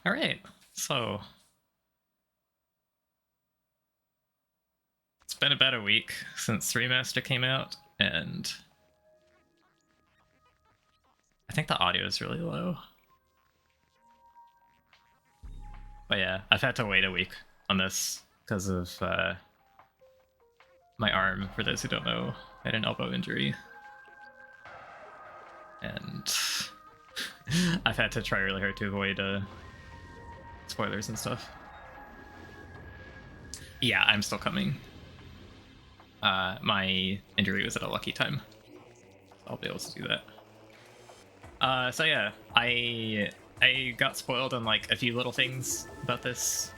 All right, so it's been about a week since Remaster came out, and I think the audio is really low. But yeah, I've had to wait a week on this because of my arm. For those who don't know, I had an elbow injury, and I've had to try really hard to avoid spoilers and stuff. Yeah, I'm still coming. My injury was at a lucky time. I'll be able to do that. So yeah, I got spoiled on like a few little things about this.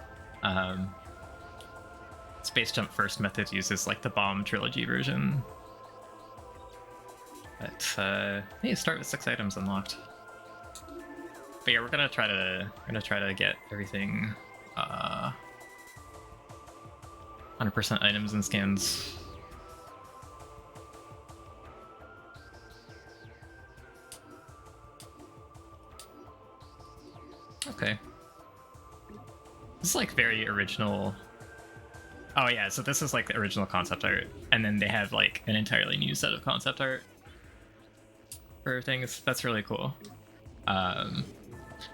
Space Jump First Method uses like the Bomb Trilogy version. But hey, start with 6 items unlocked. But yeah, we're gonna try to get everything 100% items and scans. Okay. This is like very original. Oh yeah, so this is like the original concept art, and then they have like an entirely new set of concept art for things. That's really cool.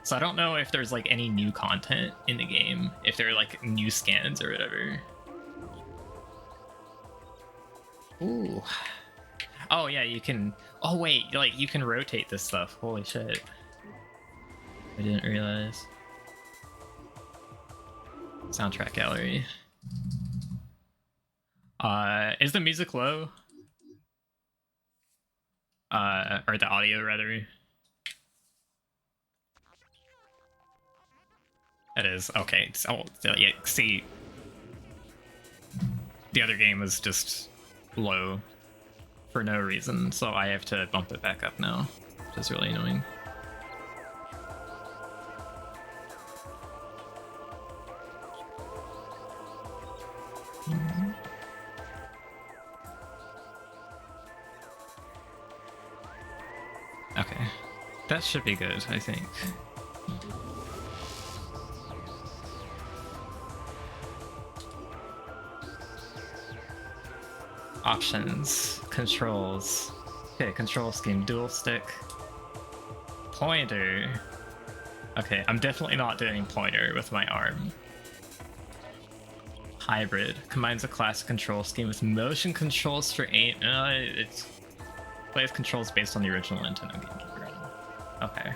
So I don't know if there's like any new content in the game, if there are like new scans or whatever. Ooh. Oh yeah, you can. Oh wait, like you can rotate this stuff. Holy shit! I didn't realize. Soundtrack gallery. Is the music low? Or the audio rather? It is. Okay. Oh, yeah, see. The other game was just low for no reason, so I have to bump it back up now, which is really annoying. Okay. That should be good, I think. Options, controls. Okay, control scheme, dual stick. Pointer. Okay, I'm definitely not doing pointer with my arm. Hybrid combines a classic control scheme with motion controls for aim. It plays controls based on the original Nintendo GameCube version. Okay.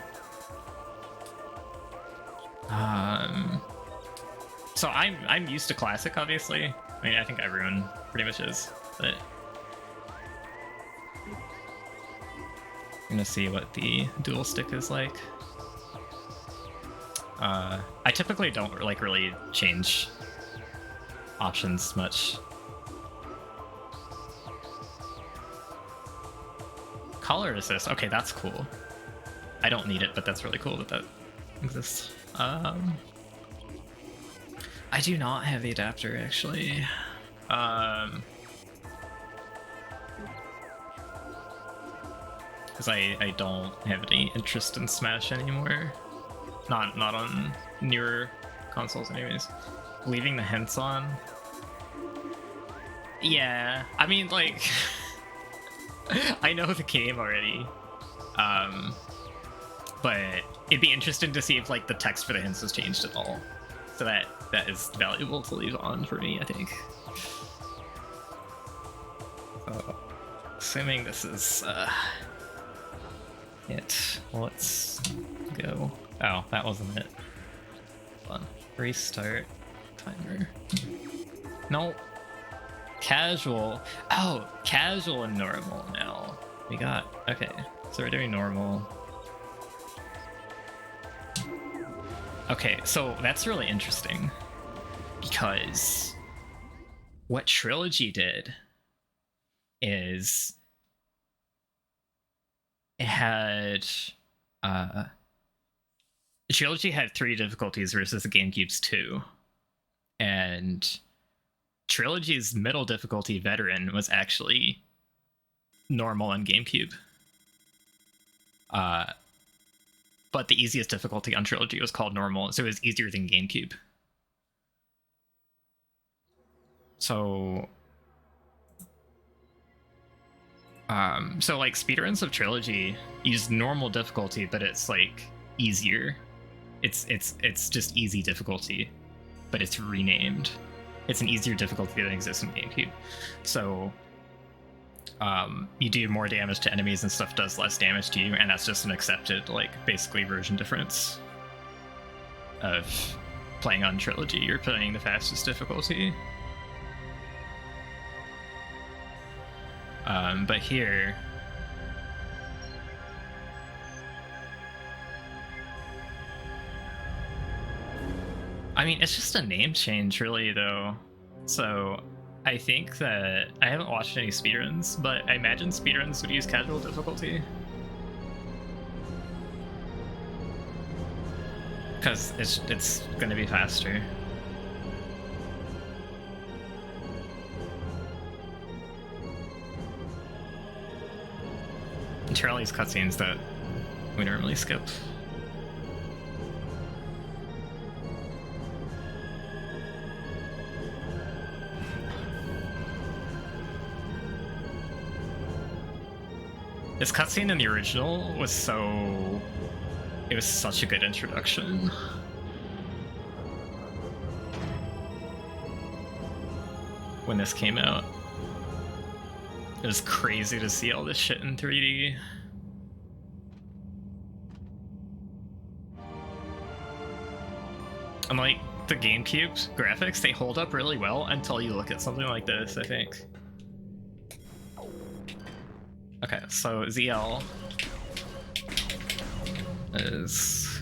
So I'm used to classic, obviously. I mean, I think everyone pretty much is, but I'm gonna see what the dual stick is like. I typically don't like really change options much. Color assist. Okay, that's cool. I don't need it, but that's really cool that exists. I do not have the adapter actually. Because I don't have any interest in Smash anymore. Not on newer consoles anyways. Leaving the hints on. Yeah, I mean like I know the game already. But it'd be interesting to see if like the text for the hints has changed at all. So that is valuable to leave on for me, I think. So, assuming this is it. Let's go. Oh, that wasn't it. Hold on. Restart timer. No. Casual. Oh, casual and normal now. We got. Okay, so we're doing normal. Okay, so that's really interesting because what Trilogy did is it had Trilogy had 3 difficulties versus the GameCube's 2, and Trilogy's middle difficulty veteran was actually normal on GameCube. but the easiest difficulty on Trilogy was called normal, so it was easier than GameCube. So like speedruns of Trilogy use normal difficulty, but it's like easier. It's just easy difficulty, but it's renamed. It's an easier difficulty than exists in GameCube. So you do more damage to enemies and stuff does less damage to you, and that's just an accepted, like, basically version difference of playing on Trilogy. You're playing the fastest difficulty. But here, I mean, it's just a name change, really, though. So I think that I haven't watched any speedruns, but I imagine speedruns would use casual difficulty. Because it's going to be faster. And Charlie's cutscenes that we normally skip. This cutscene in the original was so... It was such a good introduction. When this came out. It was crazy to see all this shit in 3D. And like, the GameCube graphics, they hold up really well until you look at something like this, I think. Okay, so ZL is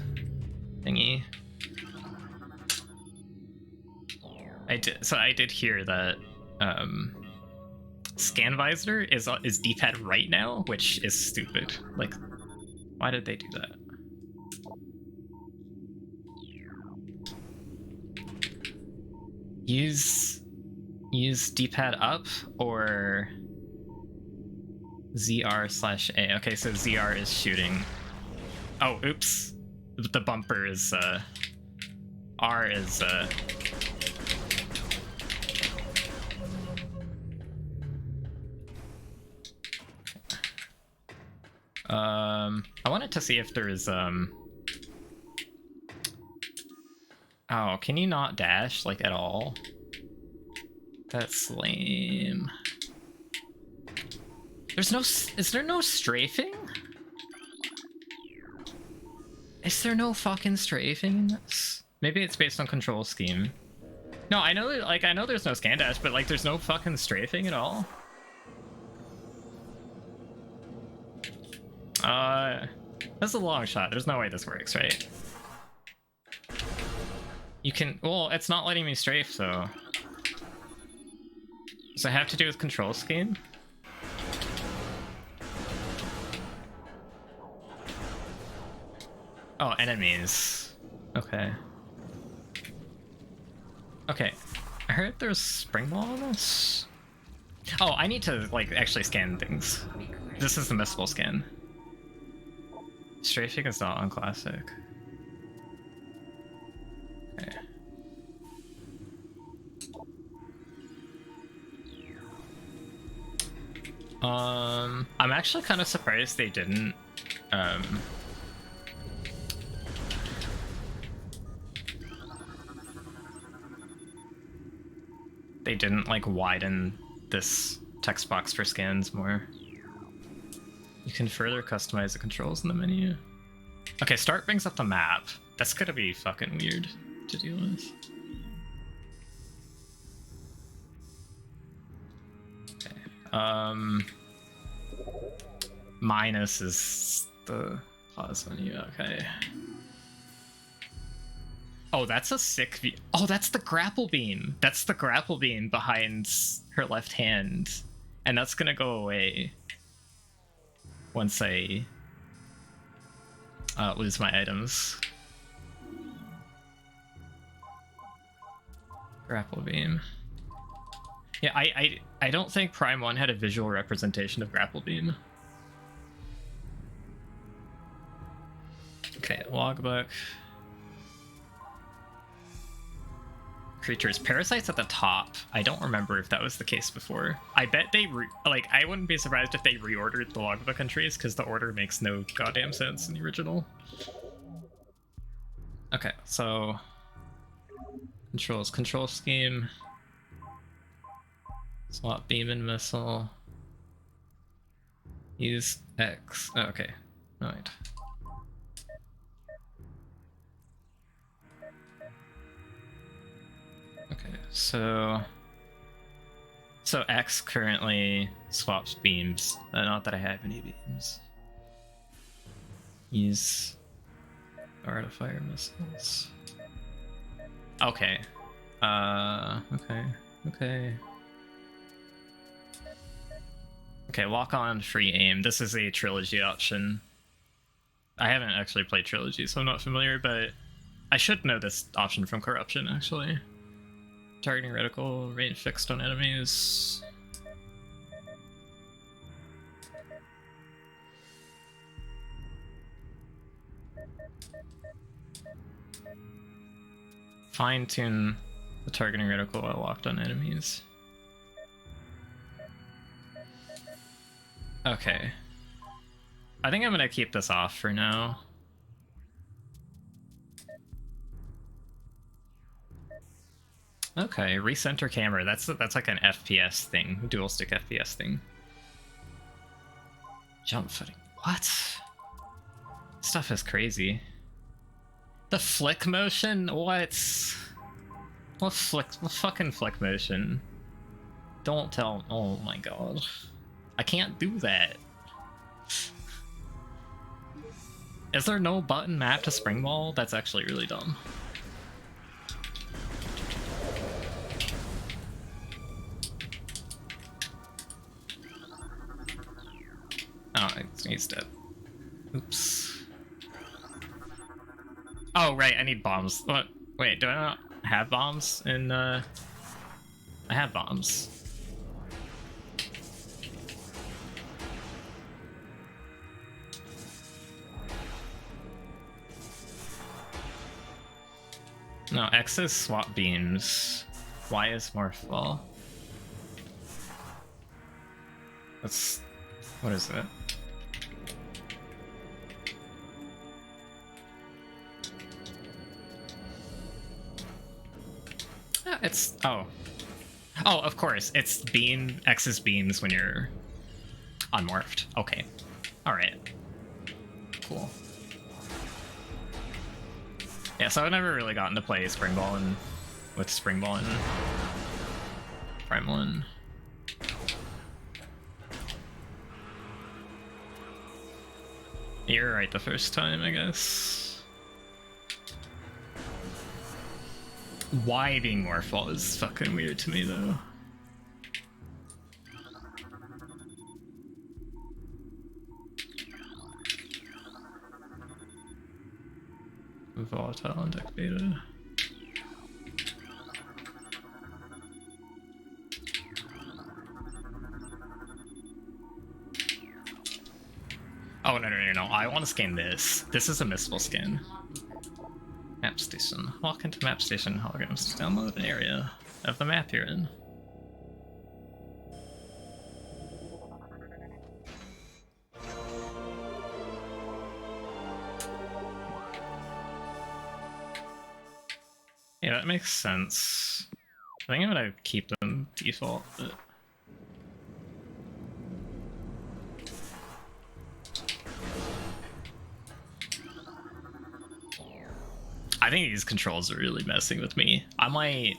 thingy. I did hear that Scan Visor is D-pad right now, which is stupid. Like, why did they do that? Use D-pad up or ZR/A. Okay, so ZR is shooting. Oh, oops. The bumper is R is I wanted to see if there is oh, can you not dash like at all? That's lame. Is there no strafing? Is there no fucking strafing in this? Maybe it's based on control scheme. No, I know there's no scan dash, but like there's no fucking strafing at all. That's a long shot. There's no way this works, right? You can, well, it's not letting me strafe, so. Does it have to do with control scheme? Oh, enemies. Okay. Okay. I heard there's spring ball on this. Oh, I need to, like, actually scan things. This is the missable scan. Strafing is not on classic. Okay. I'm actually kind of surprised they didn't, like widen this text box for scans more. You can further customize the controls in the menu. Okay, start brings up the map. That's gonna be fucking weird to deal with. Okay. Minus is the pause menu. Okay. Oh, that's a sick view. Oh, that's the grapple beam. That's the grapple beam behind her left hand. And that's gonna go away once I lose my items. Grapple beam. Yeah, I don't think Prime 1 had a visual representation of grapple beam. Okay. Okay, Logbook. Creatures. Parasite's at the top. I don't remember if that was the case before. I bet they I wouldn't be surprised if they reordered the Logbook entries, because the order makes no goddamn sense in the original. Okay, so control scheme. Swap beam and missile. Use X. Oh, okay. Alright. Okay, so X currently swaps beams. Not that I have any beams. Use Artifier missiles. Okay. Okay. Okay, lock on free aim. This is a trilogy option. I haven't actually played trilogy, so I'm not familiar, but I should know this option from Corruption, actually. Targeting reticle, range fixed on enemies. Fine-tune the targeting reticle while locked on enemies. Okay. I think I'm gonna keep this off for now. Okay, recenter camera. That's like an FPS thing, dual stick FPS thing. Jump footing. What? Stuff is crazy. The flick motion? What? What fucking flick motion? Don't tell. Oh my god. I can't do that. Is there no button map to Springball? That's actually really dumb. Oh, he's dead. Oops. Oh, right, I need bombs. What? Wait, do I not have bombs in, I have bombs. No, X is swap beams. Y is morphball. That's... what is it? It's... oh. Oh, of course. It's beam... X's beams when you're unmorphed. Okay. Alright. Cool. Yeah, so I've never really gotten to play Springball and with Springball and Prime 1. You're right the first time, I guess. Why being Morphball is fucking weird to me, though. Volatile and deck beta. Oh, no. I want to scan this. This is a missable skin. Map station. Walk into map station holograms to download an area of the map you're in. Yeah, that makes sense. I think I'm gonna keep them default, but... I think these controls are really messing with me. I might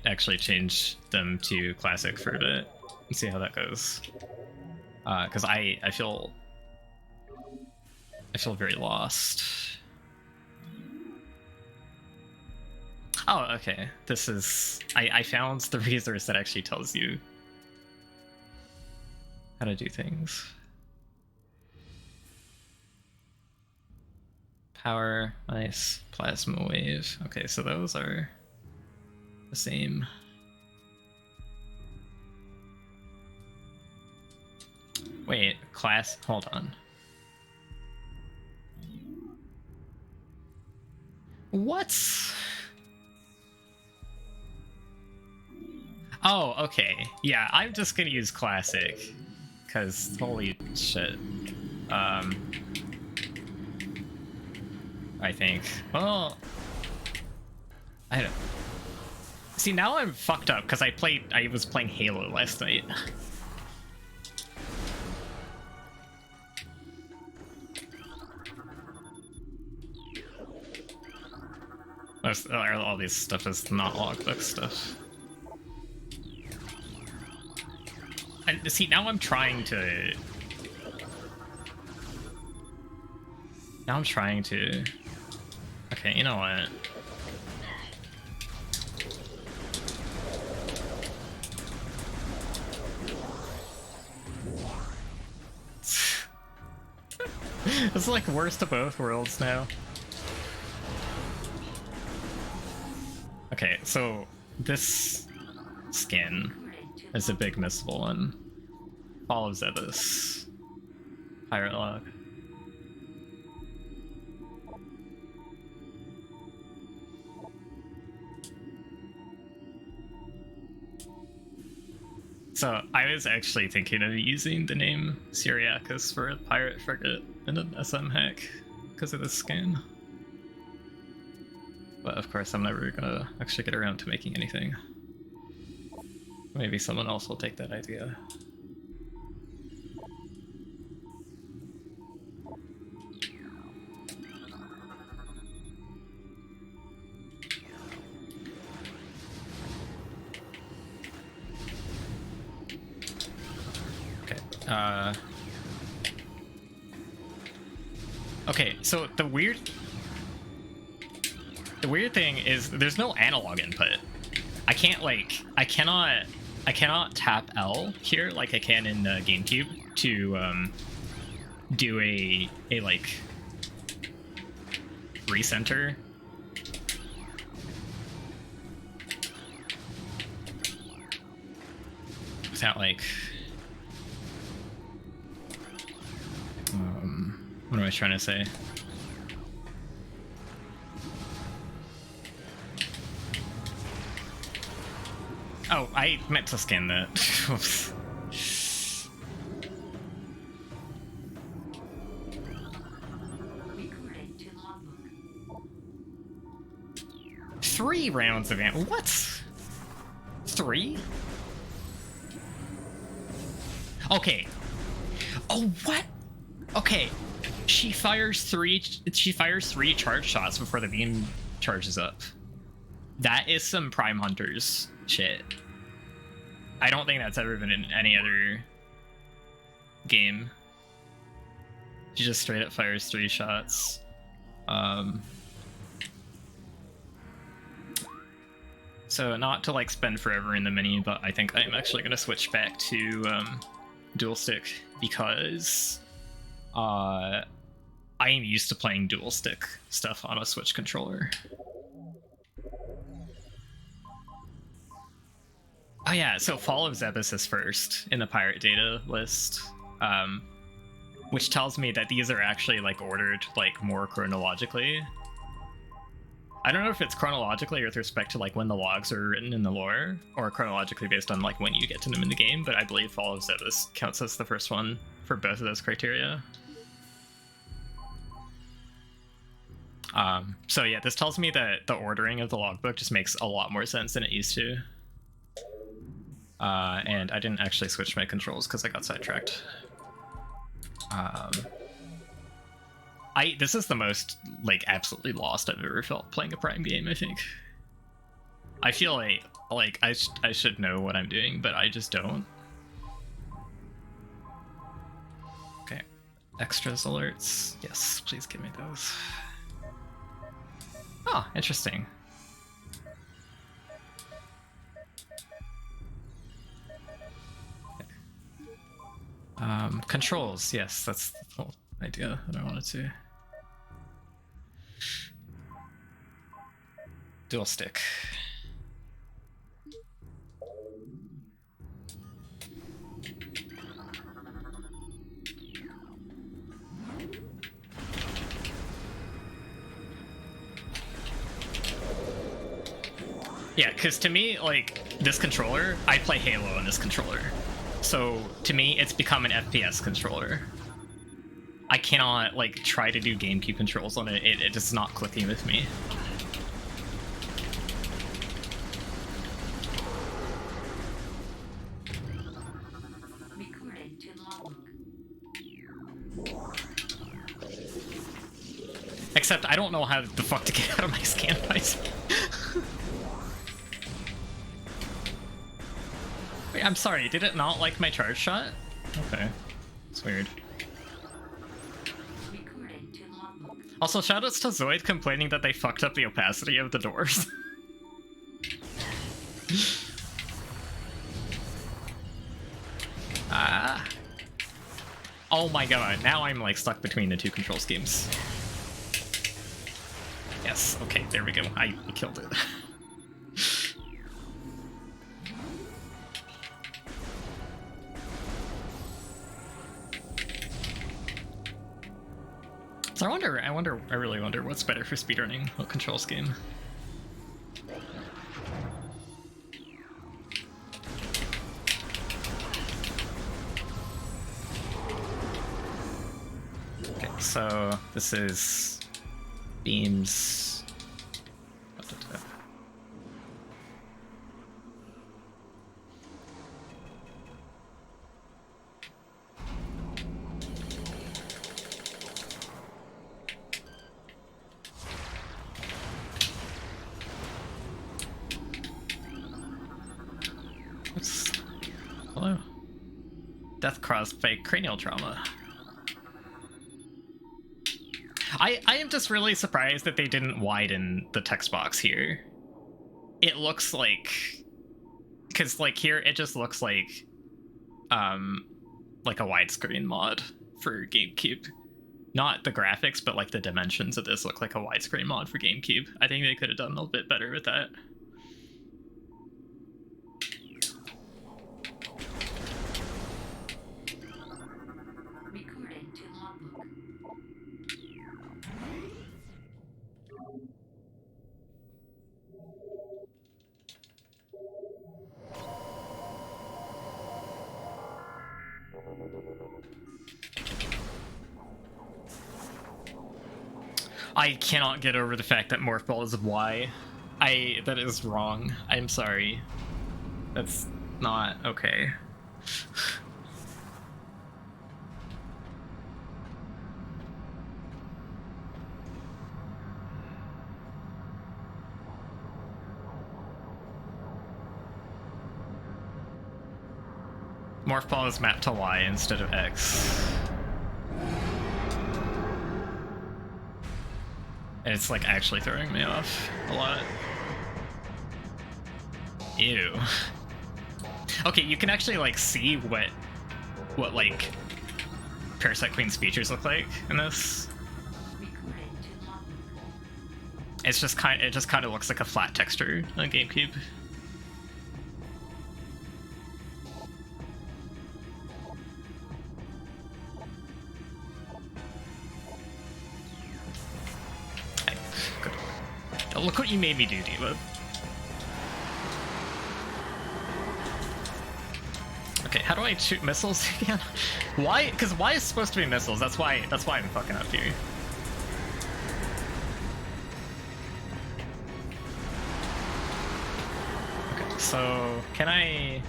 actually change them to classic for a bit and see how that goes. Because I feel very lost. Oh, okay. This is... I found the resource that actually tells you how to do things. Power, ice, plasma wave. Okay, so those are the same. Wait, class... hold on. What? Oh, okay. Yeah, I'm just gonna use classic. Because holy shit. I think. Well, I don't. See, now I'm fucked up because I was playing Halo last night. All this stuff is not logbook stuff. And see, now I'm trying to. Okay, you know what? It's like worst of both worlds now. Okay, so this skin is a big missable one. Fall of Zebus. Pirate Log. So I was actually thinking of using the name Syriacus for a pirate frigate in an SM hack because of this skin. But of course I'm never gonna actually get around to making anything. Maybe someone else will take that idea. Okay, so the weird thing is there's no analog input. I cannot tap L here like I can in the GameCube to do a like recenter. Without like what am I trying to say? Oh, I meant to scan that. Oops. Three rounds of ammo. What? 3? Okay. Oh, what? Okay. She fires three charge shots before the beam charges up. That is some Prime Hunters shit. I don't think that's ever been in any other game. She just straight up fires 3 shots. So not to like spend forever in the menu, but I think I'm actually gonna switch back to dual stick because I am used to playing dual stick stuff on a Switch controller. Oh yeah, so Fall of Zebus is first in the pirate data list, which tells me that these are actually like ordered like more chronologically. I don't know if it's chronologically with respect to like when the logs are written in the lore, or chronologically based on like when you get to them in the game, but I believe Fall of Zebus counts as the first one for both of those criteria. So yeah, this tells me that the ordering of the logbook just makes a lot more sense than it used to. And I didn't actually switch my controls because I got sidetracked. This is the most like absolutely lost I've ever felt playing a Prime game, I think. I feel like I should know what I'm doing, but I just don't. Okay, extras alerts. Yes, please give me those. Oh, interesting. Controls, yes, that's the whole idea that I wanted to. Dual stick. Yeah, because to me, like, this controller, I play Halo on this controller. So, to me, it's become an FPS controller. I cannot, like, try to do GameCube controls on it. It just not clicking with me. Recording to Logbook. Except I don't know how the fuck to get out of my scan visor. Wait, I'm sorry, did it not like my charge shot? Okay, it's weird. Recording to Logbook. Also, shoutouts to Zoid complaining that they fucked up the opacity of the doors. Ah. Oh my god, now I'm like stuck between the two control schemes. Yes, okay, there we go. I killed it. So I really wonder what's better for speedrunning, what control scheme. Okay, so this is beams. Hello. Death caused by cranial trauma. I am just really surprised that they didn't widen the text box here. It looks like, because like here it just looks like a widescreen mod for GameCube. Not the graphics, but like the dimensions of this look like a widescreen mod for GameCube. I think they could have done a little bit better with that. Recording to Logbook. I cannot get over the fact that Morph Ball is a Y. That is wrong. I'm sorry. That's not okay. Morph Ball is mapped to Y instead of X. And it's like actually throwing me off a lot. Ew. Okay, you can actually like see what like Parasite Queen's features look like in this. Recording to Logbook. It just kind of looks like a flat texture on GameCube. Oh, look what you made me do, Diva. Okay, how do I shoot missiles again? Why? Because Y is supposed to be missiles. That's why I'm fucking up here. Okay, so can I?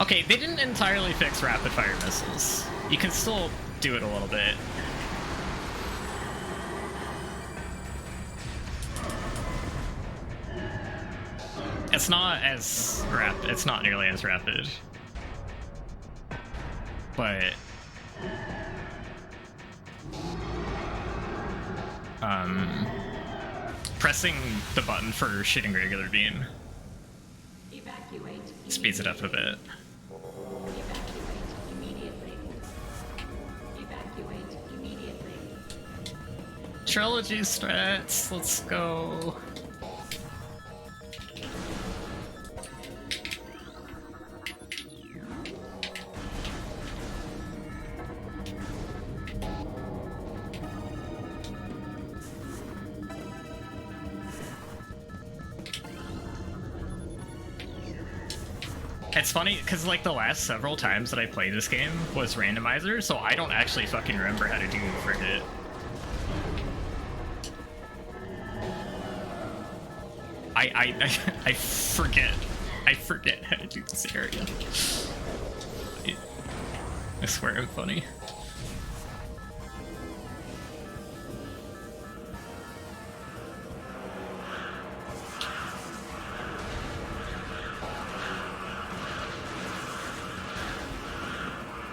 Okay, they didn't entirely fix rapid fire missiles. You can still do it a little bit. It's not as rapid. It's not nearly as rapid. But pressing the button for shooting regular beam speeds it up a bit. Trilogy strats, let's go. It's funny because like the last several times that I played this game was randomizer, so I don't actually fucking remember how to do Frigate. I forget. I forget how to do this area. I swear I'm funny.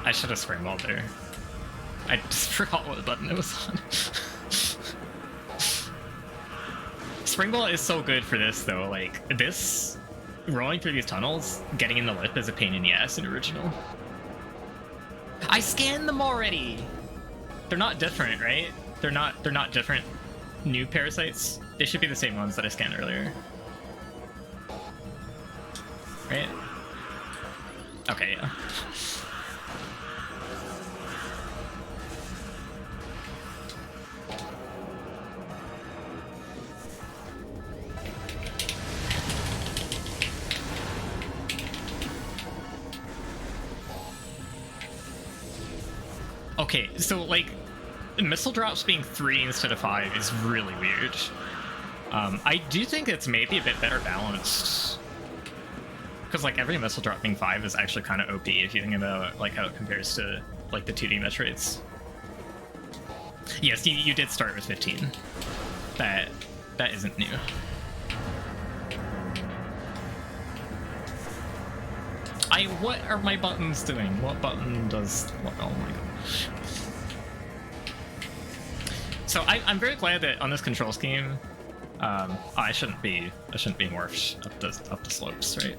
I should have springballed there. I just forgot what button it was on. Springball is so good for this though, like this rolling through these tunnels, getting in the lip is a pain in the ass in original. I scanned them already! They're not different, right? They're not different new parasites. They should be the same ones that I scanned earlier. Right? Okay, yeah. Okay, so like missile drops being 3 instead of 5 is really weird. I do think it's maybe a bit better balanced. Because like every missile drop being 5 is actually kind of OP if you think about like how it compares to like the 2D Metroids. Yes, you did start with 15. That isn't new. What are my buttons doing? What button does what? Oh my gosh. So I'm very glad that on this control scheme, I shouldn't be morphed up the slopes, right?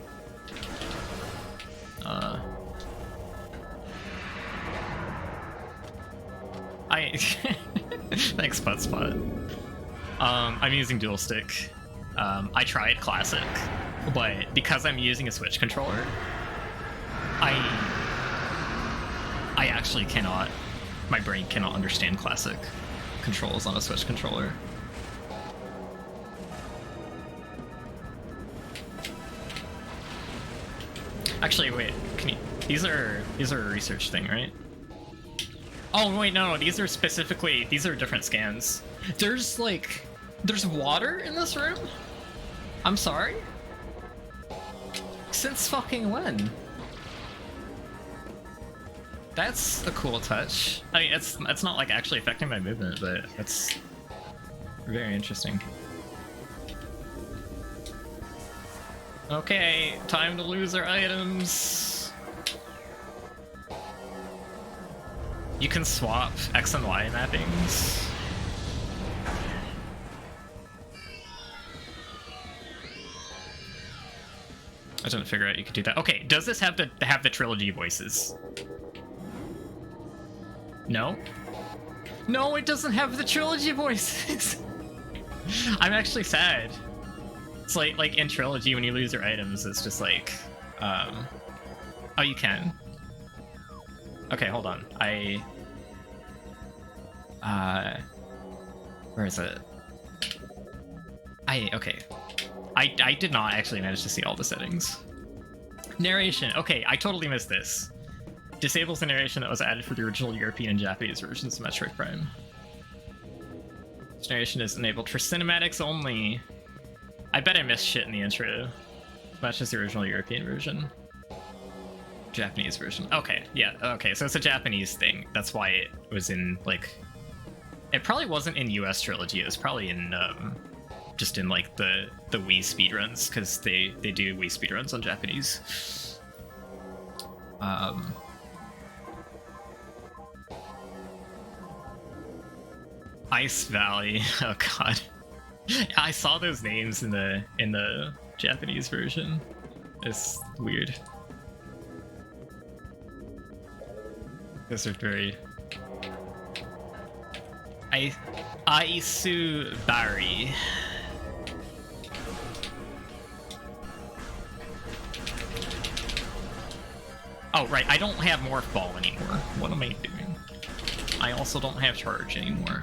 Thanks, Spot. I'm using dual stick. I tried classic, but because I'm using a Switch controller, I actually cannot. My brain cannot understand classic controls on a Switch controller. Actually, wait. Can you? These are a research thing, right? Oh wait, no. These are different scans. There's water in this room? I'm sorry? Since fucking when? That's a cool touch. I mean, it's not like actually affecting my movement, but it's very interesting. Okay, time to lose our items. You can swap X and Y mappings. I didn't figure out you could do that. Okay, does this have to have the trilogy voices? No? No, it doesn't have the trilogy voices! I'm actually sad. It's like in trilogy when you lose your items, it's just like, oh, you can. Okay, hold on. Where is it? Okay. I did not actually manage to see all the settings. Narration. Okay, I totally missed this. Disables the narration that was added for the original European and Japanese versions of Metroid Prime. This narration is enabled for cinematics only. I bet I missed shit in the intro. As much as the original European version. Japanese version. Okay, yeah, okay, so it's a Japanese thing. That's why it was in, like... It probably wasn't in US Trilogy, it was probably in, just in, like, the Wii speedruns, because they do Wii speedruns on Japanese. Ice Valley, oh god. I saw those names in the Japanese version. It's weird. Those are very... Aisubari. Oh, right, I don't have Morph Ball anymore. What am I doing? I also don't have Charge anymore.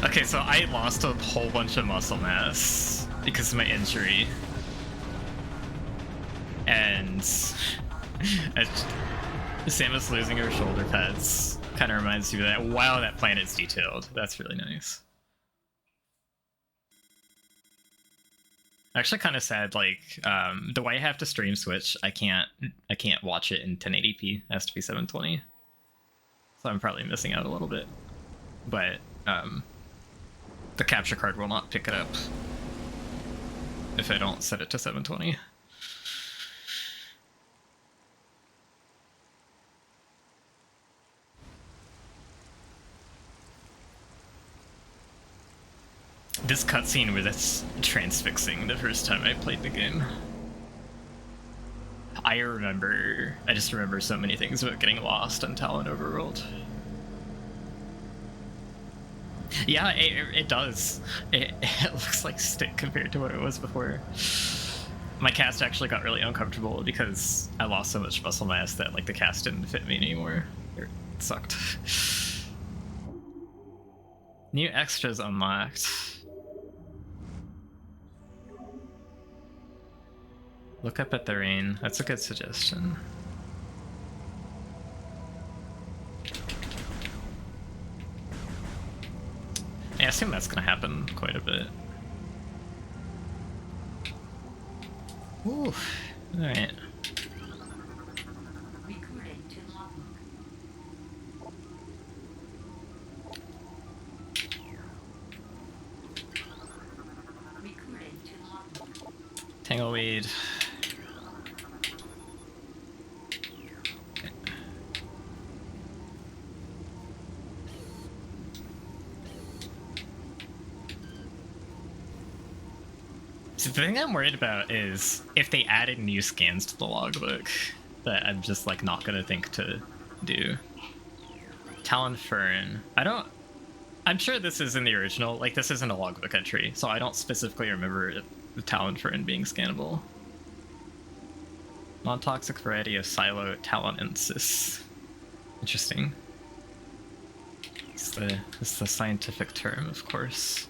Okay, so I lost a whole bunch of muscle mass because of my injury. And Samus losing her shoulder pads kind of reminds you of that. Wow, that planet's detailed. That's really nice. Actually kind of sad, like, the way I have to stream Switch, I can't watch it in 1080p. It has to be 720. So I'm probably missing out a little bit. But the capture card will not pick it up if I don't set it to 720. This cutscene was transfixing the first time I played the game. I just remember so many things about getting lost on Tallon Overworld. Yeah, it does. It looks like stick compared to what it was before. My cast actually got really uncomfortable because I lost so much muscle mass that like the cast didn't fit me anymore. It sucked. New extras unlocked. Look up at the rain. That's a good suggestion. I assume that's gonna happen quite a bit. Ooh, alright. Recording to logbook. Recording to logbook. Tangleweed. So the thing I'm worried about is if they added new scans to the logbook that I'm just like not gonna think to do. Tallon Fern. I'm sure this is in the original, like this isn't a logbook entry, so I don't specifically remember the Tallon Fern being scannable. Non-toxic variety of silo Talonensis. Interesting. It's the scientific term, of course.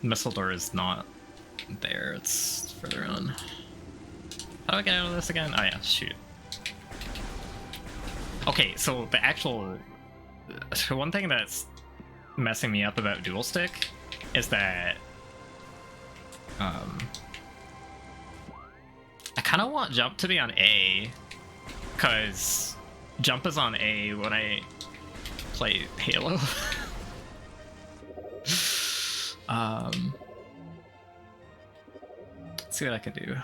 Missile door is not there, it's further on. How do I get out of this again? Oh yeah, shoot. Okay, so the actual... one thing that's messing me up about dual stick is that I kind of want jump to be on A, because jump is on A when I play Halo. Let's see what I can do.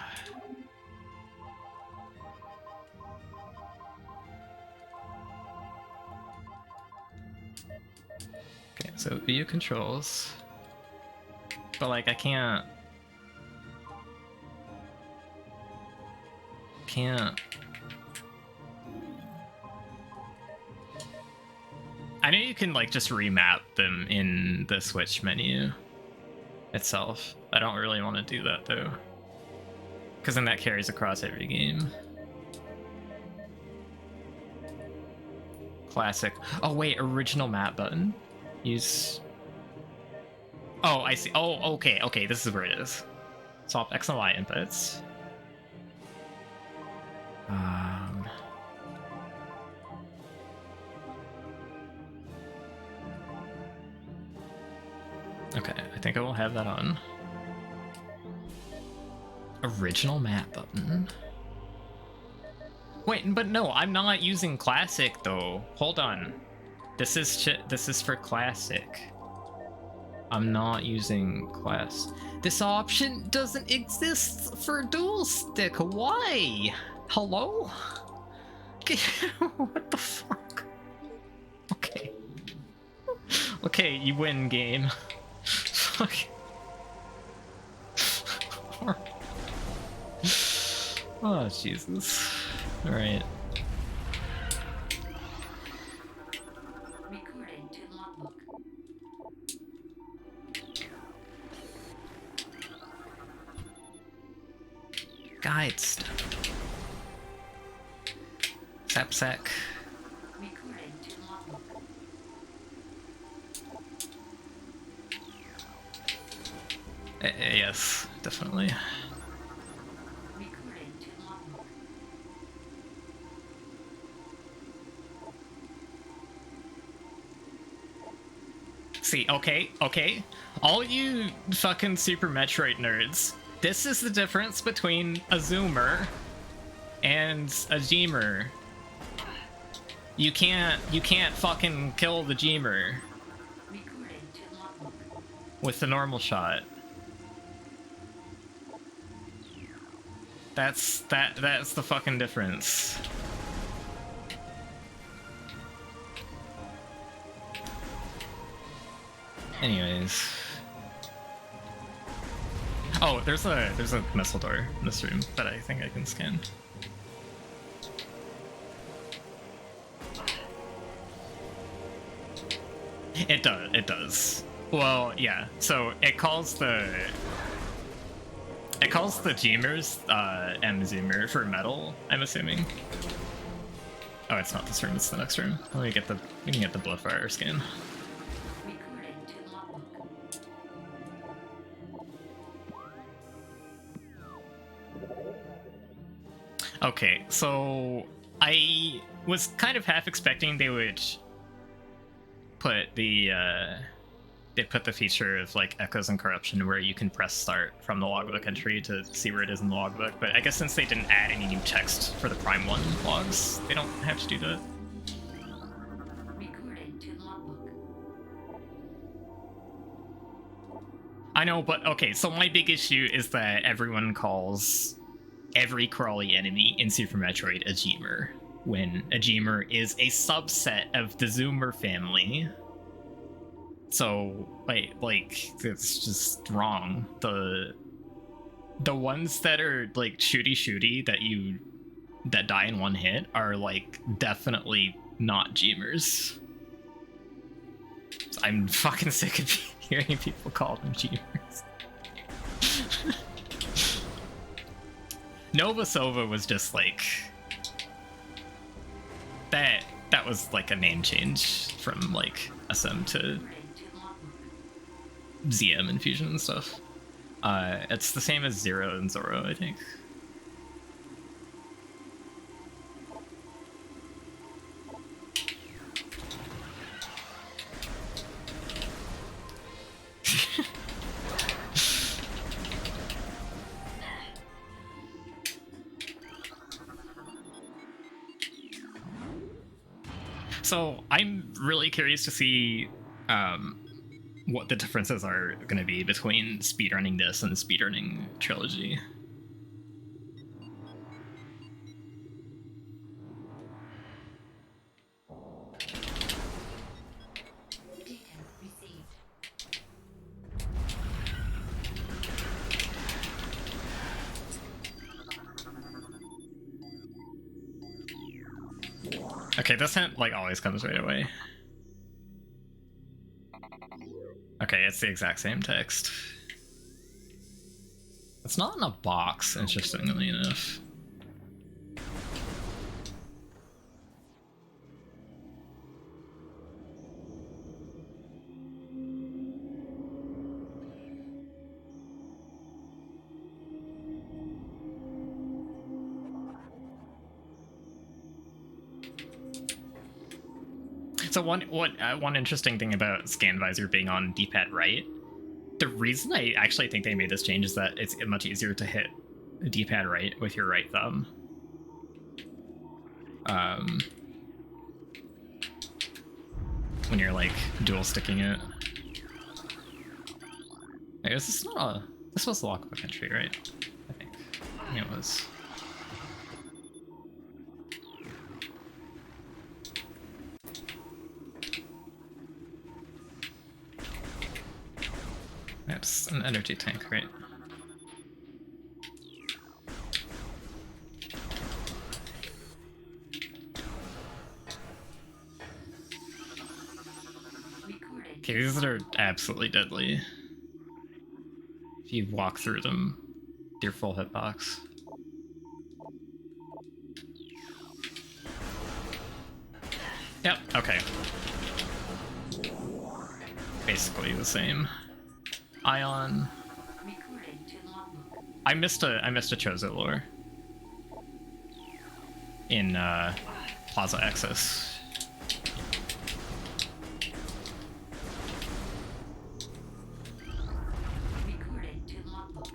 Okay, so view controls. But like I can't I know you can like just remap them in the Switch menu itself. I don't really want to do that though, because then that carries across every game. Classic. Oh wait, original map button. Use. Oh, I see. Oh, okay, this is where it is. Swap X and Y inputs. Okay, I think I will have that on. Original map button. Wait, but no, I'm not using classic though. Hold on. This is for classic. I'm not using class. This option doesn't exist for dual stick. Why? Hello? What the fuck? Okay. Okay, you win, game. Fuck. Oh, Jesus. Alright. Recording to logbook. Guide stuff. Sapsack. Recording to logbook. Yes, definitely. Recording to logbook. See, okay. All you fucking Super Metroid nerds, this is the difference between a zoomer and a Geemer. You can't fucking kill the Geemer Recording to logbook. with the normal shot. That's the fucking difference. Anyways. Oh, there's a missile door in this room that I think I can scan. It does. Well, yeah. So it calls the Geemers M Zoomer for metal, I'm assuming. Oh, it's not this room, it's the next room. We can get the Bloodfire scan. Recording to logbook. Okay, so I was kind of half expecting they would put the feature of like echoes and corruption where you can press start from the logbook entry to see where it is in the logbook, but I guess since they didn't add any new text for the Prime 1 logs, they don't have to do that. Recording to logbook. I know, but okay, so my big issue is that everyone calls every crawly enemy in Super Metroid a Geemer, when a Geemer is a subset of the Zoomer family. So, like it's just wrong. The ones that are like shooty that die in one hit are like definitely not Geemers. I'm fucking sick of hearing people call them Geemers. Nova Sova was just like that was like a name change from like SM to Recording to logbook. ZM infusion and stuff. It's the same as Zero and Zoro, I think. So I'm really curious to see what the differences are going to be between speedrunning this and speedrunning Trilogy. Data received. Okay, this hint like always comes right away. Okay, it's the exact same text. It's not in a box, interestingly enough. So one interesting thing about Scan Visor being on D-pad right, the reason I actually think they made this change is that it's much easier to hit the D-pad right with your right thumb. When you're like dual sticking it. Wait, this was the Logbook entry, right? I think it was. That's an energy tank, right? Recording. Okay, these are absolutely deadly. If you walk through them, your full hitbox. Yep, okay. Basically the same. Ion. Recording I missed a Chozo lore in Plaza Access. Recorded to logbook.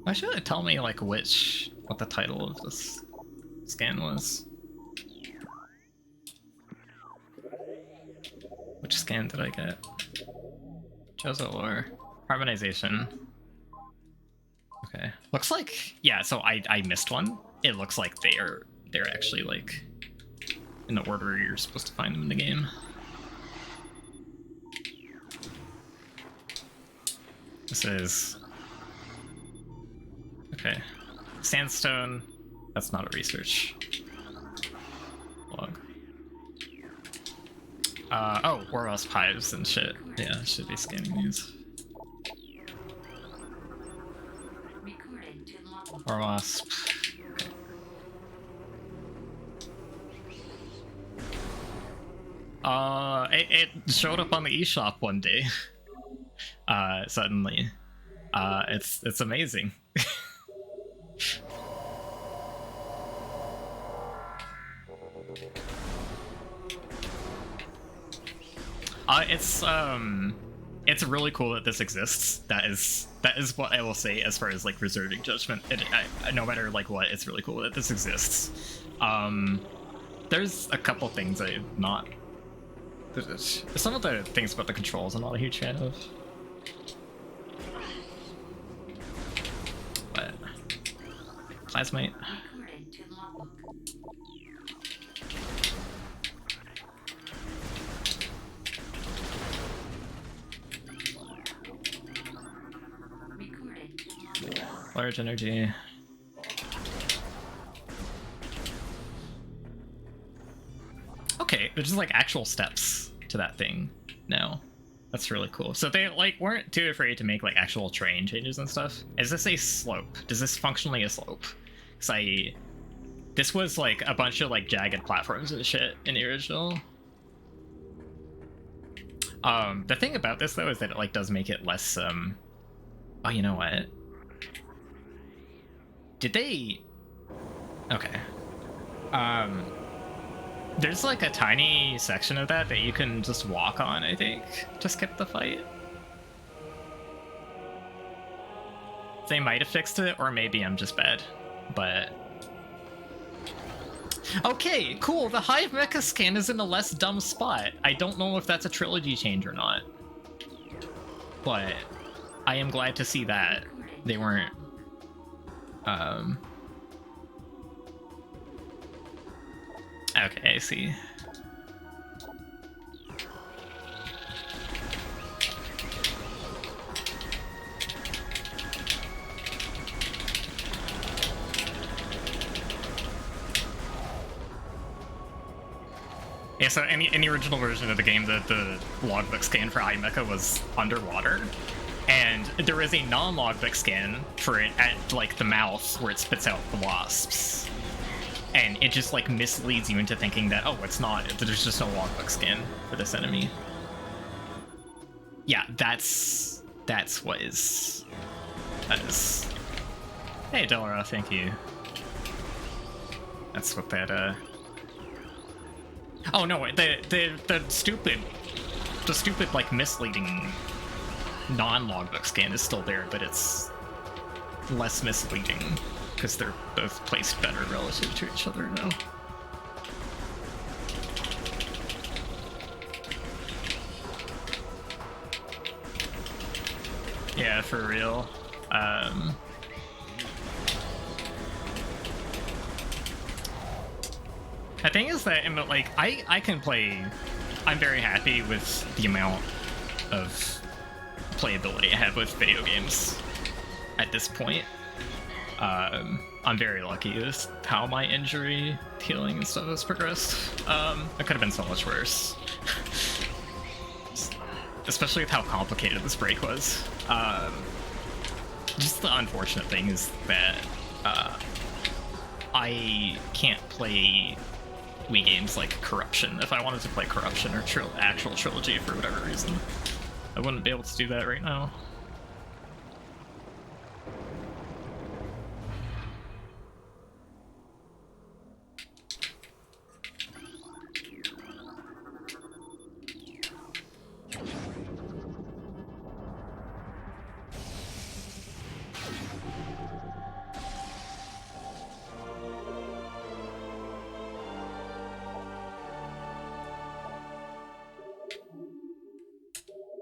Why should it tell me like what the title of this scan was? Which scan did I get? Chozo lore. Harmonization. Okay. Looks like, yeah, so I missed one. It looks like they're actually like in the order you're supposed to find them in the game. This is okay. Sandstone. That's not a research log. Oh, Warwasp hives and shit. Yeah, should be scanning these. Recorded to logbook. Warwasp. Okay. It showed up on the eShop one day. Suddenly. It's amazing. It's really cool that this exists. That is what I will say as far as like reserving judgment. No matter like what, it's really cool that this exists. There's a couple things I'm not. Some of the things about the controls I'm not a huge fan of. But Plasmate. Recorded to logbook. Recorded to logbook. Large energy. Okay, there's just like actual steps to that thing now. That's really cool. So they like weren't too afraid to make like actual terrain changes and stuff. Is this a slope? Does this functionally a slope? Because this was like a bunch of like jagged platforms and shit in the original. The thing about this though is that it like does make it less oh, you know what? Did they? Okay. There's like a tiny section of that you can just walk on, I think, to skip the fight. They might have fixed it, or maybe I'm just bad, but... Okay, cool, the Hive Mecha scan is in a less dumb spot. I don't know if that's a trilogy change or not, but I am glad to see that they weren't... Okay, I see. Yeah, so in the original version of the game, the logbook scan for Hive Mecha was underwater, and there is a non-logbook scan for it at like the mouth where it spits out the wasps. And it just like misleads you into thinking that, oh, it's not, there's just no logbook scan for this enemy. Yeah, that's what is. That is. Hey, Delora, thank you. That's what that, Oh no, the stupid like misleading non-logbook scan is still there, but it's less misleading because they're both placed better relative to each other now. Yeah, for real. The thing is that, like, I can play... I'm very happy with the amount of playability I have with video games at this point. I'm very lucky with how my injury healing and stuff has progressed. It could have been so much worse. Especially with how complicated this break was. Just the unfortunate thing is that I can't play Wii games like Corruption if I wanted to play Corruption or actual Trilogy for whatever reason. I wouldn't be able to do that right now.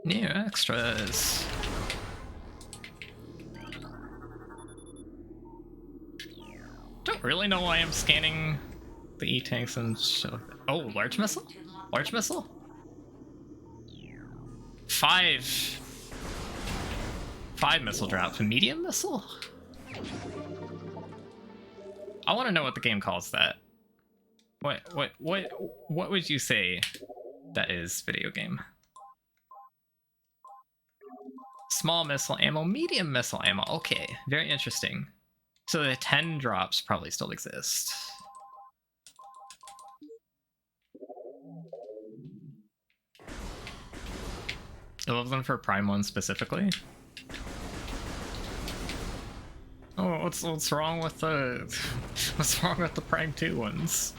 New extras. Don't really know why I'm scanning the E-tanks and oh, large missile? Large missile? 5 missile drops. Medium missile? I want to know what the game calls that. What would you say that is, video game? Small missile ammo, medium missile ammo. Okay, very interesting. So the 10 drops probably still exist. I love them for Prime 1 specifically. Oh, what's wrong with the what's wrong with the Prime 2 ones?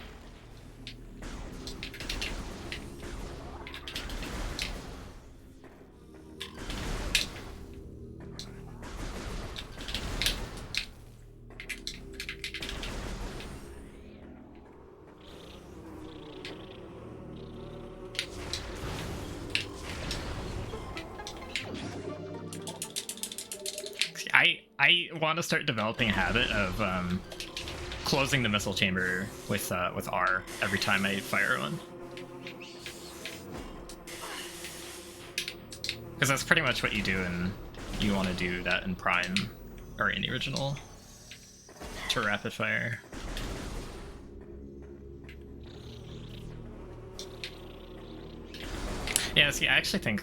I want to start developing a habit of closing the missile chamber with R every time I fire one, because that's pretty much what you do, and you want to do that in Prime or in the original to rapid fire. Yeah, see, I actually think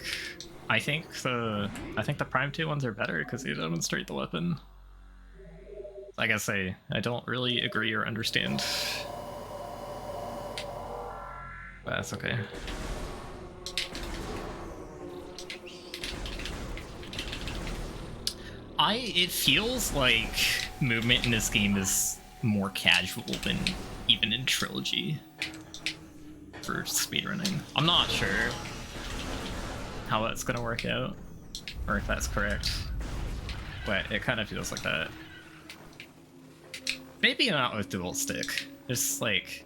the Prime 2 ones are better because they demonstrate the weapon. I guess I don't really agree or understand. But that's okay. It feels like movement in this game is more casual than even in Trilogy for speedrunning. I'm not sure how that's gonna work out, or if that's correct, but it kind of feels like that. Maybe not with dual stick, just like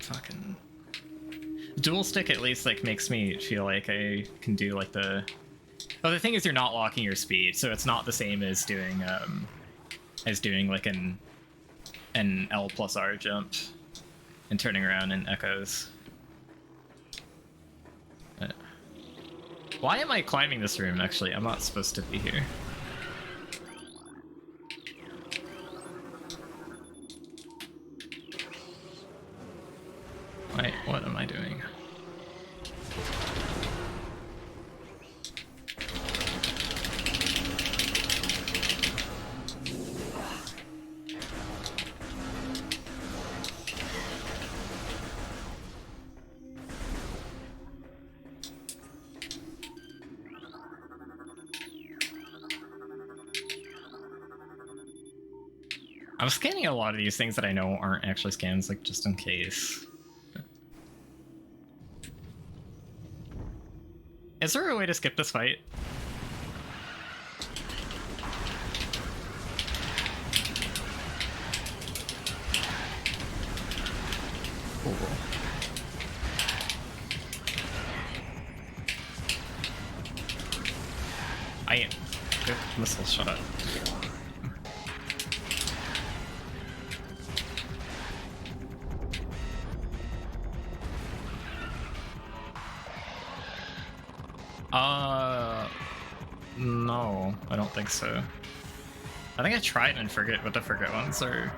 fucking dual stick at least like makes me feel like I can do like the thing is you're not locking your speed, so it's not the same as doing like an L plus R jump and turning around in echoes. Why am I climbing this room? Actually, I'm not supposed to be here. Wait, what am I doing? I'm scanning a lot of these things that I know aren't actually scans, like just in case. Is there a way to skip this fight? Cool. Good missile shot. No, I don't think so. I think I tried in Frigate, but the Frigate ones are...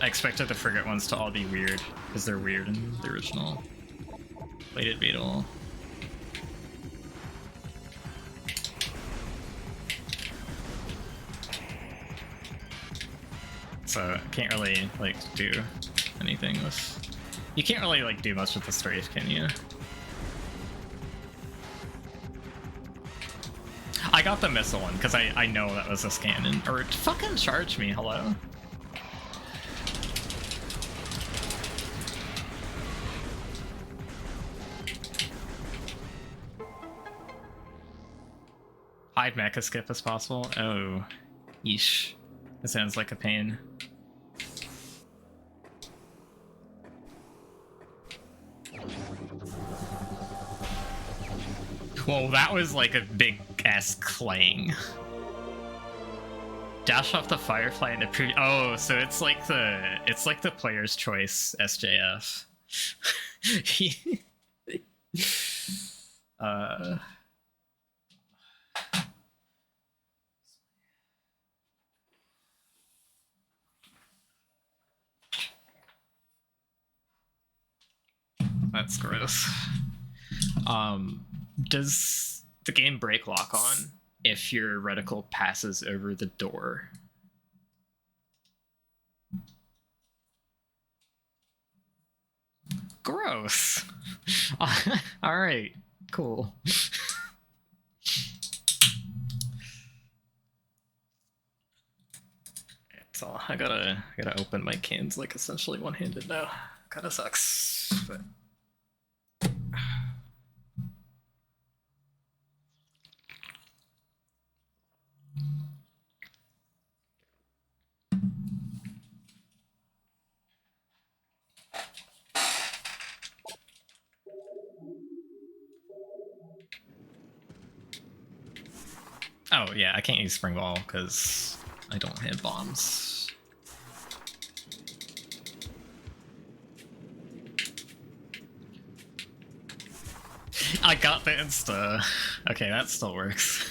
I expected the Frigate ones to all be weird, because they're weird in the original Plated Beetle. so I can't really like do anything with. You can't really like do much with the strafe, can you? I got the missile one because I know that was a cannon. Or fucking charge me, hello. Hive Mecha skip as possible. Oh, yeesh. That sounds like a pain. Whoa, that was like a big ass clang. Dash off the Firefly in the pre. Oh, so it's like the player's choice SJF. That's gross. Does the game break lock on if your reticle passes over the door? Gross. All right, cool. So I gotta open my cans like essentially one-handed now. Kinda sucks, but. Oh yeah, I can't use spring ball because I don't have bombs. I got the insta. Okay, that still works.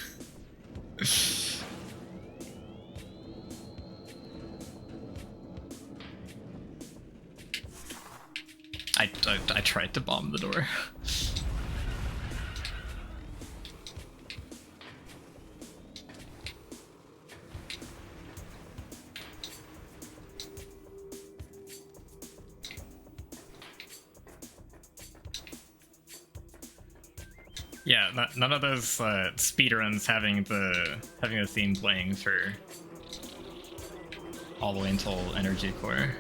I tried to bomb the door. Yeah, none of those speedruns having the theme playing for all the way until Energy Core.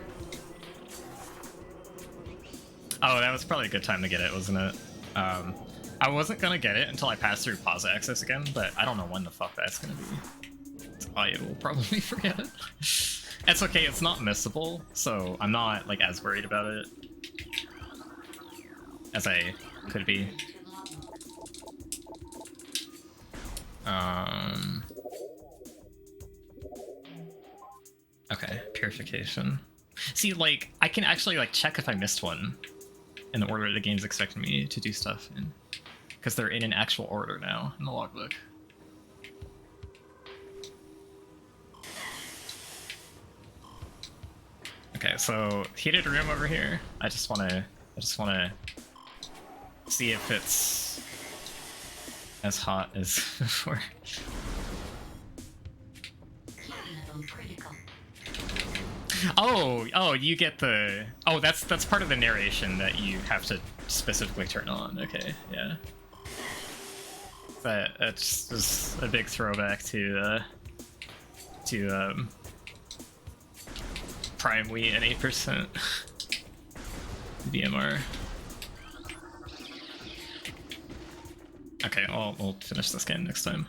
Oh, that was probably a good time to get it, wasn't it? I wasn't gonna get it until I passed through pause access again, but I don't know when the fuck that's gonna be. I will probably forget it. It's okay, it's not missable, so I'm not like as worried about it as I could be. Okay, purification. See, like, I can actually like check if I missed one in the order the game's expecting me to do stuff in, because they're in an actual order now in the logbook. Okay, so heated room over here. I just wanna see if it's as hot as before. Oh, you get the. Oh, that's part of the narration that you have to specifically turn on. Okay, yeah. That's just a big throwback to Prime Wii and 8% VMR. Okay, we'll finish this game next time.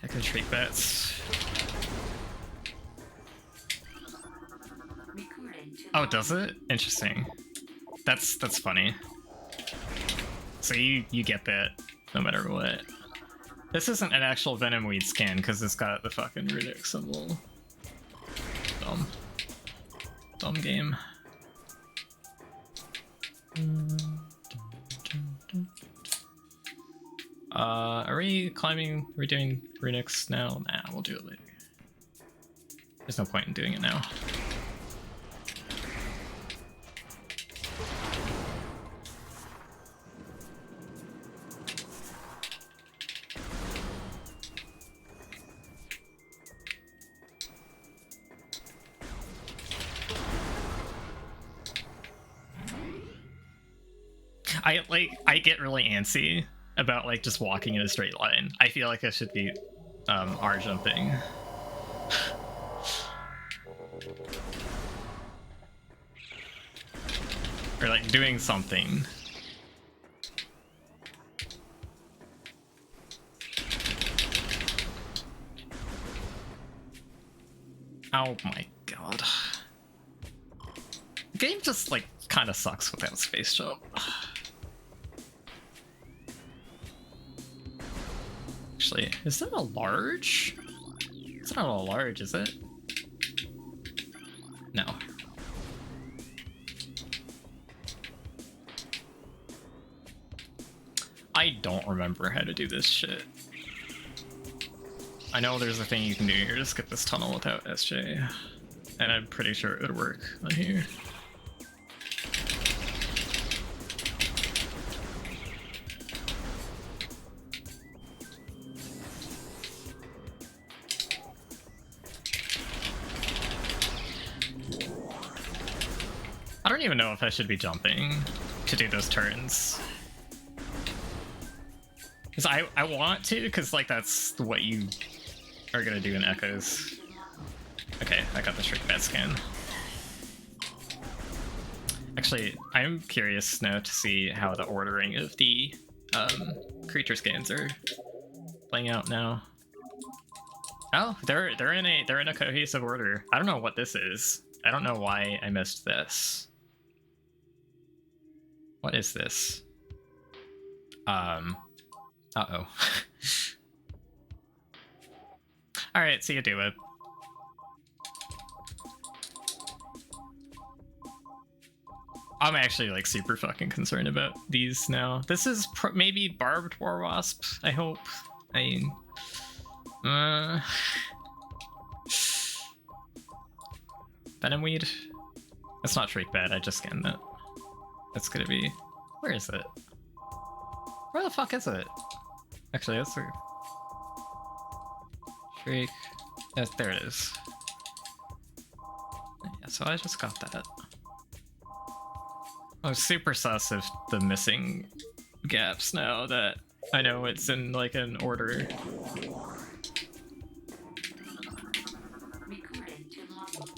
Echo Trait Bats. Oh, does it? Interesting. That's funny. So you get that no matter what. This isn't an actual Venom Weed scan because it's got the fucking Riddick symbol. Dumb game. Are we climbing? Are we doing Runix now? Nah, we'll do it later. There's no point in doing it now. I get really antsy about like just walking in a straight line. I feel like I should be R jumping. Or like doing something. Oh my god. The game just like kind of sucks without space jump. Actually, is that a large? It's not a large, is it? No. I don't remember how to do this shit. I know there's a thing you can do here to skip this tunnel without SJ, and I'm pretty sure it would work on here. I don't even know if I should be jumping to do those turns. Because I want to, because like that's what you are gonna do in Echoes. Okay, I got the Shrink Bat scan. Actually, I'm curious now to see how the ordering of the creature scans are playing out now. Oh, they're in a cohesive order. I don't know what this is. I don't know why I missed this. What is this? Uh-oh. Alright, see you do it. I'm actually like super fucking concerned about these now. This is maybe Barbed War Wasp, I hope. Venomweed? That's not Shriek Bat, I just scanned that. That's gonna be... Where is it? Where the fuck is it? Actually, that's a... Shriek... Yes, there it is. Yeah, so I just got that. I'm super sus of the missing gaps now that I know it's in like an order. Recorded to Logbook.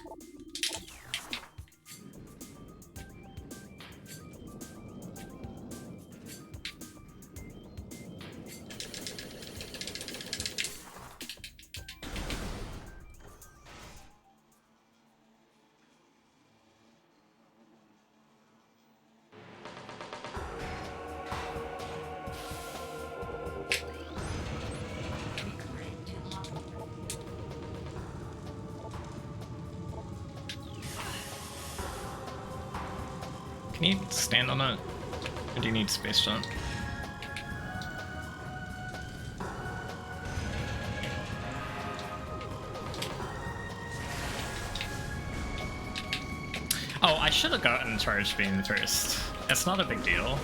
Recorded to Logbook. Can you stand on it? Or do you need space jump? Oh, I should have gotten Charge Beam first. It's not a big deal.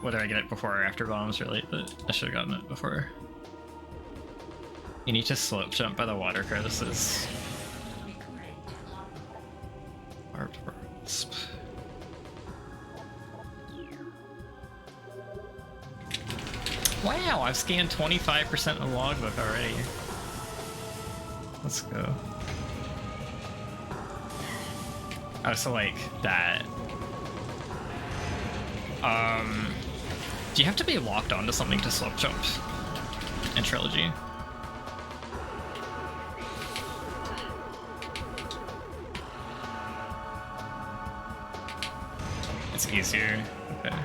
Whether I get it before or after bombs, really, but I should have gotten it before. You need to slope jump by the water crevices. Recorded to Logbook. Barbed Wasp. Wow, I've scanned 25% of Logbook already. Let's go. Oh, so like that. Do you have to be locked onto something to slope jump in Trilogy? It's easier. Okay.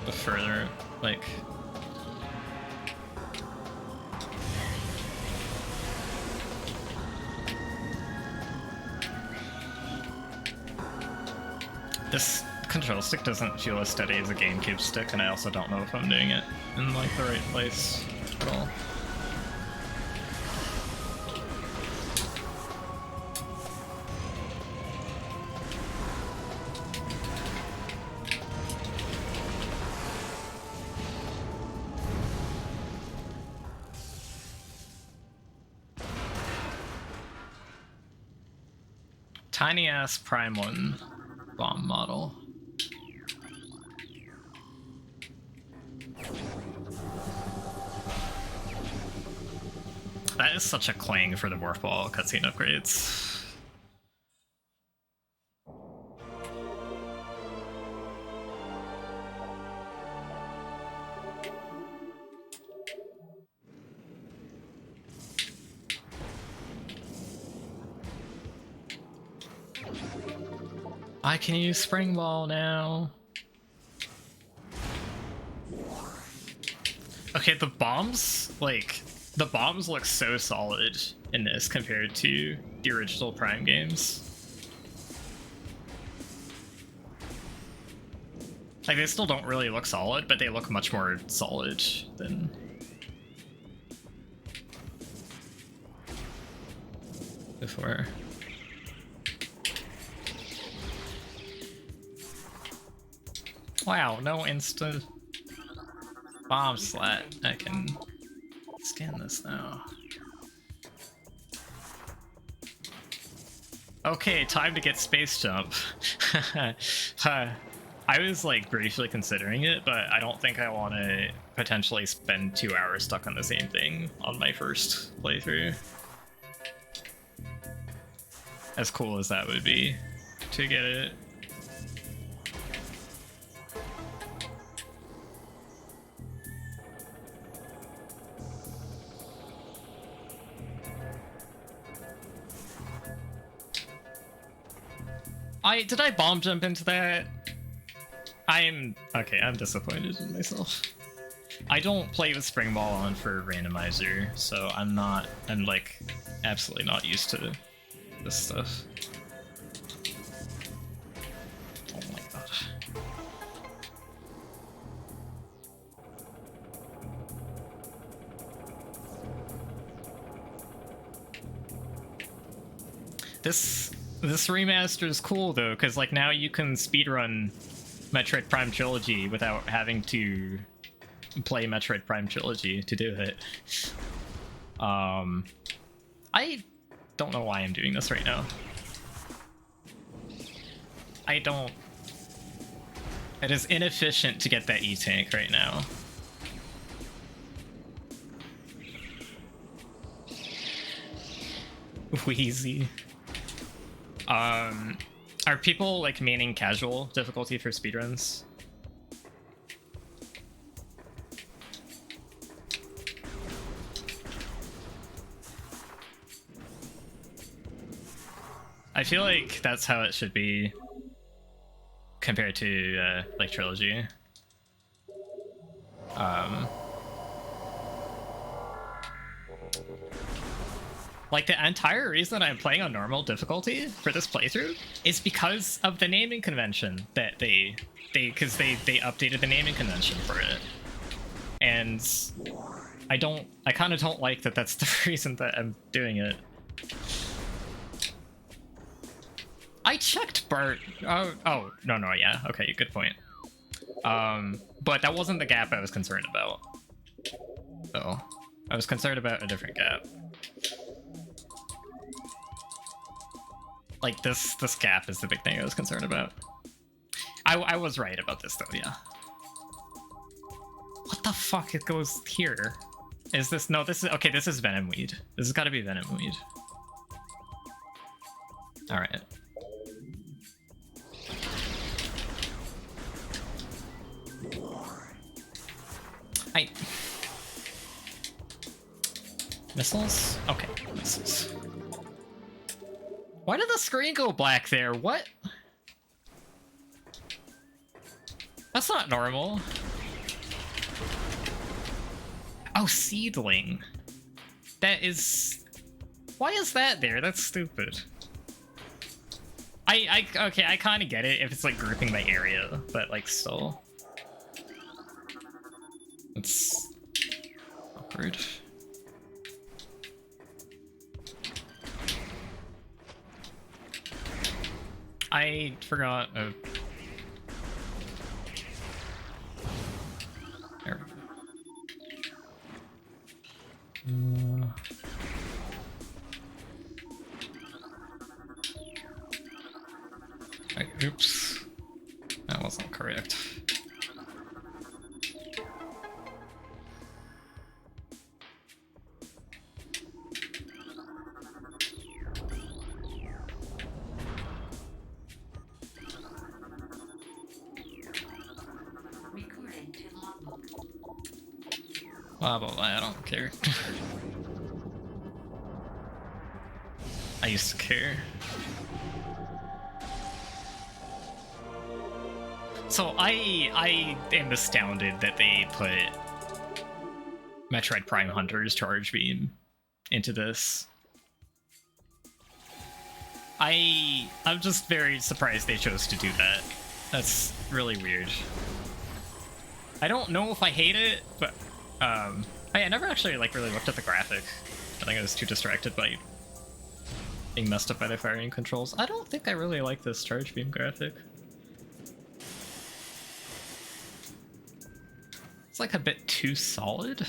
The further, like... This control stick doesn't feel as steady as a GameCube stick, and I also don't know if I'm doing it in like the right place at all. Tiny ass Prime 1 bomb model. That is such a clang for the Morph Ball cutscene upgrades. I can use Spring Ball now. Okay, the bombs look so solid in this compared to the original Prime games. Like, they still don't really look solid, but they look much more solid than before. Wow, no instant bomb slat. I can scan this now. Okay, time to get space jump. I was like briefly considering it, but I don't think I want to potentially spend 2 hours stuck on the same thing on my first playthrough. As cool as that would be to get it. Did I bomb jump into that? I'm disappointed in myself. I don't play with Spring Ball on for randomizer, so I'm like absolutely not used to this stuff. Oh my god. This remaster is cool though, because like now you can speedrun Metroid Prime Trilogy without having to play Metroid Prime Trilogy to do it. I don't know why I'm doing this right now. It is inefficient to get that E-Tank right now. Wheezy. Are people like maining casual difficulty for speedruns? I feel like that's how it should be compared to like Trilogy. Like, the entire reason I'm playing on normal difficulty for this playthrough is because of the naming convention that they updated the naming convention for it. And I kind of don't like that that's the reason that I'm doing it. I checked Bart. Oh, no, yeah. Okay, good point. But that wasn't the gap I was concerned about. Oh, I was concerned about a different gap. Like, this gap is the big thing I was concerned about. I was right about this, though, yeah. What the fuck? It goes here. Is this... No, this is... Okay, this is Venom Weed. This has got to be Venom Weed. Alright. Missiles? Okay, missiles. Why did the screen go black there? What? That's not normal. Oh, seedling. That is... Why is that there? That's stupid. Okay, I kind of get it if it's like grouping by area, but like still. It's awkward. I forgot. There we go. Oops. That wasn't correct. Recording to logbook. Blah blah blah, I don't care. I used to care. So I am astounded that they put Metroid Prime Hunter's Charge Beam into this. I'm just very surprised they chose to do that. That's really weird. I don't know if I hate it, but I never actually like really looked at the graphic. I think I was too distracted by being messed up by the firing controls. I don't think I really like this Charge Beam graphic. It's like a bit too solid.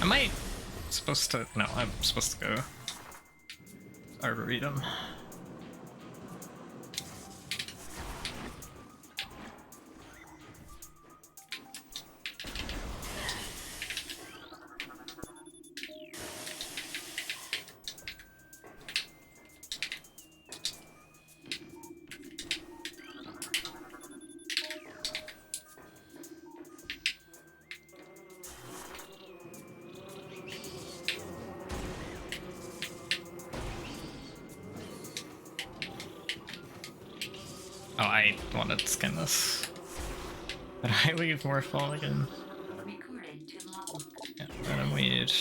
Am I supposed to? No, I'm supposed to go Arboretum. Oh, I wanted to skin this. Did I leave more fall again? Recording to logbook. Yeah, Venom Weed.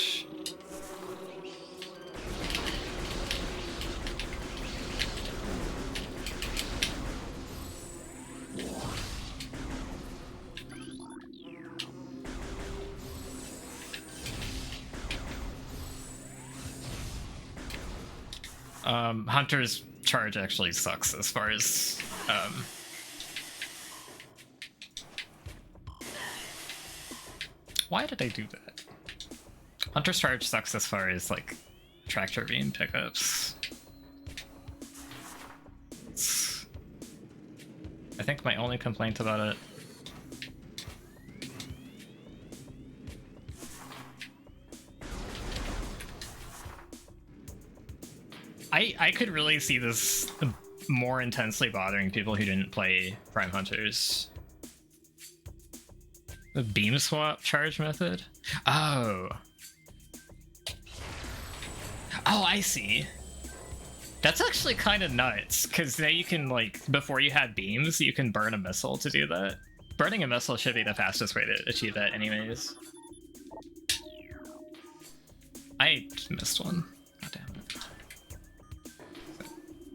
Hunter's charge actually sucks as far as why did I do that? Hunter's charge sucks as far as like tractor beam pickups. I think my only complaint about it. I could really see this more intensely bothering people who didn't play Prime Hunters. The beam swap charge method? Oh. Oh, I see. That's actually kind of nuts, because now you can, like, before you have beams, you can burn a missile to do that. Burning a missile should be the fastest way to achieve that anyways. I missed one. God damn it.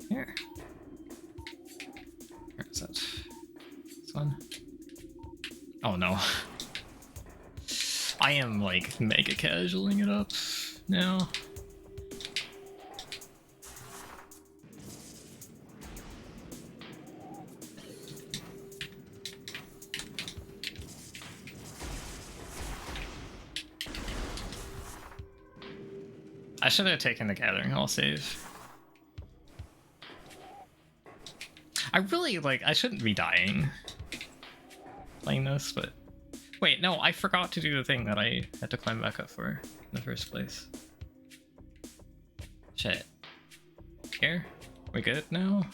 Here. Where is it? This one? Oh no. I am like mega casualing it up now. I should have taken the Gathering Hall save. I really, like, I shouldn't be dying playing this, but... Wait, no, I forgot to do the thing that I had to climb back up for in the first place. Shit. Here? We good now?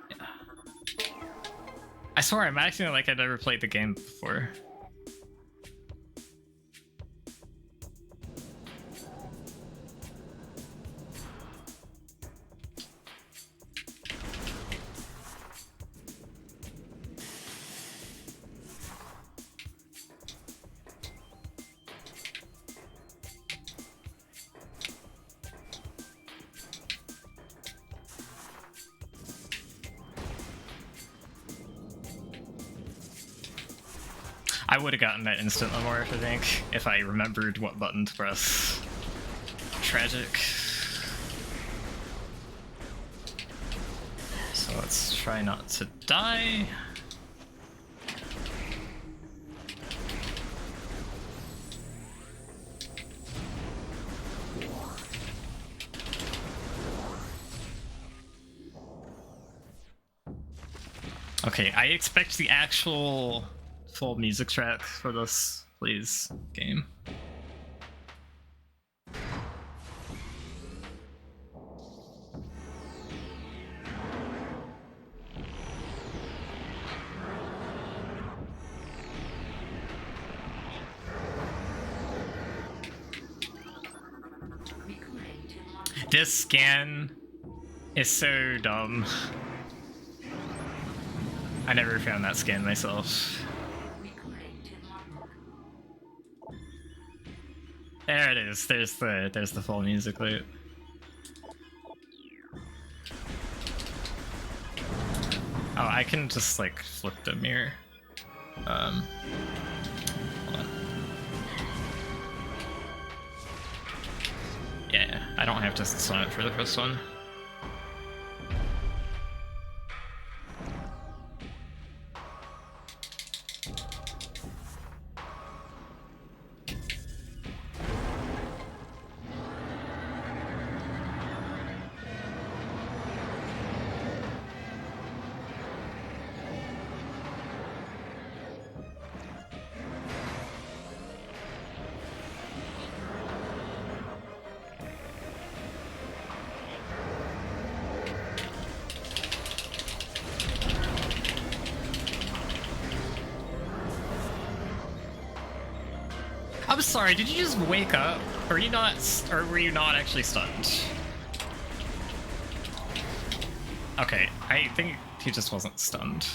Yeah. I swear, I'm acting like I'd never played the game before. I would have gotten that instant Lemorph, I think, if I remembered what button to press. Tragic. So let's try not to die. Okay, I expect the actual full music track for this, please, game. Recording to logbook. This scan is so dumb. I never found that scan myself. Recording to logbook. There it is. There's the full music loop. Oh, I can just like flip the mirror. Hold on. Yeah, I don't have to stun it for the first one. I'm sorry, did you just wake up? Or were you not actually stunned? Okay, I think he just wasn't stunned.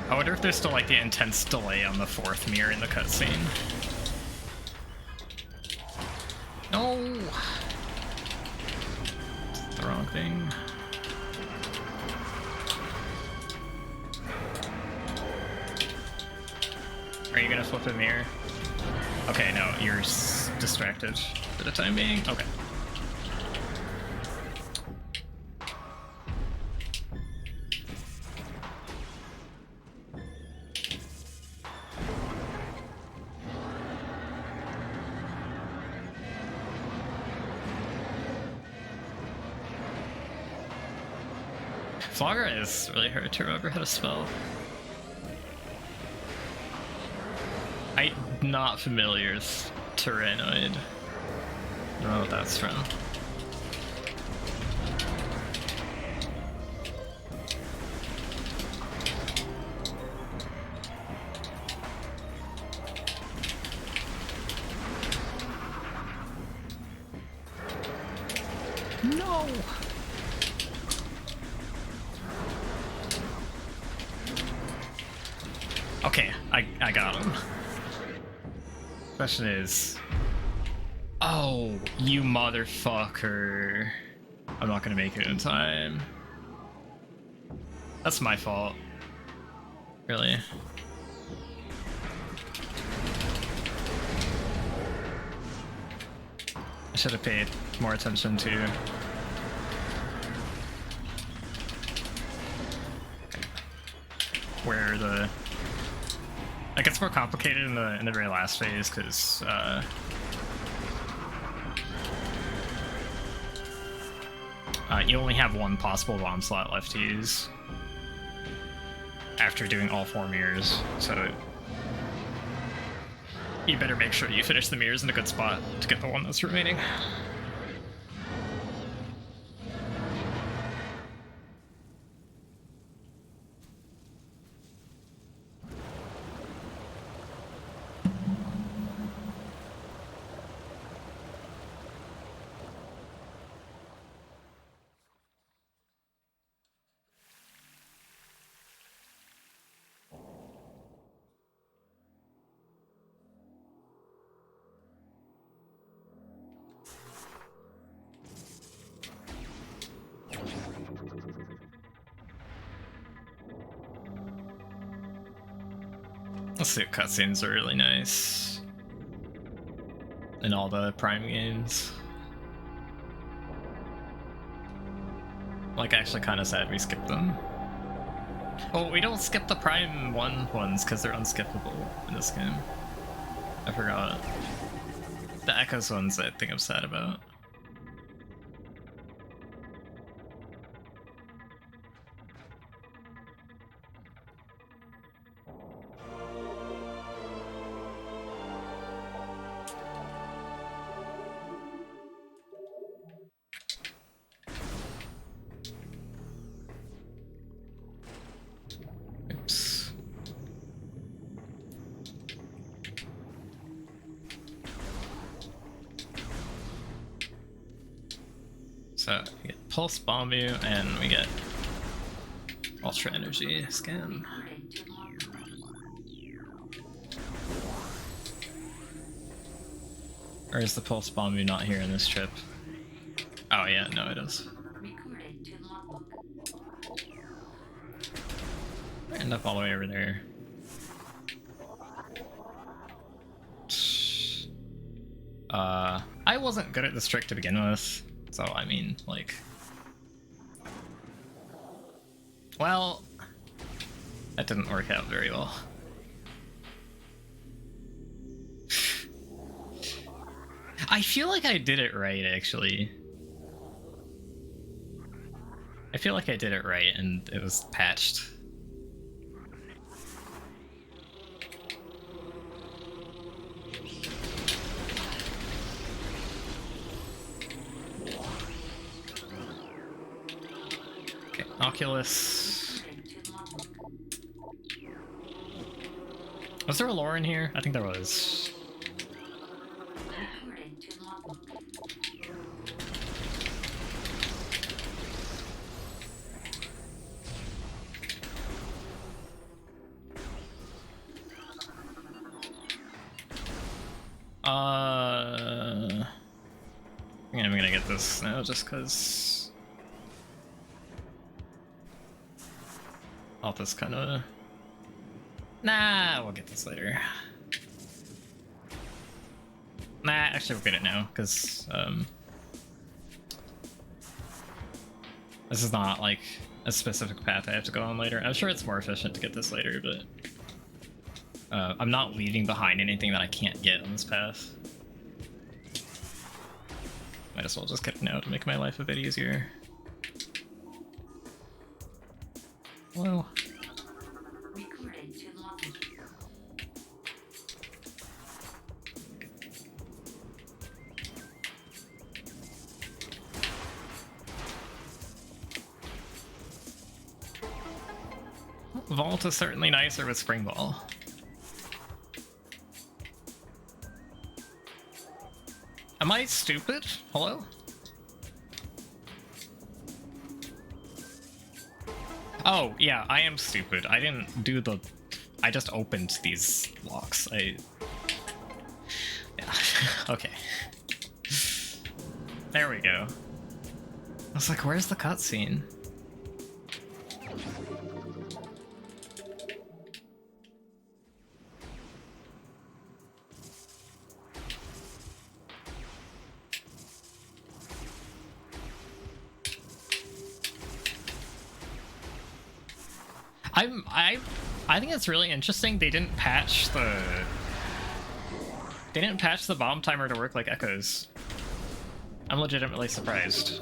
I wonder if there's still like the intense delay on the fourth mirror in the cutscene. No! It's the wrong thing. Are you gonna flip a mirror? Okay, no, you're distracted for the time being. Okay. Flaahgra is really hard to remember how to spell. I'm not familiar with Tyrannoid. I don't know what that's from. No! Okay, I got him. Question is... Oh, you motherfucker. I'm not gonna make it in time. That's my fault. Really. I should have paid more attention to... where the... It gets more complicated in the very last phase, because you only have one possible bomb slot left to use after doing all 4 mirrors, so you better make sure you finish the mirrors in a good spot to get the one that's remaining. The suit cutscenes are really nice in all the Prime games. Like, actually kind of sad we skipped them. Oh, we don't skip the Prime 1 ones because they're unskippable in this game. I forgot. The Echoes ones I think I'm sad about. Oops. So we get Pulse Bomb View and we get Ultra Energy Scan. Reported to Logbook. Or is the Pulse Bomb View not here in this trip? Oh yeah, no it is. Recorded to Logbook. End up all the way over there. I wasn't good at this trick to begin with, so I mean, like... Well... That didn't work out very well. I feel like I did it right, actually. I feel like I did it right, and it was patched. Okay, Oculus. Reported to Logbook. Was there a lore in here? I think there was. Reported to Logbook. I think I'm gonna get this now just because I'll just kind of. Nah, we'll get this later. Nah, actually, we'll get it now because this is not like a specific path I have to go on later. I'm sure it's more efficient to get this later, but I'm not leaving behind anything that I can't get on this path. Might as well just get it now to make my life a bit easier. Hello. Recorded to Logbook. Vault is certainly nicer with Spring Ball. Am I stupid? Hello? Oh, yeah, I am stupid. I didn't do the... I just opened these locks. Yeah. Okay. There we go. I was like, where's the cutscene? I think it's really interesting they didn't patch the bomb timer to work like Echoes. I'm legitimately surprised.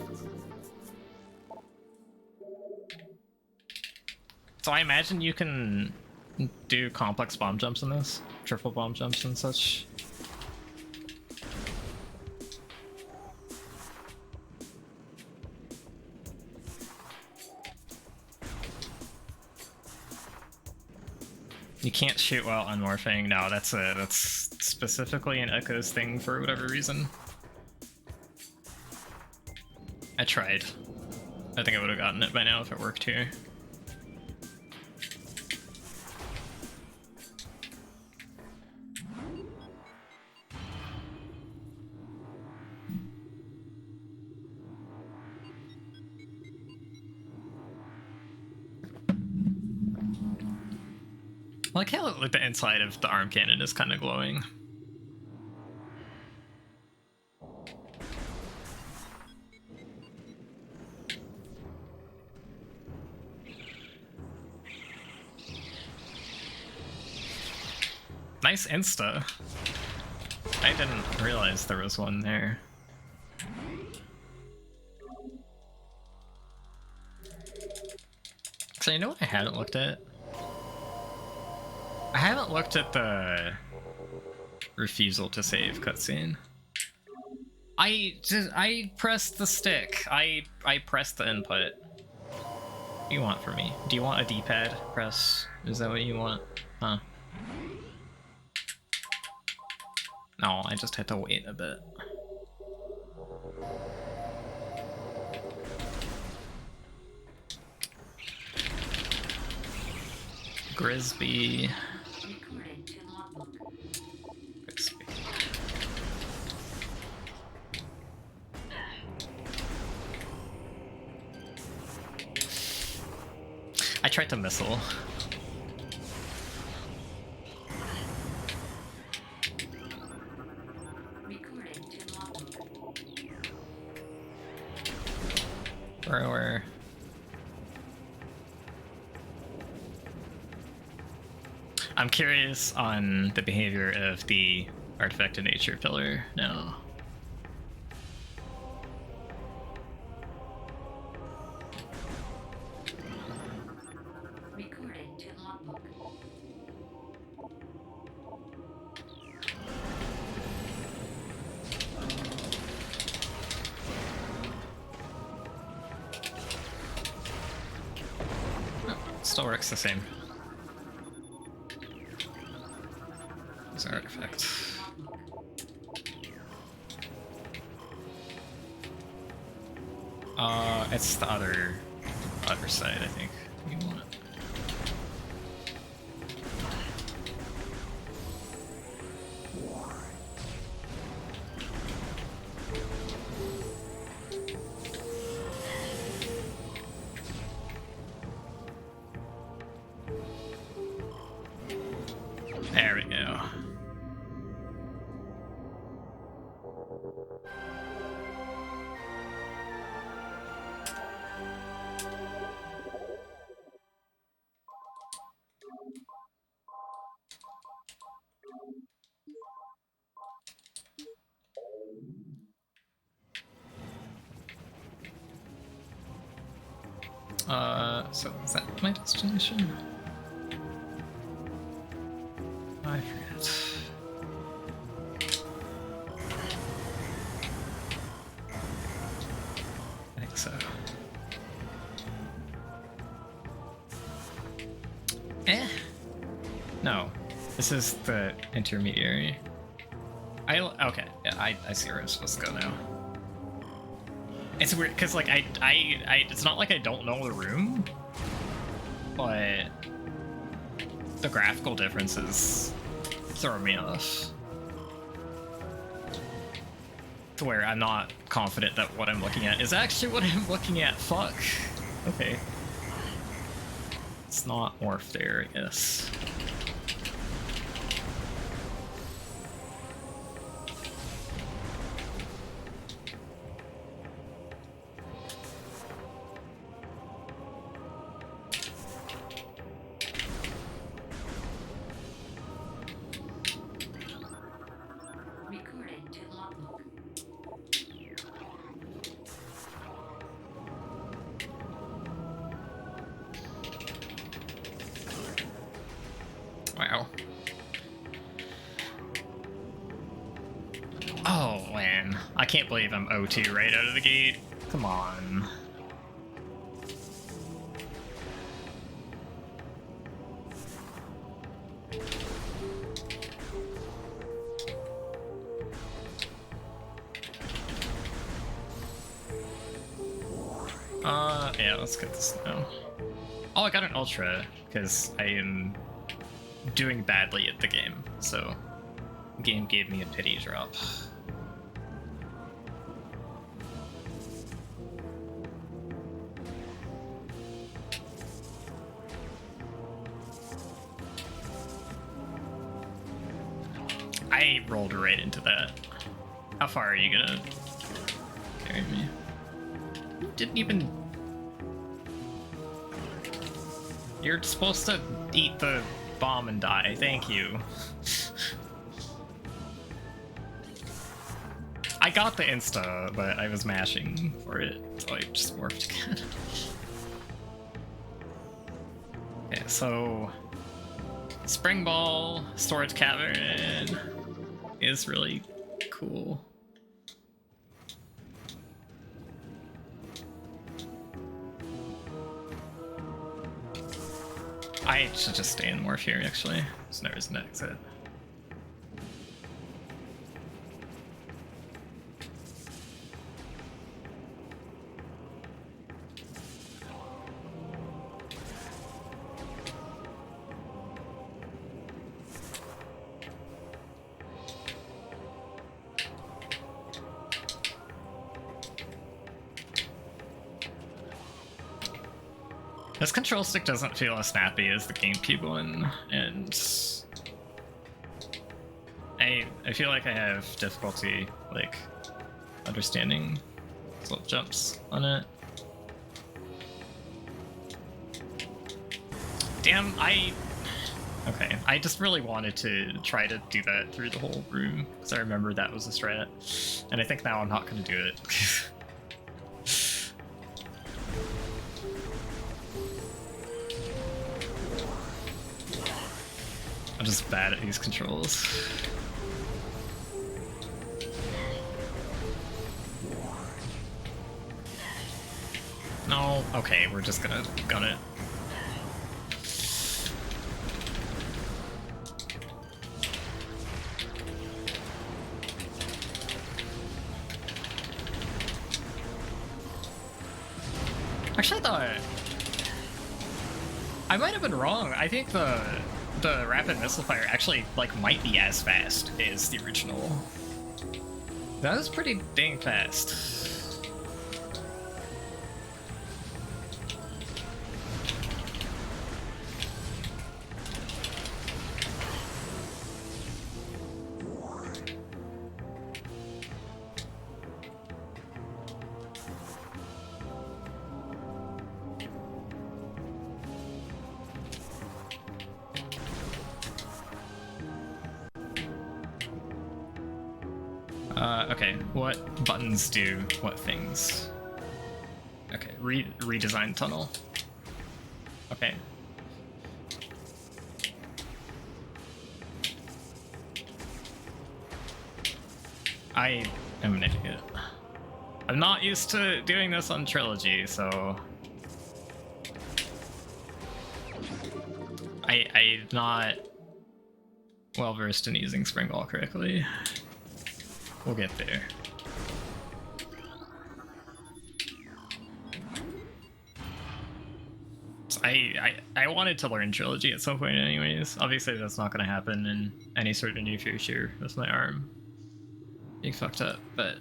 So I imagine you can do complex bomb jumps in this, triple bomb jumps and such. You can't shoot while unmorphing. No, that's specifically an Echoes thing for whatever reason. I tried. I think I would have gotten it by now if it worked here. I like how like the inside of the arm cannon is kind of glowing. Nice insta. I didn't realize there was one there. So you know what I haven't looked at? I haven't looked at the refusal to save cutscene. I pressed the stick. I pressed the input. What do you want from me? Do you want a D-pad press? Is that what you want? Huh. No, I just had to wait a bit. Grisby. Recorded to logbook. Grisby. I tried to missile. Recorded to logbook. Where? I'm curious on the behavior of the artifact of nature pillar now. Recorded to logbook. Still works the same. This artifact. It's the other side, I think. You want it. There we go. So is that my destination? I forget. I think so. No, this is the intermediary. Okay, yeah, I see where I'm supposed to go now. It's weird because like I it's not like I don't know the room, but the graphical differences throw me off to where I'm not confident that what I'm looking at is actually what I'm looking at. Fuck. Okay. It's not morph there, I guess. Recorded to logbook. Wow. Oh man, I can't believe I'm O2 right out of the gate. Come on. Yeah, let's get this now. Oh, I got an ultra because I am doing badly at the game, so the game gave me a pity drop. I rolled right into that. How far are you gonna carry me? Didn't even... You're supposed to eat the bomb and die. Thank you. I got the insta, but I was mashing for it, so I just morphed again. Okay, so... Spring Ball, Storage Cavern is really cool. I should just stay in Morph here, actually. So there is an exit. This control stick doesn't feel as snappy as the GameCube one, and I feel like I have difficulty like understanding slope jumps on it. Damn, okay, I just really wanted to try to do that through the whole room because I remember that was a strat, and I think now I'm not going to do it. I'm just bad at these controls. No, okay, we're just gonna gun it. Actually, I might have been wrong. I think the rapid missile fire actually like might be as fast as the original. That was pretty dang fast. Okay, what buttons do what things? Okay, redesign tunnel. Okay. I am an idiot. I'm not used to doing this on Trilogy, so... I'm not well versed in using Spring Ball correctly. We'll get there. So I wanted to learn Trilogy at some point anyways. Obviously that's not going to happen in any sort of near future with my arm being fucked up, but...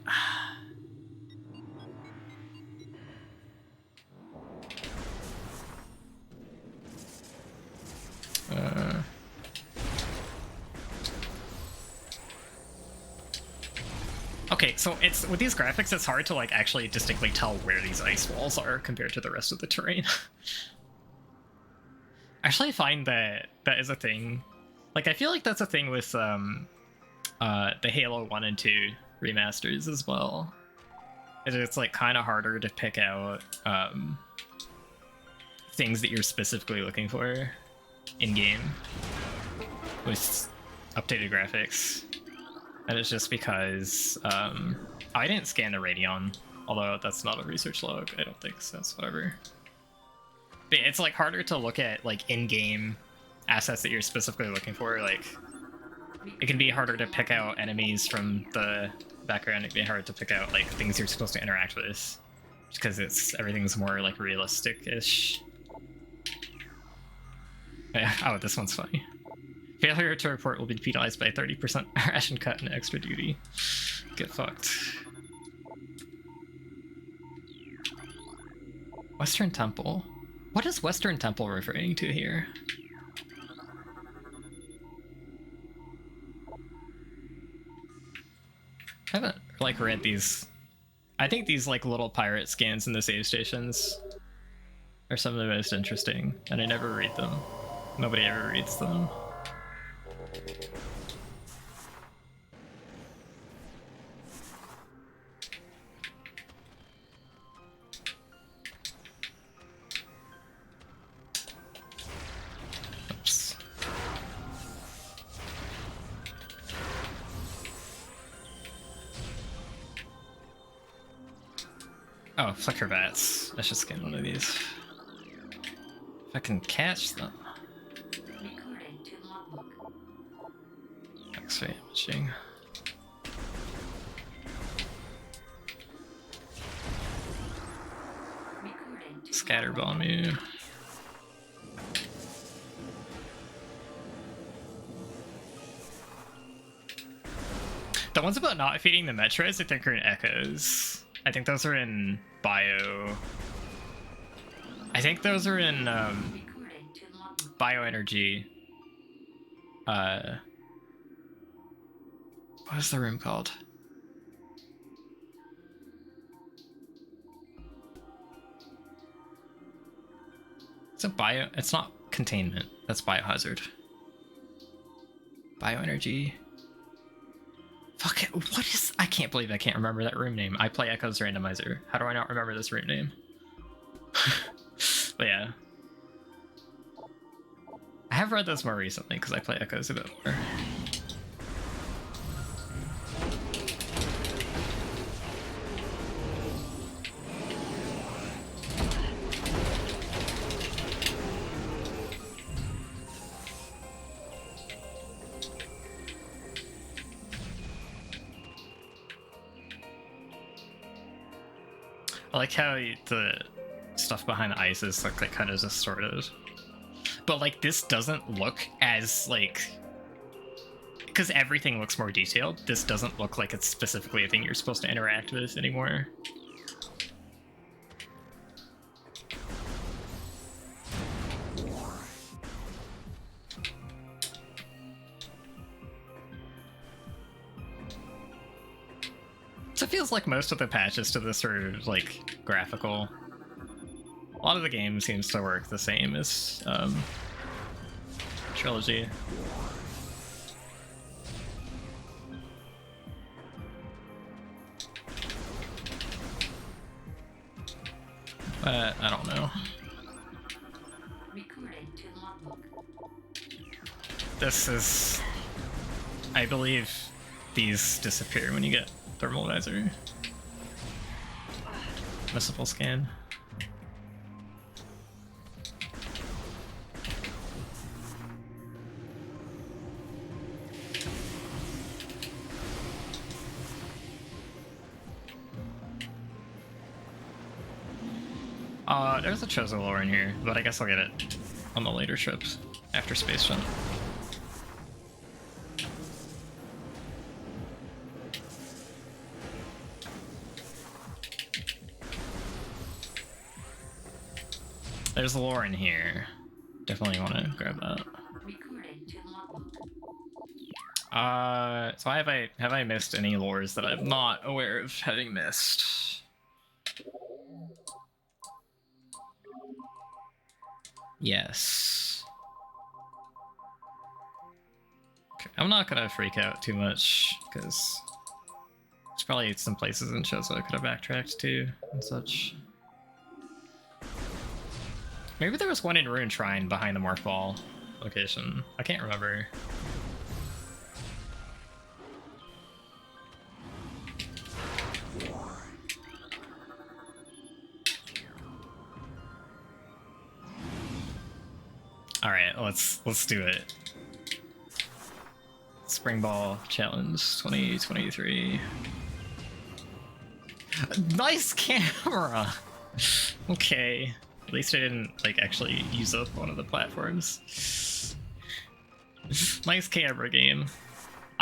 Okay, so it's with these graphics, it's hard to like actually distinctly tell where these ice walls are compared to the rest of the terrain. I actually find that that is a thing. Like, I feel like that's a thing with the Halo 1 and 2 remasters as well. It's like kind of harder to pick out things that you're specifically looking for in game with updated graphics. And it's just because I didn't scan the Radeon, although that's not a research log, I don't think, so that's whatever. But it's like harder to look at like in-game assets that you're specifically looking for. Like, it can be harder to pick out enemies from the background. It can be hard to pick out like things you're supposed to interact with, because everything's more like realistic-ish. Yeah, oh, this one's funny. Failure to report will be penalized by 30% ration cut and extra duty. Get fucked. Western Temple? What is Western Temple referring to here? like read these. I think these like little pirate scans in the save stations are some of the most interesting, and I never read them. Nobody ever reads them. Oops. Oh, flicker bats. I should scan one of these. If I can catch them. Recording to logbook. X-ray imaging. Recording to Scatter bomb you. The ones about not feeding the Metroids, I think, are in Echoes. I think those are in Bio. I think those are in recording to logbook. Bioenergy. What is the room called? It's a bio. It's not containment. That's biohazard. Bioenergy. Fuck it. What is? I can't believe I can't remember that room name. I play Echoes Randomizer. How do I not remember this room name? But yeah. I have read those more recently because I play Echoes a bit more. I like how the stuff behind the ices look like kind of distorted. But like this doesn't look as like, because everything looks more detailed, this doesn't look like it's specifically a thing you're supposed to interact with anymore. So it feels like most of the patches to this are like graphical. A lot of the game seems to work the same as Trilogy. But I don't know. Recording to logbook. This is, I believe, these disappear when you get Thermal Visor. Missile scan. There's a Chozo lore in here, but I guess I'll get it on the later trips after Space Jump. There's lore in here. Definitely want to grab that. Recording to logbook. So have I missed any lores that I'm not aware of having missed? Yes. Okay, I'm not gonna freak out too much because there's probably some places in Chozo I could have backtracked to and such. Maybe there was one in Rune Shrine behind the Mark Ball location. I can't remember. All right, let's do it. Spring Ball Challenge 2023. Nice camera. Okay, at least I didn't like actually use up one of the platforms. Nice camera, game.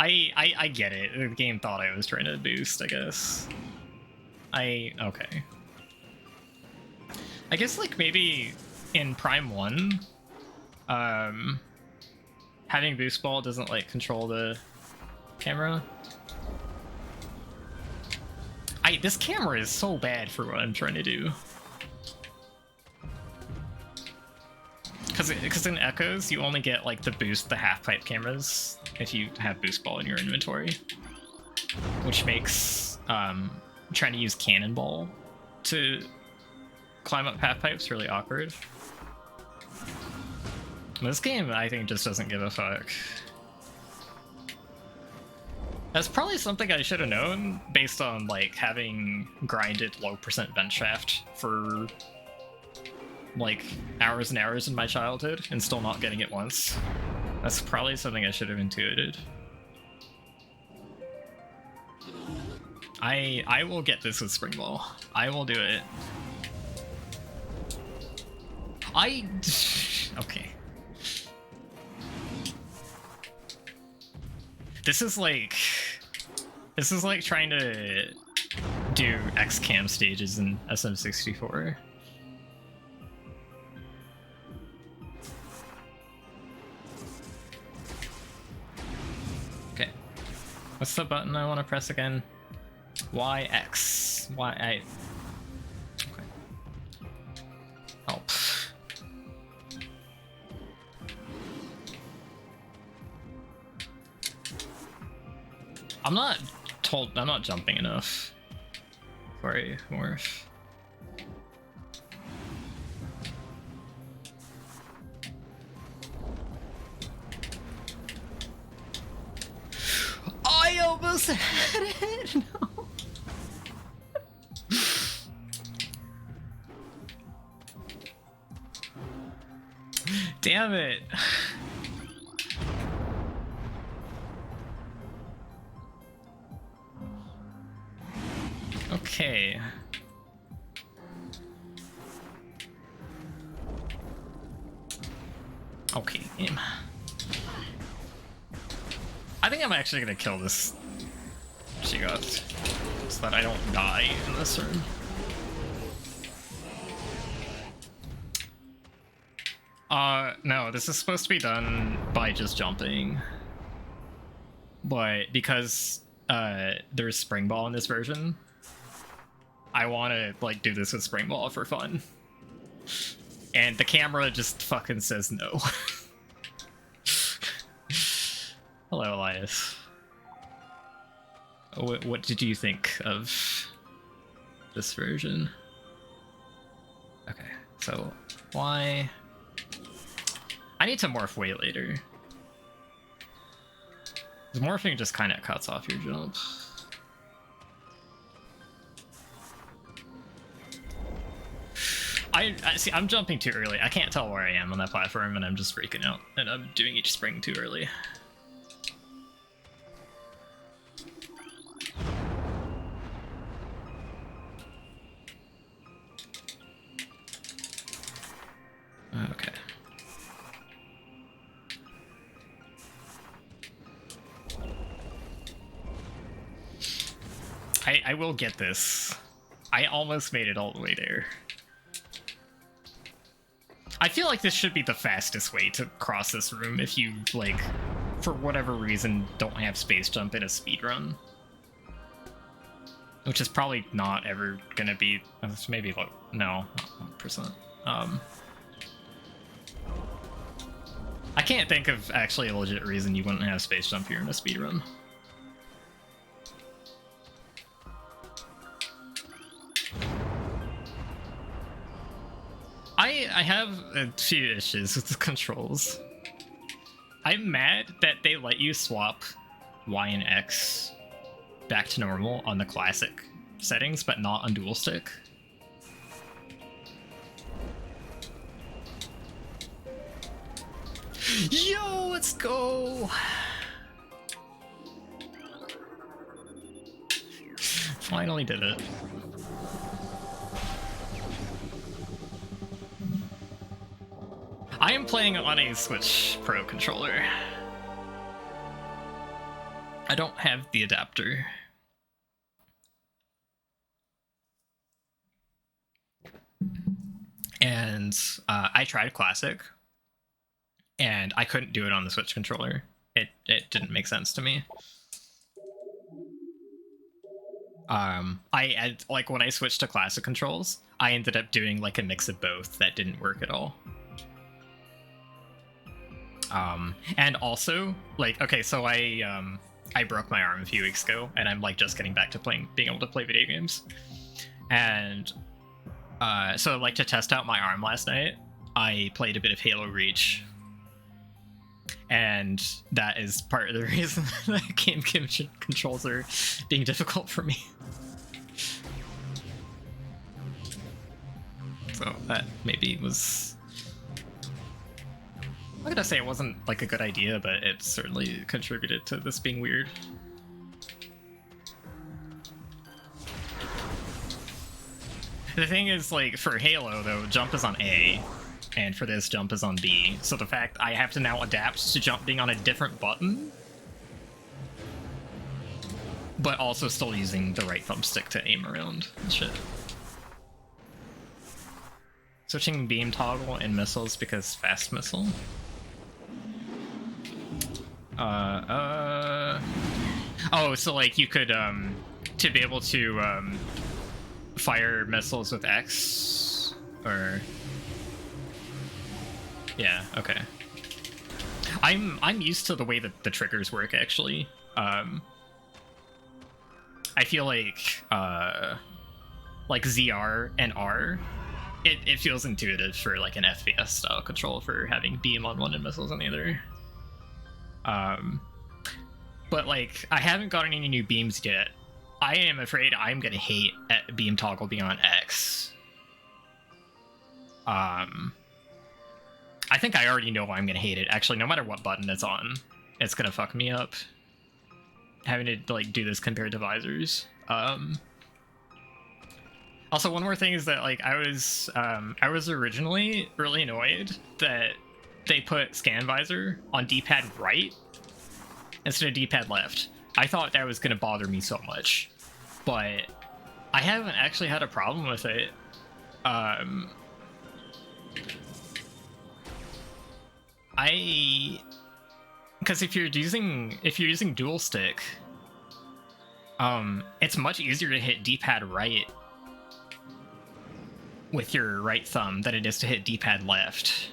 I get it. The game thought I was trying to boost, I guess. Okay. I guess like maybe in Prime 1. Having boost ball doesn't like control the camera. This camera is so bad for what I'm trying to do. Because in Echoes, you only get like the half pipe cameras if you have boost ball in your inventory, which makes trying to use cannonball to climb up half pipes really awkward. This game, I think, just doesn't give a fuck. That's probably something I should have known based on like having grinded low percent bench shaft for like hours and hours in my childhood and still not getting it once. That's probably something I should have intuited. I will get this with Spring Ball. I will do it. Okay. This is like trying to do XCAM stages in SM64. Okay. What's the button I want to press again? YX. Okay. Help. I'm not jumping enough for a morph. I almost had it! No. Damn it. Okay. Okay, game. I think I'm actually gonna kill this Shigoth so that I don't die in this room. No, this is supposed to be done by just jumping. But because there's Spring Ball in this version, I want to like do this with Spring Ball for fun. And the camera just fucking says no. Hello, Elias. What did you think of this version? Okay, so why? I need to morph way later. Because morphing just kind of cuts off your jump. I see, I'm jumping too early. I can't tell where I am on that platform, and I'm just freaking out. And I'm doing each spring too early. Okay. I will get this. I almost made it all the way there. I feel like this should be the fastest way to cross this room if you, like, for whatever reason, don't have space jump in a speedrun. Which is probably not ever gonna be, maybe, like, no, not 100%. I can't think of actually a legit reason you wouldn't have space jump here in a speedrun. I have a few issues with the controls. I'm mad that they let you swap Y and X back to normal on the classic settings, but not on dual stick. Yo, let's go! Finally did it. I am playing on a Switch Pro controller. I don't have the adapter. And I tried Classic, and I couldn't do it on the Switch controller. It didn't make sense to me. Like when I switched to classic controls, I ended up doing like a mix of both that didn't work at all. And also, like, okay, so I broke my arm a few weeks ago, and I'm like just getting back to being able to play video games. And so like to test out my arm last night, I played a bit of Halo Reach, and that is part of the reason that game controls are being difficult for me. So that maybe was, I'm gonna say it wasn't like a good idea, but it certainly contributed to this being weird. The thing is, like, for Halo, though, jump is on A, and for this, jump is on B. So the fact I have to now adapt to jump being on a different button, but also still using the right thumbstick to aim around and shit. Switching beam toggle in missiles because fast missile. Oh, so like you could, to be able to, fire missiles with X, or yeah, okay. I'm used to the way that the triggers work actually. I feel like ZR and R, it feels intuitive for like an FPS style control for having beam on one and missiles on the other. But like I haven't gotten any new beams yet. I am afraid I'm gonna hate beam toggle being on X. I think I already know I'm gonna hate it. Actually, no matter what button it's on, it's gonna fuck me up. Having to like do this compared to visors. Also, one more thing is that like I was originally really annoyed that they put scan visor on D-pad right instead of D-pad left. I thought that was gonna bother me so much, but I haven't actually had a problem with it. Because if you're using dual stick, it's much easier to hit D-pad right with your right thumb than it is to hit D-pad left.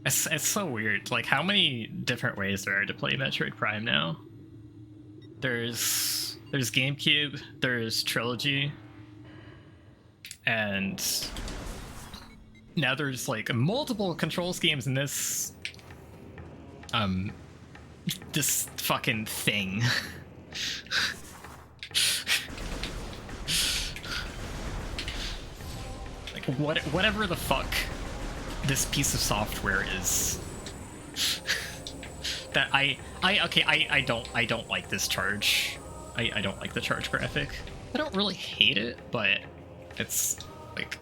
It's so weird. Like, how many different ways there are to play Metroid Prime now? There's GameCube, there's Trilogy, and now there's like multiple control schemes in this this fucking thing. Like whatever the fuck this piece of software is. That I don't like this charge. I don't like the charge graphic. I don't really hate it, but it's like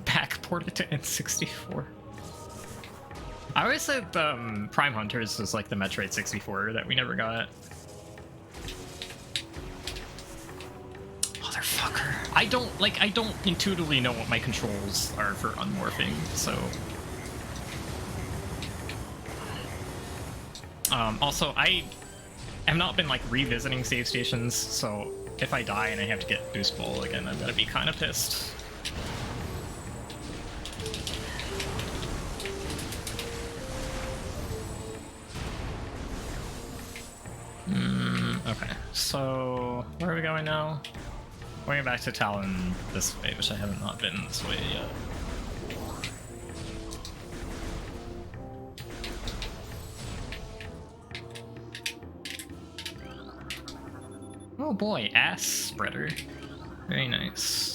backported to N64. I always said Prime Hunters was like the Metroid 64 that we never got. Motherfucker. I don't intuitively know what my controls are for unmorphing, so also I have not been like revisiting save stations, so if I die and I have to get boost ball again, I'm gonna be kind of pissed. Okay, so where are we going now? We're going back to Tallon this way, which I haven't not been this way yet. Oh boy, ass spreader. Very nice.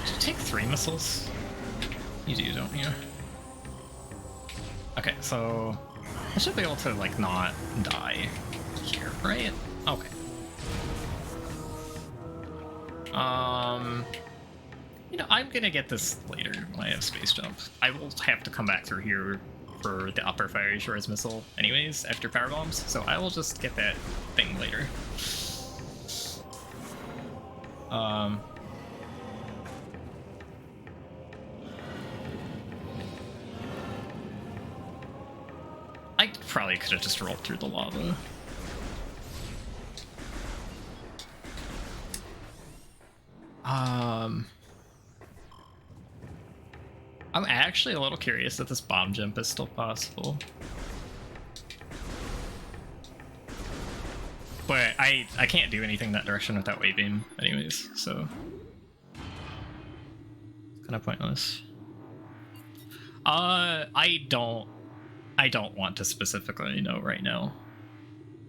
Do you take 3 missiles? You do, don't you? Okay, so I should be able to like not die here, right? Okay. You know, I'm gonna get this later when I have space jump. I will have to come back through here for the upper fiery shores missile anyways after power bombs, so I will just get that thing later. I probably could have just rolled through the lava. I'm actually a little curious that this bomb jump is still possible. But I can't do anything that direction with that wave beam anyways, so it's kind of pointless. I don't want to specifically know right now.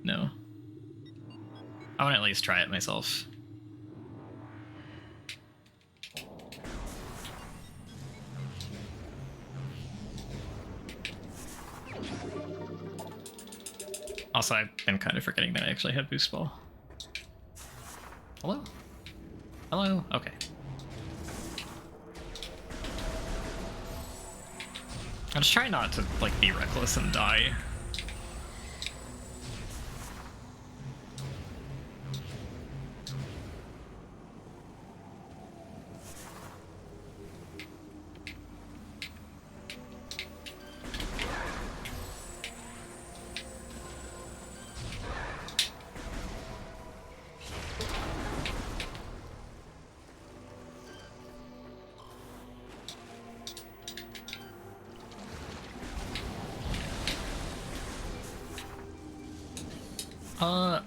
No. I want to at least try it myself. Also, I've been kind of forgetting that I actually have boost ball. Hello? Hello? Okay. I'm just trying not to, like, be reckless and die.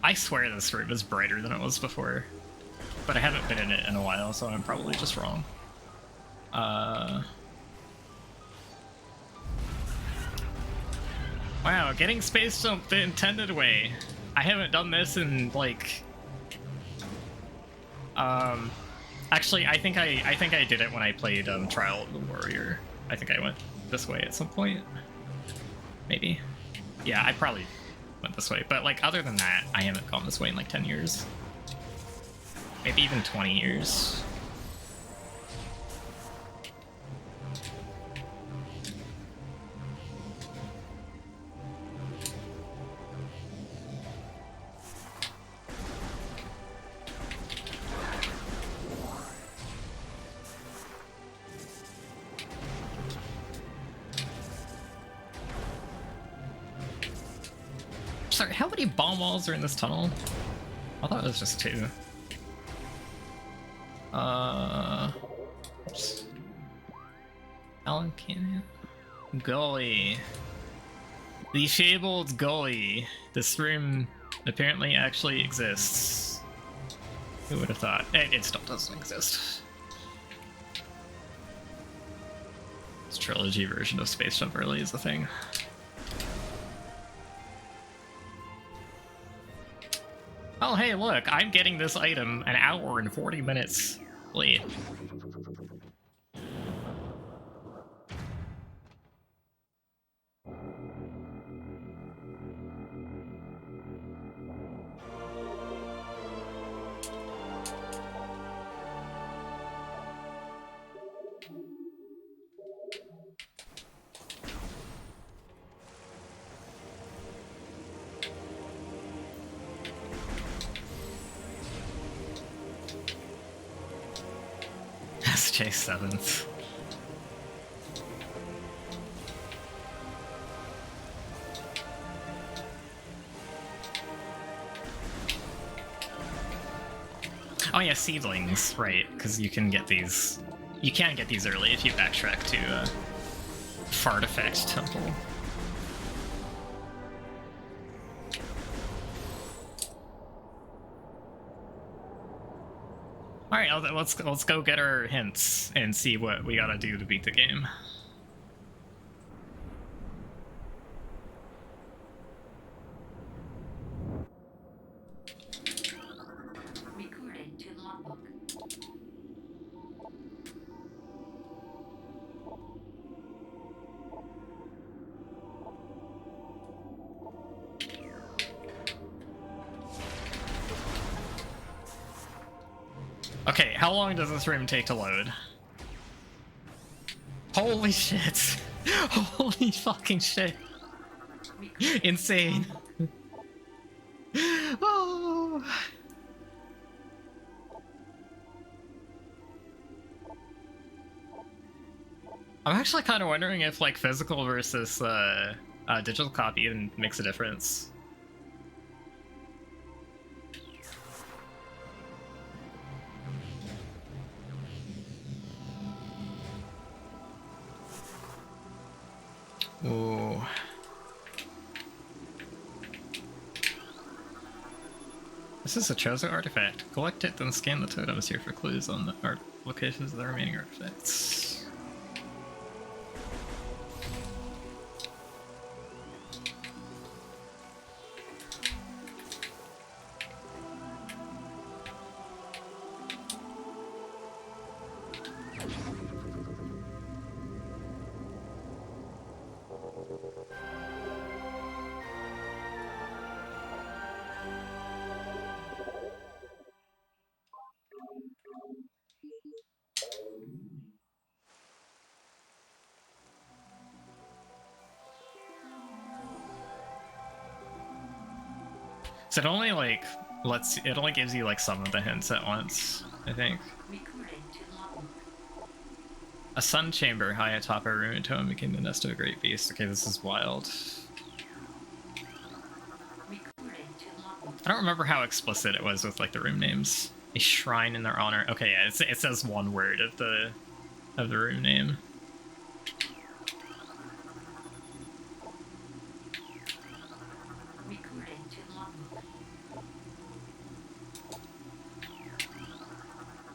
I swear this room is brighter than it was before, but I haven't been in it in a while, so I'm probably just wrong. Wow, getting space jump the intended way. I haven't done this in like. Actually, I think I did it when I played Trial of the Warrior. I think I went this way at some point. Maybe. Yeah, I probably went this way, but like other than that, I haven't gone this way in like 10 years. Maybe even 20 years. Sorry, how many bomb walls are in this tunnel? I thought it was just 2. Oops. Tallon Canyon. Gully. The fabled gully. This room apparently actually exists. Who would have thought? It still doesn't exist. This trilogy version of Space Jump Early is a thing. Oh, hey, look, I'm getting this item an hour and 40 minutes late. SJ7th. Oh yeah, seedlings, right? Because you can get these. You can get these early if you backtrack to Fartifact Temple. All right, let's go get our hints and see what we gotta do to beat the game. Recording to logbook. Okay, how long does this room take to load? Holy shit! Holy fucking shit! Insane! Oh. I'm actually kind of wondering if like physical versus digital copy even makes a difference. Ooh. This is a Chozo artifact. Collect it, then scan the totems here for clues on the locations of the remaining artifacts. So it only like it only gives you like some of the hints at once, I think. Recording to Logbook. A sun chamber high atop a ruined tomb became the nest of a great beast. Okay, this is wild. Recording to Logbook. I don't remember how explicit it was with like the room names. A shrine in their honor. Okay, yeah, it says one word of the room name. Recording to Logbook.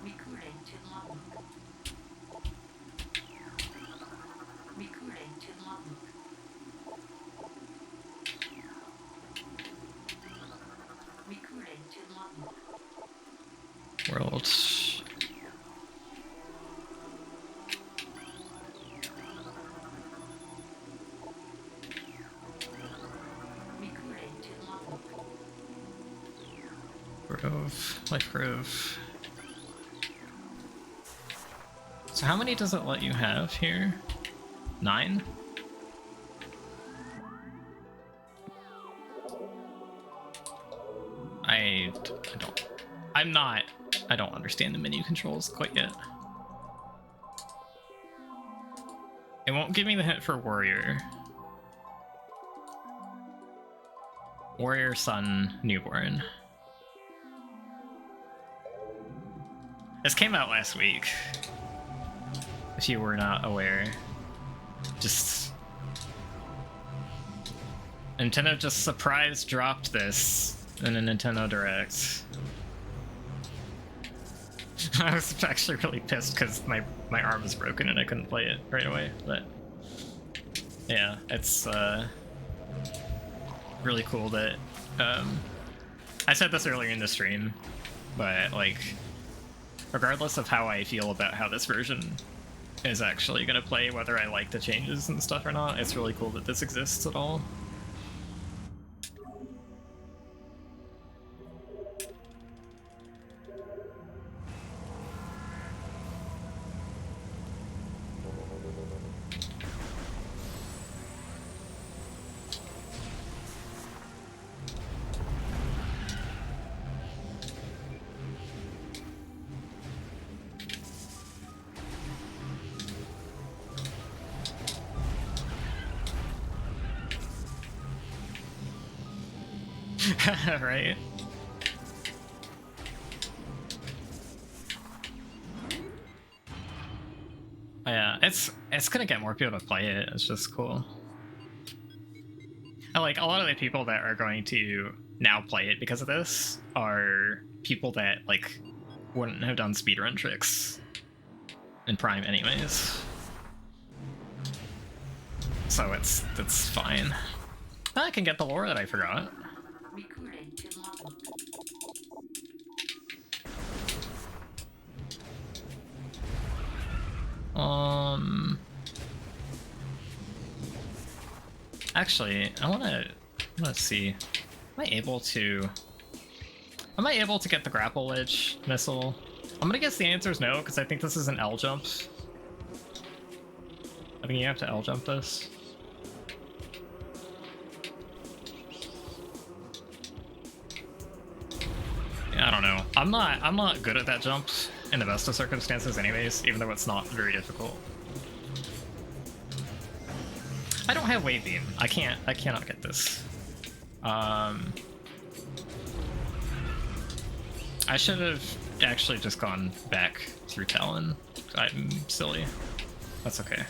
Recording to Logbook. Recording to Logbook. Recording to Logbook. World. Recording to Logbook. Grove. Life Grove. So how many does it let you have here? 9? I don't understand the menu controls quite yet. It won't give me the hint for Warrior. Warrior, Sun, Newborn. This came out last week. If you were not aware. Just... Nintendo just surprise dropped this in a Nintendo Direct. I was actually really pissed because my arm was broken and I couldn't play it right away, but yeah, it's really cool that I said this earlier in the stream, but like regardless of how I feel about how this version is actually gonna play, whether I like the changes and stuff or not, it's really cool that this exists at all. Right? Yeah, it's gonna get more people to play it. It's just cool. And like a lot of the people that are going to now play it because of this are people that like wouldn't have done speedrun tricks in Prime anyways. So it's fine. I can get the lore that I forgot. Recording to Logbook. Actually, I wanna see. Am I able to get the grapple wedge missile I'm gonna guess the answer is no, because I think this is an L jump. I think you have to L jump this. Yeah, I don't know. I'm not good at that jump in the best of circumstances anyways, even though it's not very difficult. I don't have Wave Beam. I cannot get this. I should have actually just gone back through Tallon. I'm silly. That's okay.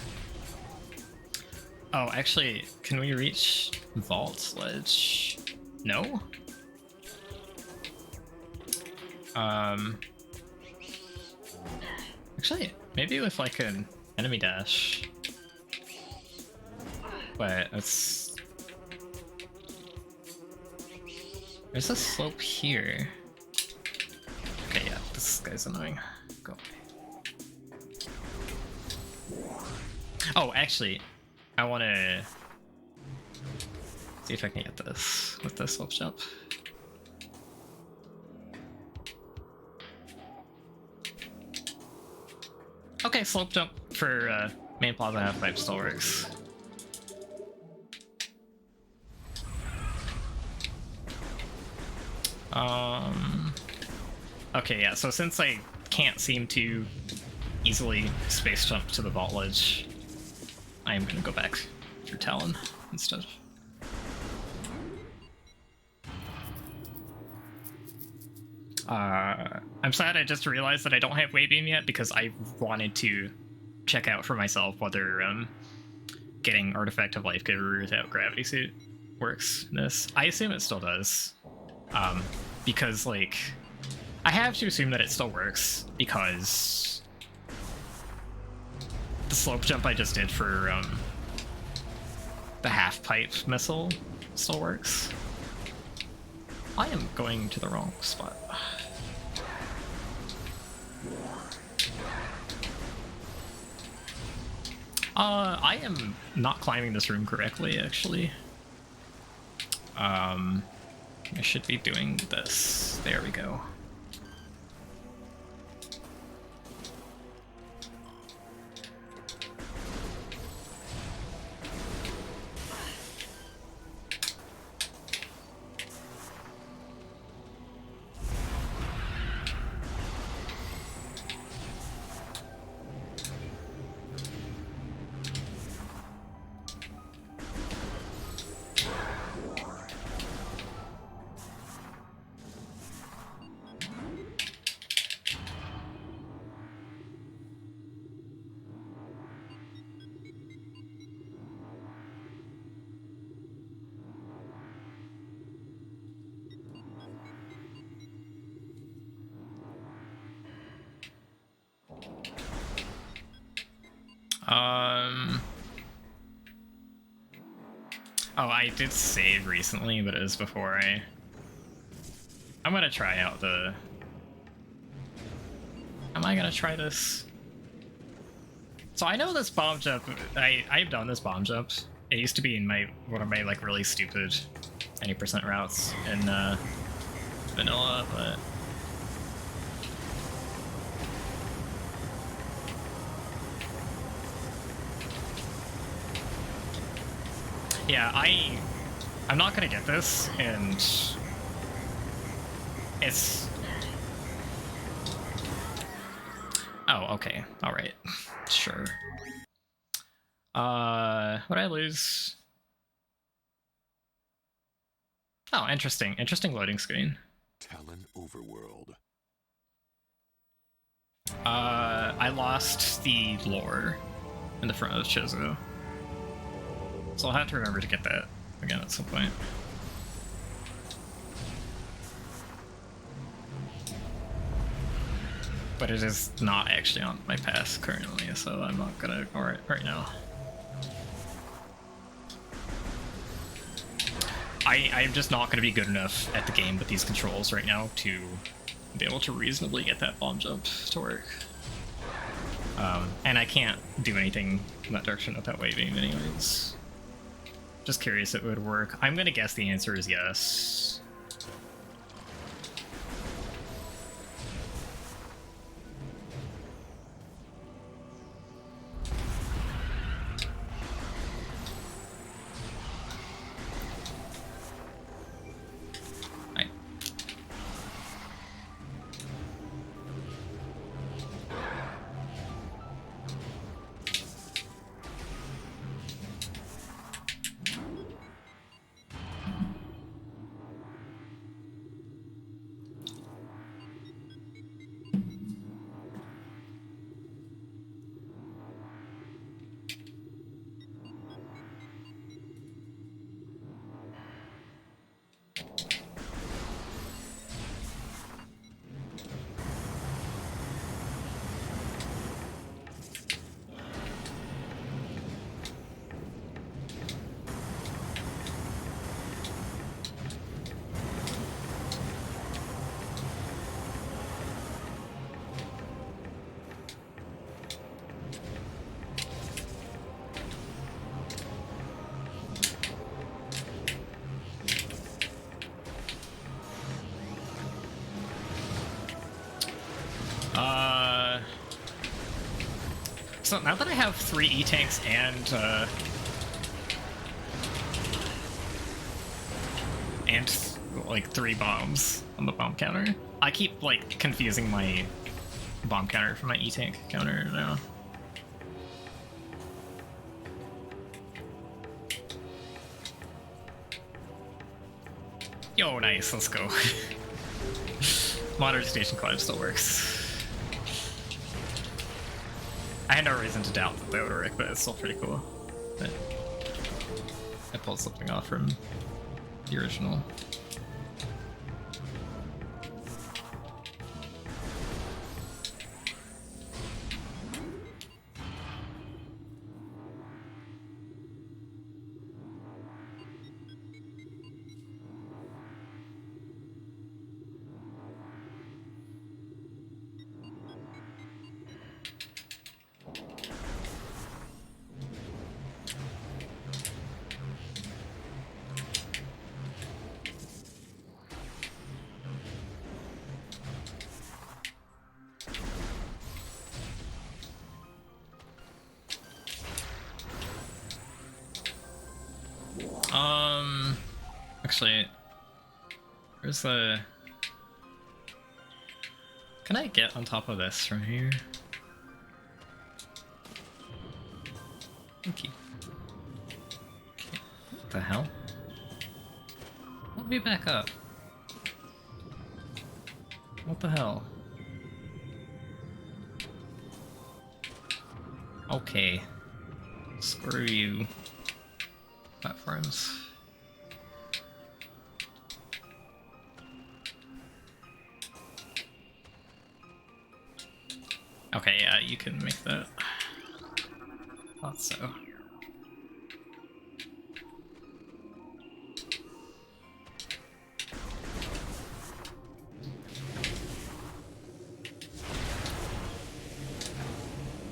Oh, actually, can we reach Vault Ledge? No? Actually, maybe with like an enemy dash. But it's... There's a slope here. Okay, yeah, this guy's annoying. Go away. Oh, actually, I want to see if I can get this with the slope jump. Okay, slope jump for main plaza half pipe still works. Okay, yeah, so since I can't seem to easily space jump to the vault ledge, I am gonna go back through Tallon instead. I'm sad I just realized that I don't have Wave Beam yet because I wanted to check out for myself whether getting Artifact of Lifegiver without Gravity Suit works in this. I assume it still does. Because, like, I have to assume that it still works because the slope jump I just did for the half-pipe missile still works. I am going to the wrong spot. I am not climbing this room correctly, actually. I should be doing this. There we go. Oh, I did save recently, but it was before I'm gonna try out the... Am I gonna try this? So I know this bomb jump, I've done this bomb jump. It used to be in one of my like really stupid 90% routes in vanilla, but... Yeah, I'm not gonna get this, and it's... Oh, okay, alright, sure. Would I lose? Oh, interesting loading screen. Tallon Overworld. I lost the lore in the front of Chozo. So I'll have to remember to get that again at some point. But it is not actually on my path currently, so I'm not gonna ignore it right now. I'm just not gonna be good enough at the game with these controls right now to be able to reasonably get that bomb jump to work. And I can't do anything in that direction without Wave Beam anyways. Just curious if it would work. I'm gonna guess the answer is yes. So now that I have 3 E-tanks and like 3 bombs on the bomb counter, I keep like confusing my bomb counter for my E-tank counter now. Yo, nice, let's go. Modern station climb still works. I had no reason to doubt that they would work, but it's still pretty cool. But I pulled something off from the original. Actually, where's the... Can I get on top of this from here? Thank you. Okay. What the hell? Let me back up. What the hell? Okay. Screw you. Platforms. Okay, yeah, you can make that. Thought so.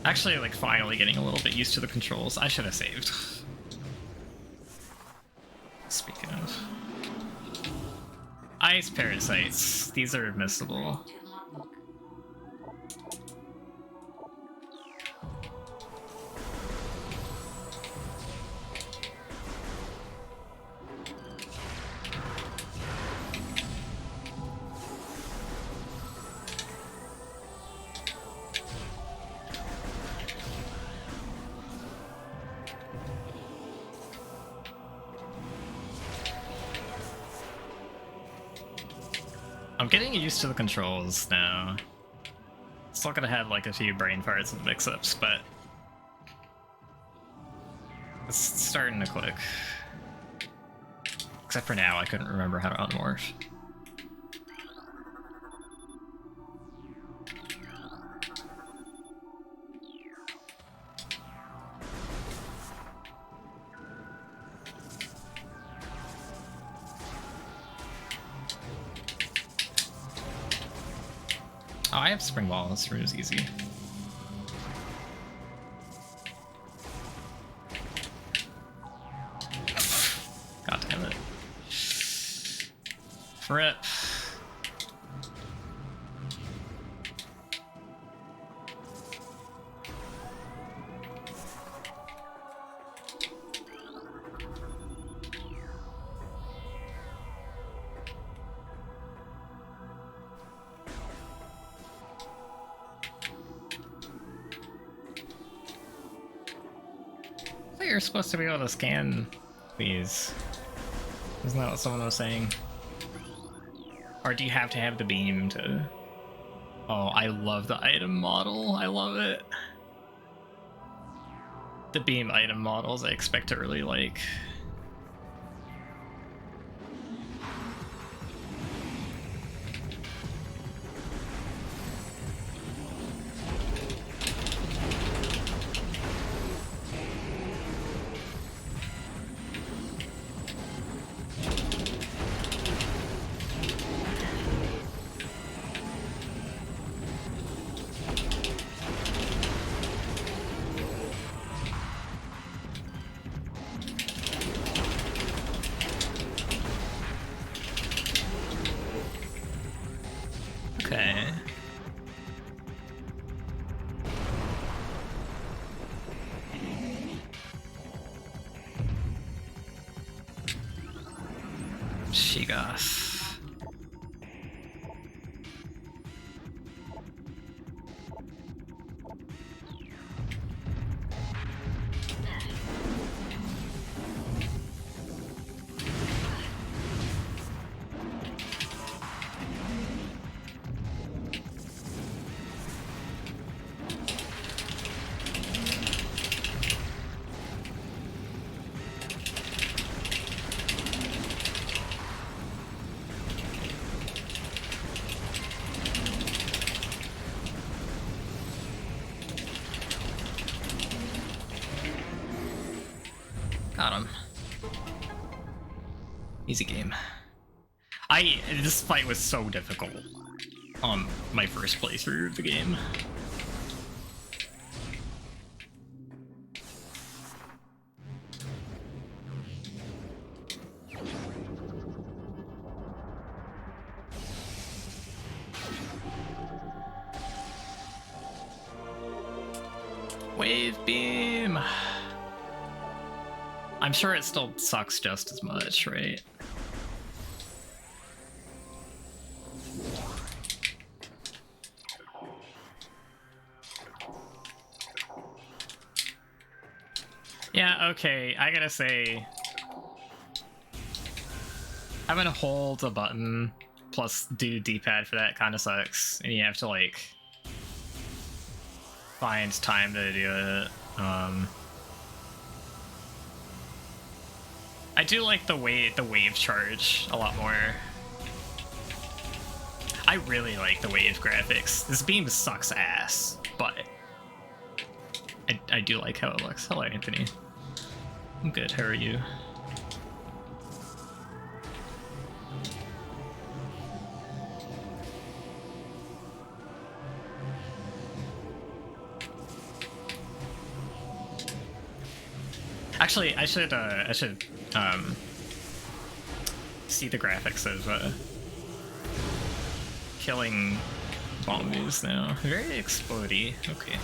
Actually, like, finally getting a little bit used to the controls. I should have saved. Speaking of. Ice parasites. These are missable. To Logbook. I'm getting used to the controls now. Still gonna have like a few brain farts and mix-ups, but it's starting to click. Except for now, I couldn't remember how to unmorph. Oh, I have spring ball. This room is easy. God damn it. Rip. You're supposed to be able to scan these. Isn't that what someone was saying? Or do you have to have the beam to... Oh, I love the item model. I love it. The beam item models I expect to really like. Shigoth. Got him. Easy game. This fight was so difficult on my first playthrough of the game. Wave Beam! I'm sure it still sucks just as much, right? Yeah, okay, I gotta say, having to hold a button plus do D-pad for that kind of sucks, and you have to like find time to do it. I do like the wave charge a lot more. I really like the wave graphics. This beam sucks ass, but I do like how it looks. Hello, Anthony. I'm good, how are you? Actually, I should see the graphics of killing zombies now. Very explodey. Okay.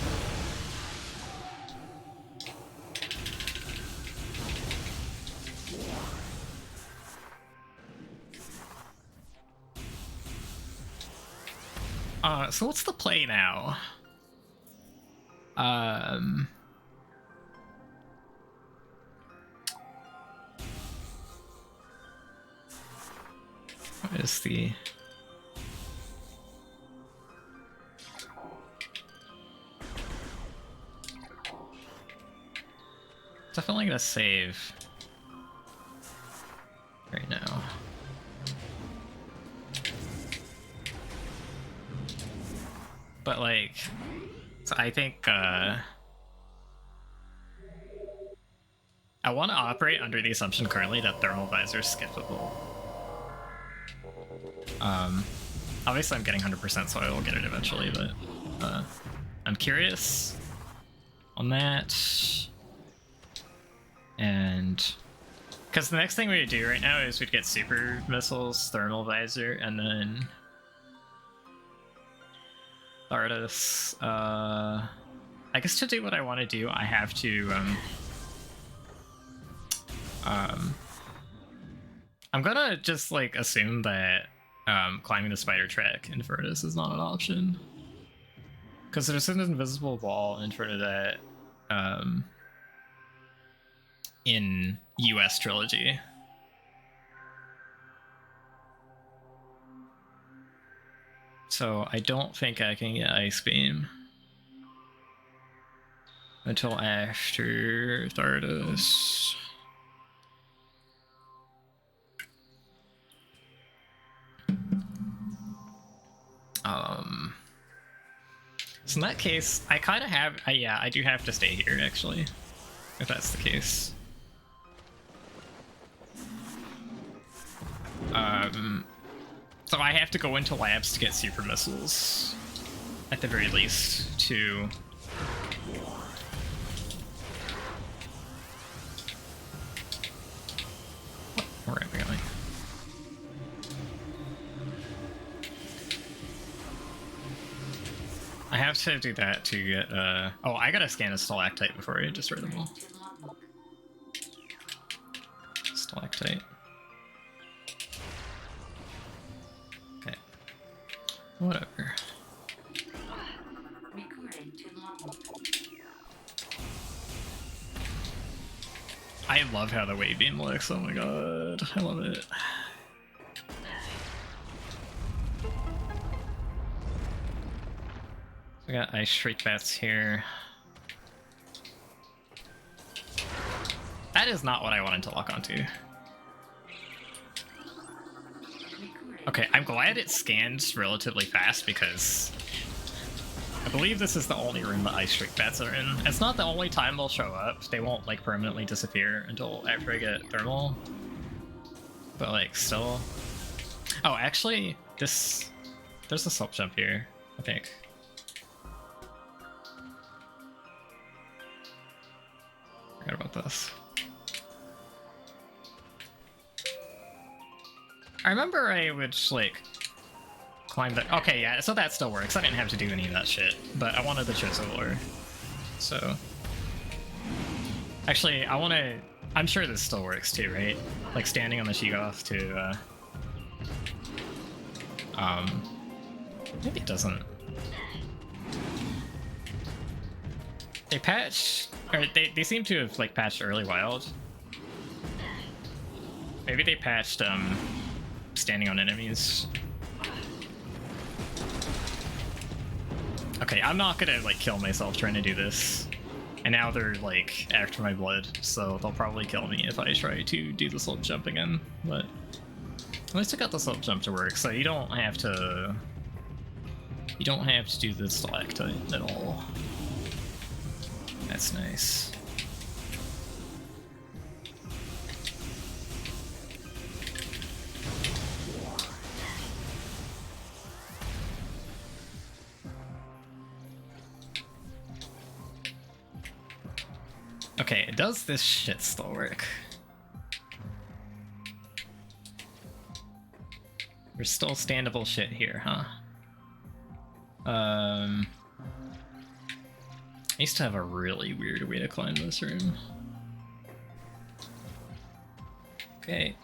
So what's the play now? What is the... Definitely gonna save right now. But like, so I think I want to operate under the assumption currently that thermal visor is skippable. Obviously I'm getting 100%, so I will get it eventually, but I'm curious on that. And because the next thing we would do right now is we'd get super missiles, thermal visor, and then Artis. I guess to do what I want to do, I have to I'm gonna just like assume that climbing the spider track in Furnace is not an option, because there's an invisible wall in front of that in US Trilogy. So I don't think I can get Ice Beam until after Thardus. So in that case, I kind of have, yeah, I do have to stay here actually, if that's the case. So I have to go into labs to get super missiles, at the very least, to... Where am I going? I have to do that to get, oh, I gotta scan a stalactite before I destroy them all. To logbook. Stalactite. Whatever. Recording to logbook. I love how the wave beam looks. Oh my god, I love it. We got ice shriek bats here. That is not what I wanted to lock onto. Okay, I'm glad it scans relatively fast because I believe this is the only room the ice shriek bats are in. It's not the only time they'll show up. They won't like permanently disappear until after I get thermal. But like still. Oh, actually, there's a slope jump here, I think. Forgot about this. I remember I would like climb the. Okay, yeah, so that still works. I didn't have to do any of that shit, but I wanted the Chozo lore. So actually, I want to. I'm sure this still works too, right? Like standing on the Sheegoth to. Maybe it doesn't. They patched, or they seem to have like patched early wild. Maybe they patched standing on enemies. Okay, I'm not gonna like kill myself trying to do this. And now they're like after my blood, so they'll probably kill me if I try to do the slope jump again. But at least I got the slope jump to work, so you don't have to do the stalactite at all. That's nice. Okay, does this shit still work? There's still standable shit here, huh? I used to have a really weird way to climb this room. Okay.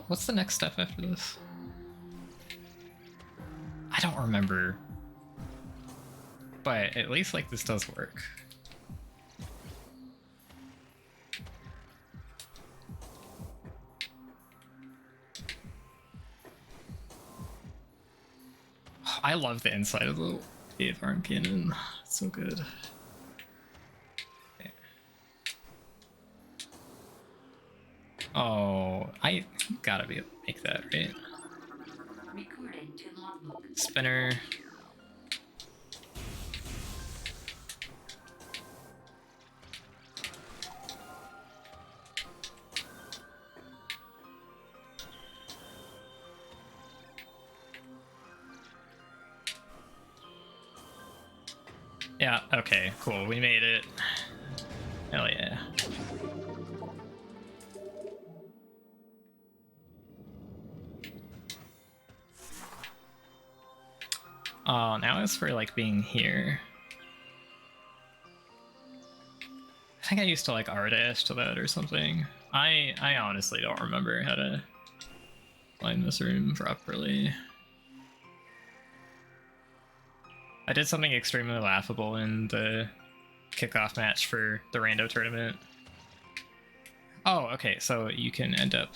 What's the next step after this? I don't remember. But at least like this does work. I love the inside of the Wave Arm Cannon. It's so good. Okay. Oh, I gotta be able to make that, right? Recording to logbook. Spinner. Yeah, okay, cool, we made it. Hell yeah. Oh, now it's for like being here. I think I used to like R-dash to that or something. I honestly don't remember how to find this room properly. I did something extremely laughable in the kickoff match for the rando tournament. Oh, okay, so you can end up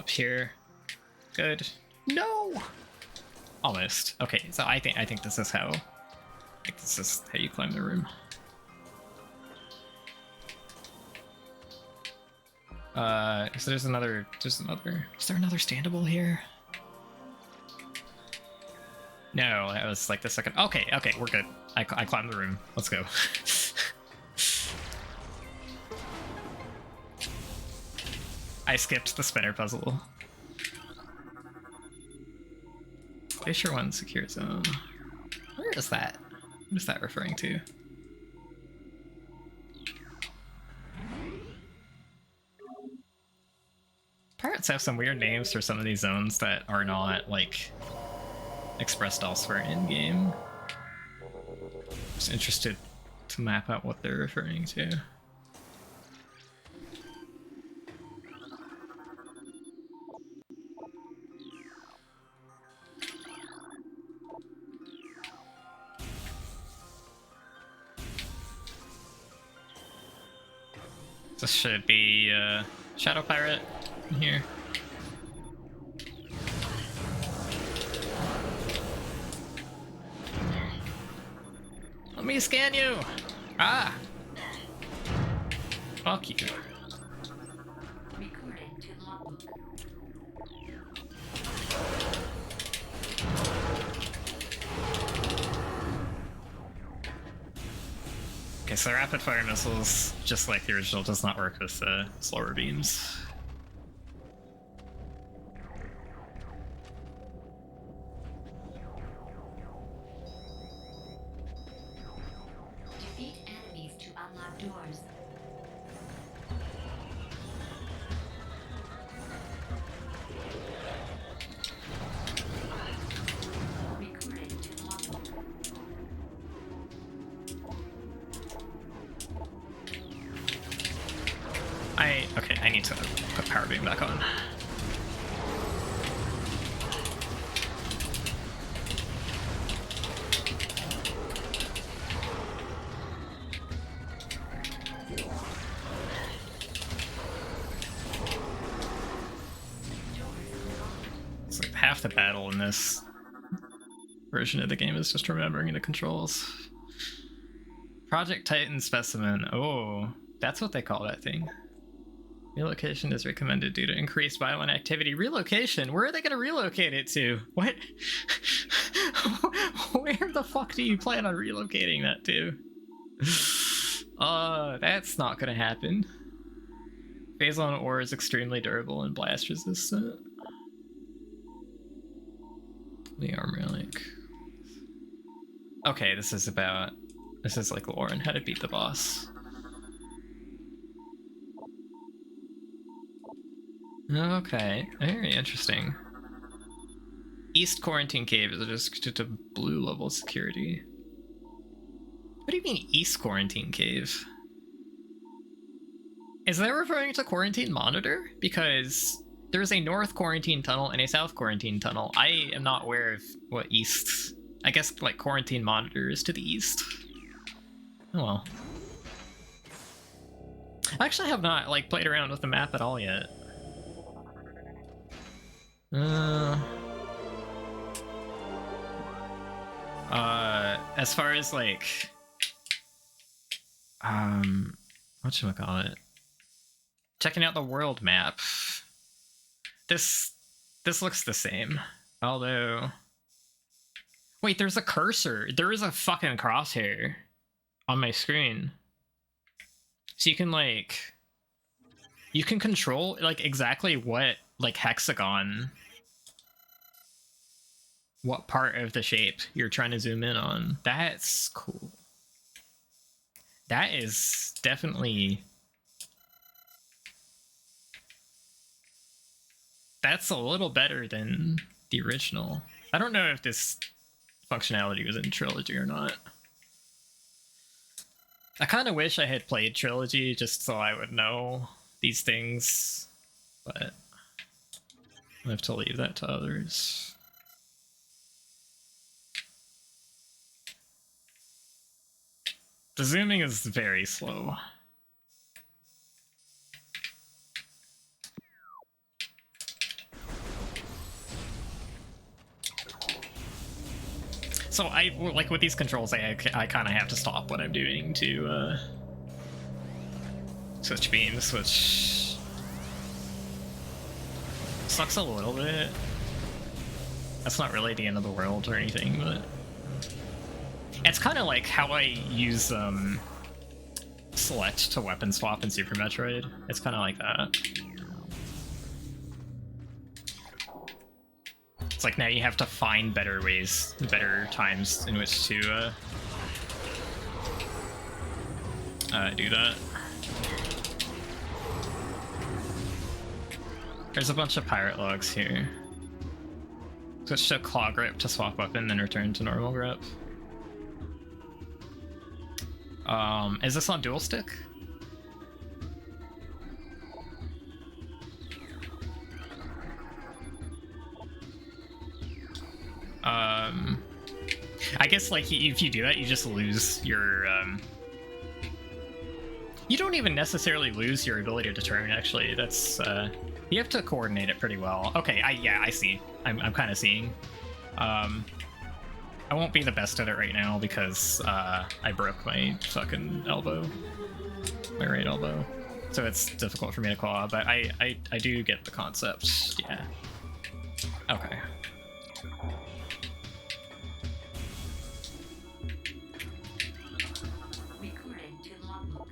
here. Good. No! Almost. Okay, so I think this is how you climb the room. So there's another is there another standable here? No, that was like the second. Okay, we're good. I climbed the room. Let's go. I skipped the spinner puzzle. Glacier 1 secure zone. Where is that? What is that referring to? Pirates have some weird names for some of these zones that are not, like, expressed elsewhere in-game. Just interested to map out what they're referring to. This should be Shadow Pirate in here. Let me scan you! Ah! Fuck you. Recording to logbook. Okay, so rapid fire missiles, just like the original, does not work with slower beams. Defeat enemies to unlock doors. Recording to logbook. Okay, I need to put Power Beam back on. It's like half the battle in this version of the game is just remembering the controls. Project Titan Specimen. Oh, that's what they call that thing. Relocation is recommended due to increased violent activity. Relocation? Where are they going to relocate it to? What? Where the fuck do you plan on relocating that to? That's not going to happen. Phazon ore is extremely durable and blast resistant. The arm relic. Okay, this is like lore and how to beat the boss. Okay, very interesting. East Quarantine Cave is just a blue level security. What do you mean East Quarantine Cave? Is that referring to Quarantine Monitor? Because there's a North Quarantine Tunnel and a South Quarantine Tunnel. I am not aware of what East... I guess, like, Quarantine Monitor is to the east. Oh well. I actually have not, like, played around with the map at all yet. As far as like, whatchamacallit? Checking out the world map. This looks the same. Although, wait, there's a cursor. There is a fucking crosshair on my screen. So you can like, you can control like exactly what like hexagon, what part of the shape you're trying to zoom in on. That's cool. That is definitely... That's a little better than the original. I don't know if this functionality was in Trilogy or not. I kind of wish I had played Trilogy just so I would know these things, but I have to leave that to others. The zooming is very slow. So I, like with these controls, I kind of have to stop what I'm doing to switch beams, which sucks a little bit. That's not really the end of the world or anything, but it's kind of like how I use select to weapon swap in Super Metroid. It's kind of like that. It's like now you have to find better ways, better times in which to do that. There's a bunch of pirate logs here. Switch to claw grip to swap weapon, then return to normal grip. Is this on dual stick? I guess like if you do that, you just lose your You don't even necessarily lose your ability to turn, actually. That's, you have to coordinate it pretty well. Okay, I see. I'm kind of seeing. I won't be the best at it right now because, I broke my fucking elbow. My right elbow. So it's difficult for me to claw, but I do get the concept, yeah. Okay. Recording to Logbook.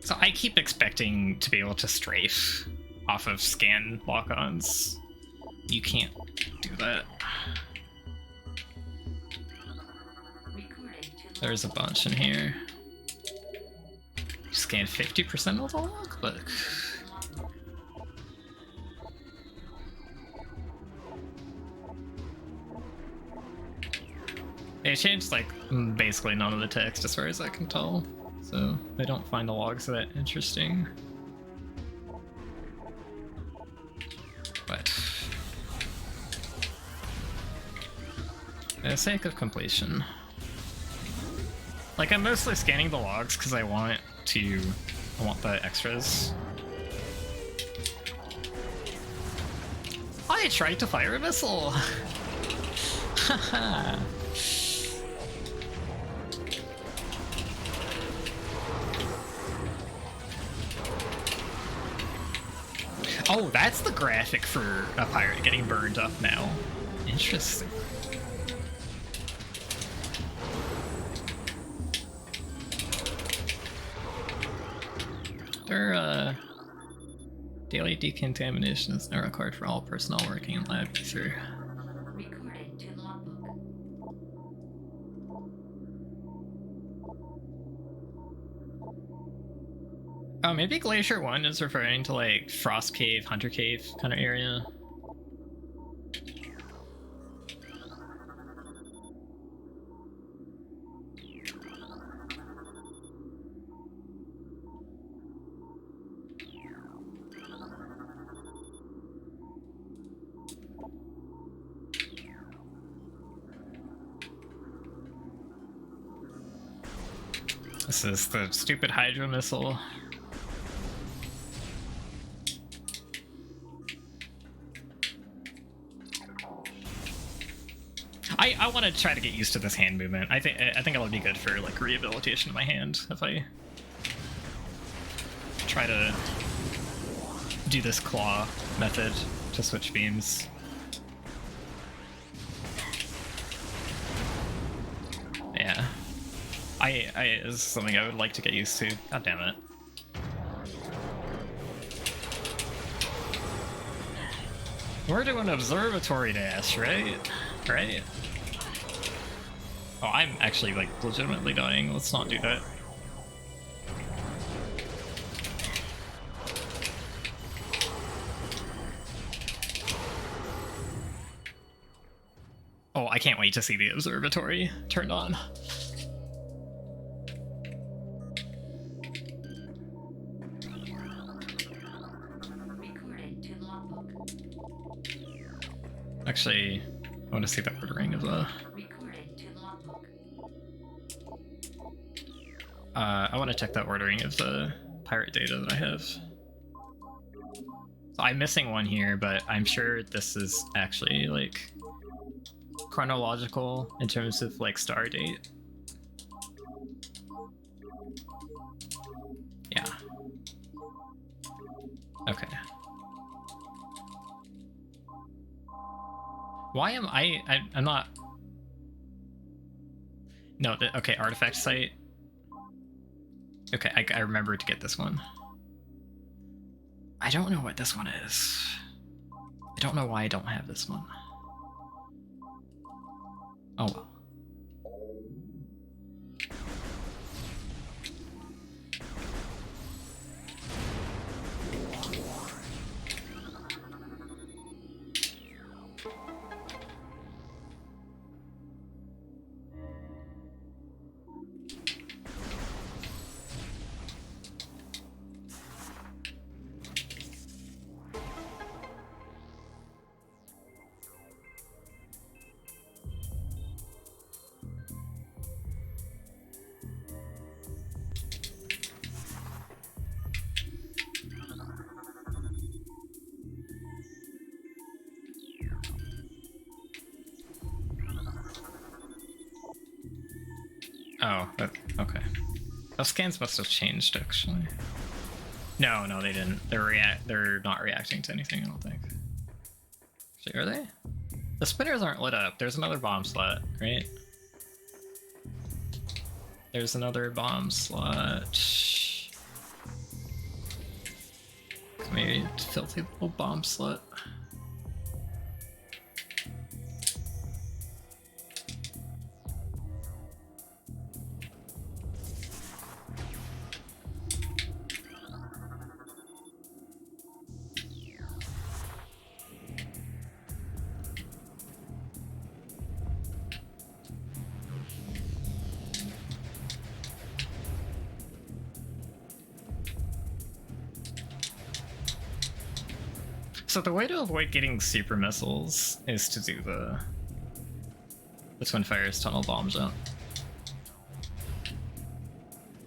So I keep expecting to be able to strafe off of scan lock-ons. You can't do that. Recording to There's a bunch in here. You scan 50% of the logbook. Logbook. They changed like basically none of the text as far as I can tell. So I don't find the logs that interesting. But for the sake of completion. Like I'm mostly scanning the logs because I want the extras. I tried to fire a missile! Haha. Oh, that's the graphic for a pirate getting burned up now. Interesting. Their daily decontamination is now required for all personnel working in Lifegiver. Recording to Logbook. Oh, maybe Glacier 1 is referring to like Frost Cave, Hunter Cave kind of area. This is the stupid Hydro missile. I want to try to get used to this hand movement. I think it'll be good for like rehabilitation of my hand if I try to do this claw method to switch beams. Yeah. This is something I would like to get used to. God damn it. We're doing Observatory dash, right? Right? Oh, I'm actually like legitimately dying. Let's not do that. Oh, I can't wait to see the Observatory turned on. Recording to Logbook. Actually, I want to see the ordering of the... Recording to Logbook. I want to check the ordering of the pirate data that I have. So I'm missing one here, but I'm sure this is actually like chronological in terms of like star date. Yeah. Okay. Why am I'm not... No, okay, artifact site. Okay, I remember to get this one. I don't know what this one is. I don't know why I don't have this one. Oh well. Oh, okay. Those scans must have changed, actually. No, they didn't. They're not reacting to anything, I don't think. Actually, are they? The spinners aren't lit up. There's another bomb slot, right? There's another bomb slot. Maybe filthy little bomb slot. So the way to avoid getting super missiles is to do the Twin Fires tunnel bomb jump.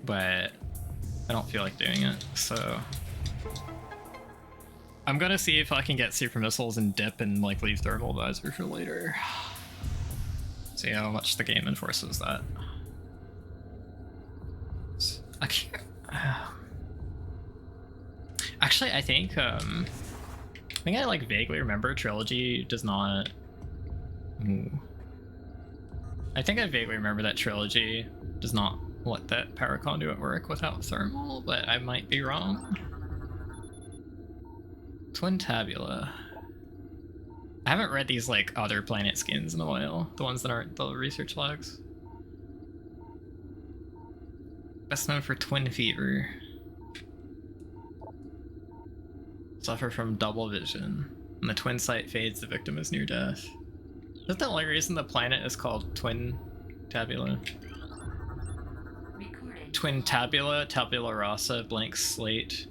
But I don't feel like doing it, so I'm gonna see if I can get super missiles and dip and like leave thermal visor for later. See how much the game enforces that. I can't. Actually, I think I like vaguely remember Trilogy does not. Ooh. I think I vaguely remember that Trilogy does not let that power conduit work without thermal, but I might be wrong. Twin Tabula. I haven't read these like other planet skins in a while, the ones that aren't the research logs. Best known for Twin Fever. Suffer from double vision. When the twin sight fades, the victim is near death. Is that the only reason the planet is called Twin Tabula? Recording. Twin Tabula, Tabula Rasa, blank slate.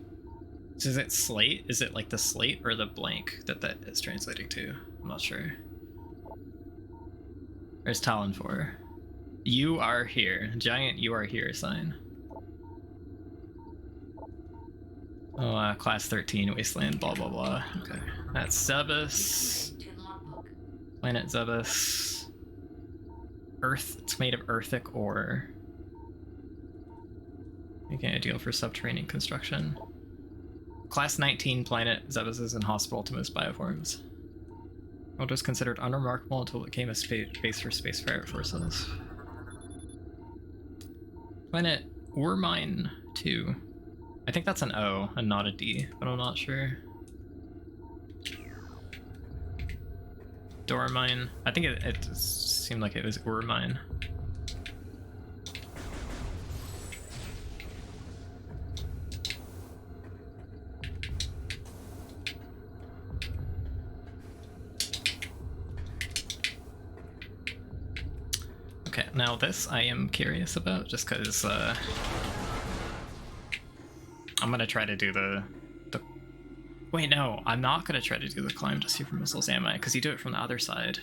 So is it slate? Is it like the slate or the blank that is translating to? I'm not sure. There's Tallon IV. You are here. Giant you are here sign. Oh, class 13, Wasteland, blah blah blah. Okay. That's Zebus. Recording to logbook. Planet Zebus. Earth, it's made of earthic ore. Making it ideal for subterranean construction. Class 19 planet, Zebus is inhospitable to most bioforms. World was considered unremarkable until it became a base for space pirate forces. Planet Ormine 2. I think that's an O and not a D, but I'm not sure. Dormine. I think it seemed like it was Ormine. Okay, now this I am curious about, just because I'm gonna try to do the wait, no, I'm not gonna try to do the climb to super missiles, am I? Because you do it from the other side,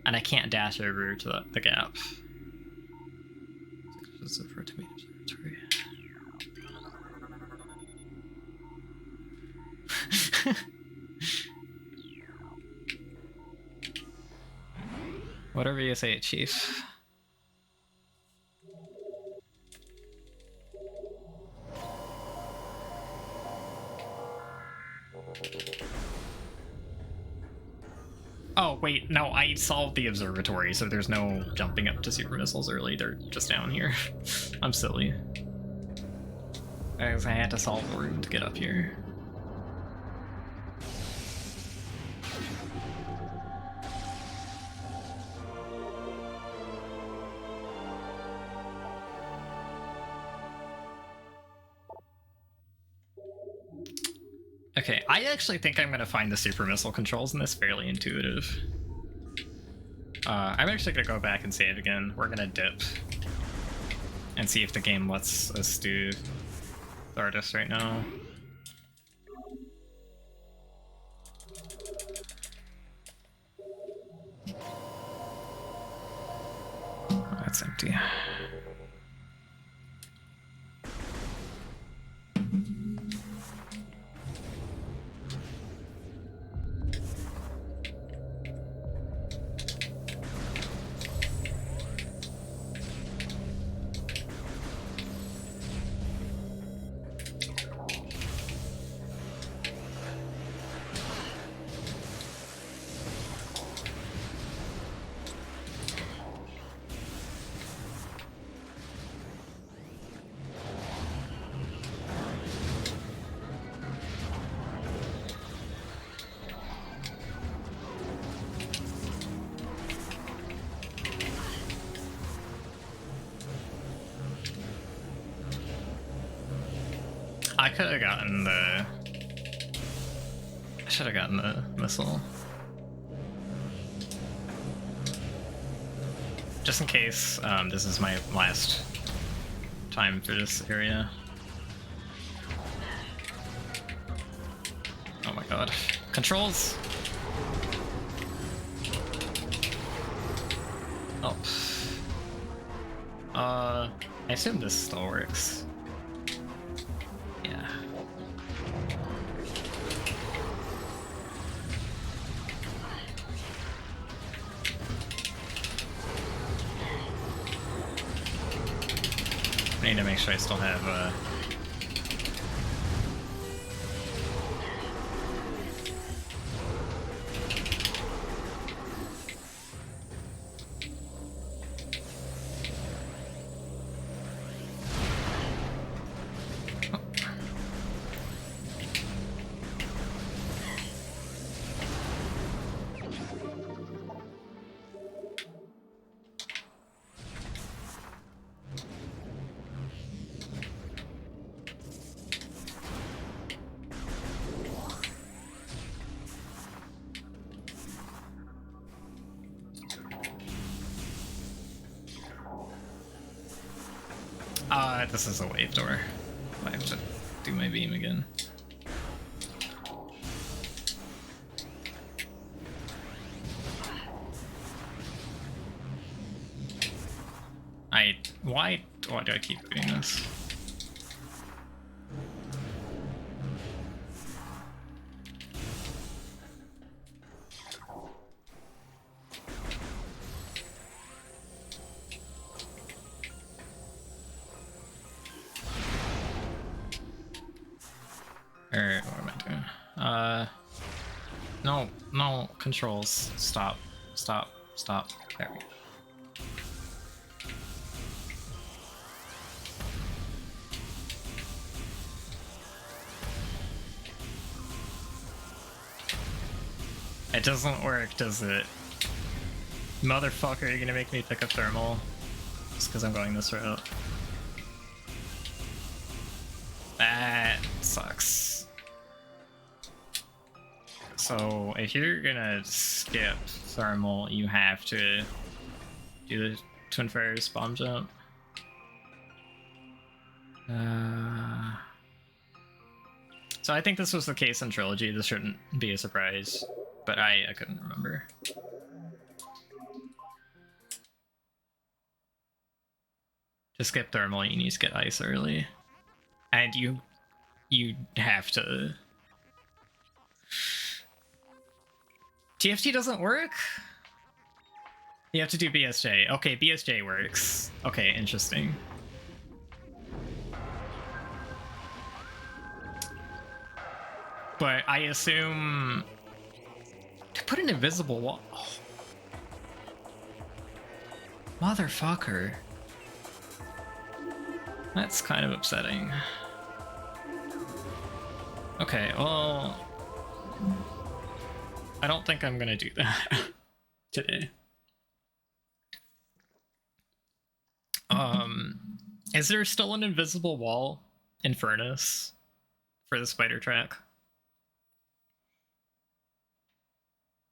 and I can't dash over to the gap. For to meet observatory. Whatever you say, Chief. Oh, wait, no, I solved the observatory, so there's no jumping up to super missiles early. They're just down here. I'm silly. I had to solve the room to get up here. Okay, I actually think I'm gonna find the super missile controls in this fairly intuitive. I'm actually gonna go back and save again. We're gonna dip and see if the game lets us do the artist right now. Oh, that's empty. I could have gotten the... I should have gotten the missile. Just in case this is my last time through this area. Oh my god. Controls! Oh. I assume this still works. Yeah. I need to make sure I still have this is a wave door. I have to do my beam again. Why do I keep doing this? Alright, what am I doing? No, controls. Stop. There we go. It doesn't work, does it? Motherfucker, you're gonna make me pick a thermal just because I'm going this route. That sucks. So if you're gonna skip thermal, you have to do the Twin Fire's bomb jump. So I think this was the case in Trilogy. This shouldn't be a surprise, but I couldn't remember. To skip thermal, you need to get ice early, and you have to. TFT doesn't work? You have to do BSJ. Okay, BSJ works. Okay, interesting. But I assume to put an invisible wall. Oh. Motherfucker. That's kind of upsetting. Okay, well, I don't think I'm gonna do that today. Is there still an invisible wall in Furnace for the spider track?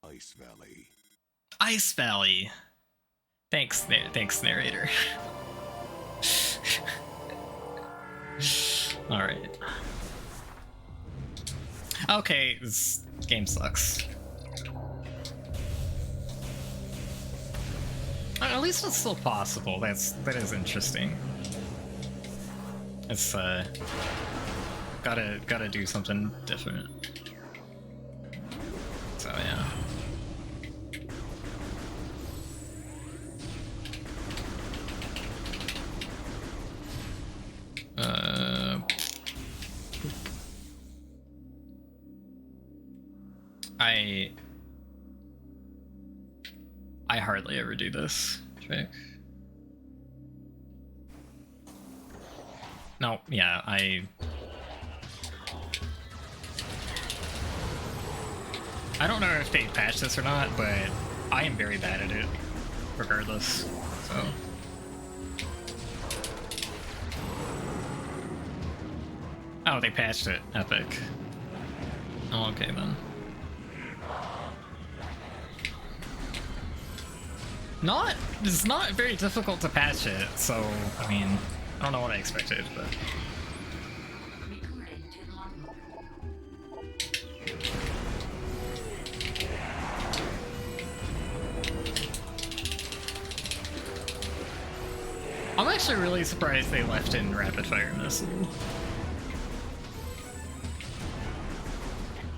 Ice Valley. Ice Valley. Thanks, narrator. All right. Okay, this game sucks. At least it's still possible. That is interesting. It's gotta do something different. So yeah. I hardly ever do this trick. No, yeah, I don't know if they patched this or not, but I am very bad at it, regardless, so. Oh, they patched it. Epic. Oh, okay then. It's not very difficult to patch it, so, I mean, I don't know what I expected, but... Recording to logbook. I'm actually really surprised they left in rapid fire missile.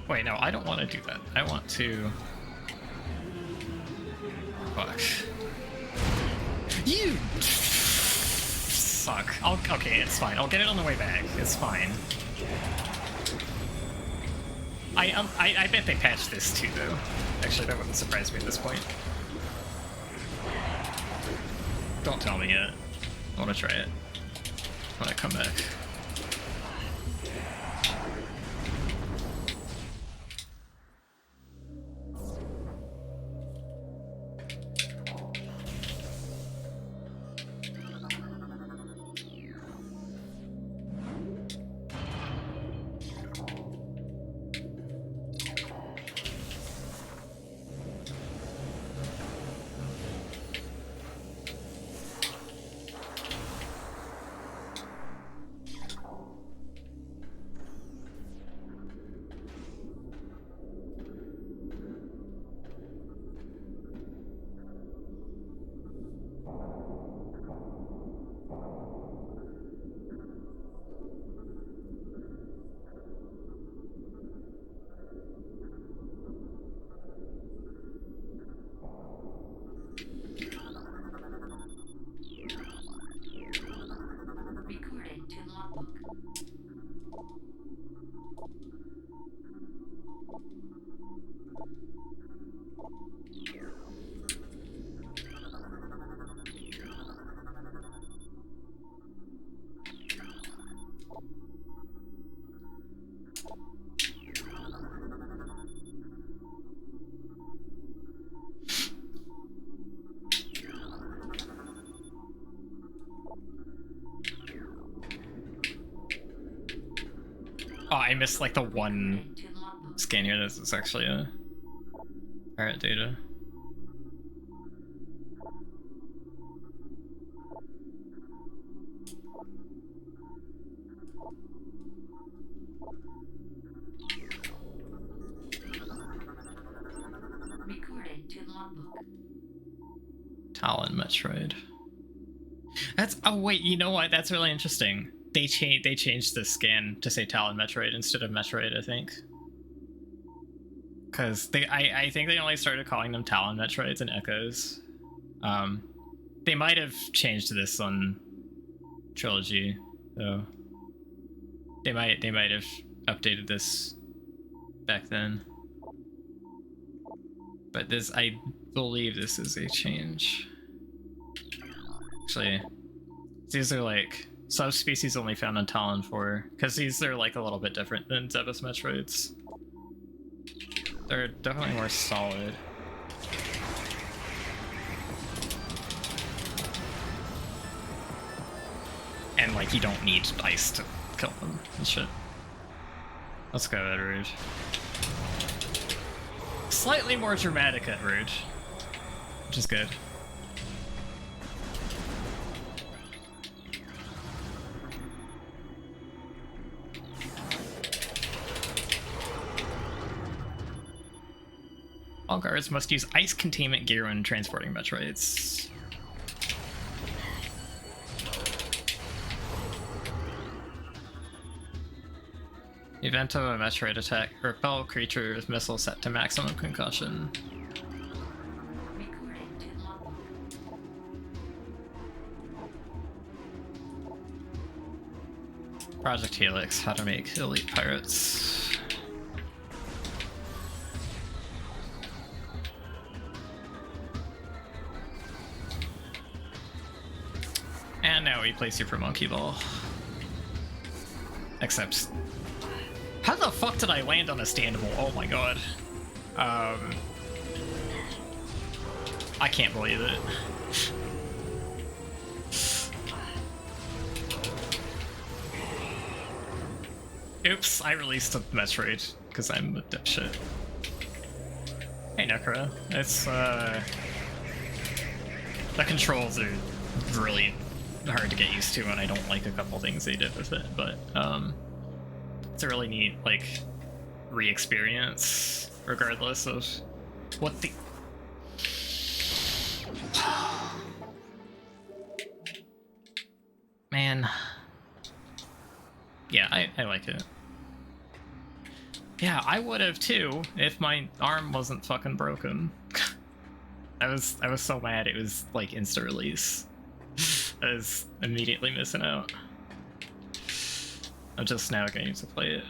Wait, no, I don't want to do that. I want to... Fuck. You suck. Okay, it's fine. I'll get it on the way back. It's fine. I bet they patched this too, though. Actually, that wouldn't surprise me at this point. Don't tell me yet. I want to try it when I come back. Recording to logbook. Oh, I missed like the one Recording to logbook. scan here. This is actually a pirate data. Recording to logbook. Tallon Metroid. That's oh wait, you know what? That's really interesting. They changed the scan to say Tallon Metroid instead of Metroid, I think. Cause I think they only started calling them Tallon Metroids and Echoes. They might have changed this on Trilogy, though. They might have updated this back then. But this, I believe this is a change. Actually, these are like subspecies only found on Tallon IV, because these are like a little bit different than Zebus Metroids. They're definitely more solid. And like you don't need ice to kill them and shit. Let's go at Rouge. Slightly more dramatic at Rouge, which is good. All guards must use ice containment gear when transporting Metroids. Event of a Metroid attack, repel creature with missile set to maximum concussion. Recording to logbook. Project Helix, how to make elite pirates. And now we play Super Monkey Ball. Except, how the fuck did I land on a standable? Oh my god. I can't believe it. Oops, I released a Metroid because I'm a dipshit. Hey Necro, it's the controls are really hard to get used to, and I don't like a couple things they did with it, but it's a really neat like re-experience regardless of what the man. Yeah, I like it. Yeah, I would have too if my arm wasn't fucking broken. I was so mad it was like insta release. I was immediately missing out. I'm just now getting to play it.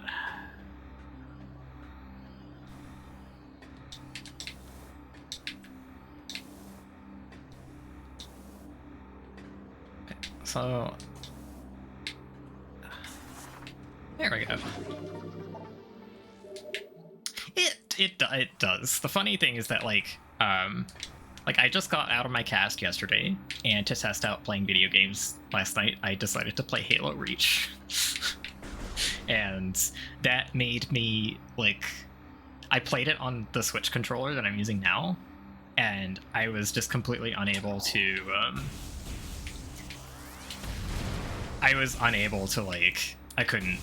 Okay, so there we go. It does. The funny thing is that like I just got out of my cast yesterday, and to test out playing video games last night, I decided to play Halo Reach. And that made me like, I played it on the Switch controller that I'm using now, and I was just completely unable to like, I couldn't,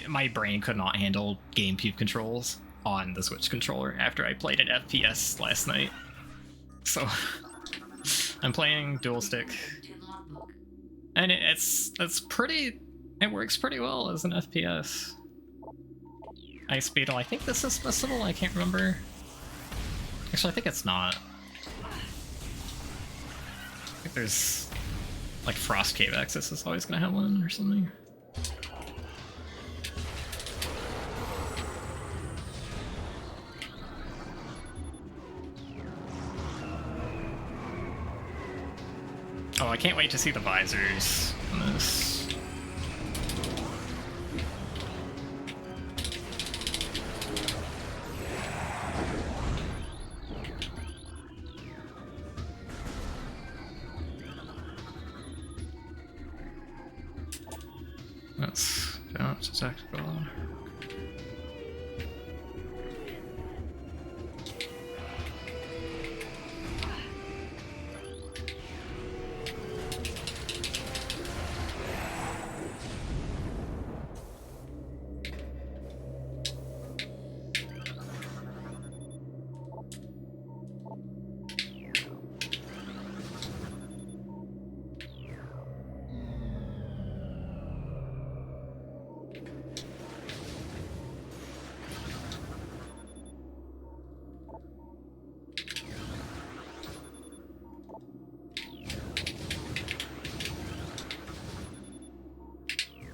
my brain could not handle GameCube controls on the Switch controller after I played an FPS last night. So I'm playing dual stick, To logbook. and it works pretty well as an FPS. Ice Beetle, I think this is possible, I can't remember. Actually, I think it's not. I think there's like Frost Cave Access is always gonna have one or something. Oh, I can't wait to see the visors on this. That's tactical.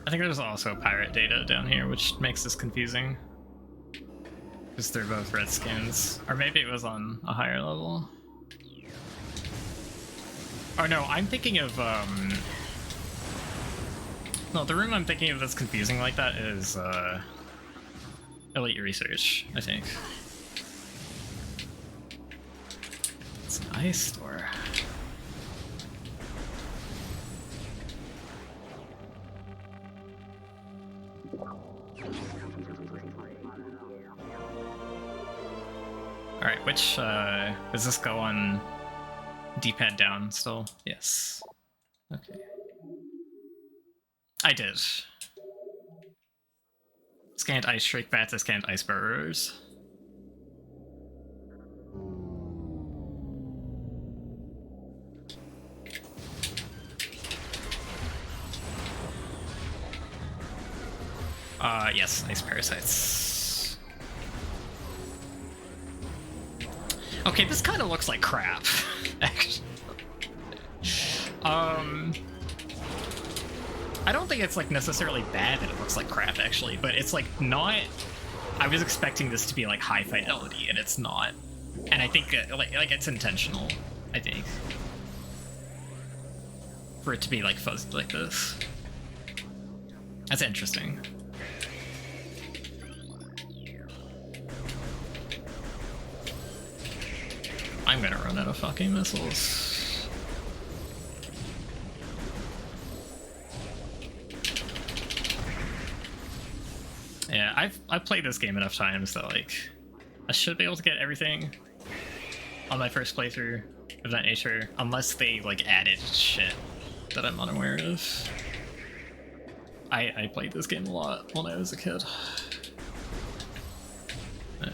I think there's also pirate data down here, which makes this confusing. Because they're both red skins. Or maybe it was on a higher level. Oh no, I'm thinking of, no, the room I'm thinking of that's confusing like that is, Elite Research, I think. It's an ice store. Alright, which, does this go on D-pad down still? Yes. Okay. I did. Scanned ice shrike bats, I scanned ice burrowers. Yes, ice parasites. Okay, this kind of looks like crap, actually. I don't think it's like necessarily bad that it looks like crap, actually, but it's like not. I was expecting this to be like high fidelity, and it's not. And I think like it's intentional. I think for it to be like fuzzy like this. That's interesting. I'm gonna run out of fucking missiles. Yeah, I've played this game enough times that like I should be able to get everything on my first playthrough of that nature, unless they like added shit that I'm unaware of. I played this game a lot when I was a kid. But,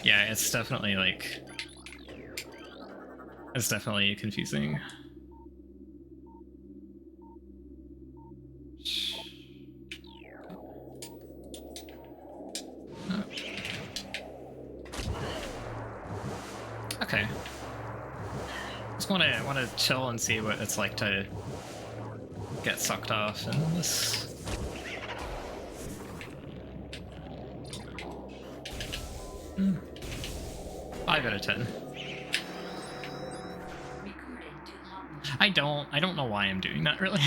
yeah, it's definitely like confusing. Okay. Just wanna chill and see what it's like to get sucked off in this. 5 out of 10. Recorded to logbook. I don't know why I'm doing that really.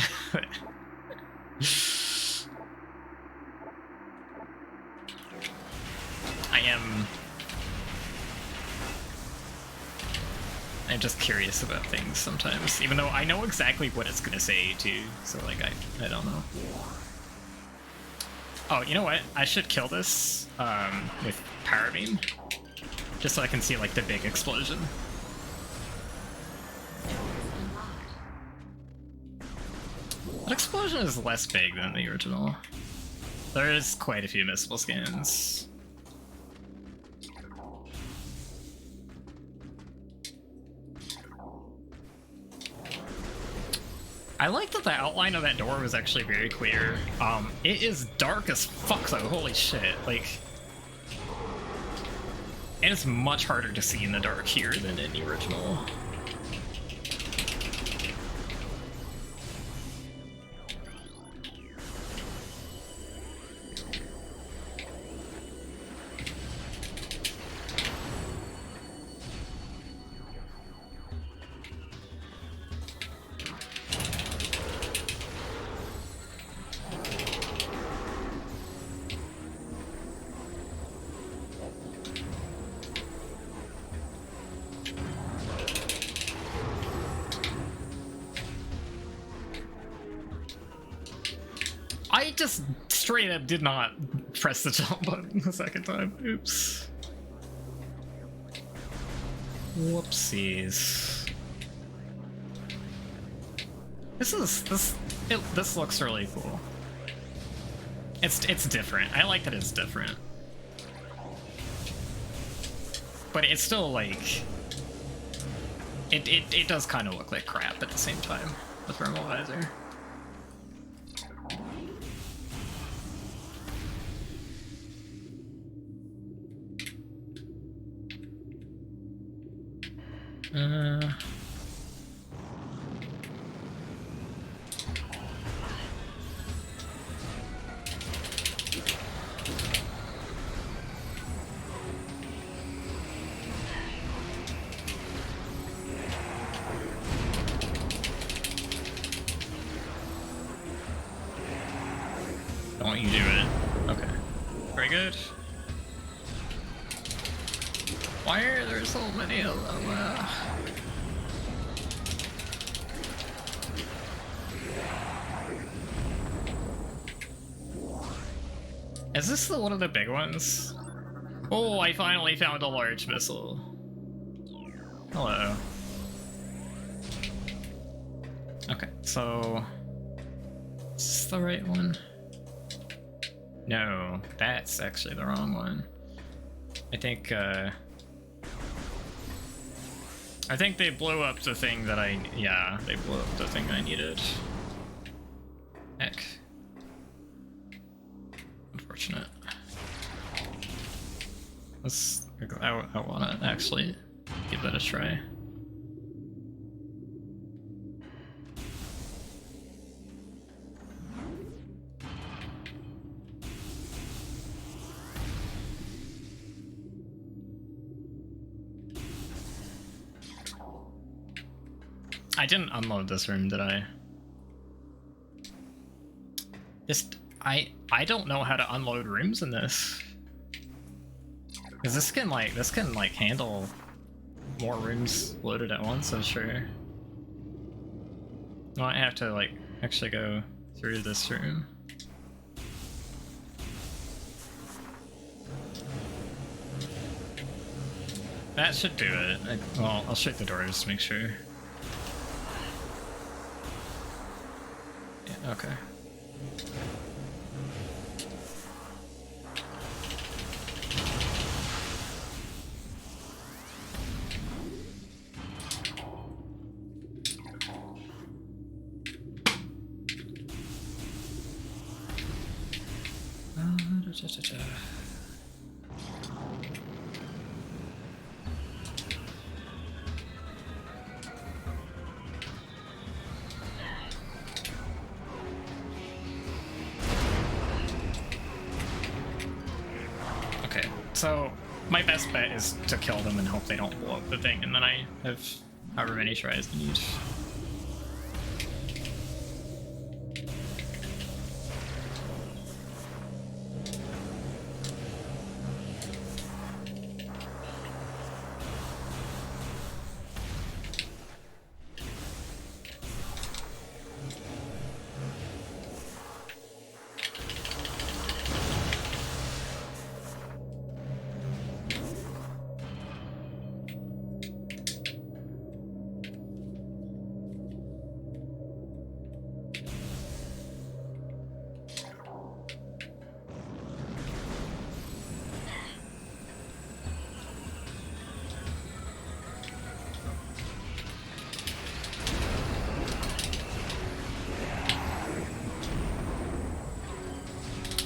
I'm just curious about things sometimes, even though I know exactly what it's gonna say too, so like I don't know. Oh, you know what? I should kill this with Power Beam, just so I can see like the big explosion. That explosion is less big than the original. There is quite a few missable scans. I like that the outline of that door was actually very clear. It is dark as fuck though, holy shit. Like, and it's much harder to see in the dark here than in the original. I just straight up did not press the jump button the second time. Oops. Whoopsies. This looks really cool. It's different. I like that it's different. But it's still like it does kind of look like crap at the same time, the thermal visor. Don't you do it. Okay. Very good. Why are there so many of them? Is this one of the big ones? Oh, I finally found a large missile. Hello. Okay, so... is this the right one? No, that's actually the wrong one. I think they blew up the thing that yeah, they blew up the thing I needed. Heck. Unfortunate. I want to actually give that a try. I didn't unload this room, did I? I don't know how to unload rooms in this. Cause this can like handle more rooms loaded at once, so sure. I might have to like actually go through this room. That should do it. Well, I'll shut the door just to make sure. Yeah, okay. Okay, so my best bet is to kill them and hope they don't blow up the thing, and then I have however many tries I need.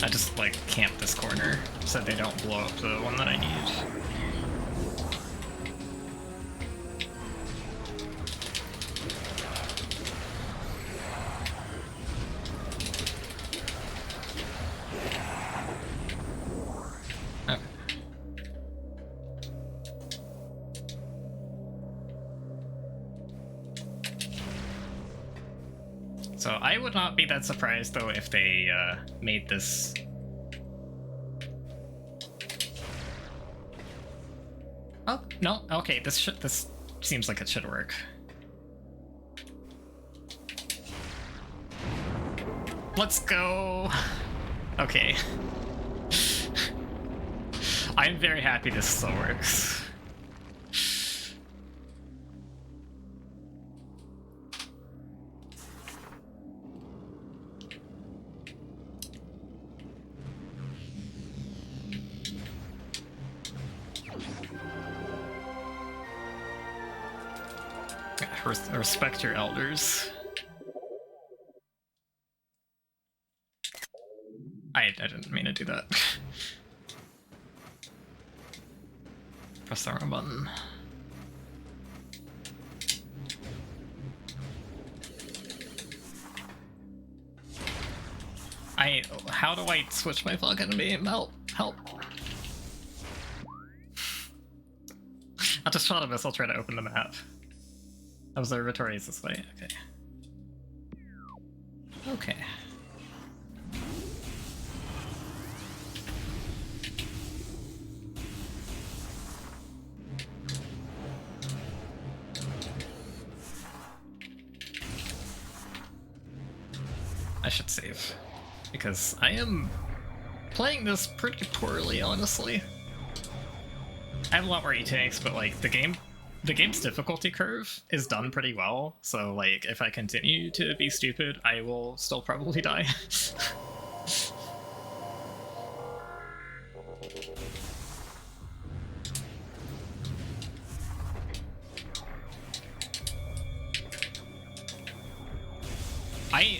I just like camp this corner so they don't blow up the one that I need. Okay. So I would not be that surprised though if they made this. Oh no! Okay, this seems like it should work. Let's go. Okay. I'm very happy this still works. Respect your elders. I didn't mean to do that. Press the wrong button. How do I switch my plugin beam? Help! Help! I just shot a missile trying to open the map. Observatory is this way, okay. Okay. I should save, because I am playing this pretty poorly, honestly. I have a lot more E-tanks, but like the game's difficulty curve is done pretty well, so like if I continue to be stupid, I will still probably die.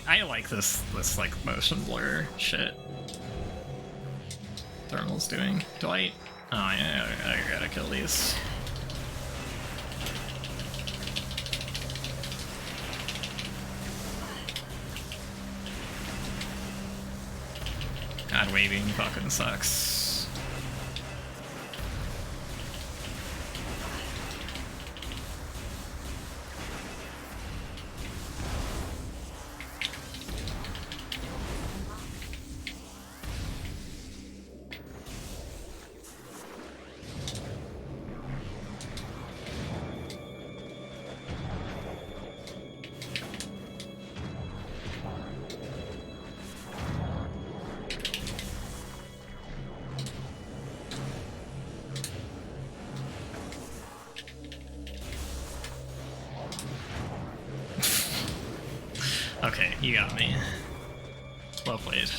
I like this like motion blur shit Thermal's doing. Do I? Oh yeah, I gotta kill these. God, waving fucking sucks. Okay, you got me. Well played.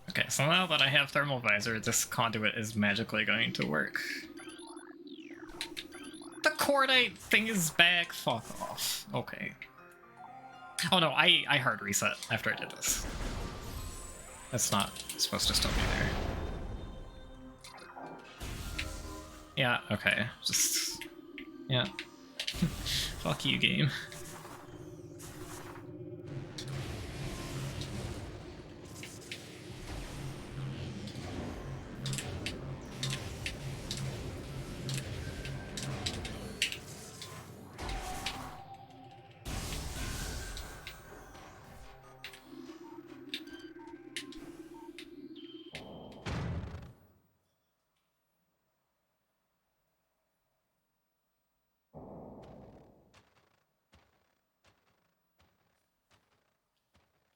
Okay, so now that I have Thermal Visor, this conduit is magically going to work. The cordite thing is back. Fuck off. Okay. Oh no, I hard reset after I did this. That's not supposed to still be there. Yeah, okay. Just... yeah. Fuck you, game.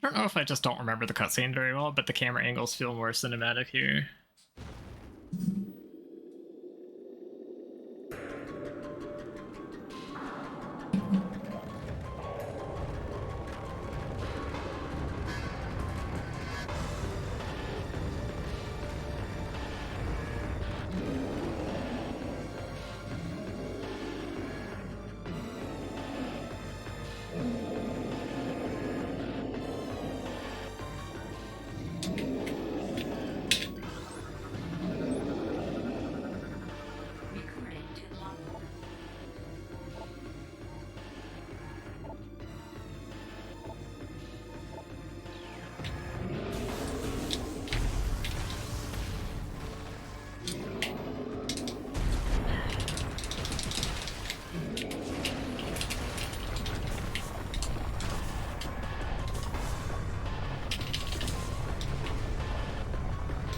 I don't know if I just don't remember the cutscene very well, but the camera angles feel more cinematic here. Recruiting to Logbook.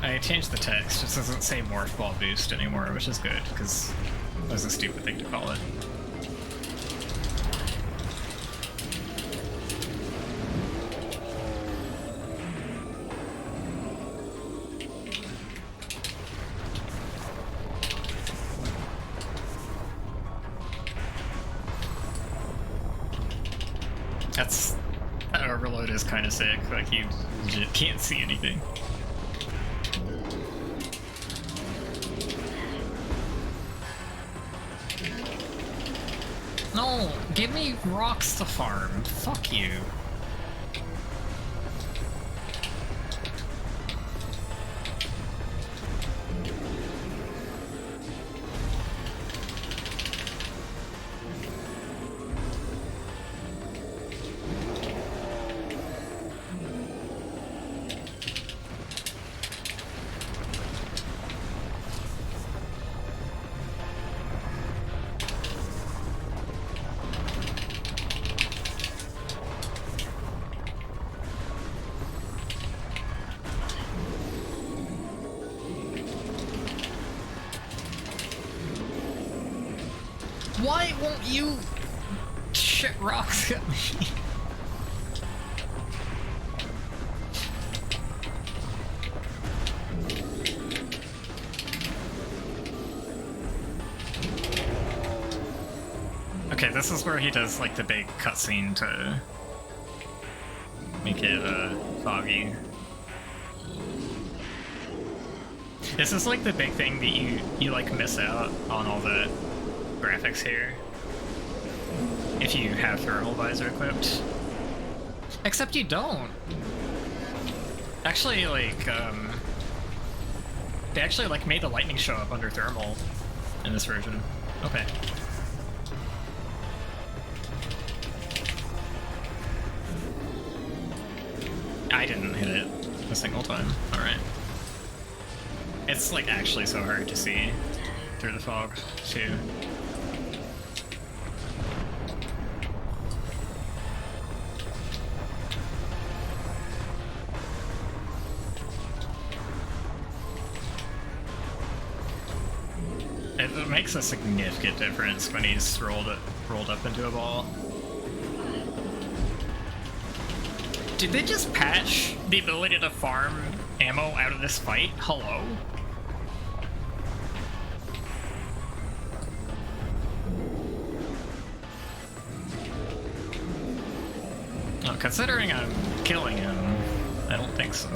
I changed the text, it doesn't say Morph Ball Boost anymore, which is good, because that was a stupid thing to call it. That overload is kind of sick, like you legit can't see anything. No, give me rocks to farm. Fuck you. Why won't you shit rocks at me? Okay, this is where he does like the big cutscene to make it foggy. This is like the big thing that you like miss out on all the graphics here if you have Thermal Visor equipped. Except you don't. Actually, like, they actually like made the lightning show up under thermal in this version. Okay. I didn't hit it a single time. Alright. It's like actually so hard to see through the fog, too. it makes a significant difference when he's rolled up into a ball. Did they just patch the ability to farm ammo out of this fight? Hello? Well, considering I'm killing him, I don't think so.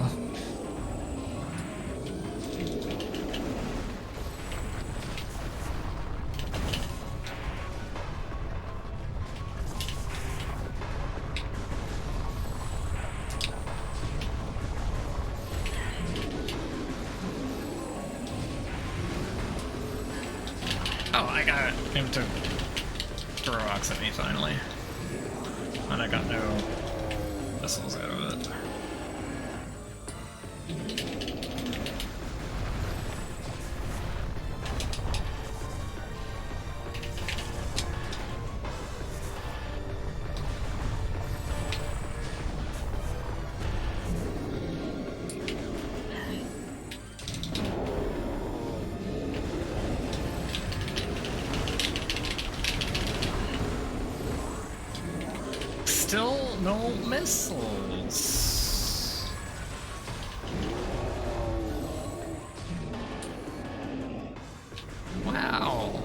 Oh, I got him to throw rocks at me finally. And I got no missiles out of it. Still no missiles. Wow.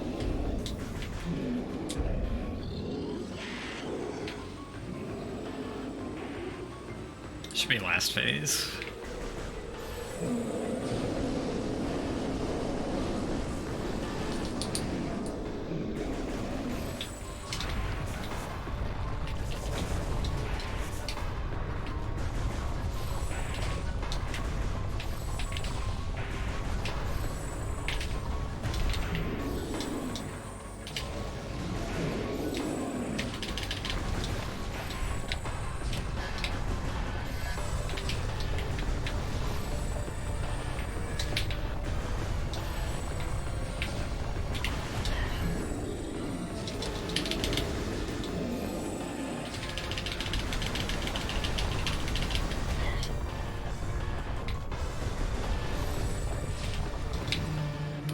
Should be last phase.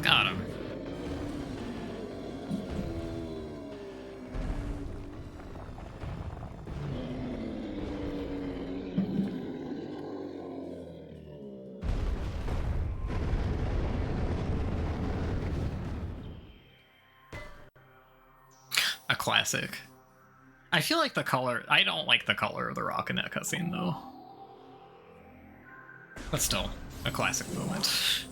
Got him. A classic. I feel like the color... I don't like the color of the rock in that cutscene, though. But still, a classic moment.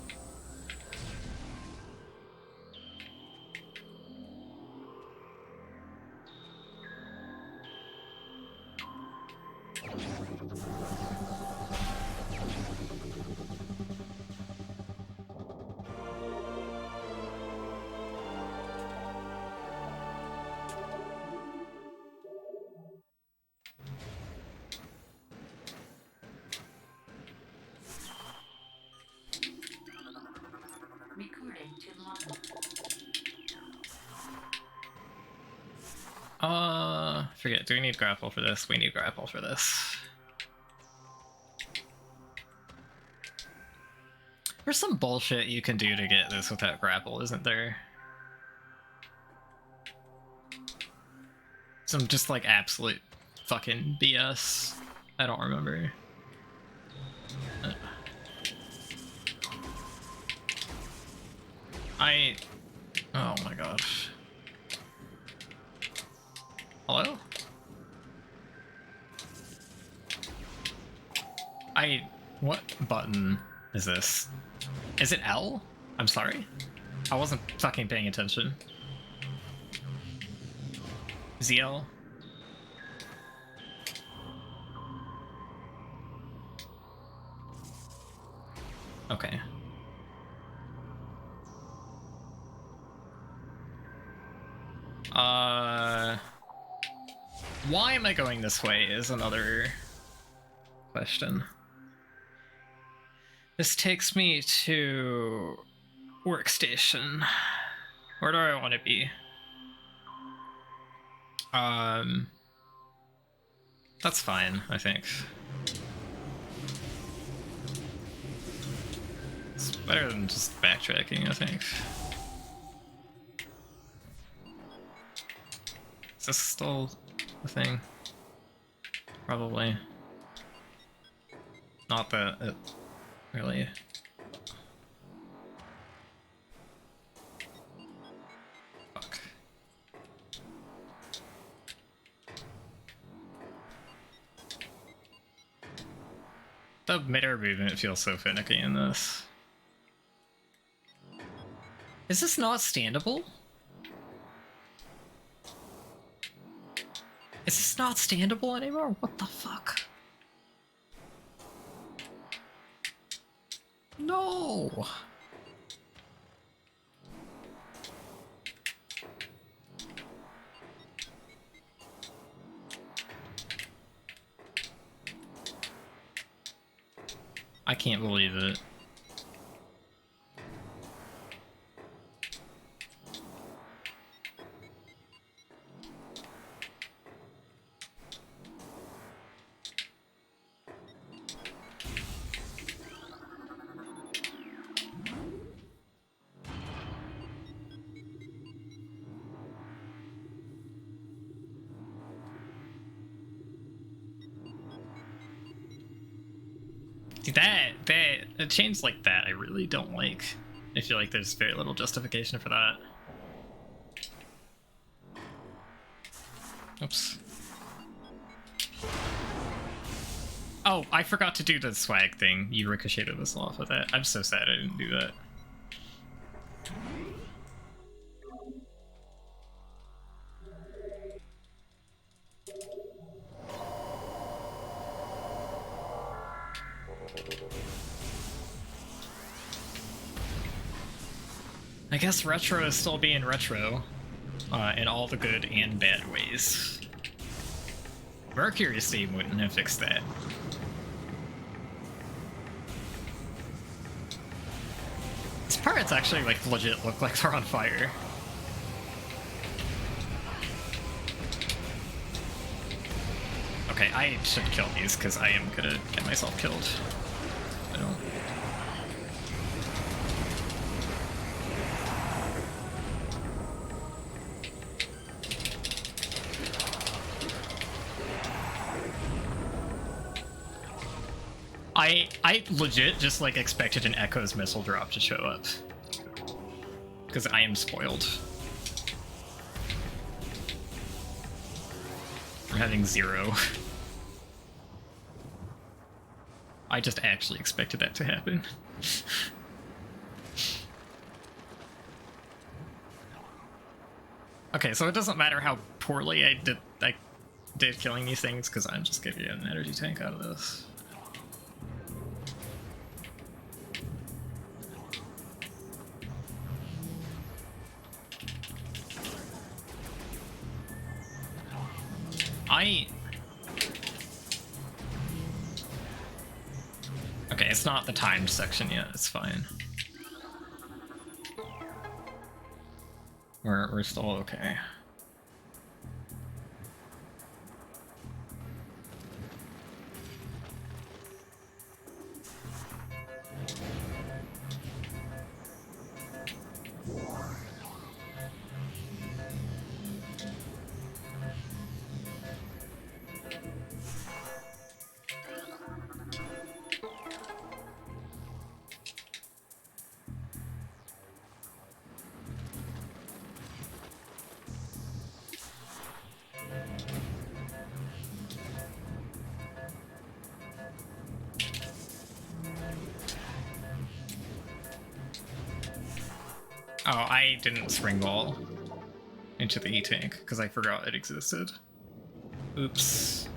Recording to Logbook. Forget, do we need grapple for this? We need grapple for this. There's some bullshit you can do to get this without grapple, isn't there? Some just like absolute fucking BS. I don't remember. Oh my gosh. Hello? What button is this? Is it L? I'm sorry. I wasn't fucking paying attention. ZL? Okay. Why am I going this way is another question. This takes me to workstation. Where do I want to be? That's fine, I think. It's better than just backtracking, I think. this still a thing? Probably. Not that it really... Fuck. The mid-air movement feels so finicky in this. Is this not standable? Is this not standable anymore? What the fuck? No! I can't believe it. That a change like that I really don't like. I feel like there's very little justification for that. Oops. Oh, I forgot to do the swag thing. You ricocheted this off of that. I'm so sad I didn't do that. I guess retro is still being retro, in all the good and bad ways. Mercury Steam wouldn't have fixed that. These pirates actually like legit look like they're on fire. Okay, I should kill these because I am gonna get myself killed. I don't. I legit just like expected an Echo's missile drop to show up. Because I am spoiled. I'm having 0. I just actually expected that to happen. Okay, so it doesn't matter how poorly I did killing these things, because I'm just getting an energy tank out of this. Okay, it's not the timed section yet, it's fine. We're still okay. Oh, I didn't spring ball into the E-tank because I forgot it existed. Oops.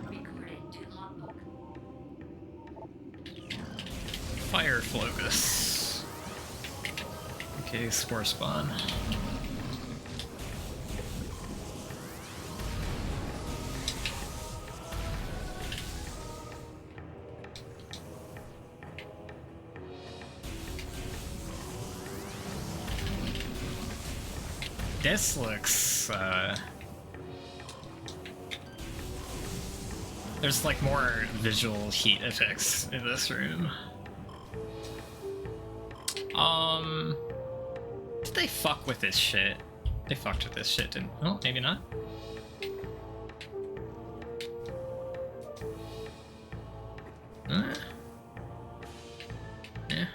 Recording to Logbook. Fire Flogus. Okay, spore spawn. This looks, there's like more visual heat effects in this room. Did they fuck with this shit? They fucked with this shit, didn't? Oh, maybe not. Yeah.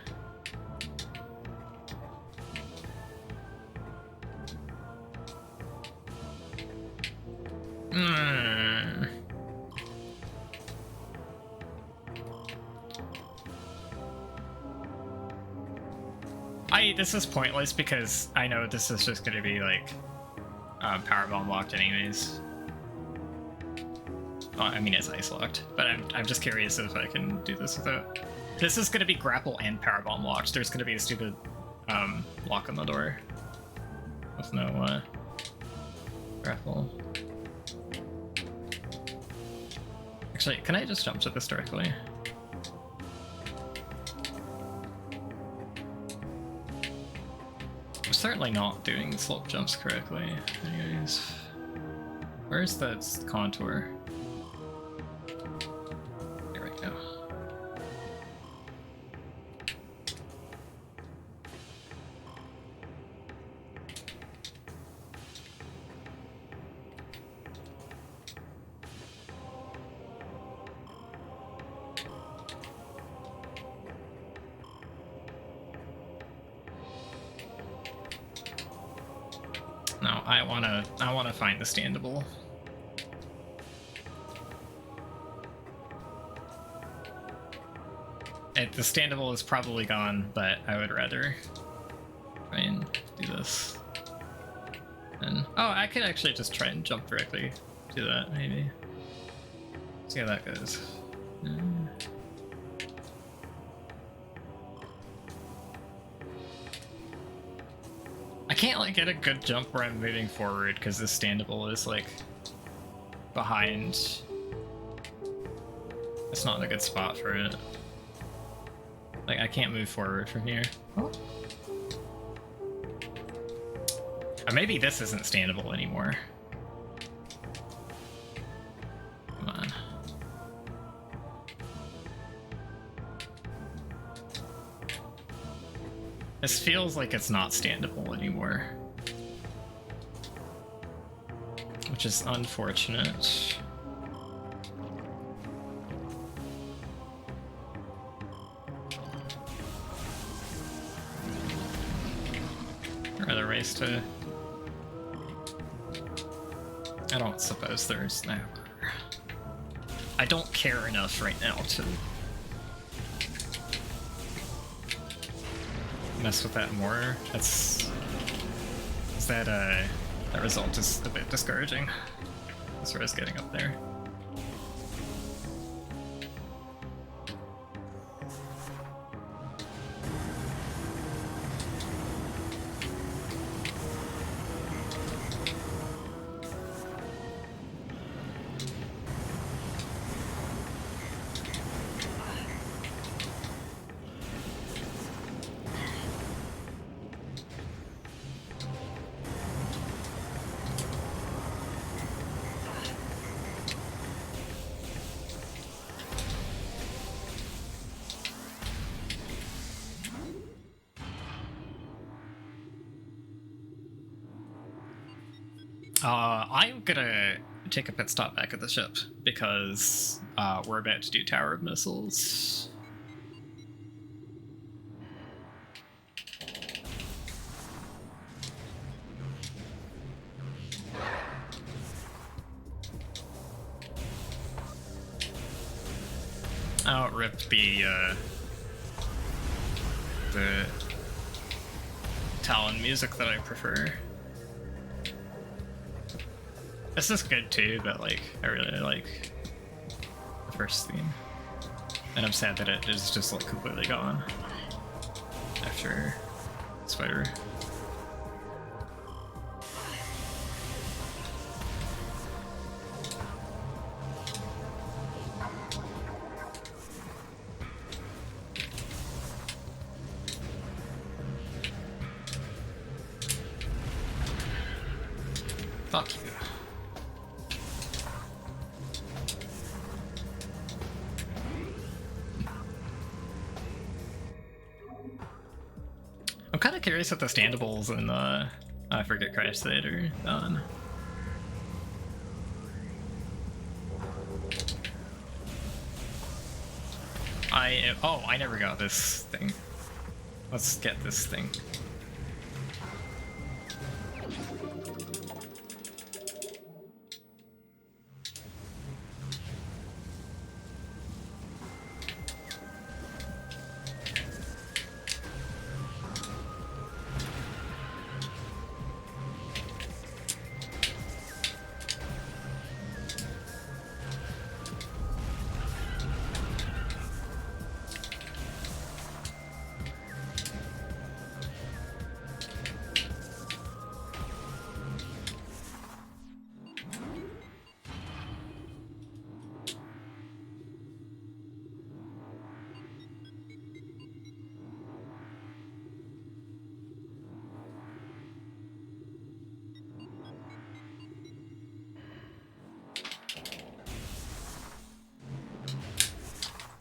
This is pointless because I know this is just gonna be like powerbomb locked anyways. Well, I mean it's ice locked, but I'm just curious if I can do this without. This is gonna be grapple and powerbomb locked. There's gonna be a stupid lock on the door with no grapple. Actually, can I just jump to this directly? I'm certainly not doing slope jumps correctly. Anyways, where's that contour? There we go. No, I wanna find the standable. The standable is probably gone, but I would rather try and do this. And oh, I could actually just try and jump directly to that, maybe. See how that goes. I can't like get a good jump where I'm moving forward because this standable is like behind. It's not a good spot for it. Like I can't move forward from here. Oh. Or maybe this isn't standable anymore. Come on. This feels like it's not standable anymore. Which is unfortunate. I'd rather race to... I don't suppose there's no... I don't care enough right now to mess with that more. That result is a bit discouraging as far as getting up there. I'm gonna take a pit stop back at the ship because we're about to do Tower of Missiles. I'll rip the Tallon music that I prefer. This is good too, but like I really like the first theme, and I'm sad that it is just like completely gone after Spider. Fuck you. I'm kind of curious what the standables in Frigate Crusader on. I never got this thing. Let's get this thing.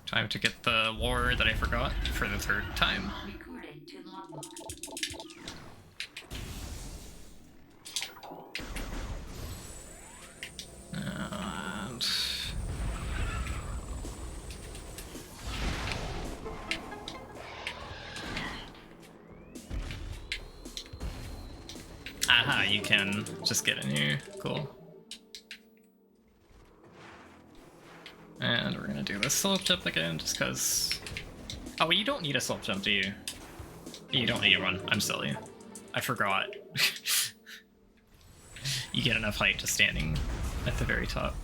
Time to get the lore that I forgot for the third time. Recorded to Logbook. And... aha, you can just get in here. Cool. And we're gonna do this slope jump again, just because... oh, well, you don't need a slope jump, do you? You don't need a run. I'm silly. I forgot. You get enough height just standing at the very top.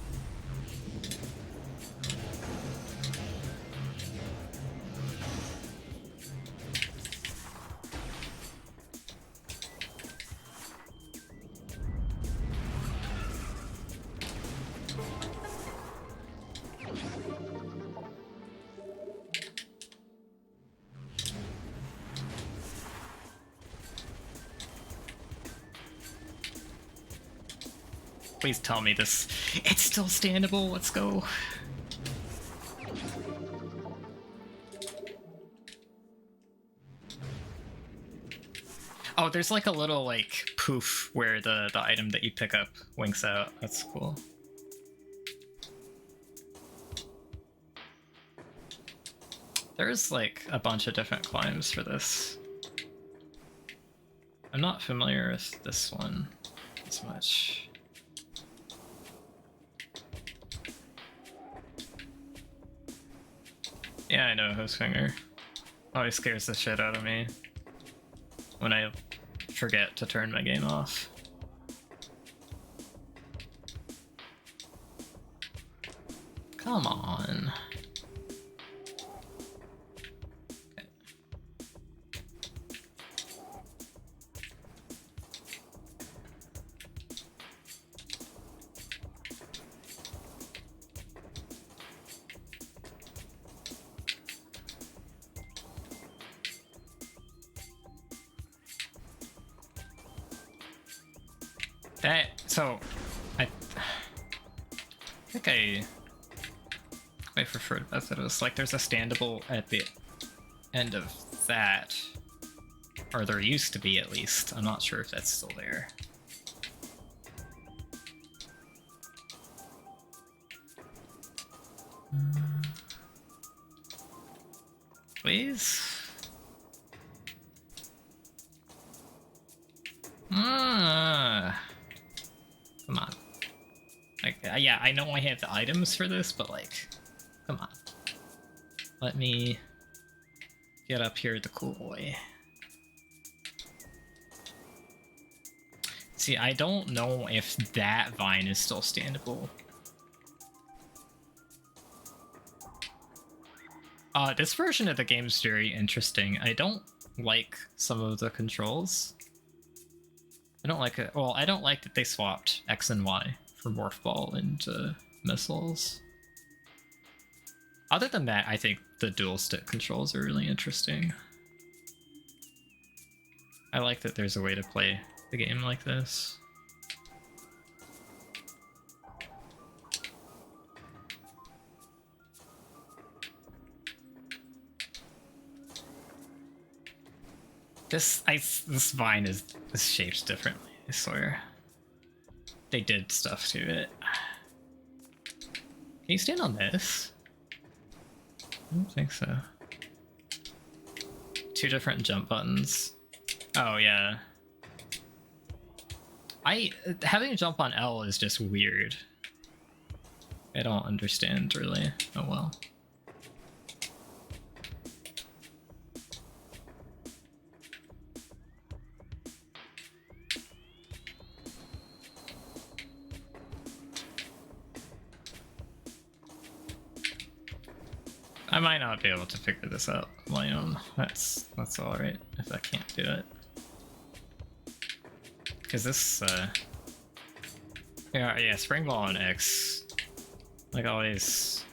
Please tell me this. It's still standable. Let's go. Oh, there's like a little like poof where the item that you pick up winks out. That's cool. There's like a bunch of different climbs for this. I'm not familiar with this one as much. Yeah, I know Hostfinger. Always scares the shit out of me when I forget to turn my game off. Come on. Okay. So, I think I preferred method was like there's a standable at the end of that, or there used to be at least. I'm not sure if that's still there. Please. Come on. Like, yeah, I know I have the items for this, but like, come on. Let me get up here the cool way. See, I don't know if that vine is still standable. This version of the game is very interesting. I don't like some of the controls. I don't like it. Well, I don't like that they swapped X and Y for Morph Ball and missiles. Other than that, I think the dual stick controls are really interesting. I like that there's a way to play the game like this. This vine is shaped differently, I swear. They did stuff to it. Can you stand on this? I don't think so. 2 different jump buttons. Oh yeah. Having a jump on L is just weird. I don't understand really. Oh well. I might not be able to figure this out on my own. That's alright if I can't do it. Because this, yeah, Spring Ball and X, like always.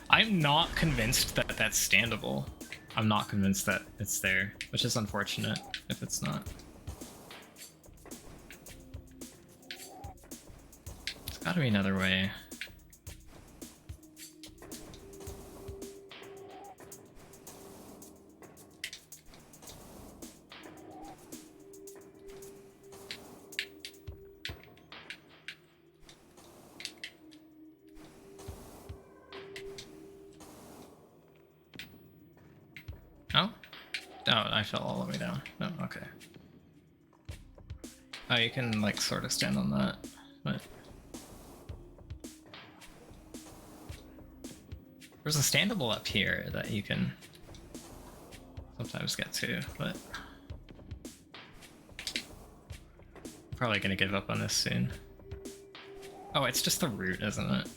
I'm not convinced that that's standable. I'm not convinced that it's there, which is unfortunate if it's not. There's gotta be another way. Oh, I fell all the way down. No, okay. Oh, you can like sort of stand on that, but there's a standable up here that you can sometimes get to, but I'm probably gonna give up on this soon. Oh, it's just the route, isn't it?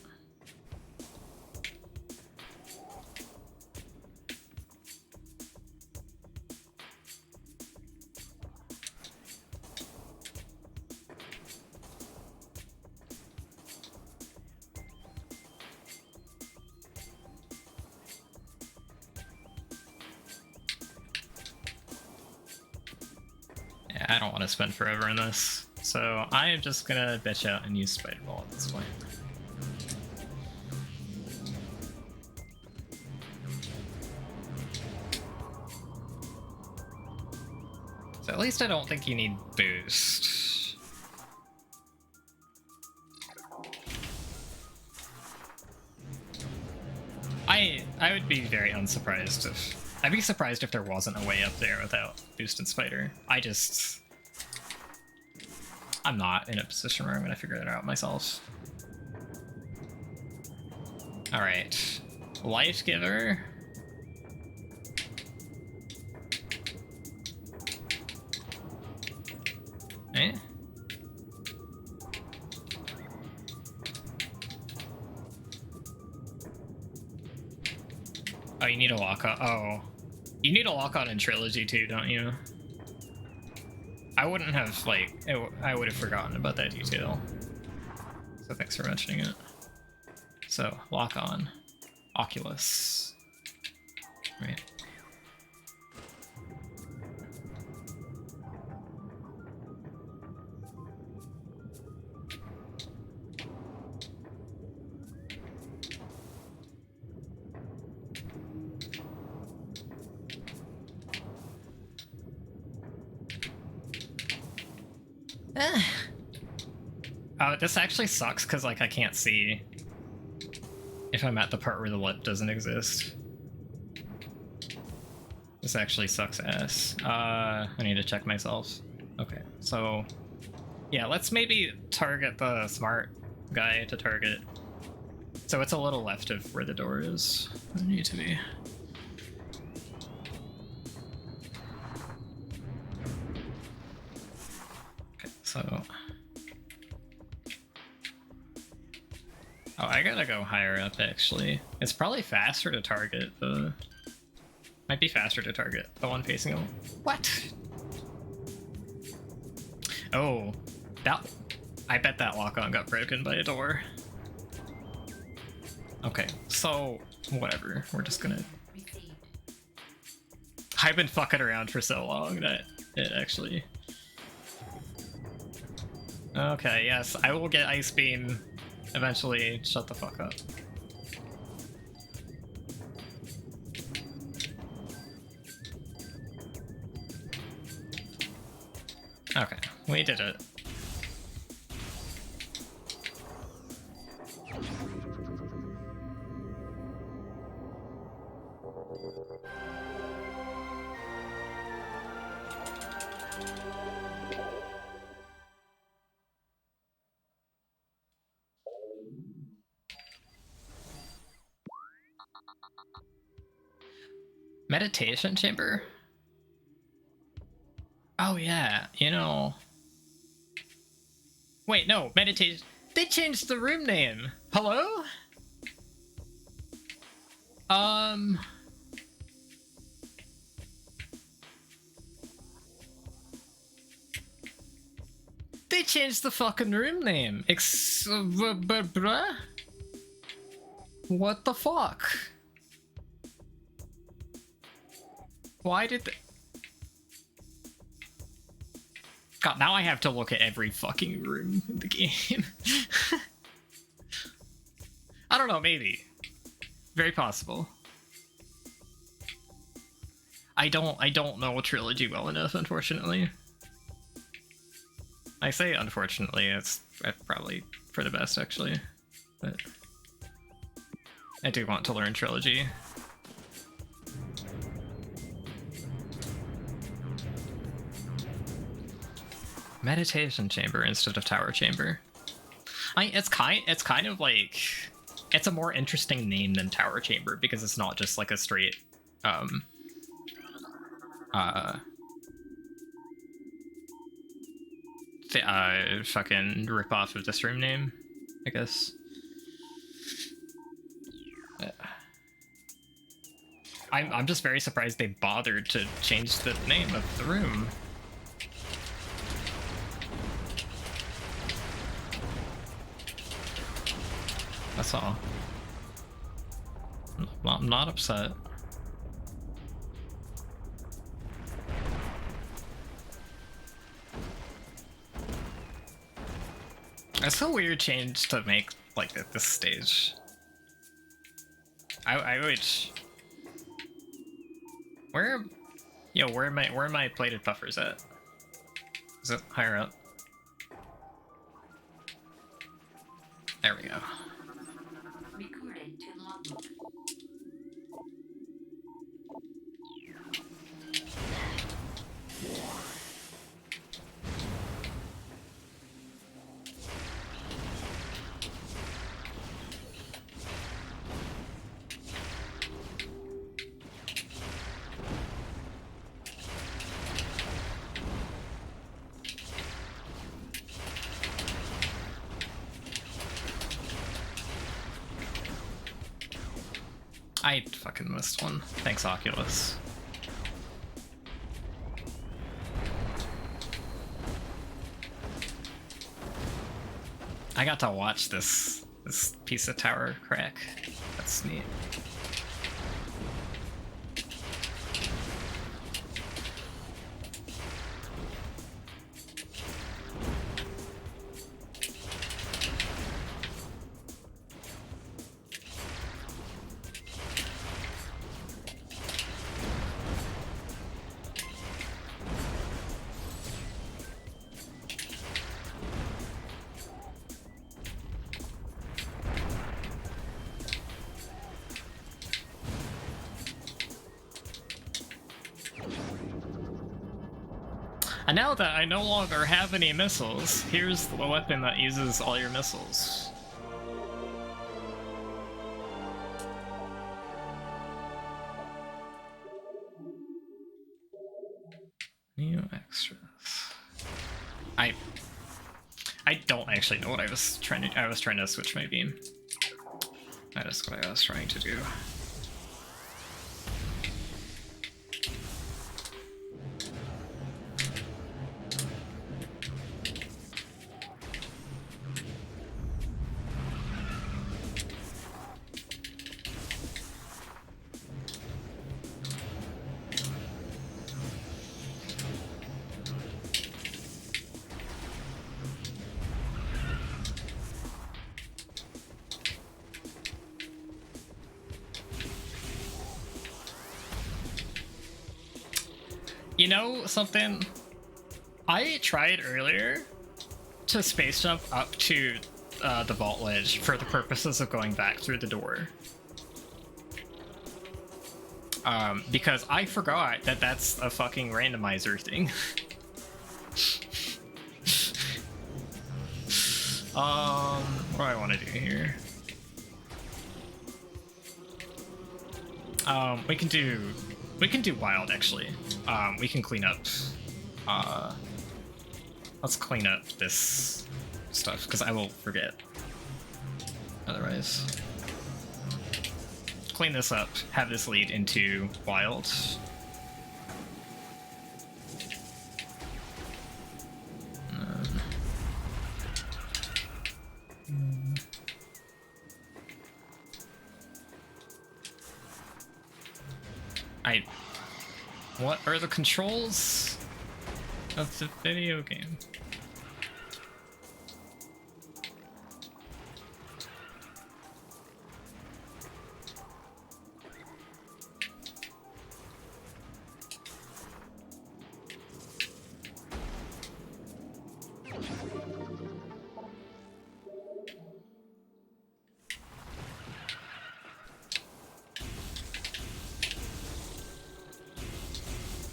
I don't want to spend forever in this, so I am just gonna bitch out and use Spider Ball at this point. So at least I don't think you need boost. I would be very unsurprised if... I'd be surprised if there wasn't a way up there without boost and spider. I'm not in a position where I'm gonna figure that out myself. Alright. Lifegiver. Eh? Oh, you need a lockout. Oh. You need a lockout in Trilogy too, don't you? I wouldn't have, like, I would have forgotten about that detail. So thanks for mentioning it. So, lock on. Oculus. Right. Oh, this actually sucks because, like, I can't see if I'm at the part where the lip doesn't exist. This actually sucks ass. I need to check myself. Okay, so yeah, let's maybe target the smart guy to target. So it's a little left of where the door is. I need to be. Okay, so... Oh, I gotta go higher up, actually. It's probably faster to target the... Might be faster to target the one facing him. What? Oh, that... I bet that lock-on got broken by a door. Okay, so whatever. We're just gonna. Received. I've been fucking around for so long that it actually. Okay, yes, I will get Ice Beam eventually. Shut the fuck up. Okay, we did it. Meditation chamber? Oh yeah, you know. Wait, no, meditation. They changed the room name. Hello? They changed the fucking room name. Bruh? What the fuck? Why did they... God, now I have to look at every fucking room in the game. I don't know, maybe. Very possible. I don't know Trilogy well enough, unfortunately. I say unfortunately, it's probably for the best, actually. But I do want to learn Trilogy. Meditation chamber instead of tower chamber. It's kind of like, it's a more interesting name than tower chamber because it's not just like a straight fucking rip off of this room name, I guess. I'm just very surprised they bothered to change the name of the room. That's all. I'm not upset. That's a weird change to make, like, at this stage. I would... Where are my plated puffers at? Is it higher up? There we go. Recorded to Logbook. I fucking missed one. Thanks, Oculus. I got to watch this piece of tower crack. That's neat. And now that I no longer have any missiles, here's the weapon that uses all your missiles. New extras. I don't actually know what I was trying to switch my beam. That is what I was trying to do. You know something? I tried earlier to space jump up to the vault ledge for the purposes of going back through the door. Because I forgot that that's a fucking randomizer thing. What do I want to do here? We can do wild actually. We can clean up. Let's clean up this stuff because I will forget otherwise. Clean this up. Have this lead into wild. What are the controls of the video game?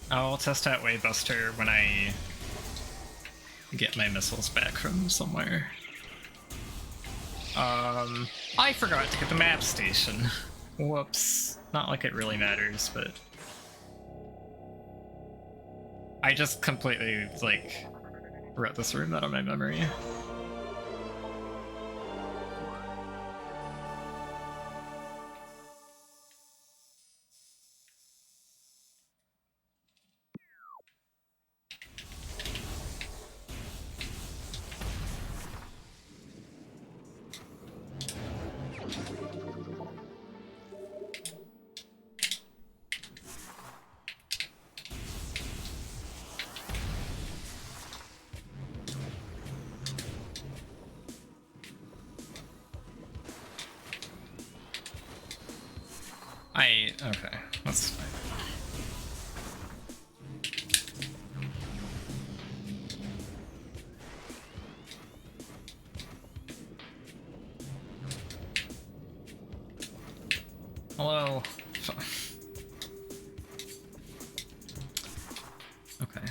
I'll test out Wavebuster when I get my missiles back from somewhere. I forgot to get the map station. Whoops. Not like it really matters, but... I just completely, like, wrote this room out of my memory. Okay, that's fine. Hello. Okay.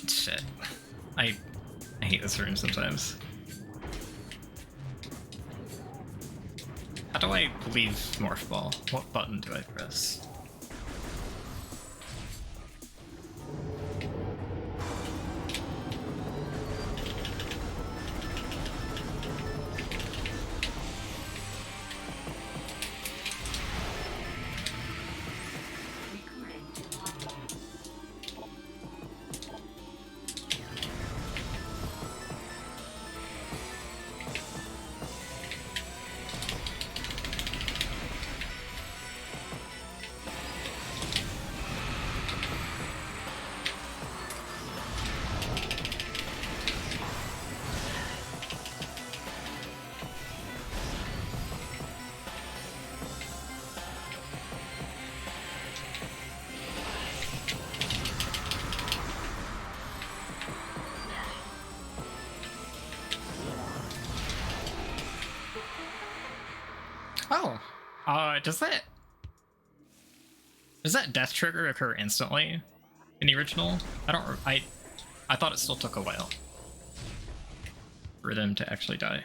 Shit. I hate this room sometimes. How do I leave Morph Ball? What button do I press? Does that death trigger occur instantly in the original? I thought it still took a while for them to actually die.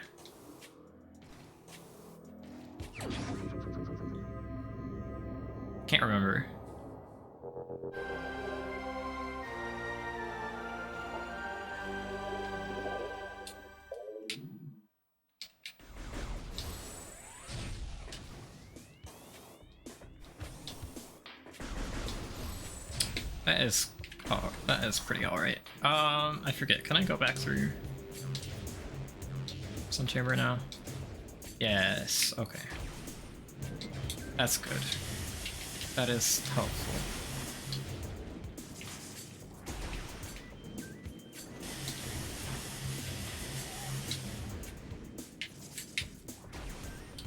Can't remember. That is pretty alright. I forget, can I go back through Sun Chamber now? Yes, okay. That's good. That is helpful.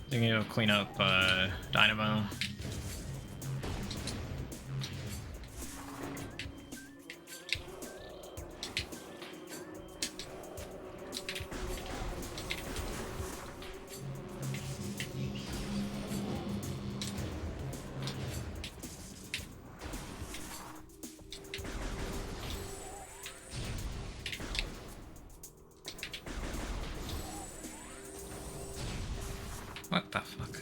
I think you'll clean up Dynamo. What the fuck?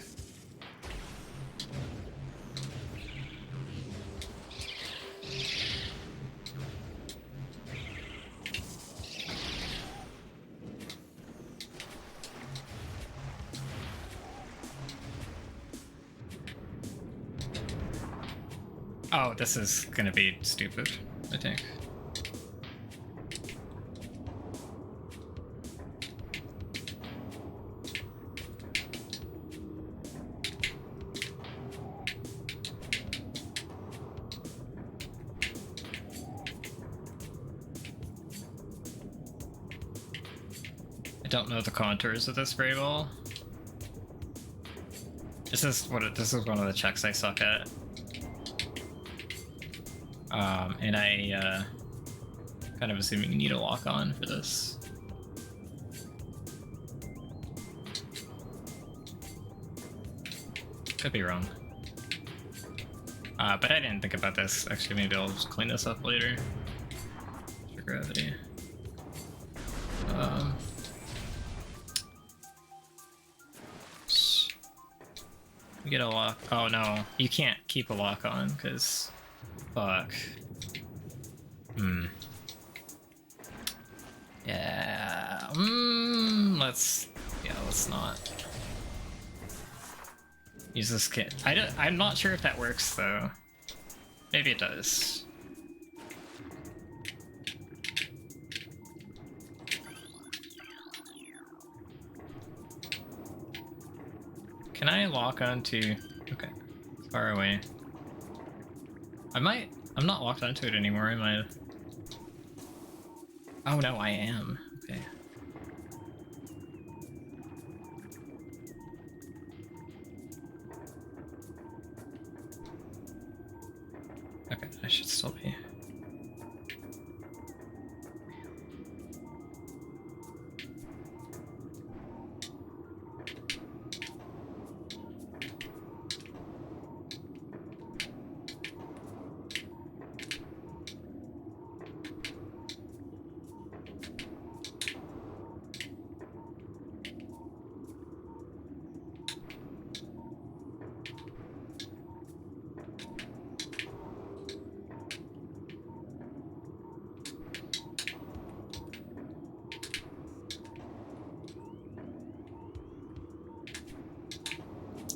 Oh, this is gonna be stupid, I think. I don't know the contours of this very well. This is one of the checks I suck at. And I kind of assuming you need a lock on for this. Could be wrong. But I didn't think about this. Actually, maybe I'll just clean this up later. For gravity. We get a lock. Oh no, you can't keep a lock on because fuck. Yeah. Let's not use this kit. I'm not sure if that works though. Maybe it does. Can I lock onto... Okay, far away. I'm not locked onto it anymore, am I? Oh no, I am. Okay. Okay, I should still be.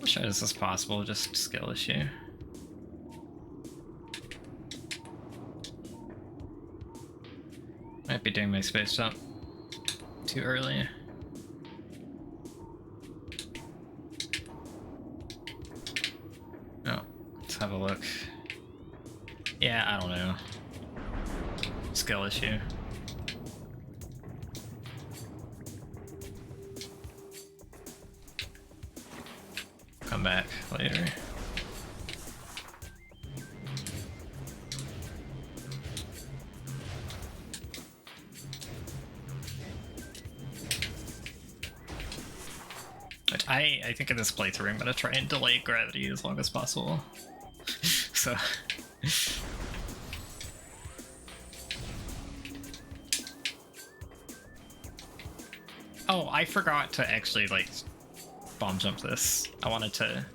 Sure, this is possible, just skill issue. Might be doing my space jump too early. Oh, let's have a look. Yeah, I don't know. Skill issue. Come back later. Which I think in this playthrough I'm gonna try and delay gravity as long as possible. So... Oh, I forgot to actually, like, bomb jump this. I wanted to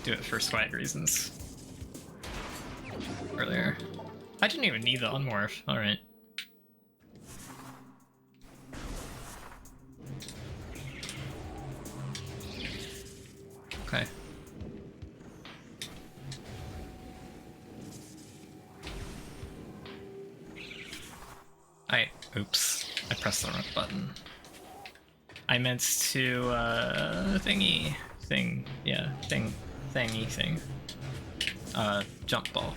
do it for swag reasons earlier. I didn't even need the unmorph. Alright. Okay. Oops. I pressed the wrong button. I meant to, thingy. Jump ball.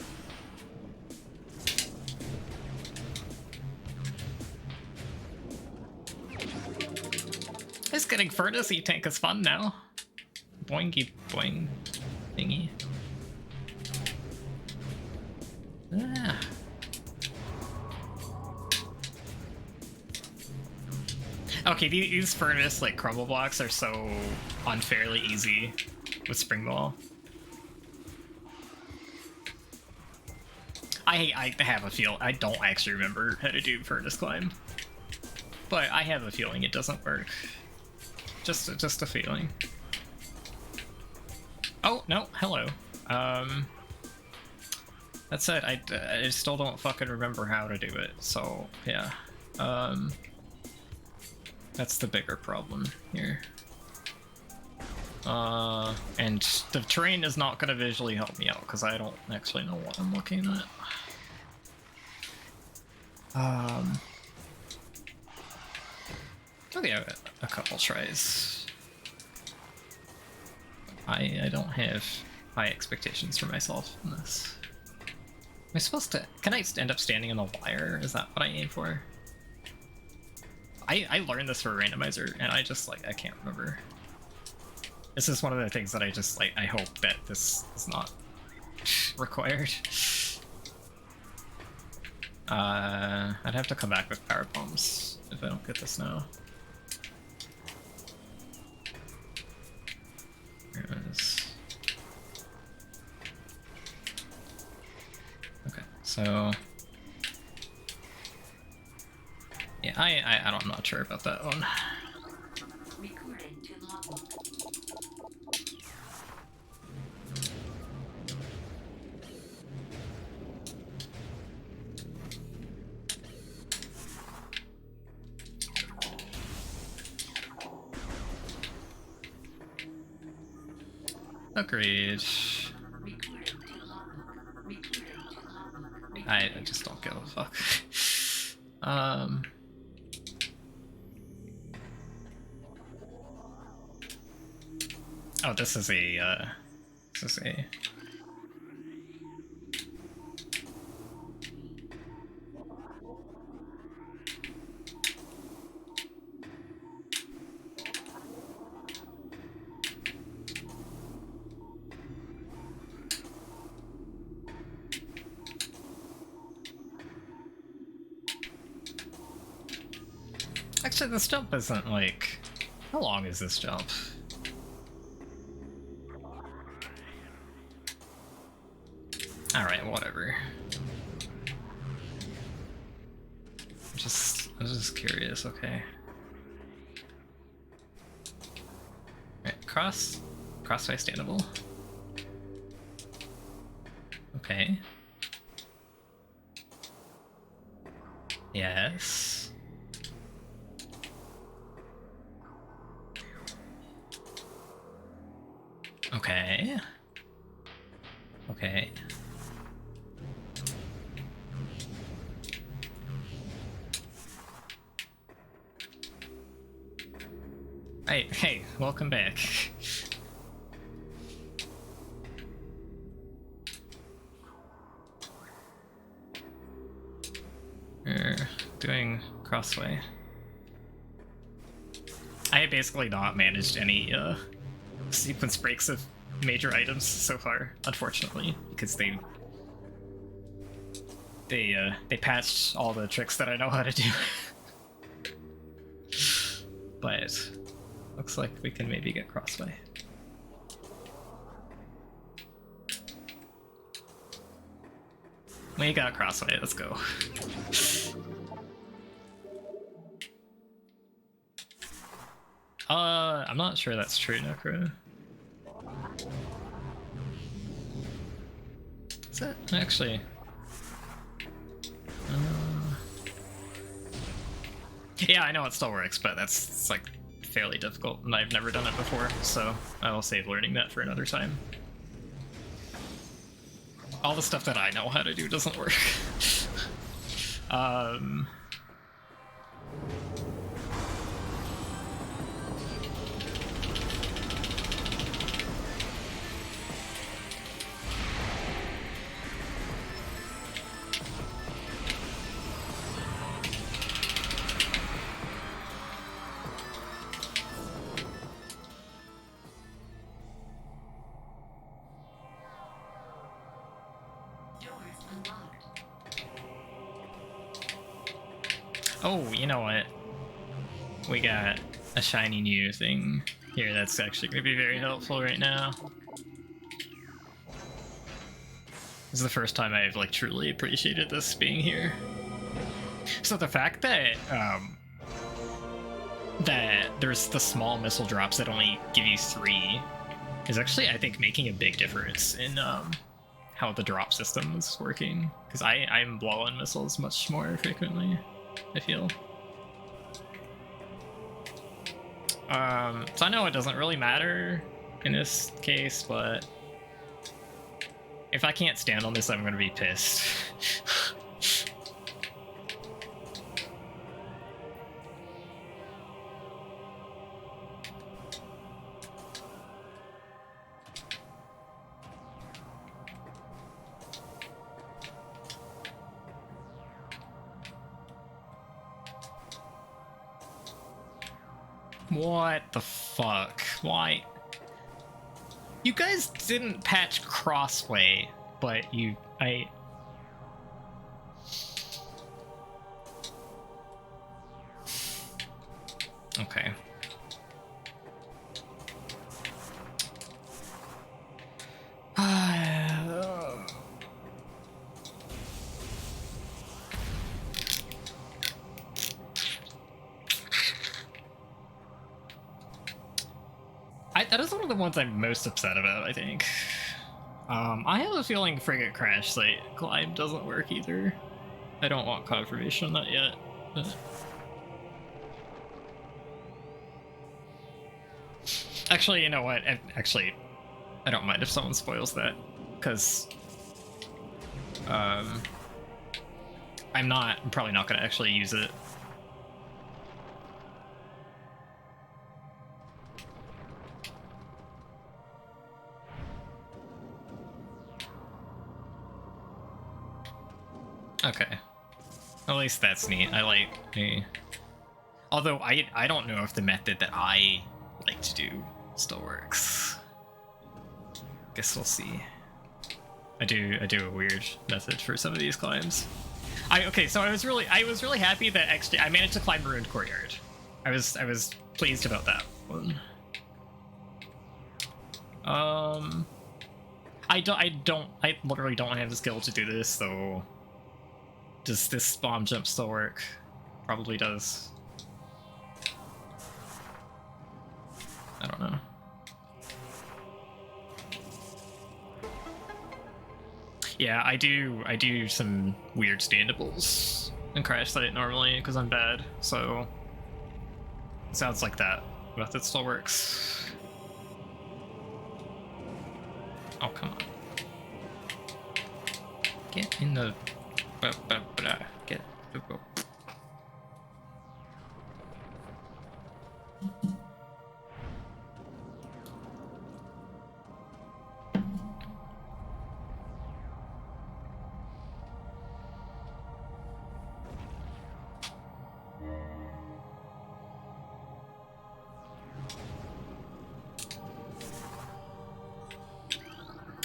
Just getting Furnace tank is fun now. Boingy boing thingy. Ah. Okay, these Furnace, like, crumble blocks are so unfairly easy with Spring Ball. I have a feel. I don't actually remember how to do Furnace Climb. But I have a feeling it doesn't work. Just a feeling. Oh, no, hello. That said, I still don't fucking remember how to do it, so, yeah. That's the bigger problem here. And the terrain is not gonna visually help me out, because I don't actually know what I'm looking at. Okay, a couple tries. I don't have high expectations for myself in this. Am I supposed to... Can I end up standing on the wire? Is that what I aim for? I learned this for a randomizer, and I just, like, I can't remember. This is one of the things that I just, like, I hope that this is not required. I'd have to come back with power bombs if I don't get this now. Here it is. Okay, so... Yeah, I'm not sure about that one. Recorded to Logbook. Agreed. Recorded to Logbook. Recorded to Logbook. I just don't give a fuck. Oh, this is a, Actually, this jump isn't, like... How long is this jump? Alright, whatever. I'm just curious, okay. Alright, Crossway standable. Okay. Yes. Okay. Okay. Hey, welcome back. We're doing Crossway. I have basically not managed any sequence breaks of major items so far, unfortunately, because they patched all the tricks that I know how to do. But looks like we can maybe get Crossway. We got Crossway, let's go. I'm not sure that's true, Necro. Is that actually? Yeah, I know it still works, but it's like fairly difficult, and I've never done it before, so I will save learning that for another time. All the stuff that I know how to do doesn't work. Oh, you know what? We got a shiny new thing here that's actually going to be very helpful right now. This is the first time I've like truly appreciated this being here. So the fact that that there's the small missile drops that only give you 3 is actually, I think, making a big difference in how the drop system is working. Because I'm blowing missiles much more frequently, I feel. So I know it doesn't really matter in this case, but if I can't stand on this, I'm gonna be pissed. What the fuck? Why? You guys didn't patch Crossway, but Okay. That is one of the ones I'm most upset about, I think. I have a feeling Frigate Crash Site Climb doesn't work either. I don't want confirmation on that yet, but... Actually, you know what? Actually, I don't mind if someone spoils that, because... I'm probably not going to actually use it. Okay. At least that's neat. I like me. Although I don't know if the method that I like to do still works. Guess we'll see. I do a weird method for some of these climbs. Okay, so I was really happy that actually I managed to climb Ruined Courtyard. I was pleased about that one. I literally don't have the skill to do this, so does this bomb jump still work? Probably does. I don't know. Yeah, I do some weird standables in Crash Site normally because I'm bad, so it sounds like that method still works. Oh, come on. Get in the... Get...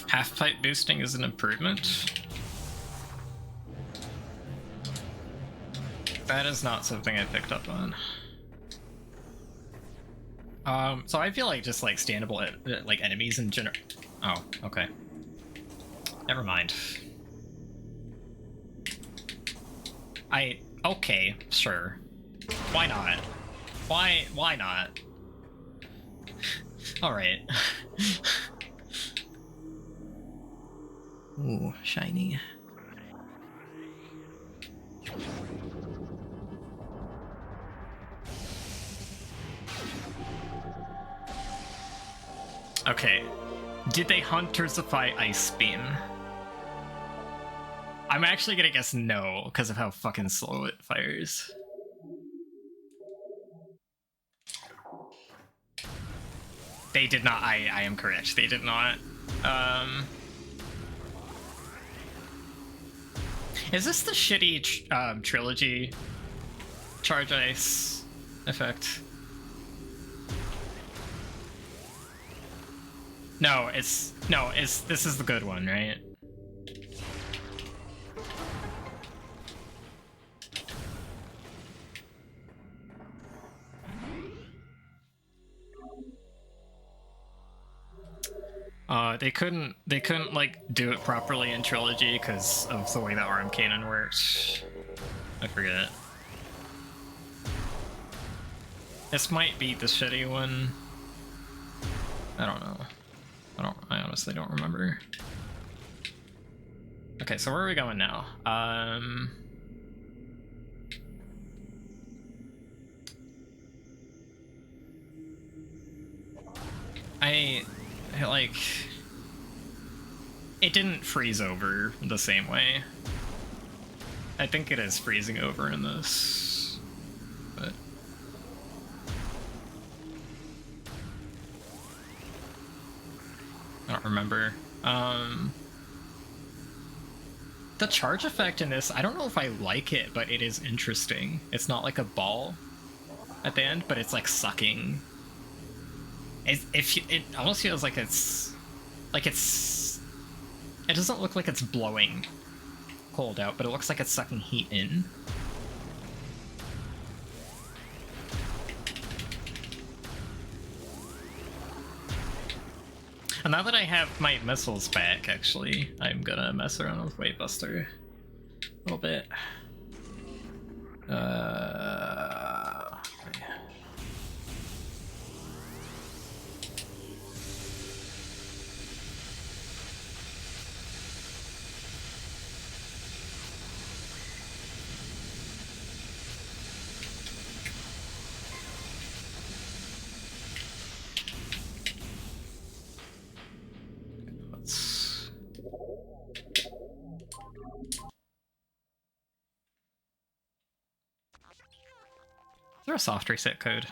Half pipe boosting is an improvement. That is not something I picked up on. So I feel like just like standable like enemies in general. Oh, okay. Never mind. Okay, sure. Why not? Why not? All right. Ooh, shiny. Okay. Did they Huntersify Ice Beam? I'm actually gonna guess no, because of how fucking slow it fires. They did not. I am correct. They did not. Is this the shitty trilogy charge ice effect? No, this is the good one, right? They couldn't like do it properly in trilogy because of the way the arm cannon works. I forget. This might be the shitty one. I don't know. I honestly don't remember. Okay, so where are we going now? I like it didn't freeze over the same way. I think it is freezing over in this, but I don't remember. The charge effect in this, I don't know if I like it, but it is interesting. It's not like a ball at the end, but it's like sucking. It almost feels like it's it doesn't look like it's blowing cold out, but it looks like it's sucking heat in. And now that I have my missiles back, actually, I'm gonna mess around with Wavebuster a little bit. Is there a soft reset code?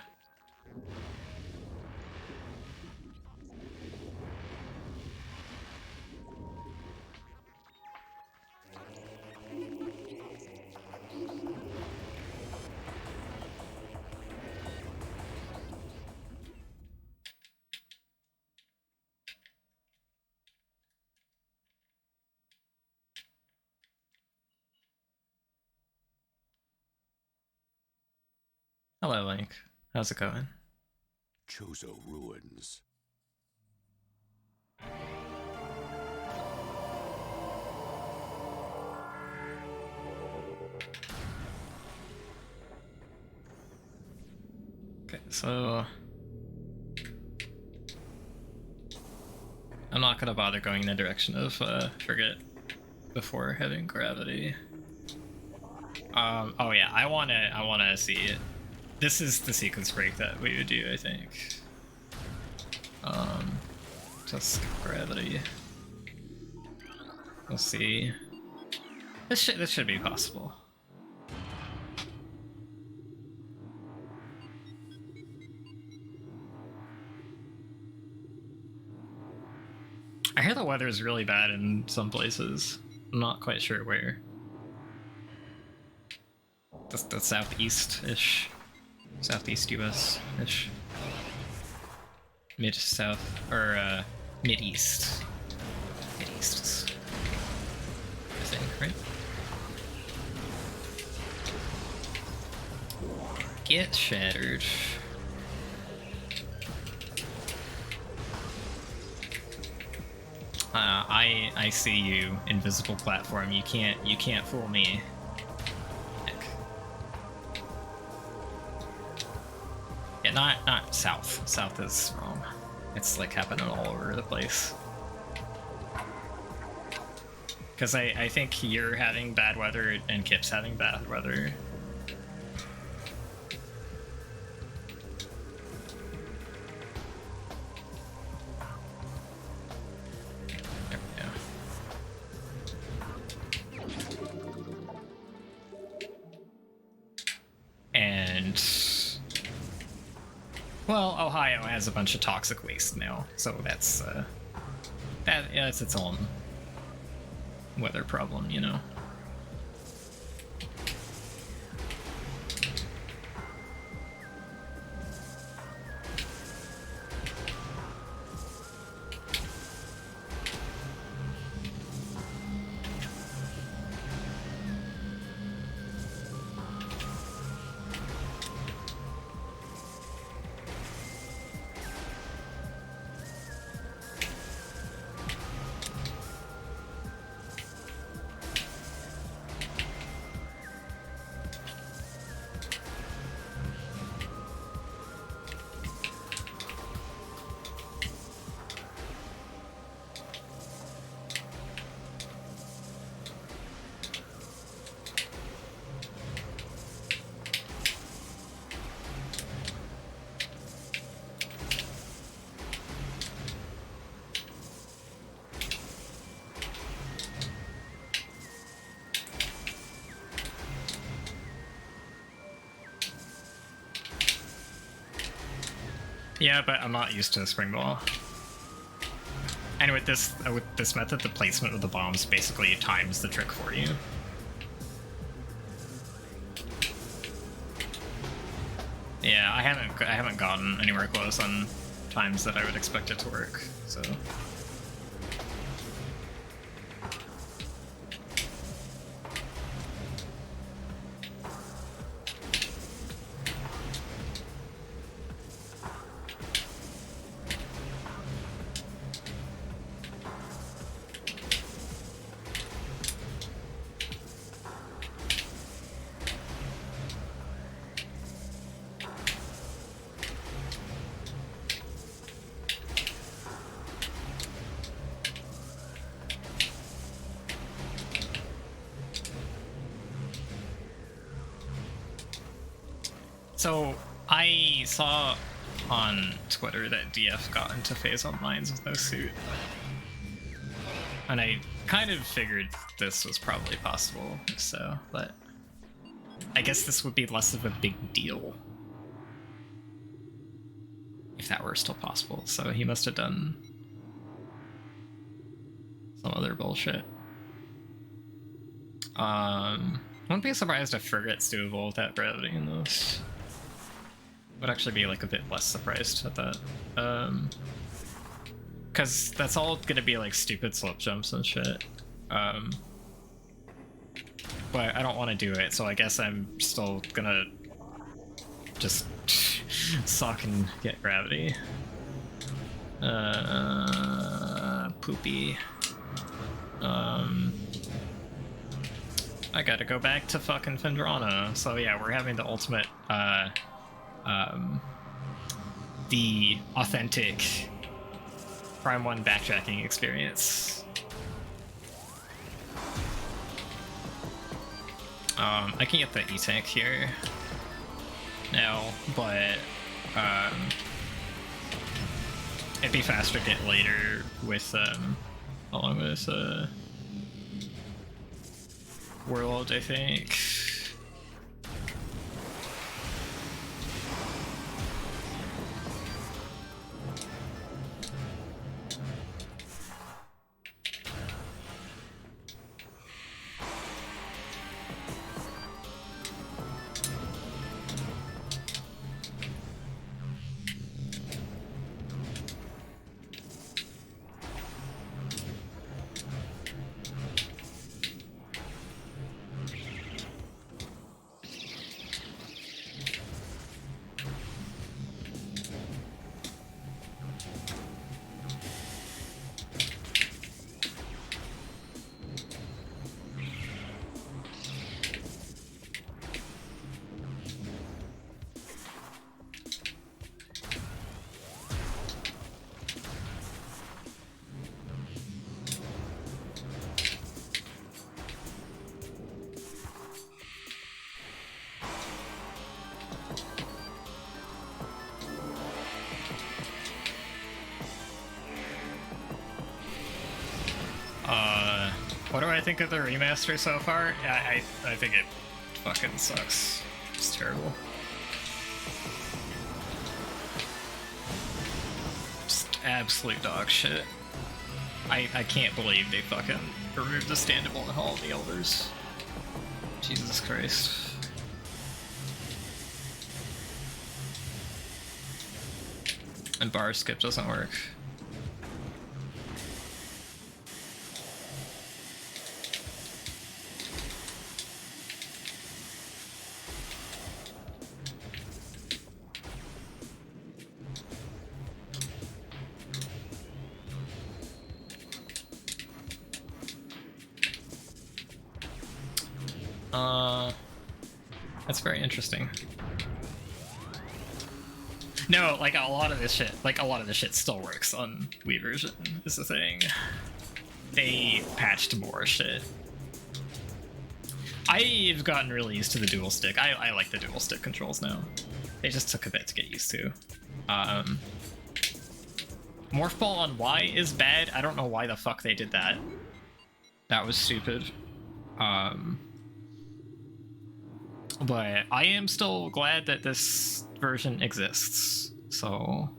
Hello, Link. How's it going? Chozo ruins. Okay, so I'm not gonna bother going in the direction of Frigate before hitting gravity. Oh yeah, I wanna see it. This is the sequence break that we would do, I think. Just skip gravity. We'll see. This should be possible. I hear the weather is really bad in some places. I'm not quite sure where. The southeast-ish. Southeast US-ish. Mid-south, or, mid-east. Mid-east, I think, right? Get shattered. I see you, invisible platform. You can't fool me. Heck. Yeah, not south. South is wrong. It's like happening all over the place. Because I think you're having bad weather and Kip's having bad weather. There we go. And well, Ohio has a bunch of toxic waste now, so that's that's its own weather problem, you know. Yeah, but I'm not used to the spring ball. And with this method, the placement of the bombs basically times the trick for you. Yeah, I haven't gotten anywhere close on times that I would expect it to work, so. So, I saw on Twitter that DF got into Phazon Mines with no suit. And I kind of figured this was probably possible, so, but I guess this would be less of a big deal if that were still possible. So he must have done some other bullshit. Wouldn't be surprised if Frigates do evolve without gravity in this. Would actually be like a bit less surprised at that. Because that's all gonna be like stupid slope jumps and shit. But I don't want to do it, so I guess I'm still gonna just suck and get gravity. Poopy. I gotta go back to fucking Phendrana. So yeah, we're having the ultimate, the authentic Prime 1 backtracking experience. I can get the E-Tank here now, but it'd be faster to get later with, along with, World, I think. think of the remaster so far? I think it fucking sucks. It's terrible. Just absolute dog shit. I can't believe they fucking removed the standable in Hall of the Elders. Jesus Christ. And bar skip doesn't work. That's very interesting. No, like a lot of this shit still works on Wii version, is the thing. They patched more shit. I've gotten really used to the dual stick. I like the dual stick controls now. They just took a bit to get used to. Morph Ball on Y is bad. I don't know why the fuck they did that. That was stupid. But I am still glad that this version exists. So,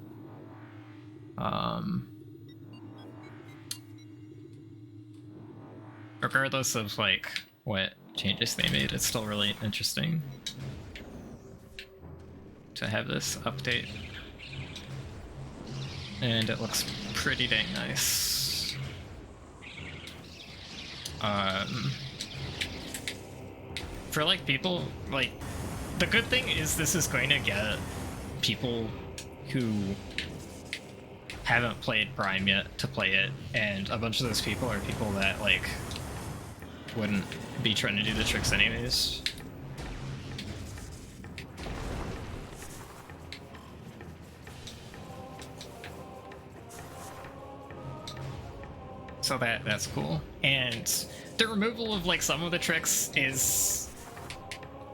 regardless of like what changes they made, it's still really interesting to have this update. And it looks pretty dang nice. For like people, like, the good thing is this is going to get people who haven't played Prime yet to play it, and a bunch of those people are people that like wouldn't be trying to do the tricks anyways. So that's cool. And the removal of like some of the tricks is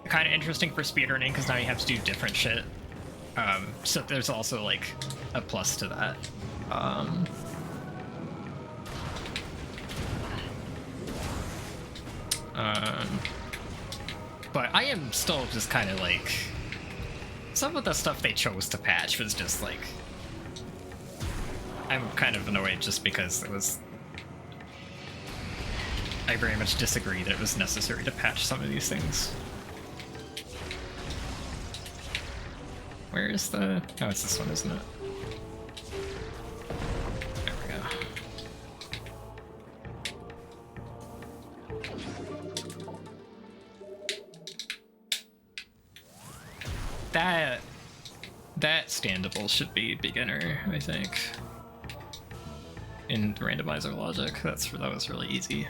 kind of interesting for speedrunning because now you have to do different shit. So there's also like a plus to that. But I am still just kind of like, some of the stuff they chose to patch was just like, I'm kind of annoyed just because it was, I very much disagree that it was necessary to patch some of these things. Where is the... Oh, it's this one, isn't it? There we go. That standable should be beginner, I think. In randomizer logic, that was really easy.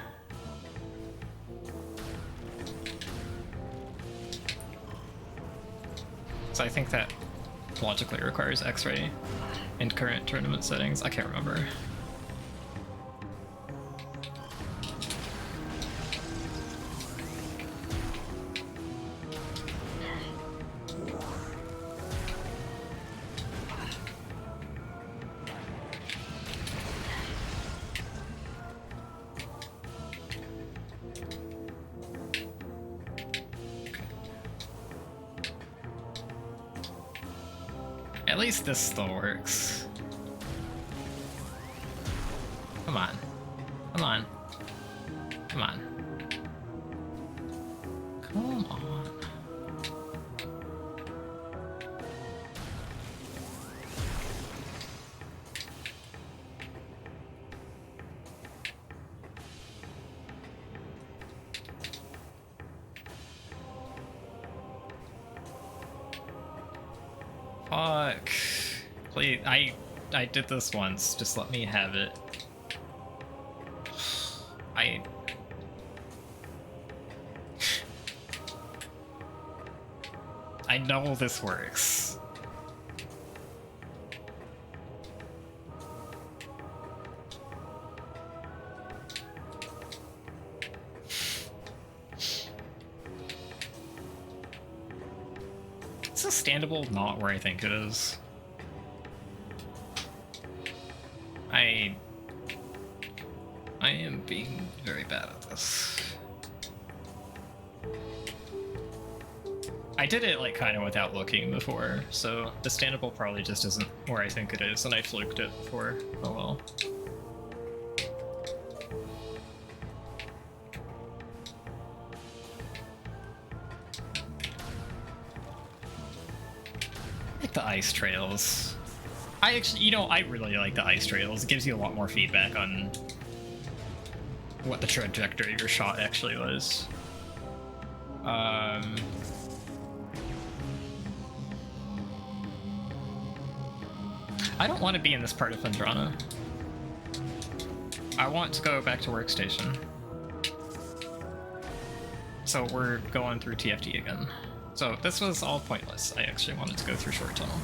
So I think that logically requires X-ray in current tournament settings. I can't remember. At least this still works. Come on. Come on. Come on. Come on. Fuck. Please, I did this once. Just let me have it. I know this works. Is this standable not where I think it is? I am being very bad at this. I did it like kind of without looking before, so the stand-up probably just isn't where I think it is, and I fluked it before. Oh well. I like the ice trails. I actually, you know, I really like the ice trails. It gives you a lot more feedback on what the trajectory of your shot actually was. I don't want to be in this part of Phendrana. I want to go back to workstation. So we're going through TFT again. So this was all pointless. I actually wanted to go through short tunnel.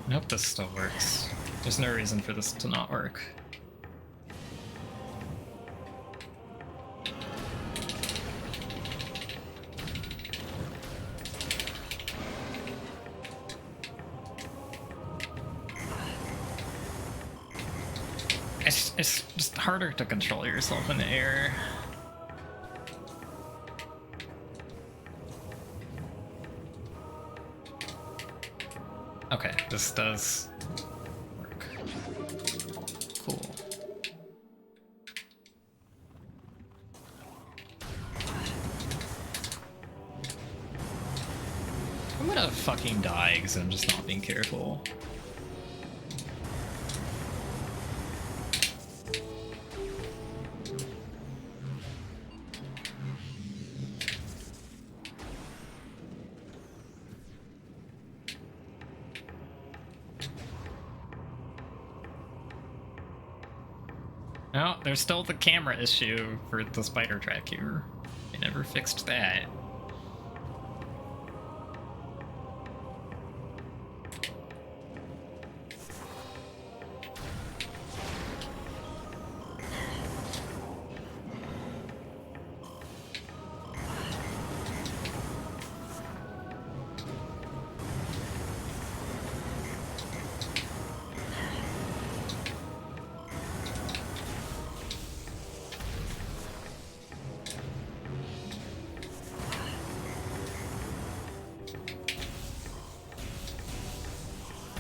I hope this still works. There's no reason for this to not work. It's just harder to control yourself in the air. Okay, this does work. Cool. I'm gonna fucking die because I'm just not being careful. No, there's still the camera issue for the spider track here. They never fixed that.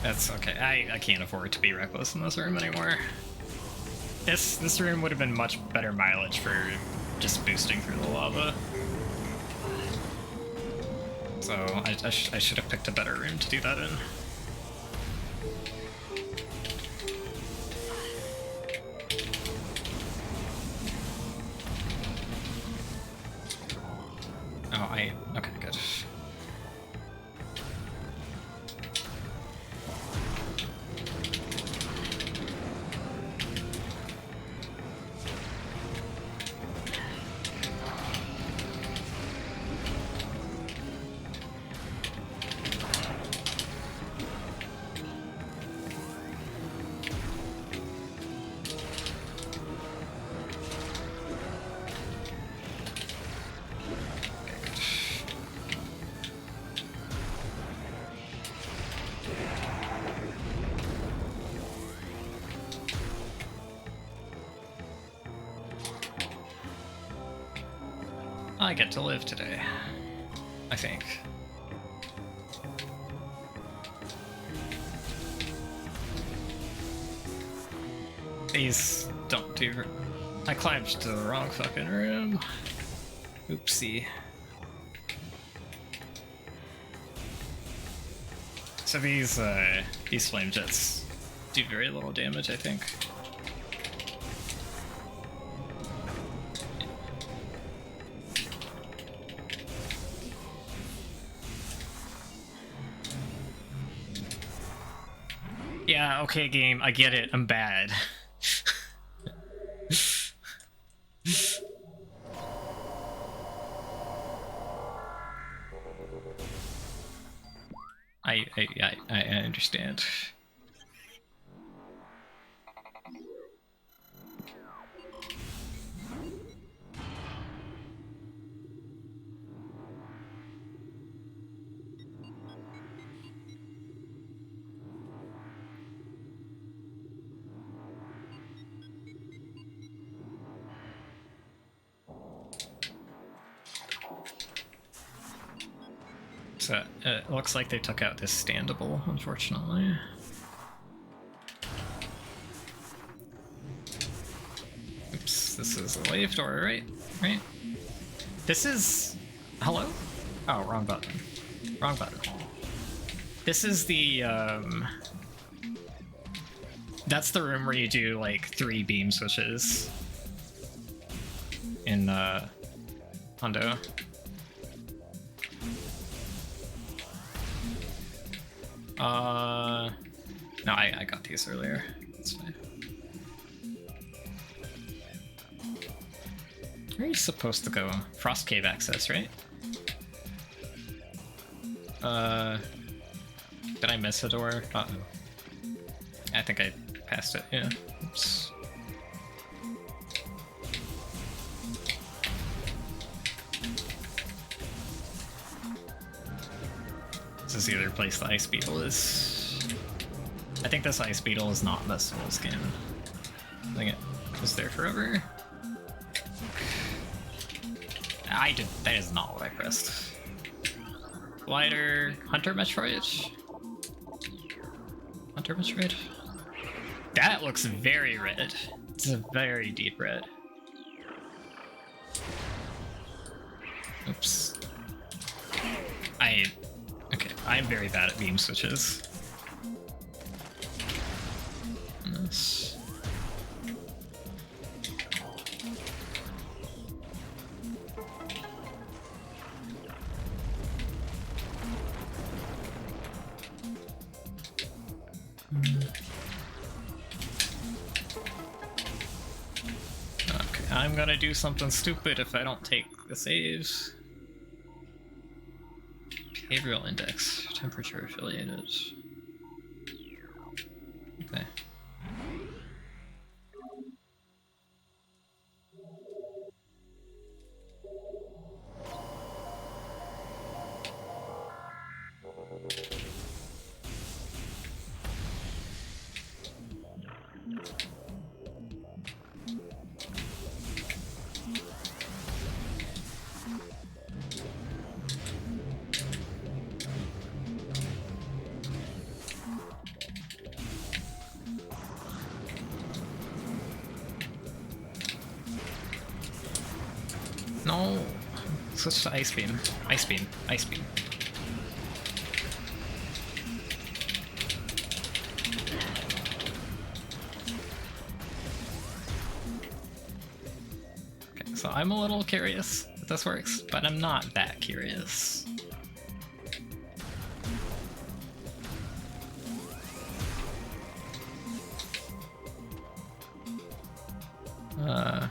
That's okay. I can't afford to be reckless in this room anymore. This room would have been much better mileage for just boosting through the lava. So I should have picked a better room to do that in. Okay, good. I get to live today, I think. These don't do... I climbed to the wrong fucking room. Oopsie. So these flame jets do very little damage, I think. Yeah, okay, game, I get it. I'm bad. I understand. So it looks like they took out this standable, unfortunately. Oops, this is a wave door, right? Right? This is... Hello? Oh, wrong button. Wrong button. This is the, That's the room where you do, like, 3 beam switches. In, Hondo. No, I got these earlier. That's fine. Where are you supposed to go? Frost Cave access, right? Did I miss a door? Uh-oh. I think I passed it, yeah. Oops. This is the other place the Ice Beetle is. I think this Ice Beetle is not the soul skin. I think it was there forever. That is not what I pressed. Glider, Hunter Metroid? Hunter Metroid? That looks very red. It's a very deep red. Oops. Okay, I'm very bad at beam switches. This. Okay, I'm gonna do something stupid if I don't take the saves. Behavioral index, temperature affiliated. Okay. No, switch to Ice Beam. Ice Beam. Ice Beam. Okay, so I'm a little curious if this works, but I'm not that curious.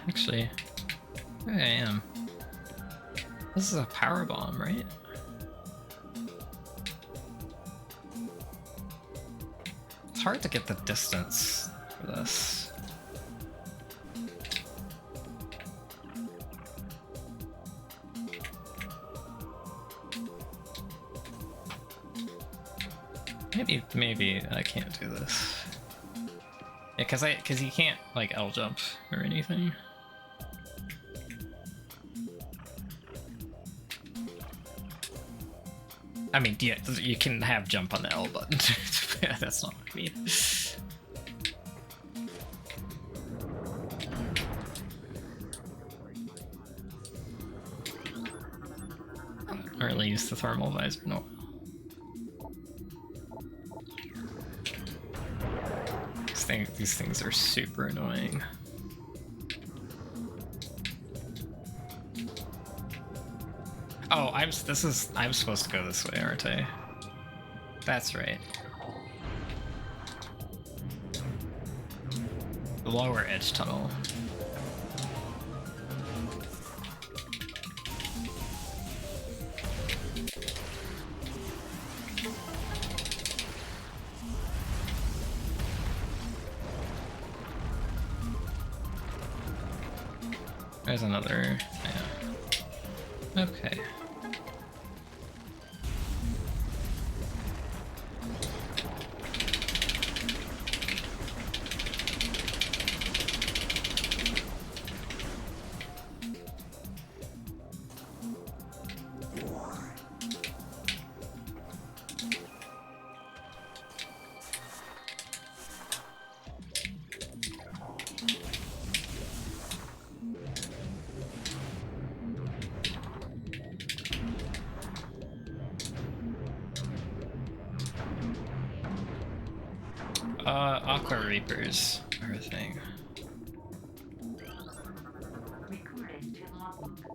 Actually, there I am. This is a power bomb, right? It's hard to get the distance for this. Maybe I can't do this. Yeah, cause you can't like L jump or anything. I mean, yeah, you can have jump on the L button. Yeah, that's not what I mean. Or at least the thermal visor. No. These things are super annoying. Oh, I'm supposed to go this way, aren't I? That's right. The lower edge tunnel. There's another. Yeah. Okay. Aqua Reapers are a thing. Recording to logbook.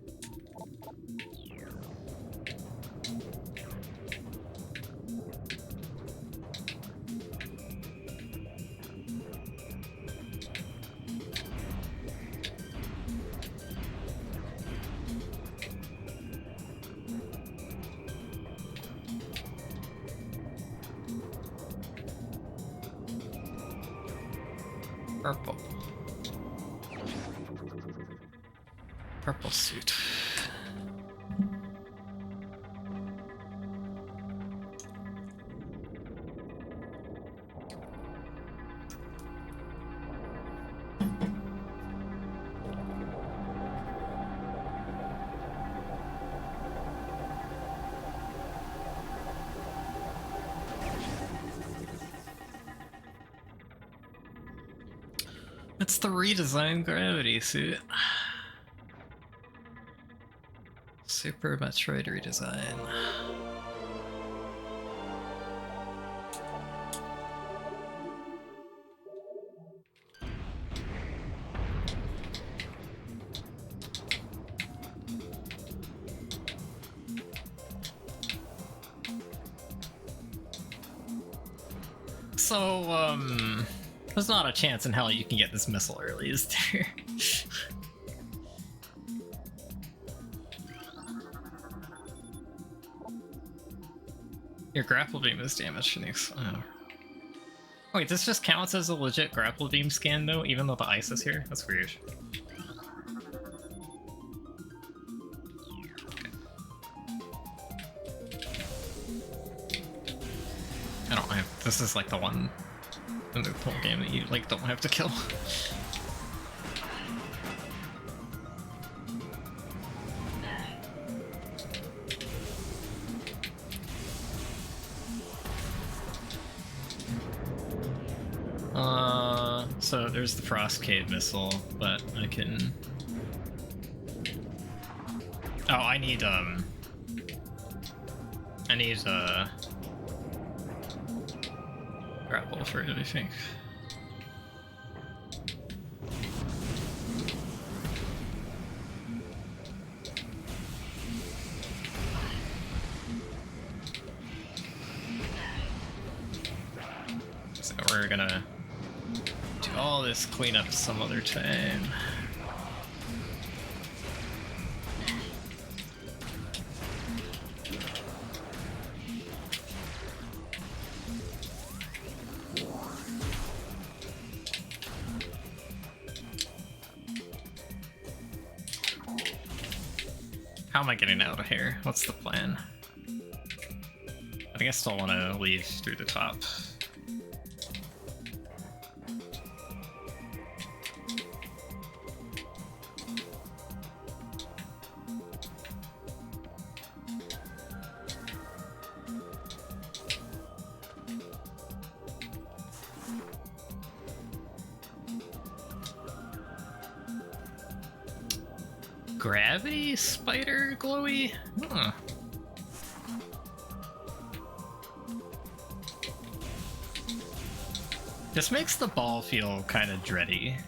Purple. Purple suit. It's the redesigned gravity suit. Super Metroid redesign. So, there's not a chance in hell you can get this missile early, is there? Your grapple beam is damaged, Phoenix. Oh. Wait, this just counts as a legit grapple beam scan though, even though the ice is here? That's weird. I don't have. This is like the one in the whole game that you like don't have to kill. So there's the Frost Cave missile, but I can. Oh, I need grapple for it, I think. So we're gonna do all this cleanup some other time. How am I getting out of here? What's the plan? I think I still want to leave through the top. Gravity spider glowy? Huh. This makes the ball feel kind of dready.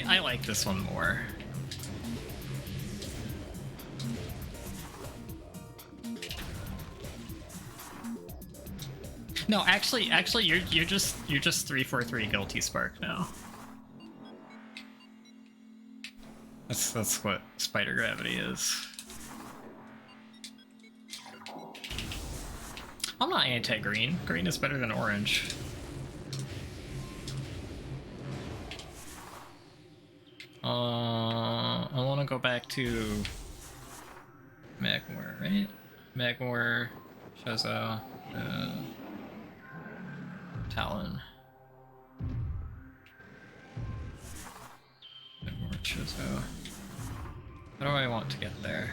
I like this one more. No, actually, you're just 343 Guilty Spark now. That's what Spider Gravity is. I'm not anti-green. Green is better than orange. I want to go back to Magmoor, right? Magmoor, Chozo, Tallon. Magmoor, Chozo. How do I want to get there?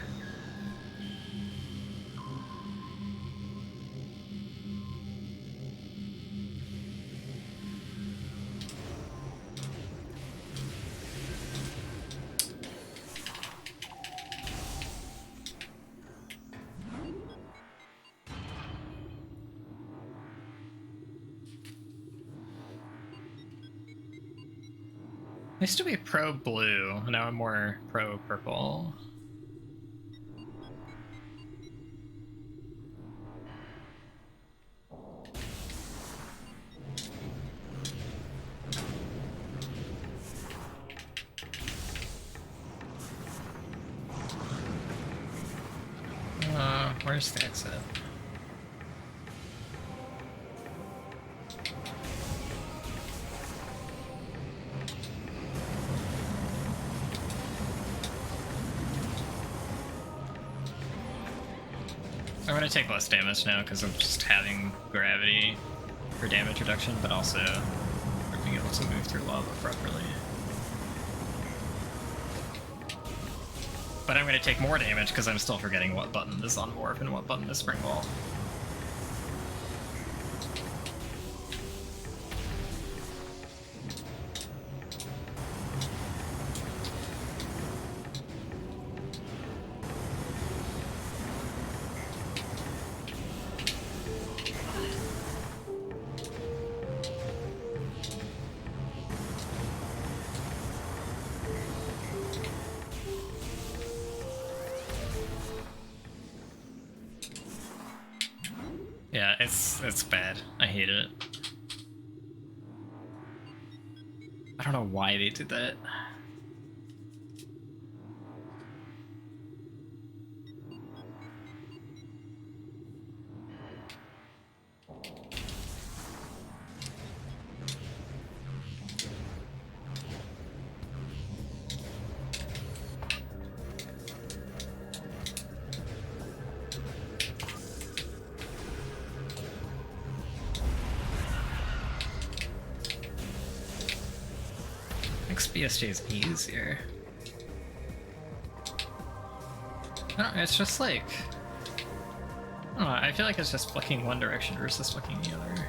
I used to be pro blue, now I'm more pro purple. Where's the exit? I'm gonna take less damage now because of just having gravity for damage reduction, but also for being able to move through lava properly. But I'm gonna take more damage because I'm still forgetting what button is on warp and what button is spring ball. Yeah, it's bad. I hate it. I don't know why they did that. XBSJ is easier. I don't know, it's just like... I don't know, I feel like it's just flicking one direction versus flicking the other.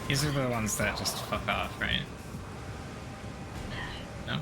These are the ones that just fuck off, right? No?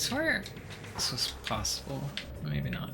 swear this was possible. Maybe not.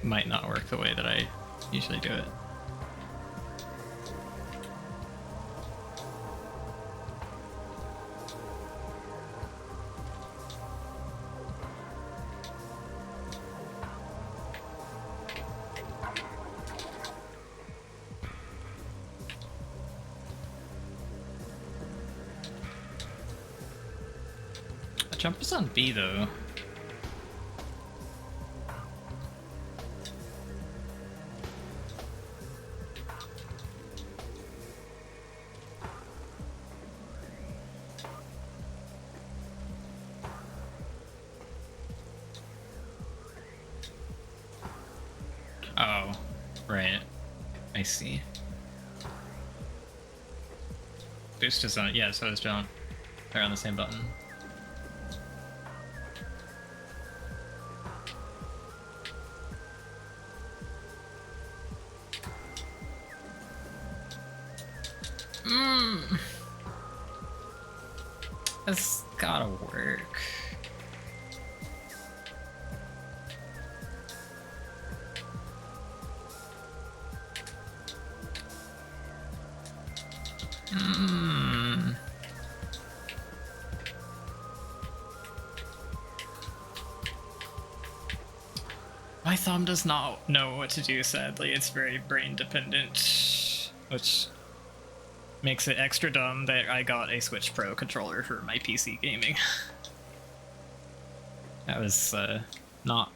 Might not work the way that I usually do it. The jump is on B though. Oh, right. I see. Boost is on, yeah, so is jump. They're on the same button. It's gotta work. My thumb does not know what to do, sadly. It's very brain dependent, which makes it extra dumb that I got a Switch Pro controller for my PC gaming. That was not...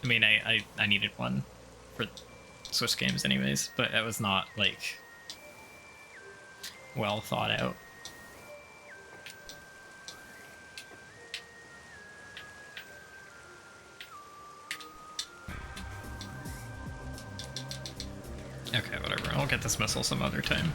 I mean, I needed one for Switch games anyways, but that was not, like, well thought out. Okay, whatever. I'll get this missile some other time.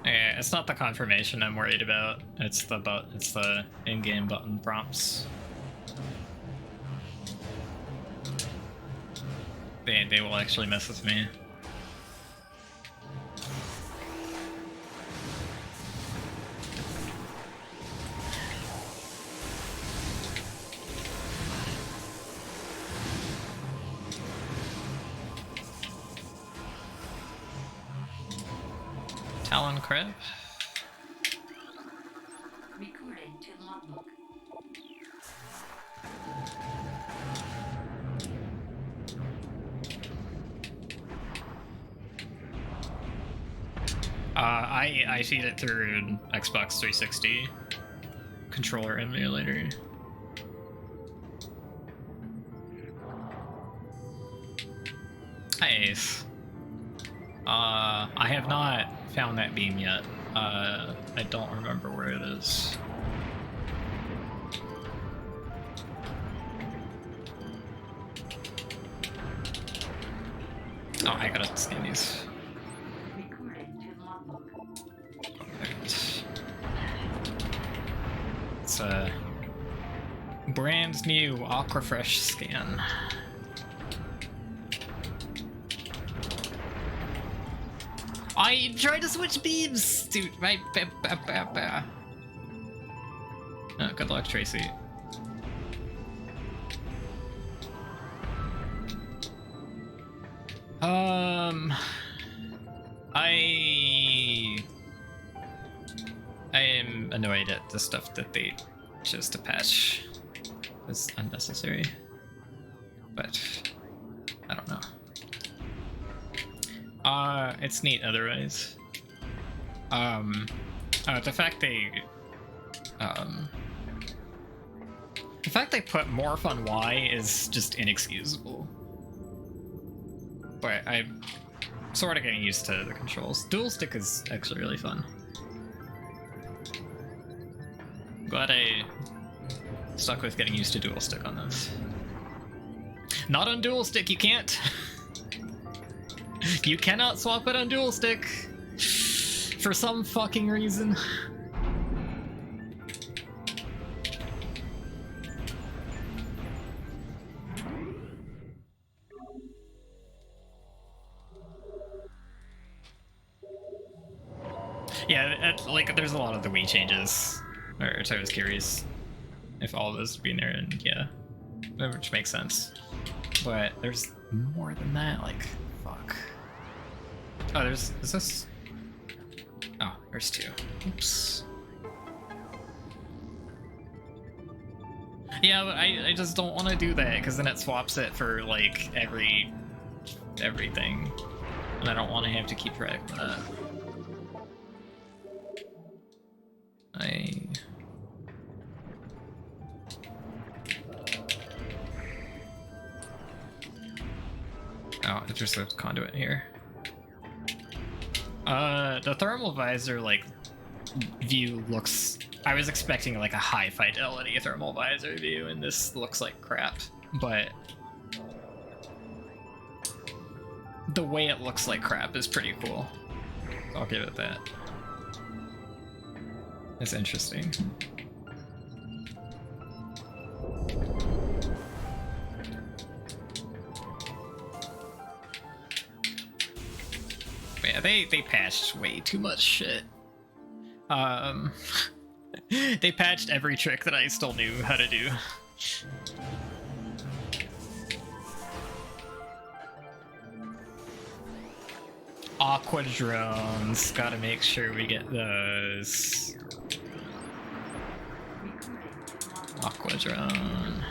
Yeah, it's not the confirmation I'm worried about. It's the in-game button prompts. They will actually mess with me. Tallon crit. Recording to Logbook. I feed it through Xbox 360 controller emulator. Nice. I have not found that beam yet. I don't remember where it is. Oh, I gotta scan these. Recording to logbook. Perfect. It's a brand new Aquafresh scan. I tried to switch beams, dude. Oh, good luck, Tracy. I am annoyed at the stuff that they chose to patch. It's unnecessary, but I don't know. It's neat otherwise. The fact they put morph on Y is just inexcusable. But I'm sort of getting used to the controls. Dual stick is actually really fun. Glad I stuck with getting used to dual stick on this. Not on dual stick, you can't. You cannot swap it on dual stick for some fucking reason. Yeah, like there's a lot of the Wii changes, so I was curious if all of those would be in there, and yeah, which makes sense. But there's more than that. Like, fuck. Oh, is this? Oh, there's two. Oops. Yeah, but I just don't want to do that because then it swaps it for like everything, and I don't want to have to keep track of that. Oh, there's a conduit here. The thermal visor, like, view looks... I was expecting, like, a high fidelity thermal visor view, and this looks like crap. But the way it looks like crap is pretty cool. I'll give it that. It's interesting. Yeah, they patched way too much shit. They patched every trick that I still knew how to do. Aqua drones, gotta make sure we get those. Aqua drone.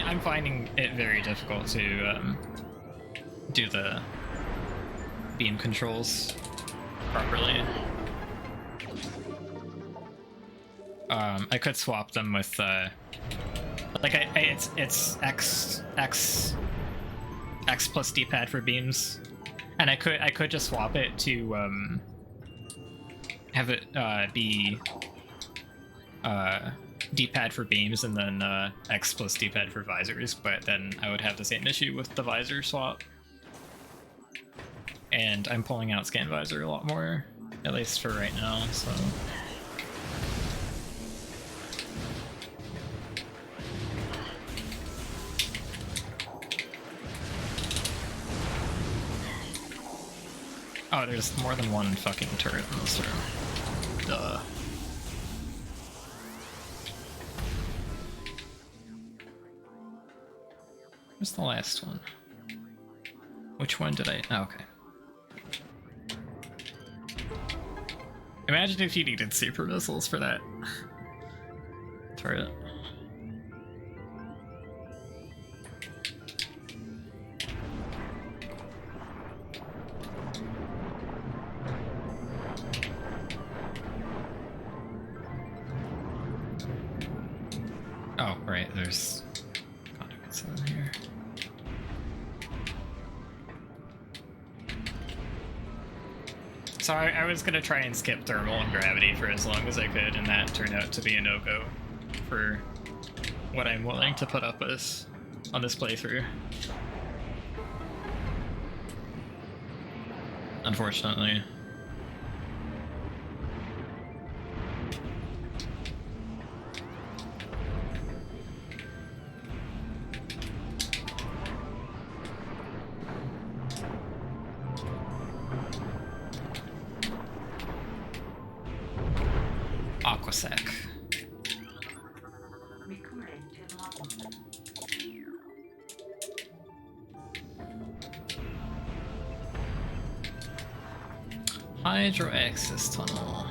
I'm finding it very difficult to do the beam controls properly. I could swap them with like it's X plus D-pad for beams, and I could just swap it to have it be D-pad for beams and then X plus D-pad for visors, but then I would have the same issue with the visor swap. And I'm pulling out scan visor a lot more, at least for right now, so. Oh, there's more than one fucking turret in this room. Duh. Where's the last one? Which one did I... Oh, okay. Imagine if you needed super missiles for that turret. Oh, right, there's conduits in here. So I was gonna try and skip thermal and gravity for as long as I could, and that turned out to be a no-go for what I'm willing to put up with on this playthrough. Unfortunately. Aquasec. Recording to logbook. Hydro access tunnel.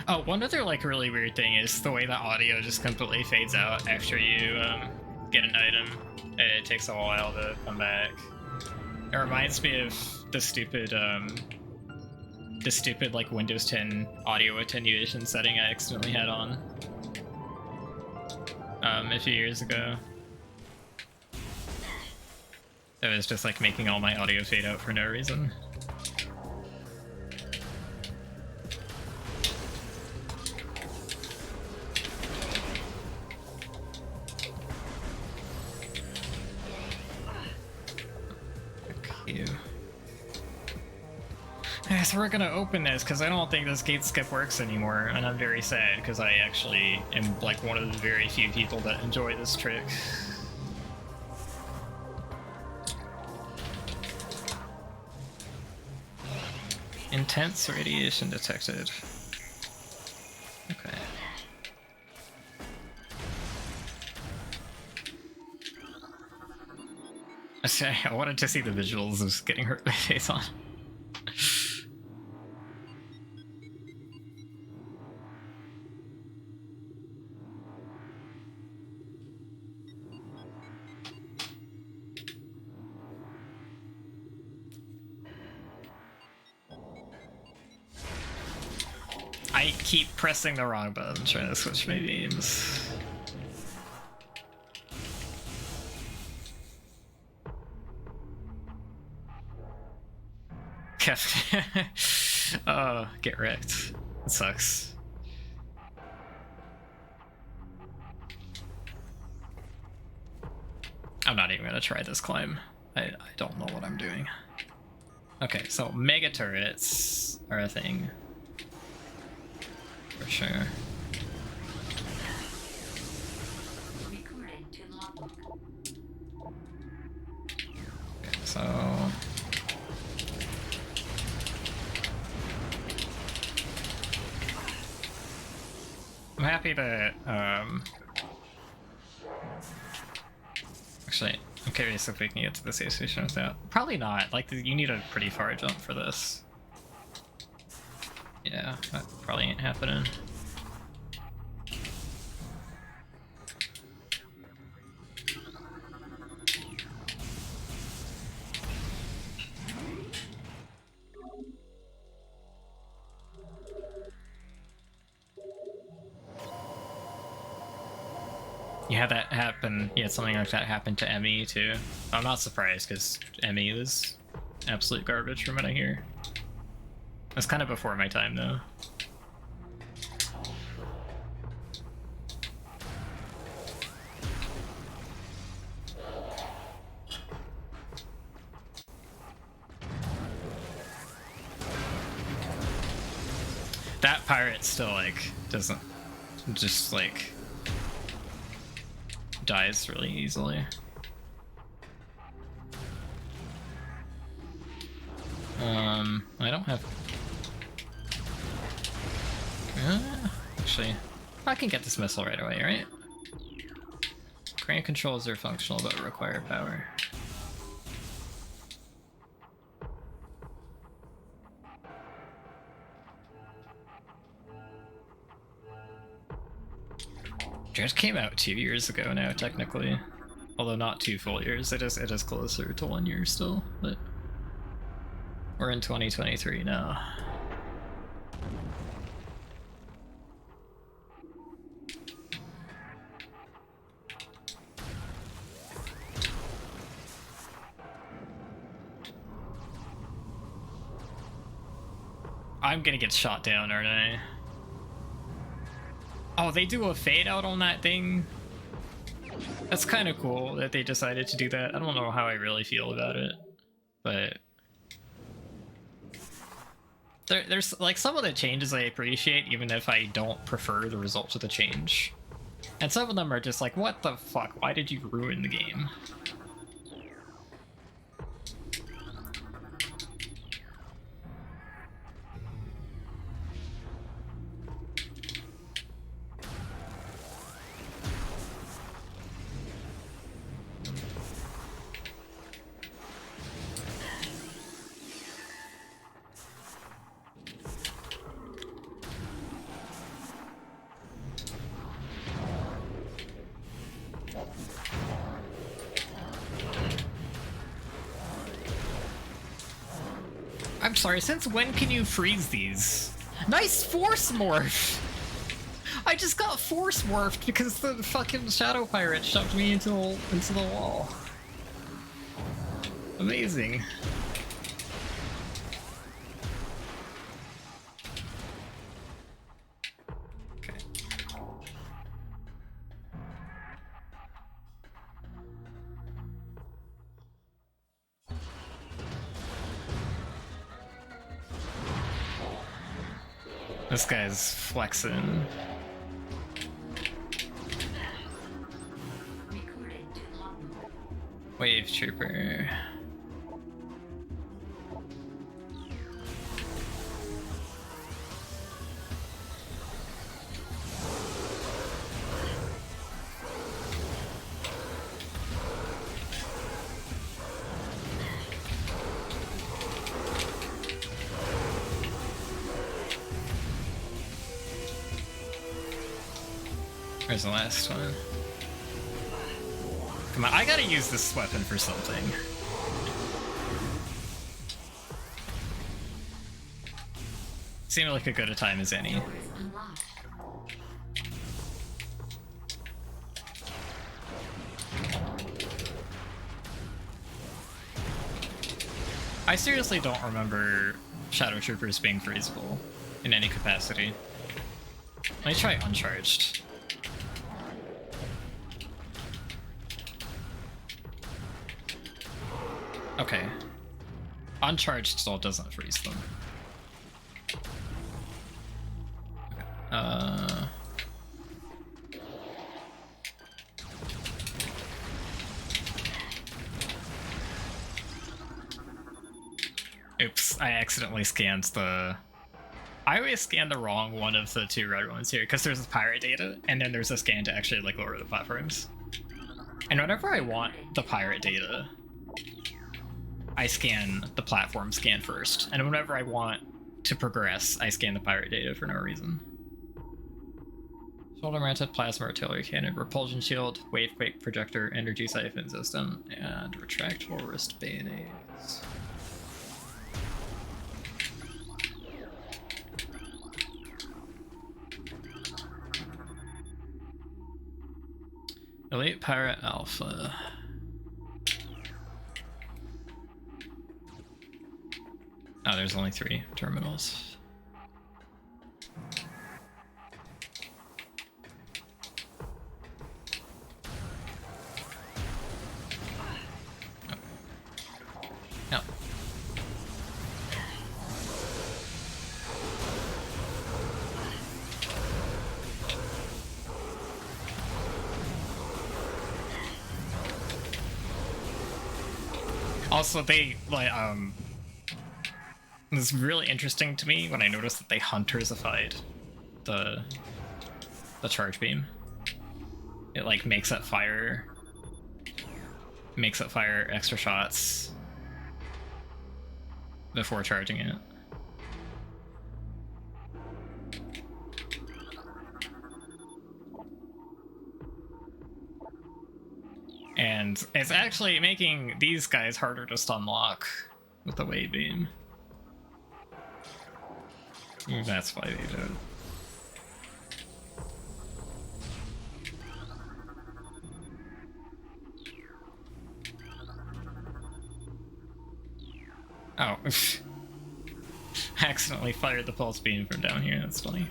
Oh, one other like really weird thing is the way the audio just completely fades out after you get an item. It takes a while to come back. It reminds me of the stupid like Windows 10 audio attenuation setting I accidentally had on a few years ago. It was just like making all my audio fade out for no reason. So we're gonna open this because I don't think this gate skip works anymore, and I'm very sad because I actually am like one of the very few people that enjoy this trick. Intense radiation detected. Okay. I wanted to see the visuals of getting hurt by Phazon. I keep pressing the wrong button trying to switch my beams. Oh, get wrecked. It sucks. I'm not even gonna try this climb. I don't know what I'm doing. Okay, so mega turrets are a thing. For sure. Recording to logbook. Okay, so I'm happy that actually I'm curious if we can get to the safe station without. Probably not. Like you need a pretty far jump for this. Yeah, that probably ain't happening. You had that happen, you had something like that happen to Emmy too. I'm not surprised because Emmy was absolute garbage from what I hear. That's kind of before my time though. That pirate still like doesn't just like dies really easily. I don't have actually I can get this missile right away, right? Crane controls are functional but require power. Just came out 2 years ago now, technically. Although not 2 full years. It is closer to 1 year still, but we're in 2023 now. I'm gonna get shot down, aren't I? Oh, they do a fade out on that thing? That's kind of cool that they decided to do that. I don't know how I really feel about it, but there's like some of the changes I appreciate, even if I don't prefer the results of the change. And some of them are just like, what the fuck? Why did you ruin the game? I'm sorry, since when can you freeze these? Nice force morph! I just got force morphed because the fucking Shadow Pirate shoved me into the wall. Amazing. Okay. This guy's flexing. Recording to Logbook. Wave Trooper. Where's the last one? Come on, I gotta use this weapon for something. Seemed like a good a time as any. Doors unlocked. I seriously don't remember Shadow Troopers being freezable in any capacity. Let me try uncharged. Okay. Uncharged still doesn't freeze them. Oops, I accidentally scanned the... I always scan the wrong one of the 2 red ones here, because there's this pirate data, and then there's a scan to actually like lower the platforms. And whenever I want the pirate data, I scan the platform scan first, and whenever I want to progress, I scan the pirate data for no reason. Shoulder-mounted plasma artillery cannon, repulsion shield, wavequake projector, energy siphon system, and retractable wrist bayonets. Elite Pirate Alpha. Oh, there's only 3 terminals. No. Also, they like it's really interesting to me when I noticed that they huntersified the charge beam. It like makes it fire extra shots before charging it. And it's actually making these guys harder to stun lock with the Wave Beam. That's why they do it. Oh. I accidentally fired the pulse beam from down here, that's funny.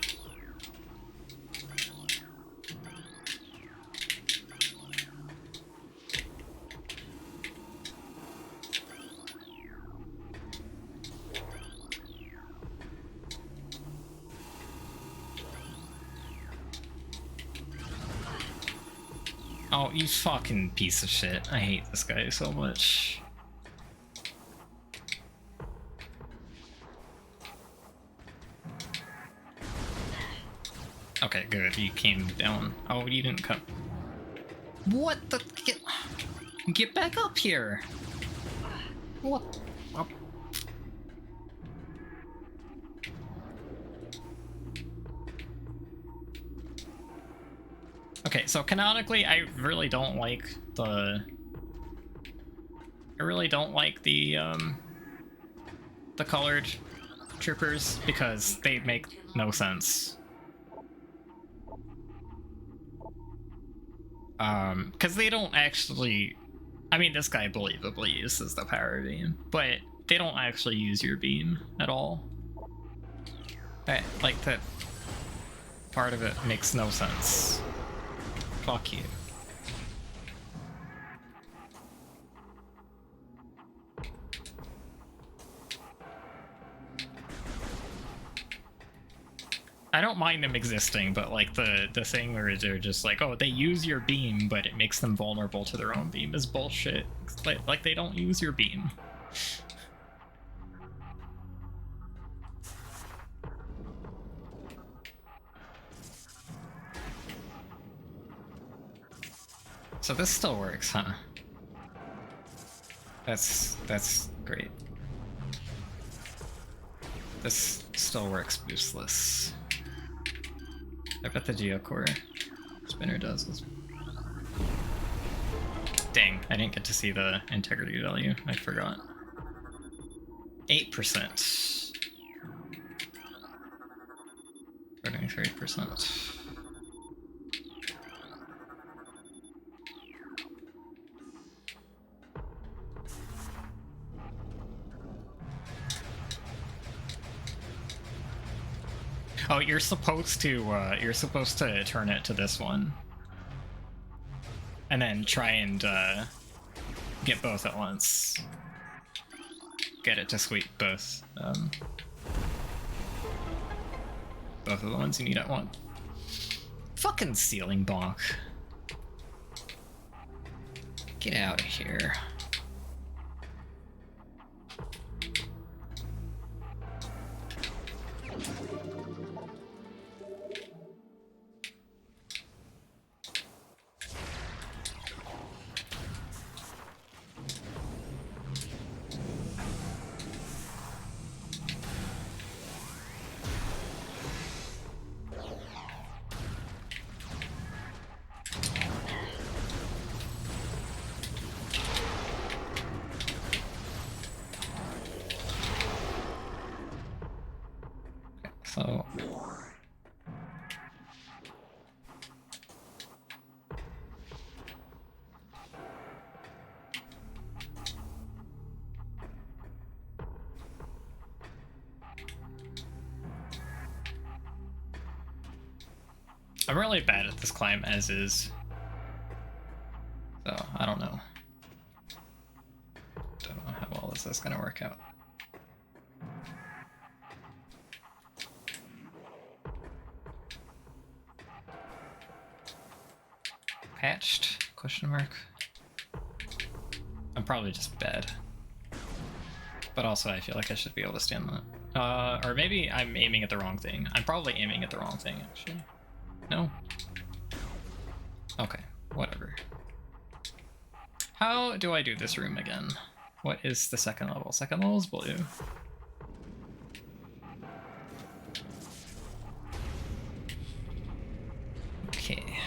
Oh, you fucking piece of shit. I hate this guy so much. Okay, good. You came down. Oh, you didn't come. What the? Get back up here. What? Oh. Okay, so canonically, I really don't like the colored troopers because they make no sense. Because they don't actually... I mean, this guy believably uses the power beam, but they don't actually use your beam at all. Like, that part of it makes no sense. Fuck you. I don't mind them existing, but like the thing where they're just like, oh, they use your beam, but it makes them vulnerable to their own beam is bullshit. Like they don't use your beam. So this still works, huh? That's great. This still works boostless. I bet the Geocore spinner does this. Dang, I didn't get to see the integrity value. I forgot. 8%. 33%. Oh, you're supposed to turn it to this one. And then try and get both at once. Get it to sweep both. Both of the ones you need at once. Fucking ceiling bonk. Get out of here. So I'm really bad at this climb as is. So I don't know. Don't know how well this is gonna work out. Patched? Question mark. I'm probably just bad. But also I feel like I should be able to stand that. Or maybe I'm aiming at the wrong thing. I'm probably aiming at the wrong thing, actually. No? Okay, whatever. How do I do this room again? What is the second level? Second level is blue. Okay.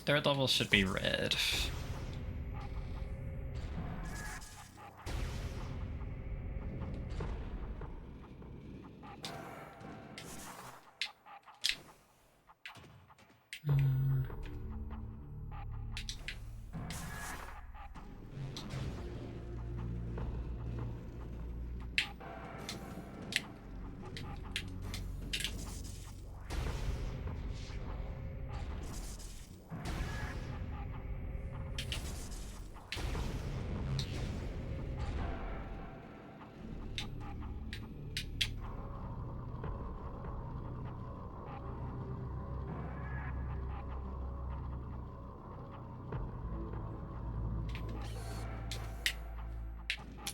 third level should be red.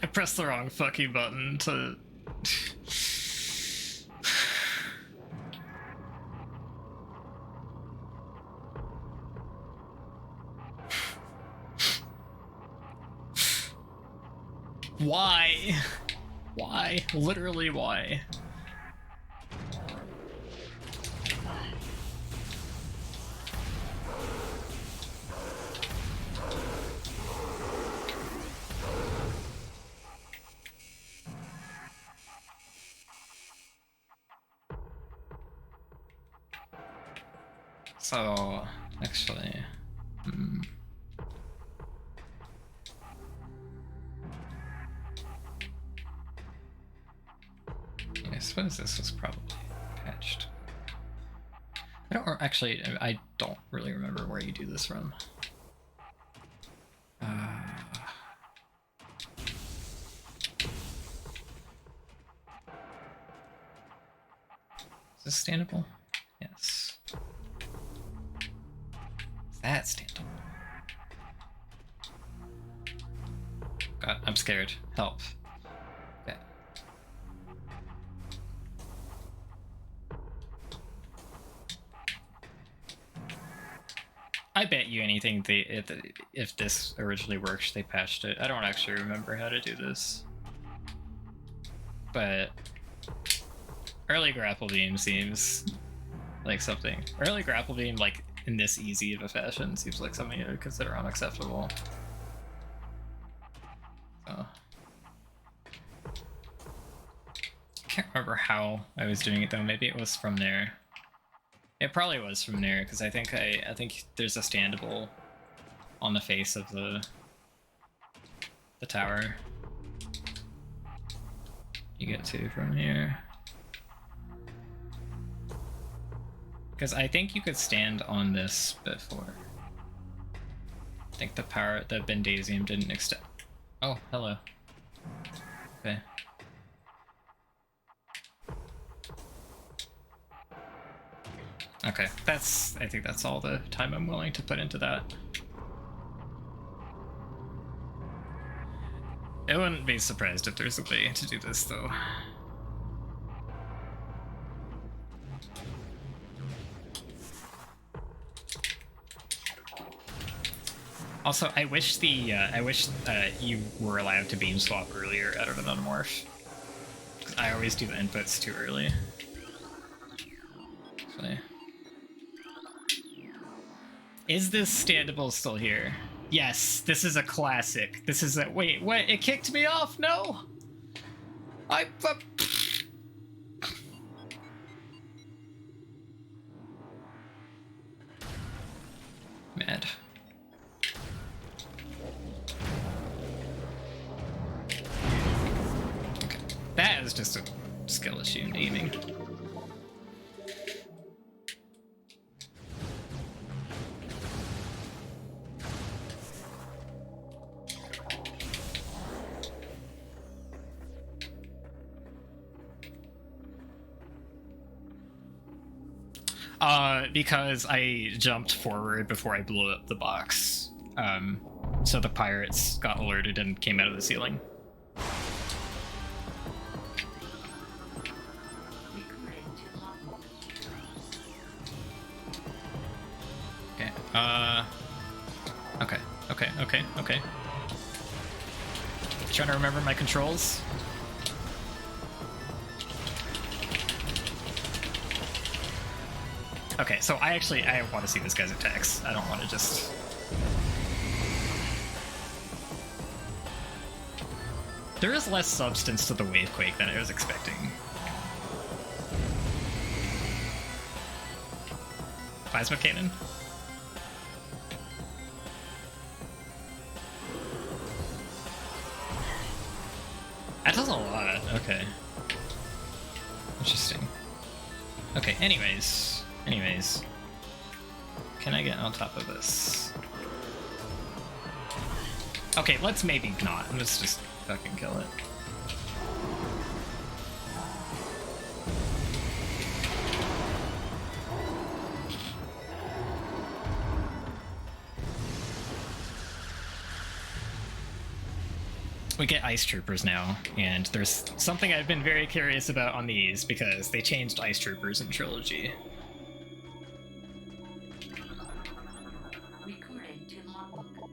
I pressed the wrong fucking button to... Why? Why? Literally why? So, actually, I suppose this was probably patched. I don't really remember where you do this from. Is this standable? Yes. That's standable. God, I'm scared. Help. Okay. I bet you anything if this originally works, they patched it. I don't actually remember how to do this. But early Grapple Beam seems like something. Early Grapple Beam, like, in this easy of a fashion, seems like something you would consider unacceptable. So. I can't remember how I was doing it though. Maybe it was from there. It probably was from there because I think there's a standable on the face of the tower. You get to from here. Because I think you could stand on this before. I think the Bendasium didn't extend. Oh, hello. Okay. Okay, I think that's all the time I'm willing to put into that. I wouldn't be surprised if there's a way to do this though. Also, I wish you were allowed to beam swap earlier out of an unmorph. I always do the inputs too early. Actually. Is this standable still here? Yes, this is a classic. This is a... Wait, what? It kicked me off? No! Mad. Okay. That is just a skill issue, aiming. Because I jumped forward before I blew up the box. So the pirates got alerted and came out of the ceiling. Okay, okay. Trying to remember my controls. Okay, so I want to see this guy's attacks. I don't want to just... There is less substance to the Wavequake than I was expecting. Plasma Cannon? That does a lot. Okay. Interesting. Okay, anyways. Can I get on top of this? Okay, let's maybe not. Let's just fucking kill it. We get Ice Troopers now, and there's something I've been very curious about on these because they changed Ice Troopers in Trilogy. Recording to Logbook.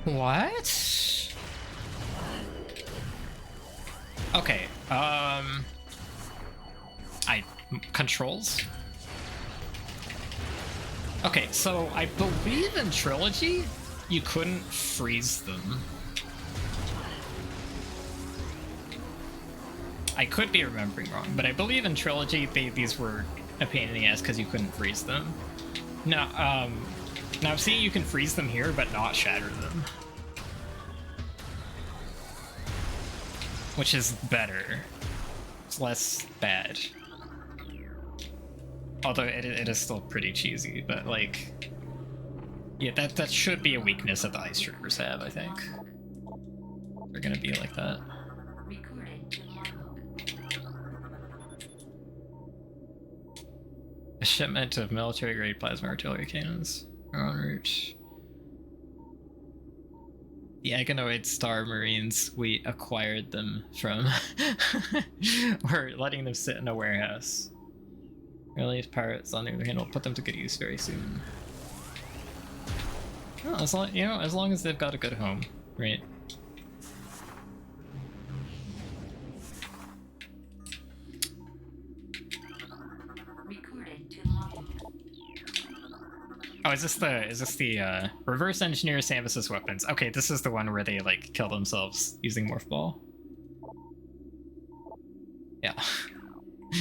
What? Okay, controls? Okay, so I believe in Trilogy, you couldn't freeze them. I could be remembering wrong, but I believe in Trilogy, these were a pain in the ass because you couldn't freeze them. Now, see, you can freeze them here, but not shatter them. Which is better. It's less bad. Although it is still pretty cheesy, but like... Yeah, that should be a weakness that the Ice Troopers have, I think. They're gonna be like that. Recording to Logbook. A shipment of military-grade plasma artillery cannons are en route. The Aganoid Star Marines, we acquired them from... We're letting them sit in a warehouse. Release pirates, on the other hand, will put them to good use very soon. Well, as long as they've got a good home, right? Recording to Logbook. Oh, is this the reverse engineer Samus's weapons? Okay, this is the one where they like kill themselves using Morph Ball. Yeah.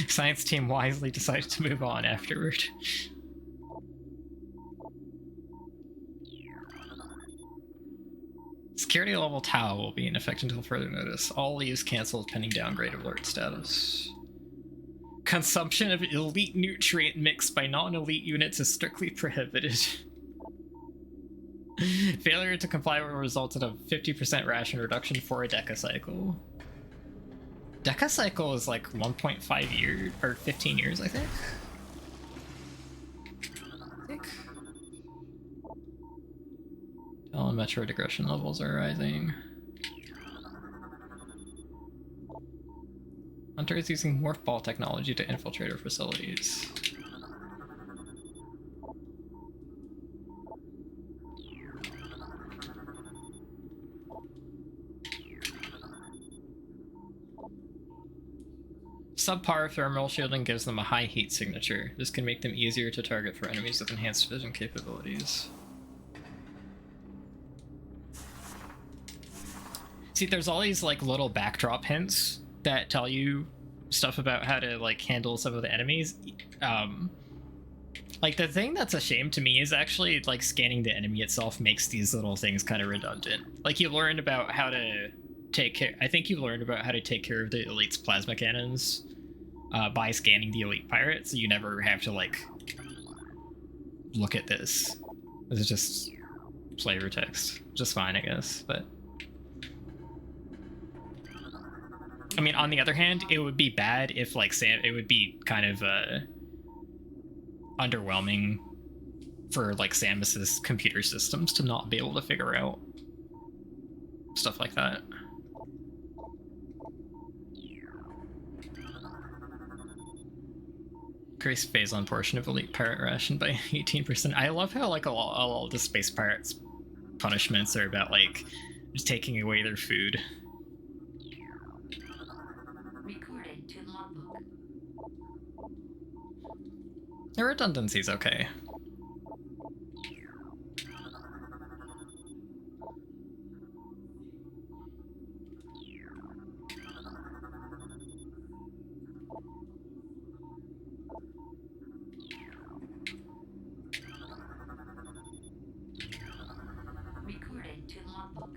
Science team wisely decided to move on afterward. Security level Tau will be in effect until further notice. All leaves cancelled pending downgrade of alert status. Consumption of elite nutrient mix by non-elite units is strictly prohibited. Failure to comply will result in a 50% ration reduction for a decacycle. Decacycle is like 1.5 years, or 15 years, I think. Tallon Metroid aggression levels are rising. Hunter is using Morph Ball technology to infiltrate our facilities. Subpar thermal shielding gives them a high heat signature. This can make them easier to target for enemies with enhanced vision capabilities. See, there's all these like little backdrop hints that tell you stuff about how to like handle some of the enemies. Like the thing that's a shame to me is actually like scanning the enemy itself makes these little things kind of redundant. Like you learned about how to take care. I think you learned about how to take care of the elite's plasma cannons by scanning the elite pirate, so you never have to like look at this. This is just flavor text, just fine, I guess. But I mean, on the other hand, it would be bad if like it would be kind of underwhelming for like Samus's computer systems to not be able to figure out stuff like that. Increase Phazon portion of elite pirate ration by 18%. I love how like all the space pirates punishments are about like just taking away their food. Recording The redundancy's okay. Recording to logbook.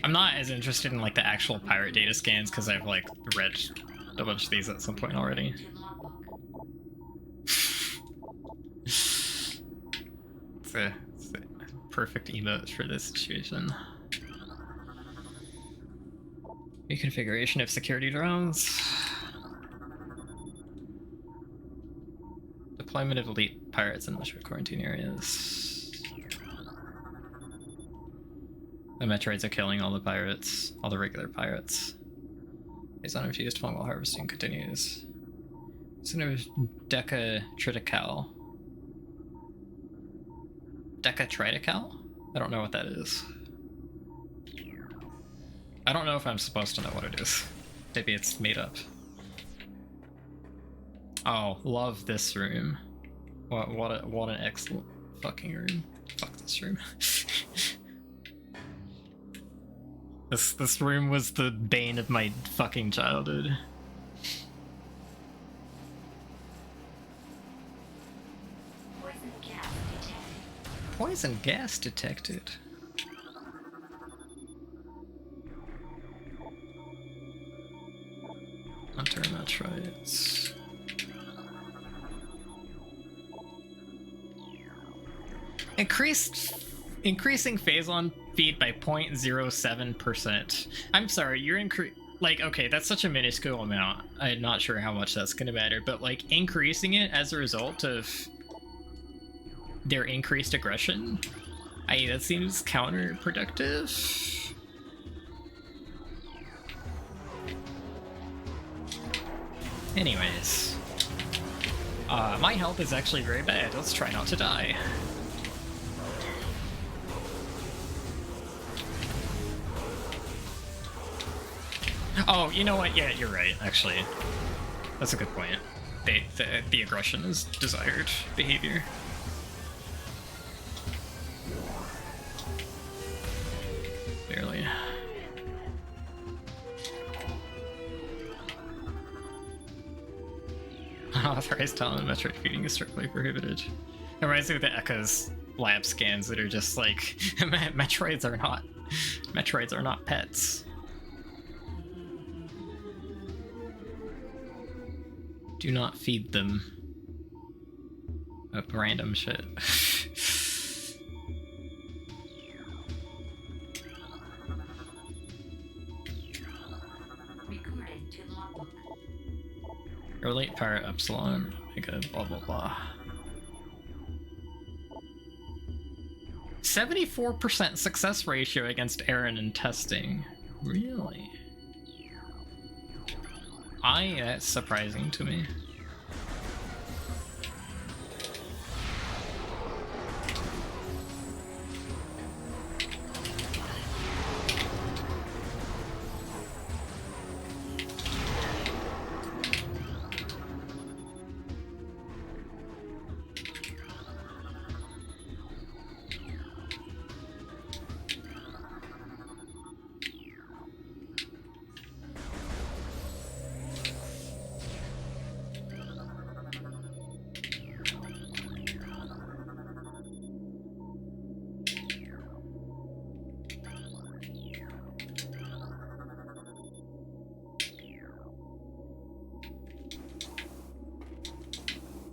I'm not as interested in like the actual pirate data scans because I've like read a bunch of these at some point already. To logbook. It's a perfect emote for this situation. Reconfiguration of security drones. Deployment of elite pirates in Metroid quarantine areas. The Metroids are killing all the pirates, all the regular pirates. Phazon infused fungal harvesting continues. Instead of Deca Triticale. Deca Triticale? I don't know what that is. I don't know if I'm supposed to know what it is. Maybe it's made up. Oh, love this room. What an excellent fucking room. Fuck this room. This room was the bane of my fucking childhood. Poison gas detected. Poison gas detected. Hunter Metroids. Increasing Phazon feed by 0.07%. I'm sorry, you're like, okay, that's such a minuscule amount. I'm not sure how much that's gonna matter, but like increasing it as a result of their increased aggression, that seems counterproductive. Anyways, my health is actually very bad. Let's try not to die. Oh, you know what? Yeah, you're right, actually. That's a good point. The aggression is desired behavior. Barely. Unauthorized Tallon and Metroid feeding is strictly prohibited. It reminds me of the Echo's lab scans that are just like, Metroids are not pets. Do not feed them random shit. Recording to logbook. Relate pirate Epsilon, like a blah blah blah. 74% success ratio against Aaron in testing. Really? That's surprising to me.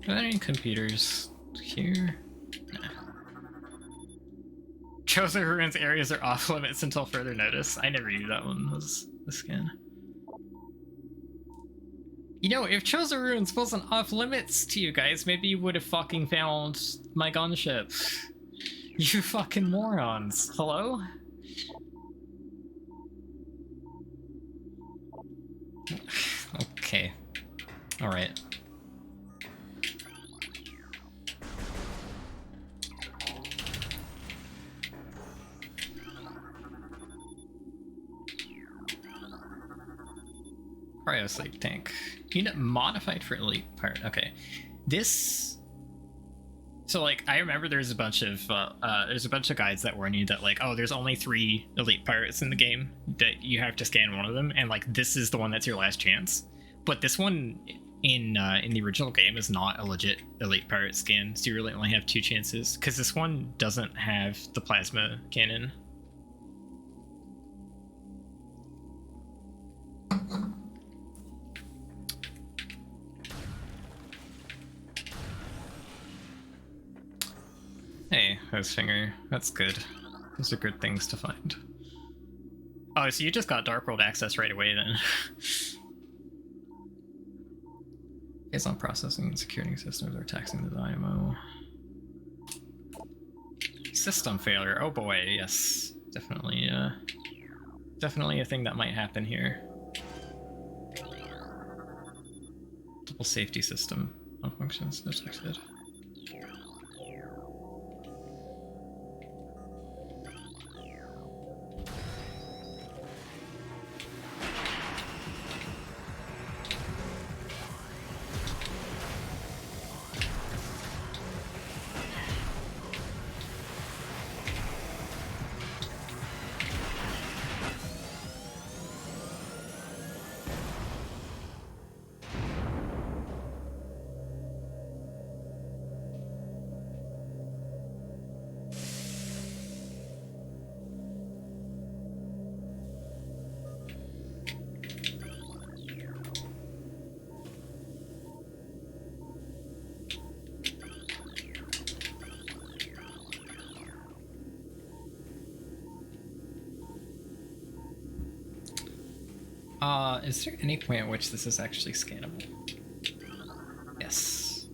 Are there any computers here? Nah. Chozo ruins areas are off limits until further notice. I never knew that one was the skin. You know, if Chozo ruins wasn't off limits to you guys, maybe you would have fucking found my gunship. You fucking morons. Hello? Okay. Alright. Cryo-sleep tank. Unit modified for elite pirate. Okay. This... So, like, I remember there's a bunch of guides that warn you that, like, oh, there's only 3 elite pirates in the game, that you have to scan one of them, and, like, this is the one that's your last chance. But this one in the original game is not a legit elite pirate scan, so you really only have 2 chances, because this one doesn't have the plasma cannon. Hey, Hostfinger. That's good. Those are good things to find. Oh, so you just got Dark World access right away then. Phazon processing and securing systems are taxing the dynamo. System failure. Oh boy, yes. Definitely a thing that might happen here. Double safety system malfunctions detected. Is there any point at which this is actually scannable? Yes.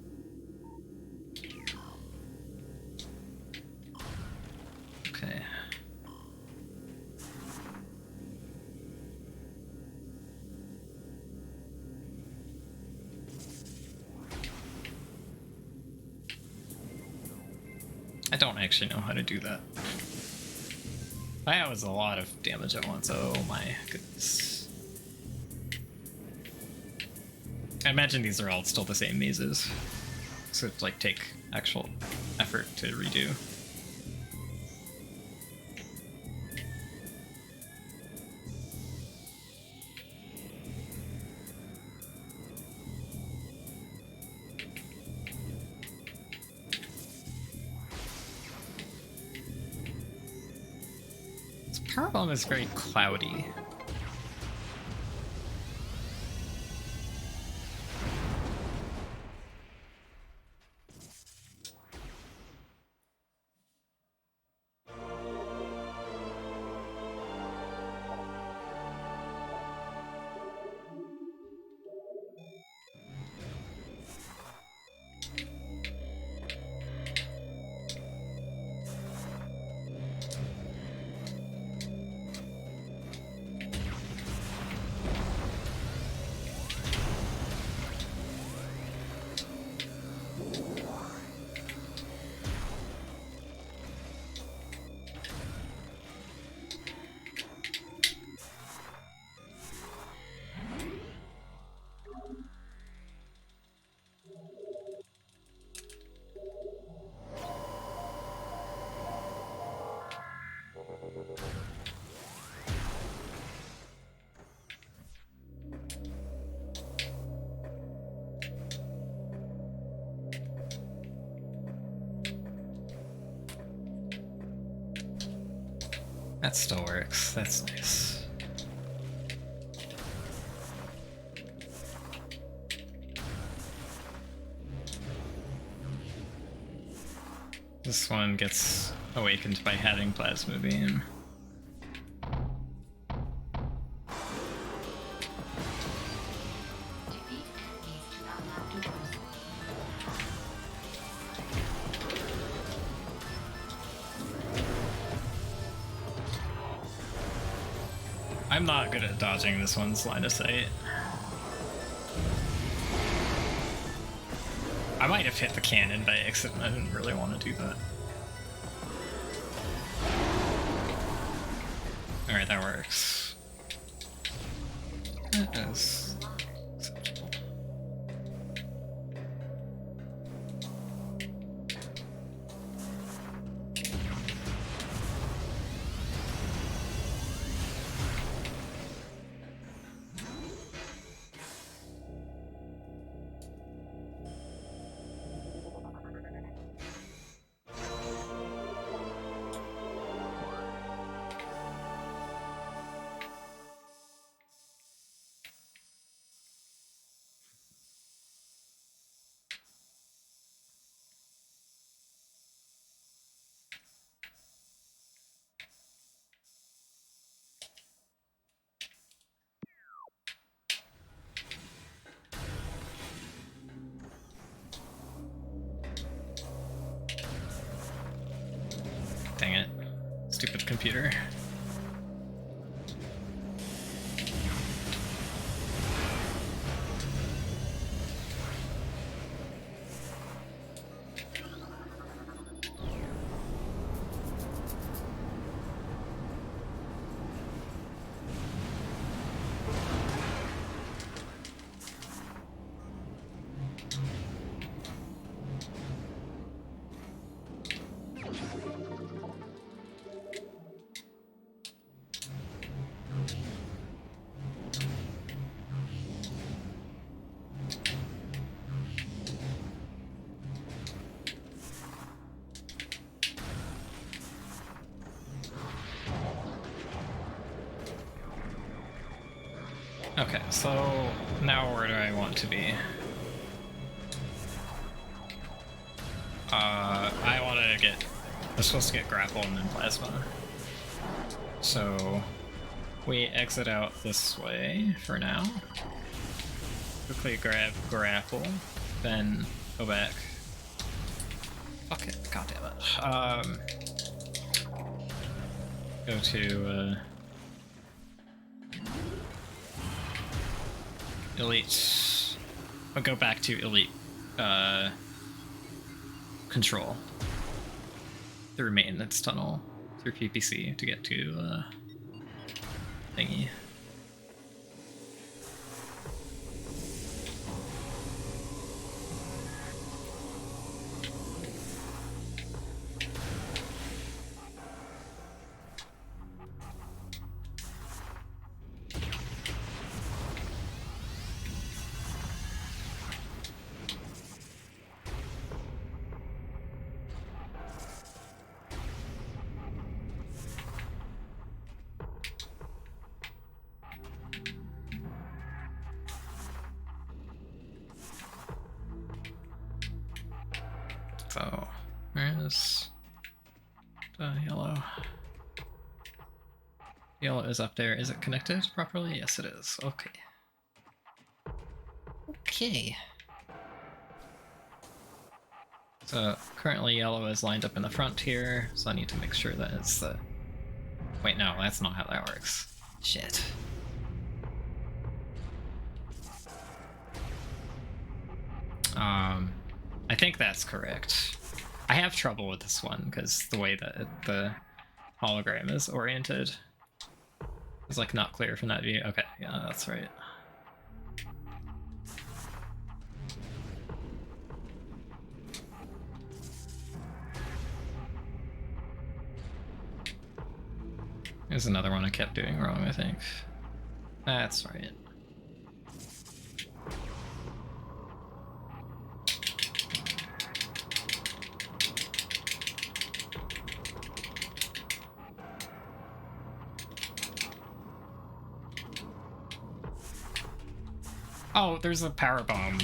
Okay. I don't actually know how to do that. That was a lot of damage at once. Oh my goodness. I imagine these are all still the same mazes, so it's like take actual effort to redo. This power bomb is very cloudy. That still works. That's nice. This one gets awakened by having Plasma Beam. I'm not good at dodging this one's line of sight. I might have hit the cannon by accident. I didn't really want to do that. Alright, that works. That is computer. Okay, so now where do I want to be? I want to get... I'm supposed to get Grapple and then Plasma. So we exit out this way for now. Quickly grab Grapple, then go back. Fuck it, god damn it. Go to Elite. I'll go back to Elite Control through Maintenance Tunnel through PPC to get to thingy. So, where is the yellow? Yellow is up there. Is it connected properly? Yes, it is. Okay. Okay. So, currently yellow is lined up in the front here, so I need to make sure that it's the... Wait, no, that's not how that works. Shit. I think that's correct. I have trouble with this one because the way that the hologram is oriented is like not clear from that view. Okay, yeah, that's right. There's another one I kept doing wrong, I think. That's right. Oh, there's a power bomb.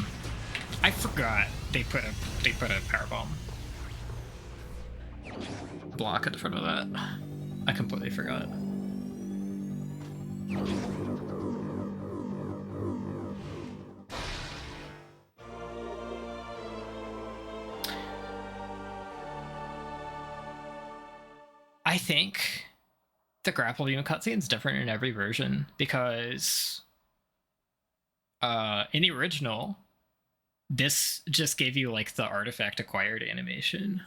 I forgot they put a power bomb block in front of that. I completely forgot. I think the Grapple Beam cutscene is different in every version because in the original, this just gave you like the artifact acquired animation.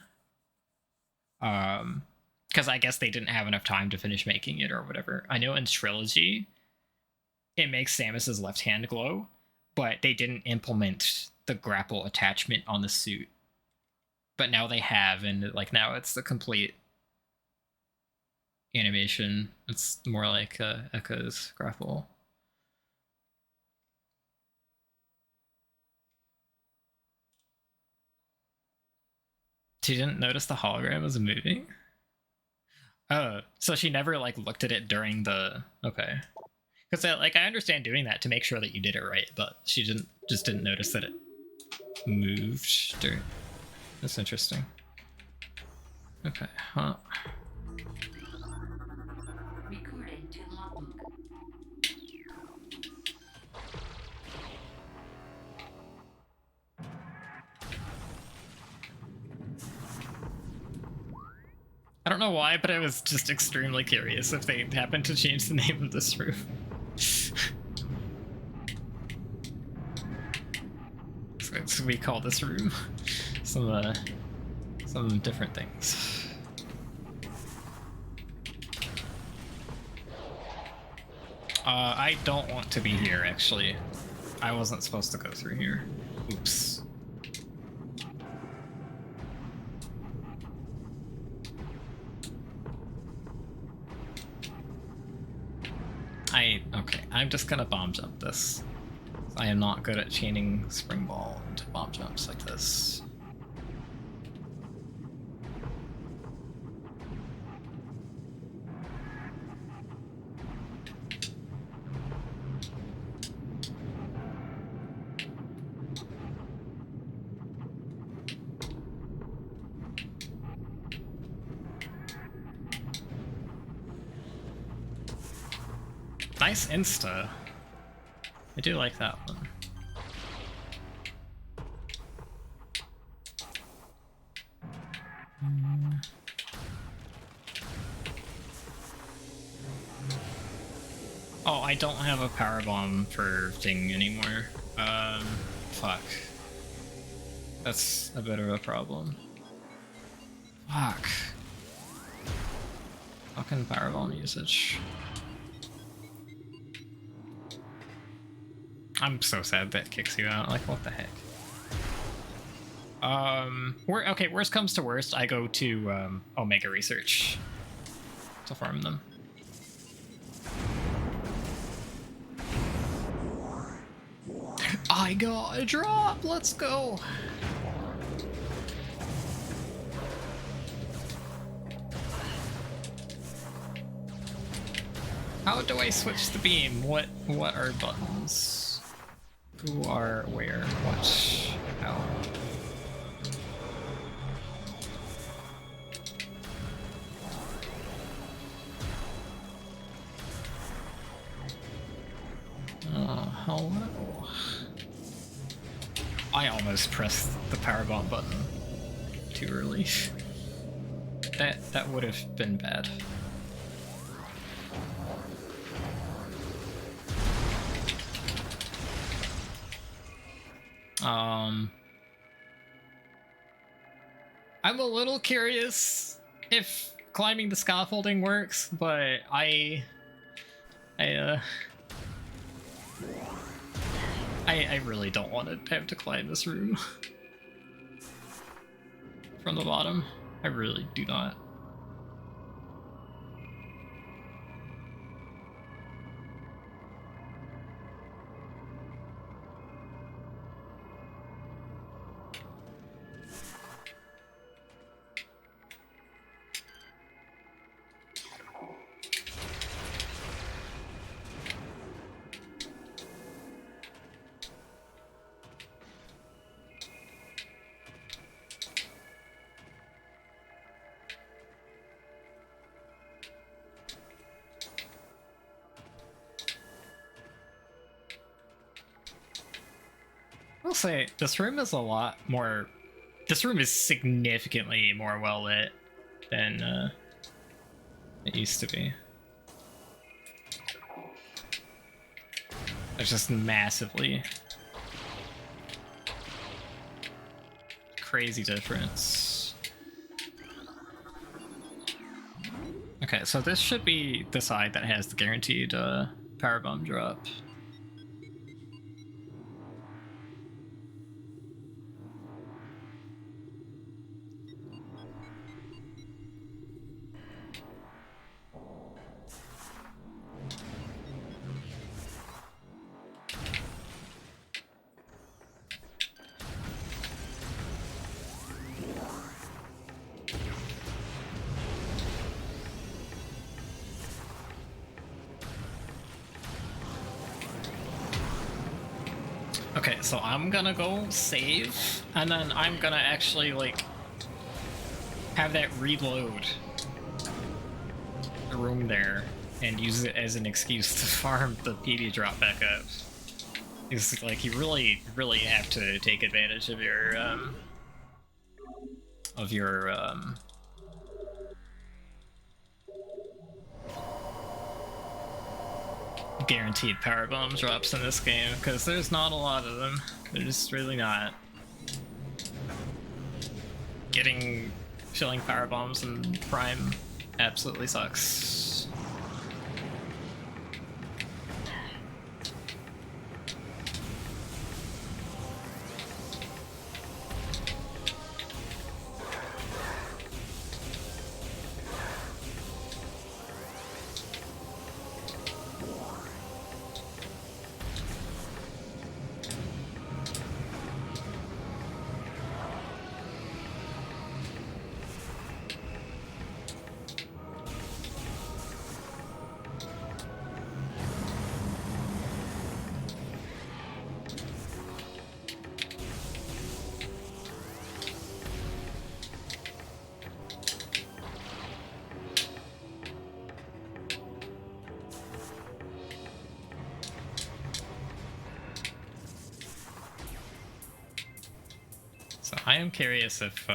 Because I guess they didn't have enough time to finish making it or whatever. I know in Trilogy, it makes Samus's left hand glow, but they didn't implement the grapple attachment on the suit. But now they have, and like now it's the complete animation. It's more like Echo's grapple. She didn't notice the hologram was moving? Oh, so she never like looked at it during the... Okay. Because like I understand doing that to make sure that you did it right, but she didn't notice that it moved during... That's interesting. Okay, huh. Recording to Logbook. I don't know why, but I was just extremely curious if they happened to change the name of this room. So we call this room some different things. I don't want to be here, actually. I wasn't supposed to go through here. Oops. Okay, I'm just gonna bomb jump this. I am not good at chaining spring ball into bomb jumps like this. Nice insta. I do like that one. Oh, I don't have a power bomb for thing anymore. Fuck. That's a bit of a problem. Fuck. Fucking power bomb usage. I'm so sad that kicks you out. Like, what the heck? Okay, worst comes to worst, I go to Omega Research to farm them. I got a drop! Let's go! How do I switch the beam? What are buttons? Who are where? What? How? Hello. I almost pressed the power bomb button too early. That would have been bad. I'm a little curious if climbing the scaffolding works, but I really don't want to have to climb this room from the bottom. I really do not. I'll say this room is a lot more. This room is significantly more well lit than it used to be. There's just massively crazy difference. Okay, so this should be the side that has the guaranteed power bomb drop. Okay, so I'm gonna go save, and then I'm gonna actually, like, have that reload the room there and use it as an excuse to farm the PB drop back up. It's like, you really have to take advantage of your guaranteed power bomb drops in this game because there's not a lot of them. There's really not. Filling power bombs in Prime absolutely sucks. So I am curious if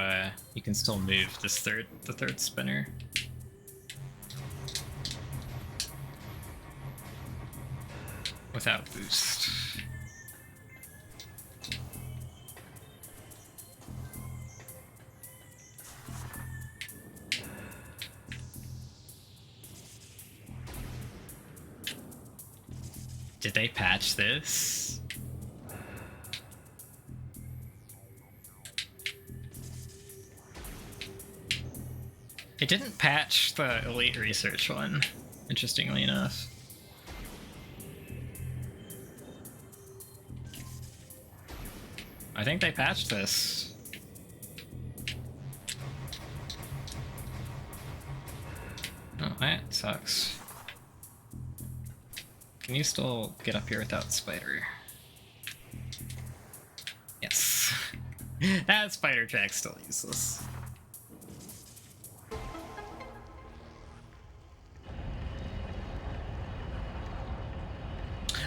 you can still move the third spinner. Without boost. Did they patch this? It didn't patch the Elite Research one, interestingly enough. I think they patched this. Oh, that sucks. Can you still get up here without Spider? Yes. That Spider track's still useless.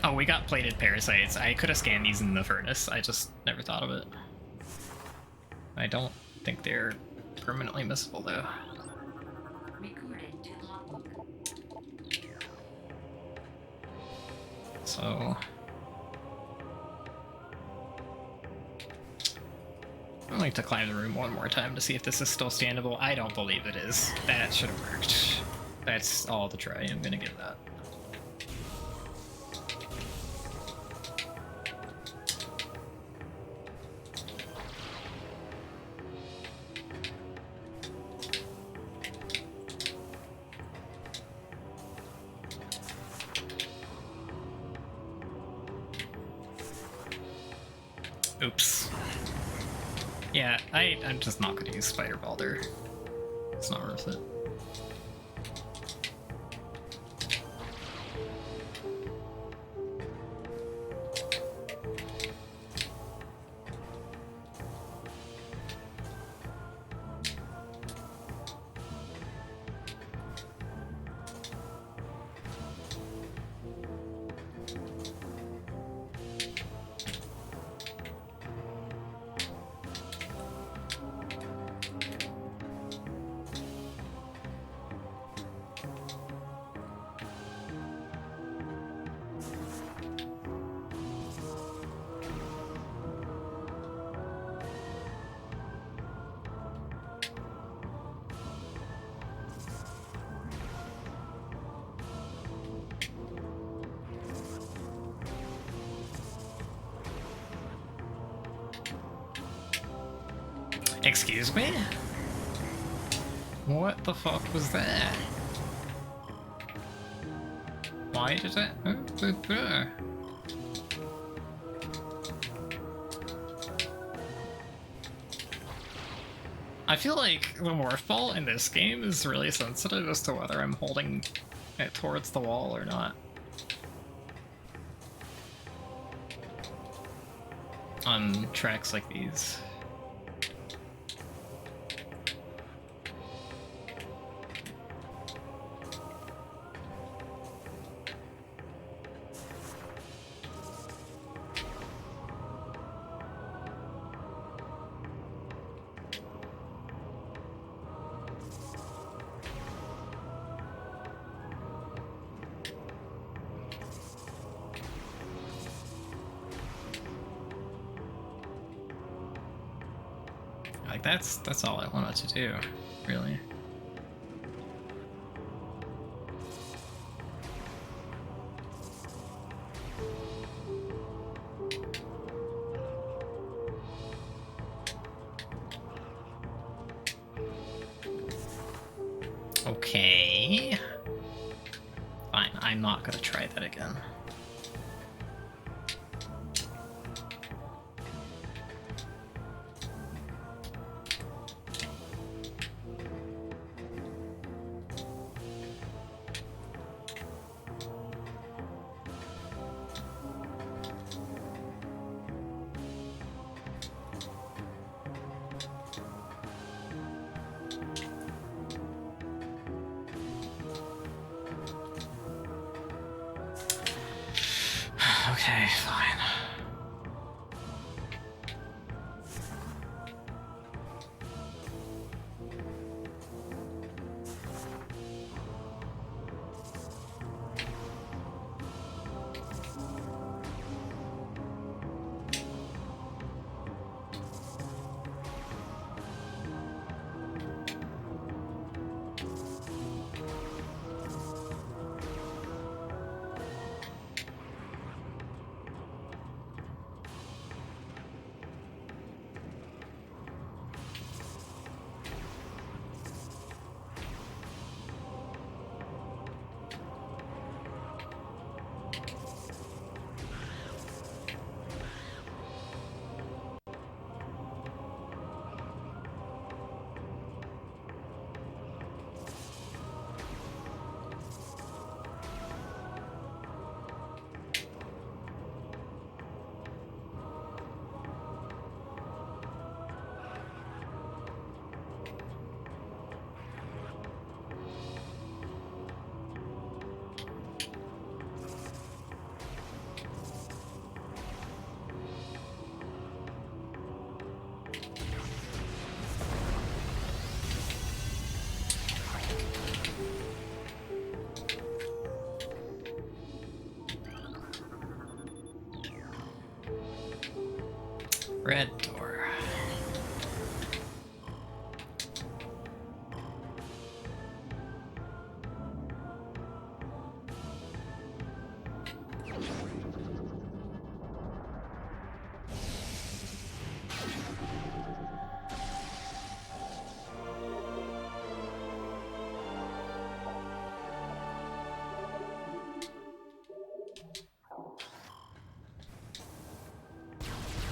Oh, we got plated parasites. I could have scanned these in the furnace. I just never thought of it. I don't think they're permanently missable, though. Recorded to logbook. So... I'd like to climb the room one more time to see if this is still standable. I don't believe it is. That should have worked. That's all to try. I'm gonna give that. Oops. Yeah, I'm just not going to use Spider Balder. It's not worth it. Excuse me? What the fuck was that? Why did it? I feel like the morph ball in this game is really sensitive as to whether I'm holding it towards the wall or not. On tracks like these. that's all I wanted to do, really. Okay. Fine, I'm not gonna try that again. Okay, fine. Red door.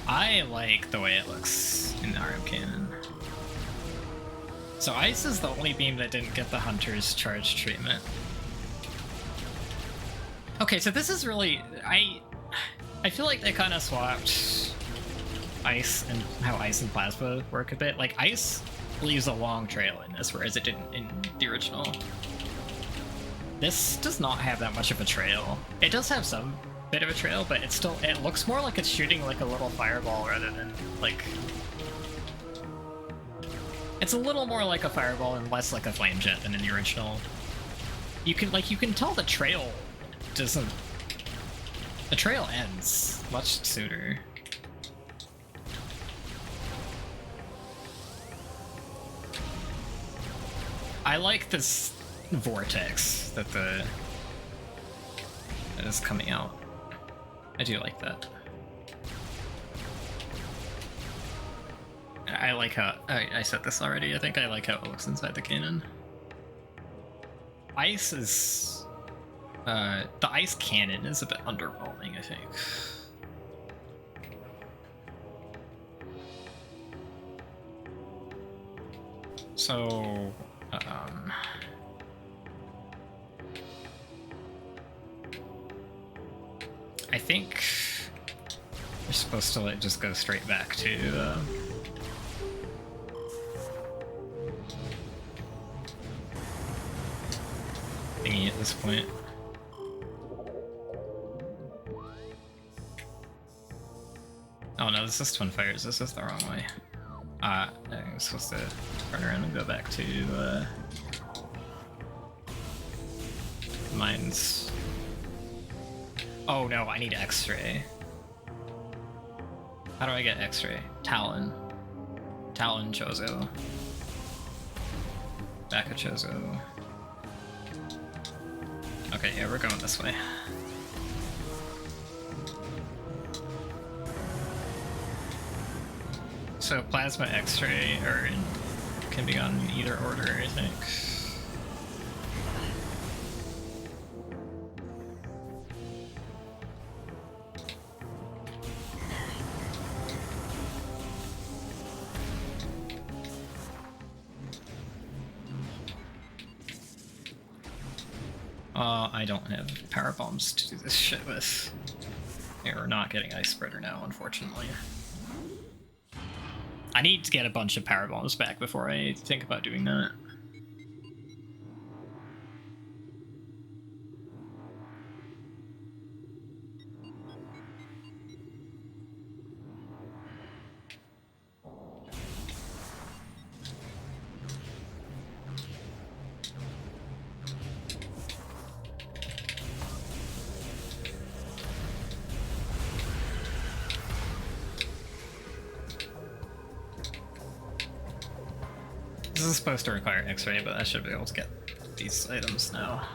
I like the way it looks in the RM cannon. So ice is the only beam that didn't get the hunter's charge treatment. Okay, so this is really I feel like they kind of swapped ice and how ice and plasma work a bit. Like ice leaves a long trail in this, whereas it didn't in the original. This does not have that much of a trail. It does have some bit of a trail, but it looks more like it's shooting like a little fireball rather than like... It's a little more like a fireball and less like a flame jet than in the original. You can tell the trail doesn't... The trail ends much sooner. I like this vortex that is coming out. I do like that. I like how I said this already. I think I like how it looks inside the cannon. Ice is the ice cannon is a bit underwhelming, I think. So I think we're supposed to just go straight back to thingy at this point. Oh no, this is Twin Fires. This is the wrong way. I'm supposed to turn around and go back to mines. Oh no, I need X-ray. How do I get X-ray? Tallon. Tallon Chozo. Back at Chozo. Okay, yeah, we're going this way. So Plasma X-ray can be on either order, I think. I don't have power bombs to do this shit with. Yeah, we're not getting Ice Spreader now, unfortunately. I need to get a bunch of power bombs back before I think about doing that. This is supposed to require X-ray, but I should be able to get these items now.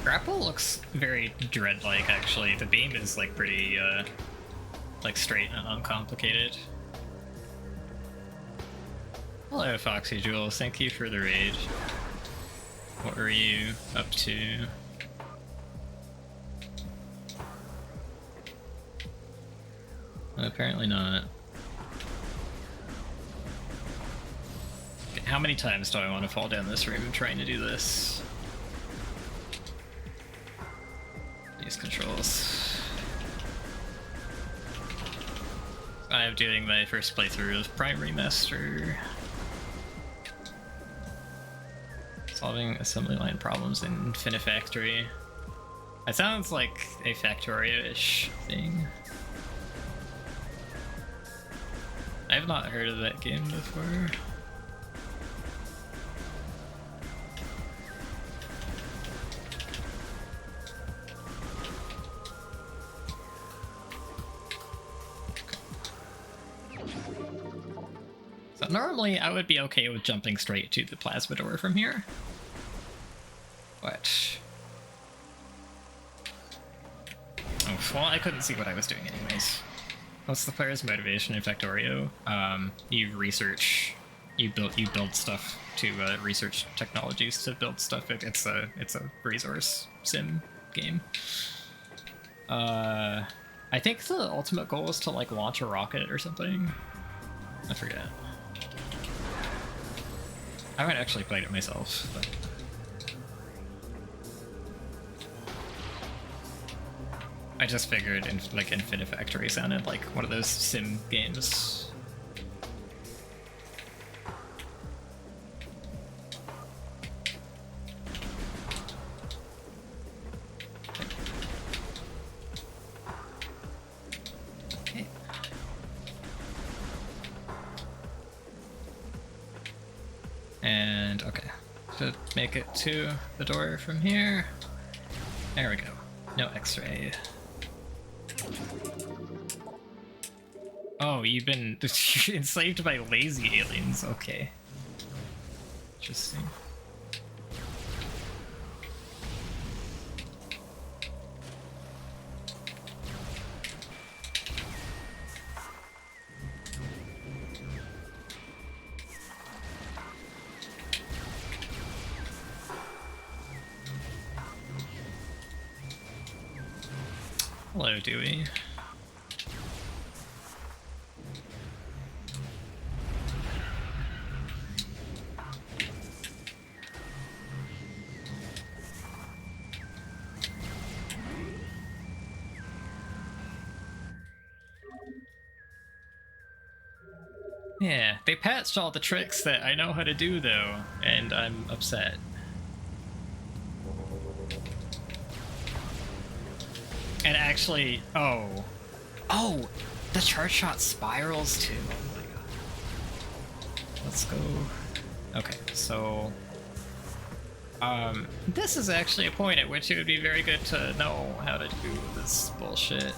Grapple looks very Dread-like, actually. The beam is like pretty like straight and uncomplicated. Hello, Foxy Jules. Thank you for the raid. What were you up to? Apparently not. How many times do I want to fall down this room trying to do this? These controls. I'm doing my first playthrough of Prime Remaster. Solving assembly line problems in Infinifactory. That sounds like a Factorio-ish thing. I have not heard of that game before. So normally I would be okay with jumping straight to the plasma door from here. But... oh, well, I couldn't see what I was doing anyways. What's the player's motivation in Factorio? You research, you build stuff to research technologies to build stuff. It's a resource sim game. I think the ultimate goal is to like launch a rocket or something. I forget. I haven't actually played it myself, but... I just figured like Infinifactory sounded like one of those sim games. Okay. And okay, should make it to the door from here. There we go. No X-ray. Oh, you've been enslaved by lazy aliens. Okay. Interesting. Hello, Dewey. Yeah, they patched all the tricks that I know how to do though, and I'm upset. actually... Oh. Oh! The charge shot spirals too. Oh my god. Let's go... Okay, so... this is actually a point at which it would be very good to know how to do this bullshit.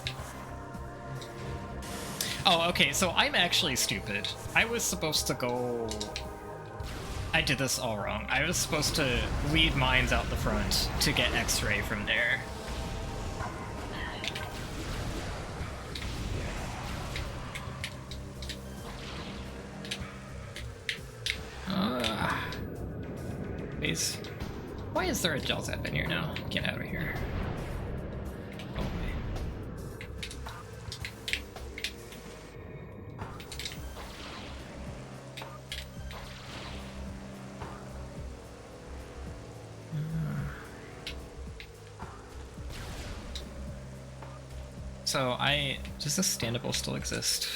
Oh, okay, so I'm actually stupid. I was supposed to go... I did this all wrong. I was supposed to lead mines out the front to get X-ray from there. Please. Why is there a gel zap in here now? Get out of here. Oh, so does this standable still exist?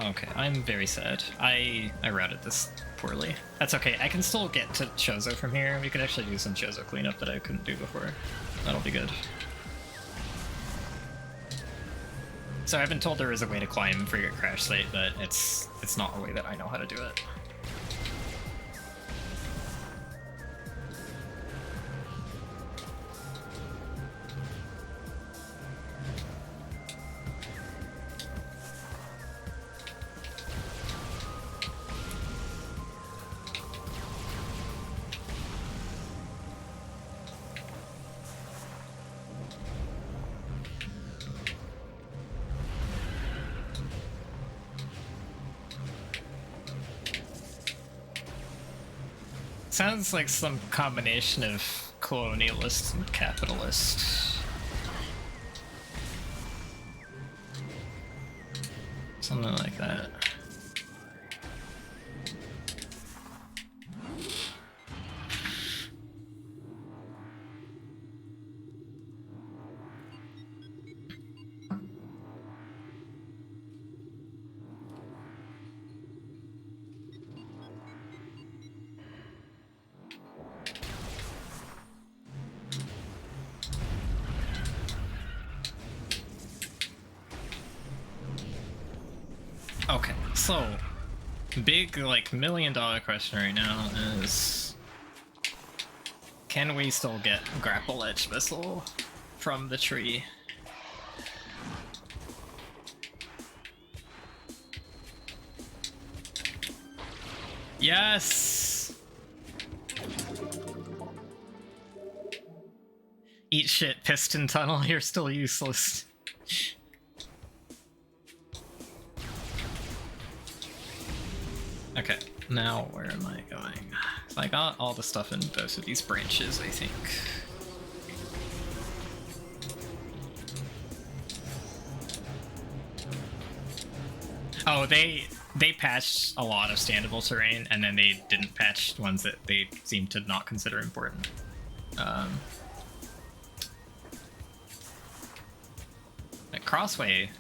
Okay, I'm very sad. I routed this poorly. That's okay, I can still get to Chozo from here. We could actually do some Chozo cleanup that I couldn't do before. That'll be good. So I've been told there is a way to climb Frigate Crash Site, but it's not a way that I know how to do it. Sounds like some combination of colonialist and capitalist. Something like that. Okay, so big like $1 million question right now is, can we still get Grapple Edge Missile from the tree? Yes! Eat shit, Piston Tunnel, you're still useless. Okay, now where am I going? So I got all the stuff in both of these branches, I think. Oh, they patched a lot of standable terrain, and then they didn't patch ones that they seemed to not consider important. Like Crossway,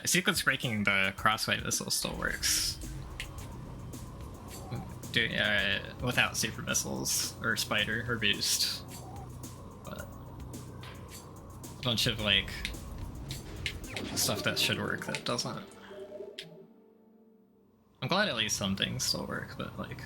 sequence breaking the Crossway missile still works. Without super missiles or spider or boost, but a bunch of like stuff that should work that doesn't. I'm glad at least some things still work, but like,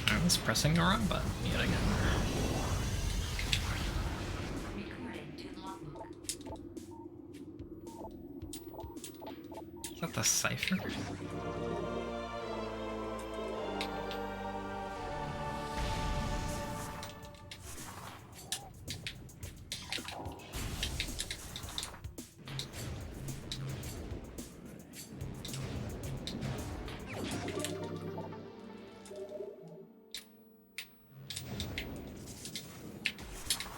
I was pressing the wrong button yet again. Recording to logbook. Is that the cipher?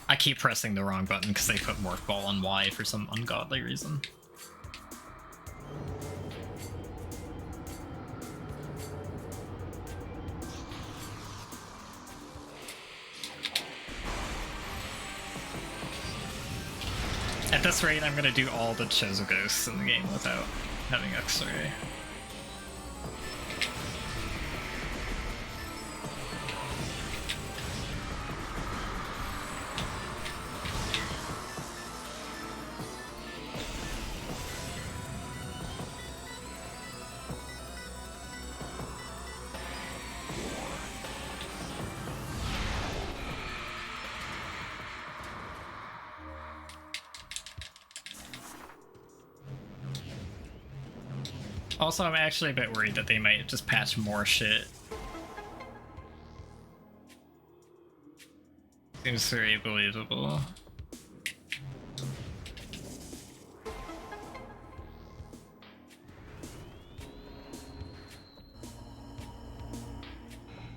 I keep pressing the wrong button because they put Morph Ball on Y for some ungodly reason. At this rate, I'm gonna do all the Chozo ghosts in the game without having X-ray. Also, I'm actually a bit worried that they might just patch more shit. Seems very believable.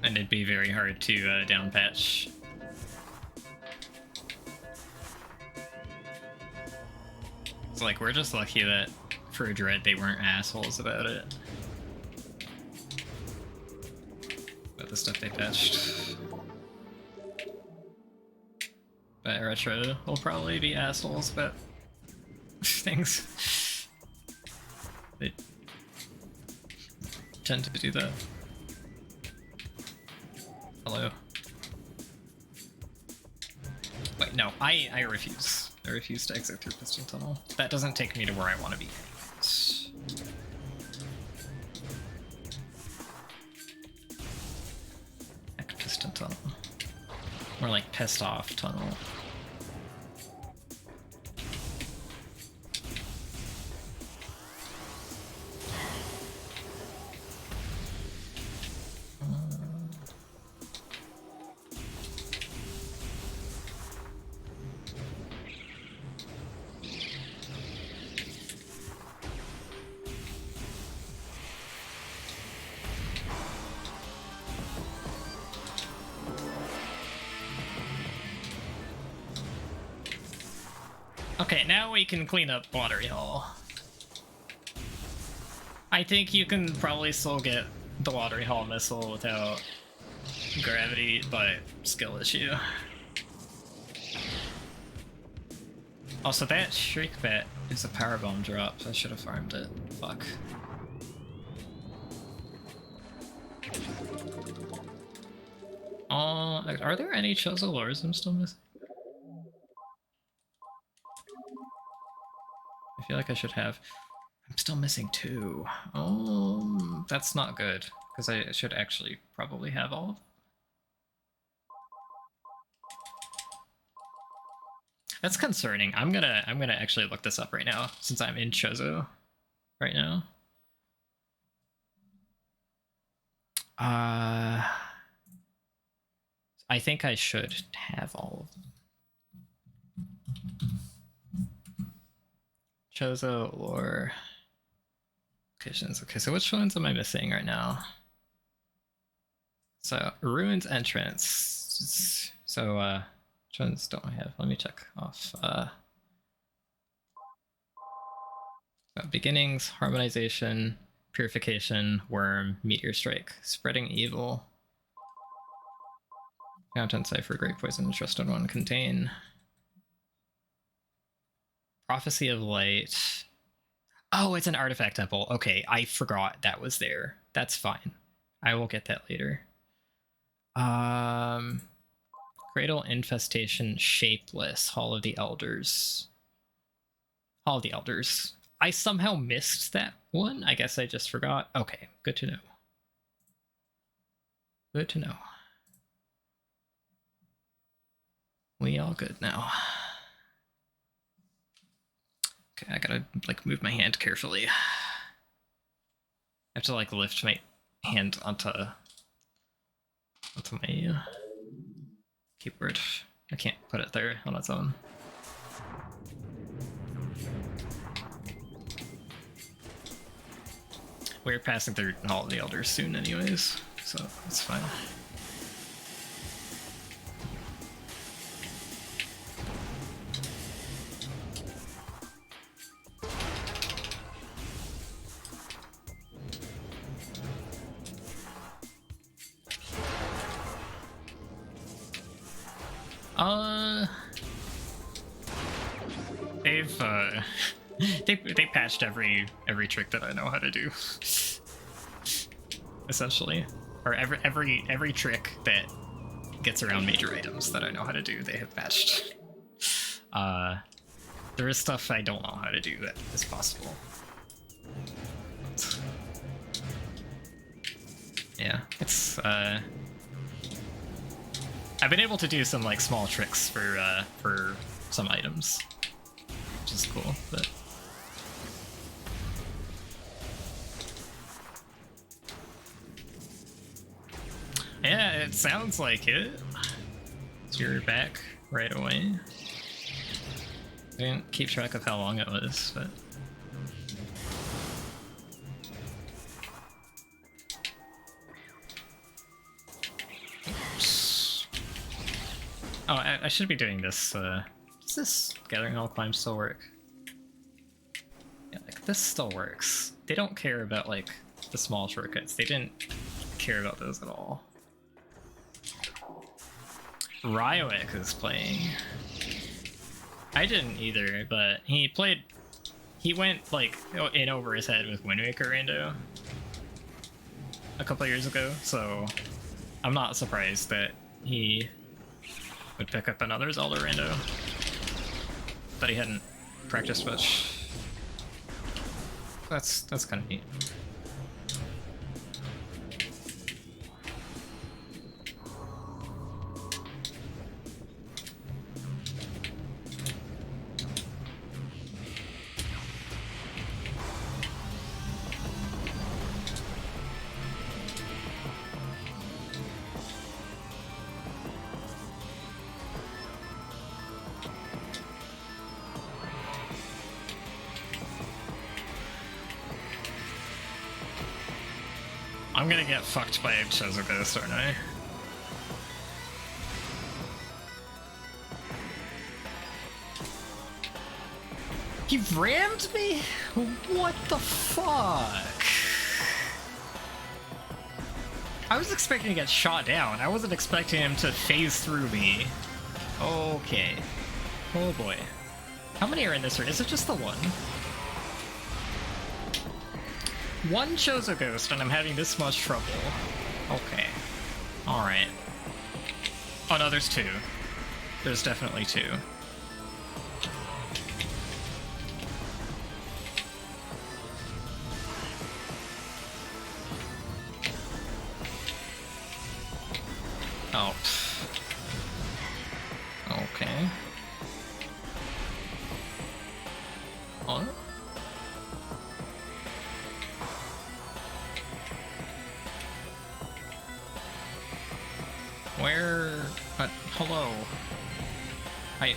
And it'd be very hard to down patch. It's like, we're just lucky that for Dread they weren't assholes about it. About the stuff they patched. But Retro will probably be assholes about things. They tend to do that. Hello. Wait, no, I refuse. I refuse to exit through Piston Tunnel. That doesn't take me to where I want to be. Piston Tunnel. More like pissed off tunnel. Okay, now we can clean up Watery Hall. I think you can probably still get the Watery Hall missile without gravity, but skill issue. Also, that Shriek Bat is a power bomb drop. I should have farmed it. Fuck. Are there any Chozo lures I'm still missing? I feel like I should have. I'm still missing 2. Oh, that's not good, because I should actually probably have all of them. That's concerning. I'm gonna actually look this up right now, since I'm in Chozo right now. I think I should have all of them. Chozo lore locations. Okay, so which ones am I missing right now? So Ruins entrance. So which ones don't I have? Let me check off. Beginnings, harmonization, purification, worm, meteor strike, spreading evil, fountain cipher, great poison, trusted one, contain. Prophecy of Light. Oh, it's an artifact temple. Okay, I forgot that was there. That's fine. I will get that later. Cradle Infestation, Shapeless, Hall of the Elders. Hall of the Elders. I somehow missed that one. I guess I just forgot. Okay, good to know. Good to know. We all good now. Okay, I gotta like move my hand carefully. I have to like lift my hand onto my keyboard. I can't put it there on its own. We're passing through Hall of the Elders soon anyways, so it's fine. they patched every trick that I know how to do, essentially, or every trick that gets around major items that I know how to do, they have patched. There is stuff I don't know how to do that is possible. Yeah, it's I've been able to do some like small tricks for some items, which is cool, but yeah, it sounds like it. So you're back right away. I didn't keep track of how long it was, but oops. Oh, I should be doing this. Does this Gathering All Climb still work? Yeah, like this still works. They don't care about like the small shortcuts. They didn't care about those at all. Ryoek is playing. I didn't either, but he went like in over his head with Wind Waker Rando a couple years ago, so I'm not surprised that he would pick up another Zelda Rando that he hadn't practiced much. That's kind of neat. I'm gonna get fucked by a Chozo Ghost, aren't I? He rammed me? What the fuck? I was expecting to get shot down. I wasn't expecting him to phase through me. Okay. Oh boy. How many are in this room? Is it just the one? One Chozo Ghost and I'm having this much trouble. Okay. Alright. Oh no, there's two. There's definitely two. Oh. Okay. What? Where? Hello. Hi.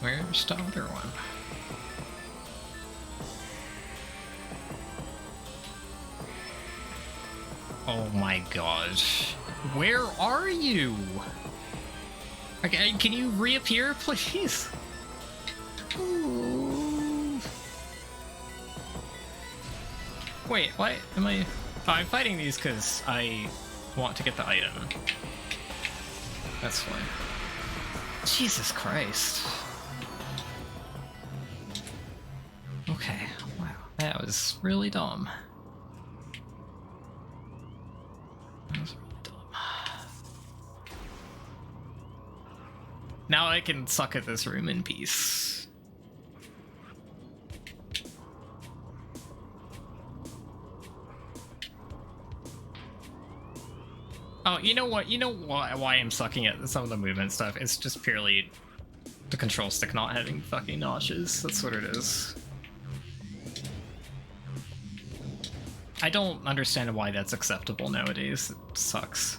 Where's the other one? Oh my gosh. Where are you? Okay, can you reappear, please? Ooh. Wait, why am I... Oh, I'm fighting these because I want to get the item. That's why. Jesus Christ. Okay, wow. That was really dumb. That was really dumb. Now I can suck at this room in peace. Oh, you know what? You know why I'm sucking at some of the movement stuff? It's just purely the control stick not having fucking notches. That's what it is. I don't understand why that's acceptable nowadays. It sucks.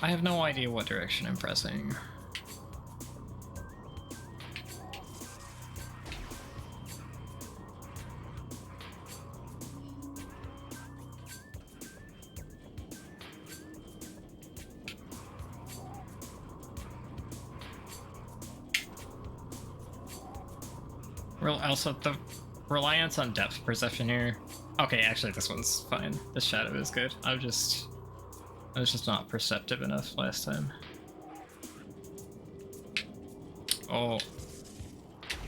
I have no idea what direction I'm pressing. Also, the reliance on depth perception here. Okay, actually, this one's fine. The shadow is good. I was just not perceptive enough last time. Oh,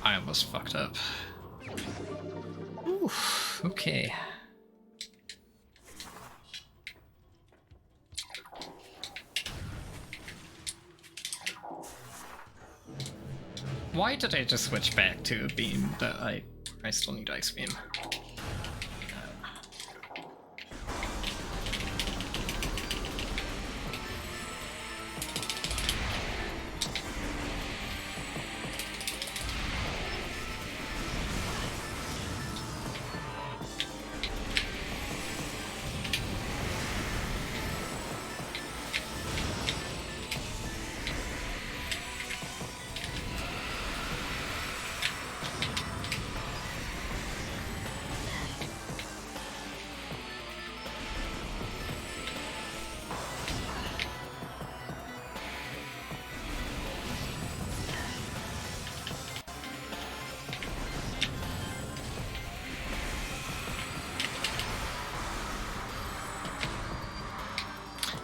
I almost fucked up. Ooh, okay. Why did I just switch back to a beam that I still need ice beam?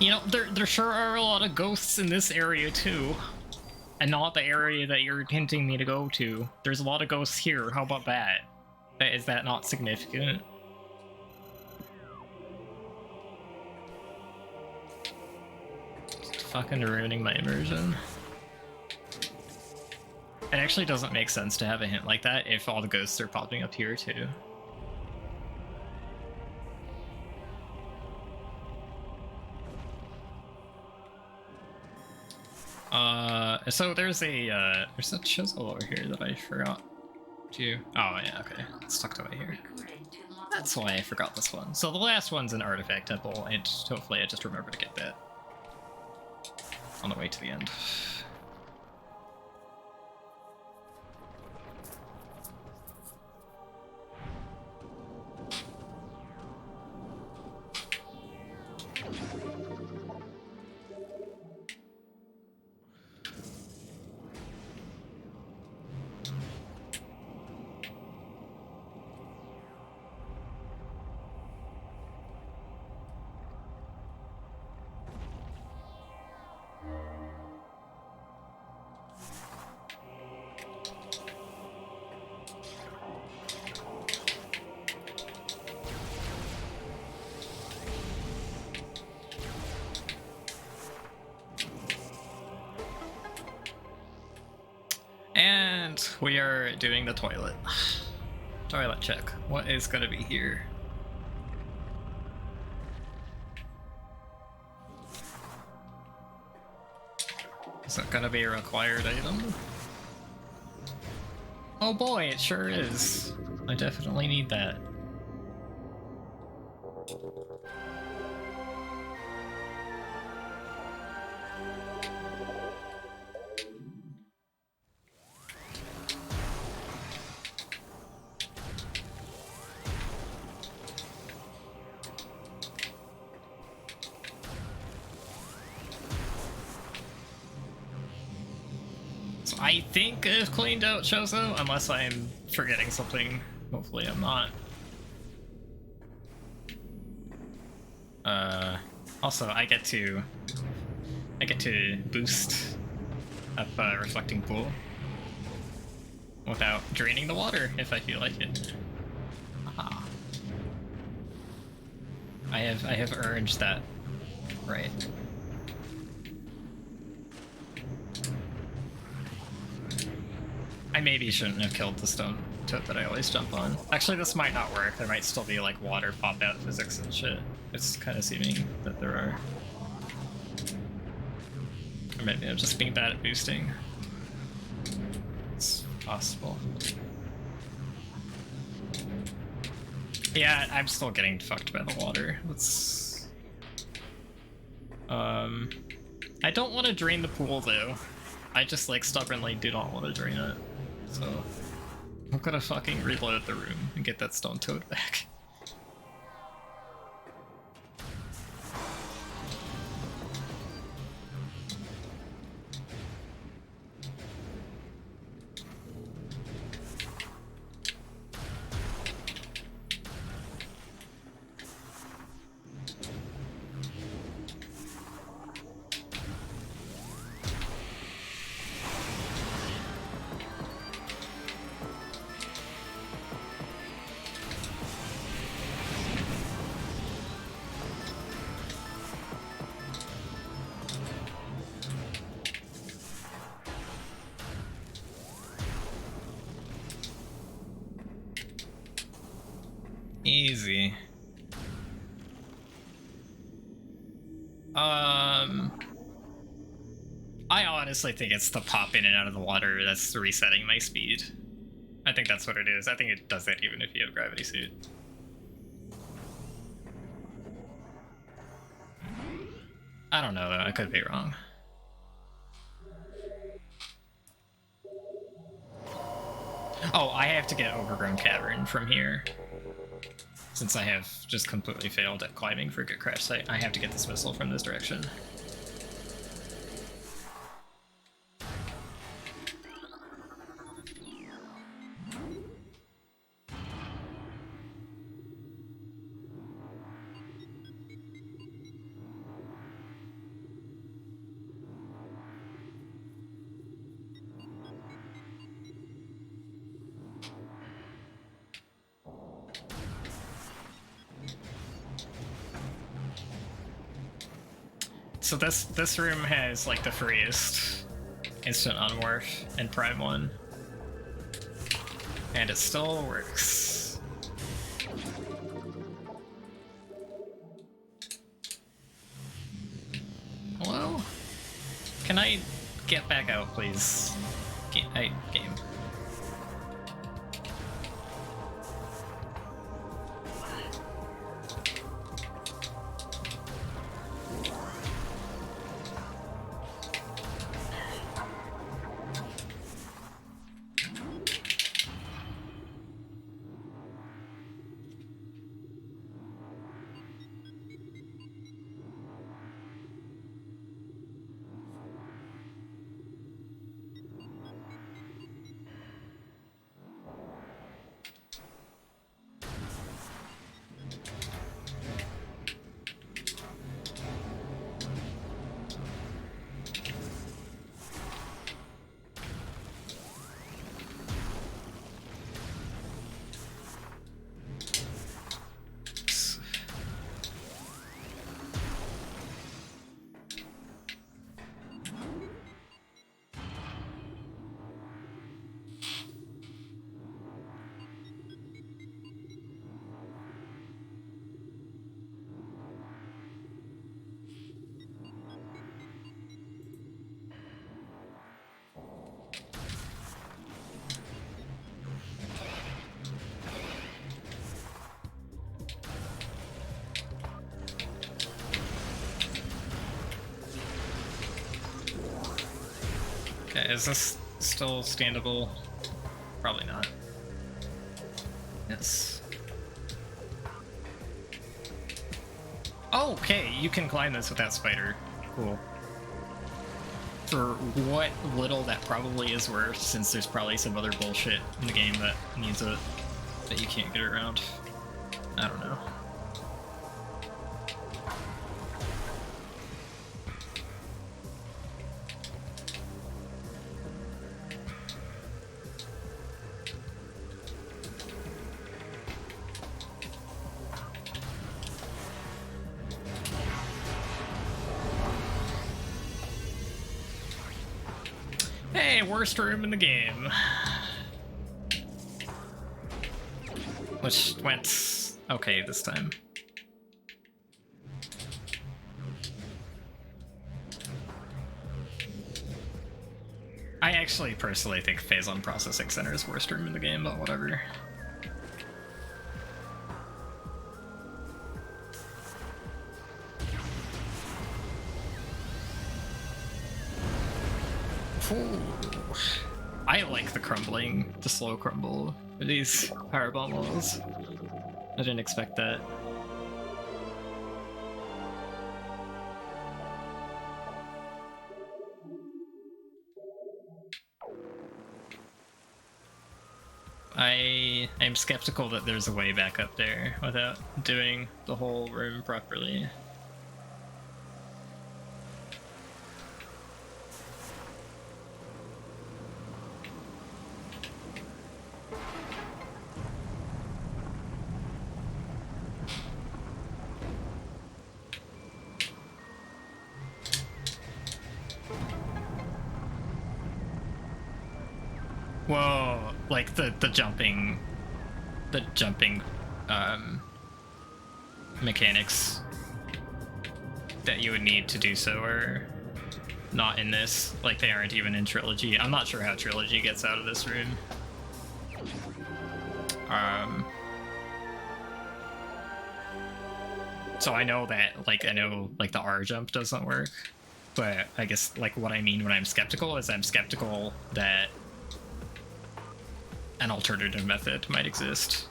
You know, there sure are a lot of ghosts in this area too. And not the area that you're hinting me to go to. There's a lot of ghosts here. How about that? Is that not significant? Just fucking ruining my immersion. It actually doesn't make sense to have a hint like that if all the ghosts are popping up here too. So there's a Chozo over here that I forgot to. Oh yeah, okay, it's tucked away here. That's why I forgot this one. So the last one's an artifact temple, and hopefully I just remember to get that on the way to the end. And we are doing the toilet. Toilet check. What is gonna be here? Is that gonna be a required item? Oh boy, it sure is. I definitely need that. I think I've cleaned out Chozo, unless I'm forgetting something. Hopefully I'm not. Also, I get to boost up Reflecting Pool without draining the water if I feel like it. Aha. I have earned that right. I maybe shouldn't have killed the stone toad that I always jump on. Actually, this might not work. There might still be like water pop out physics and shit. It's kind of seeming that there are. Or maybe I'm just being bad at boosting. It's possible. Yeah, I'm still getting fucked by the water. Let's... I don't want to drain the pool though. I just like stubbornly do not want to drain it. So I'm gonna fucking reload the room and get that stone toad back. Easy. I honestly think it's the pop in and out of the water that's resetting my speed. I think that's what it is. I think it does that even if you have gravity suit. I don't know though, I could be wrong. Oh, I have to get Overgrown Cavern from here. Since I have just completely failed at climbing Frigate Crash Site, I have to get this missile from this direction. So this room has like the freest instant unmorph in Prime 1. And it still works. Hello? Can I get back out, please? Game. Okay, is this still standable? Probably not. Yes. Oh, okay, you can climb this without spider. Cool. For what little that probably is worth, since there's probably some other bullshit in the game that needs it, that you can't get around. I don't know. Worst room in the game. Which went okay this time. I actually personally think Phazon Processing Center is worst room in the game, but whatever. Ooh. I like the slow crumble for these powerbomb walls. I didn't expect that. I am skeptical that there's a way back up there without doing the whole room properly. Whoa, like the jumping mechanics that you would need to do so are not in this. Like, they aren't even in Trilogy. I'm not sure how Trilogy gets out of this room. So I know that, like, the R jump doesn't work, but I guess, like, what I mean when I'm skeptical is I'm skeptical that an alternative method might exist.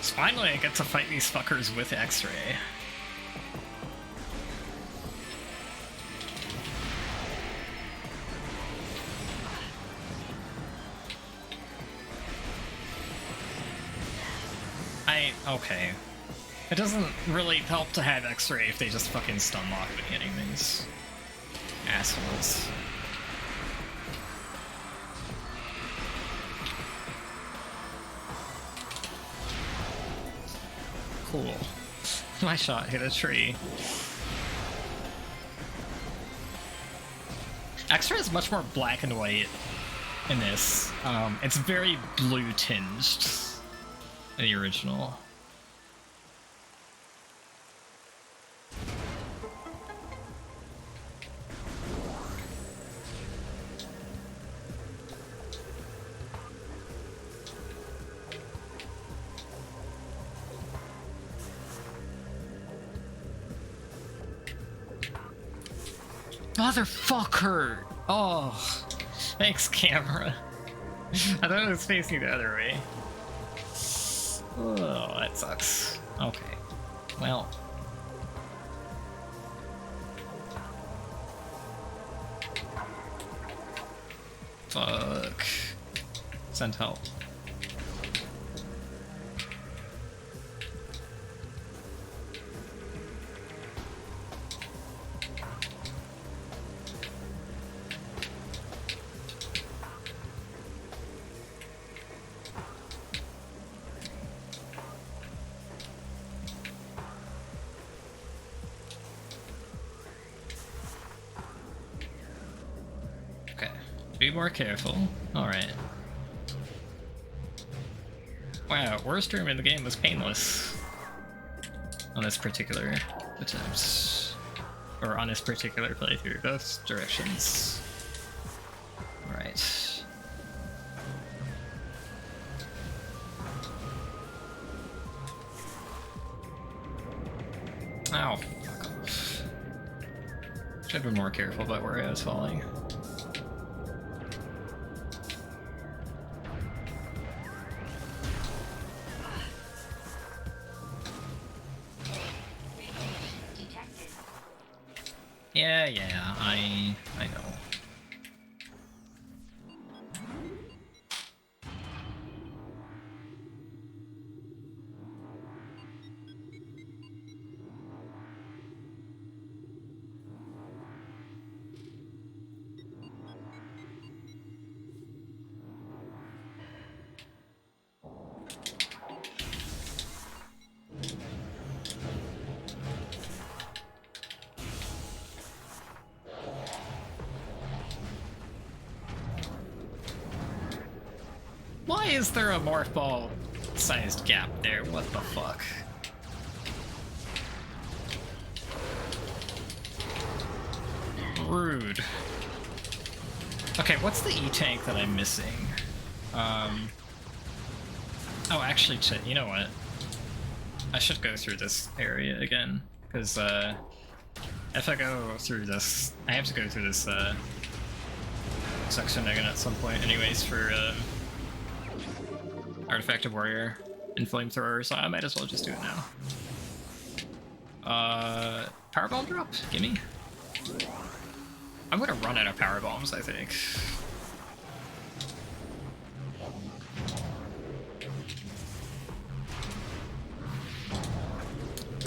Finally, I get to fight these fuckers with X-Ray. Okay. It doesn't really help to have X-Ray if they just fucking stun lock me hitting these assholes. Cool. My shot hit a tree. X-Ray is much more black and white in this. It's very blue tinged in the original. Motherfucker! Oh, thanks, camera. I thought it was facing the other way. Oh, that sucks. Okay. Well. Fuck. Send help. Be more careful. Alright. Wow, worst room in the game was painless. On this particular attempt. Or on this particular playthrough, both directions. Alright. Ow, fuck off. Should have been more careful about where I was falling. Yeah, I know. Why is there a morph ball sized gap there? What the fuck? Rude. Okay, what's the E-tank that I'm missing? Oh, actually, you know what? I should go through this area again, because if I go through this, I have to go through this section again at some point anyways for Artifactive Warrior and Flamethrower, so I might as well just do it now. Powerbomb drop? Gimme. I'm gonna run out of power bombs, I think.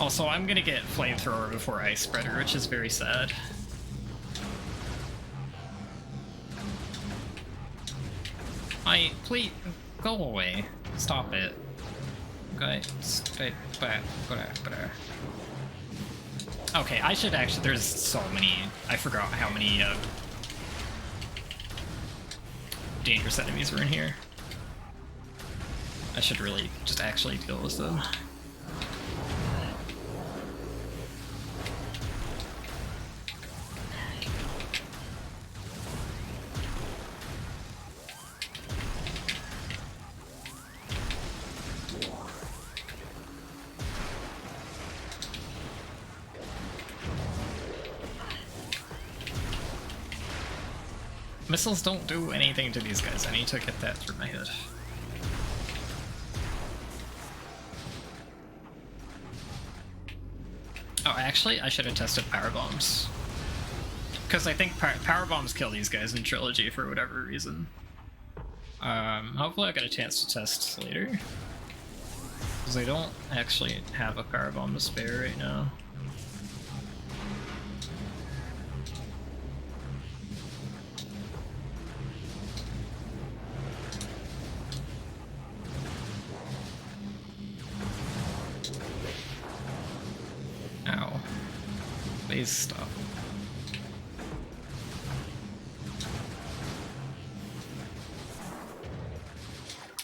Also, I'm gonna get Flamethrower before Ice Spreader, which is very sad. Please, go away. Stop it. Okay, I should actually, there's so many, I forgot how many dangerous enemies were in here. I should really just actually deal with them. Missiles don't do anything to these guys. I need to get that through my head. Oh, actually, I should have tested power bombs. Because I think power bombs kill these guys in Trilogy for whatever reason. Hopefully I'll get a chance to test later. Because I don't actually have a power bomb to spare right now. Please stop.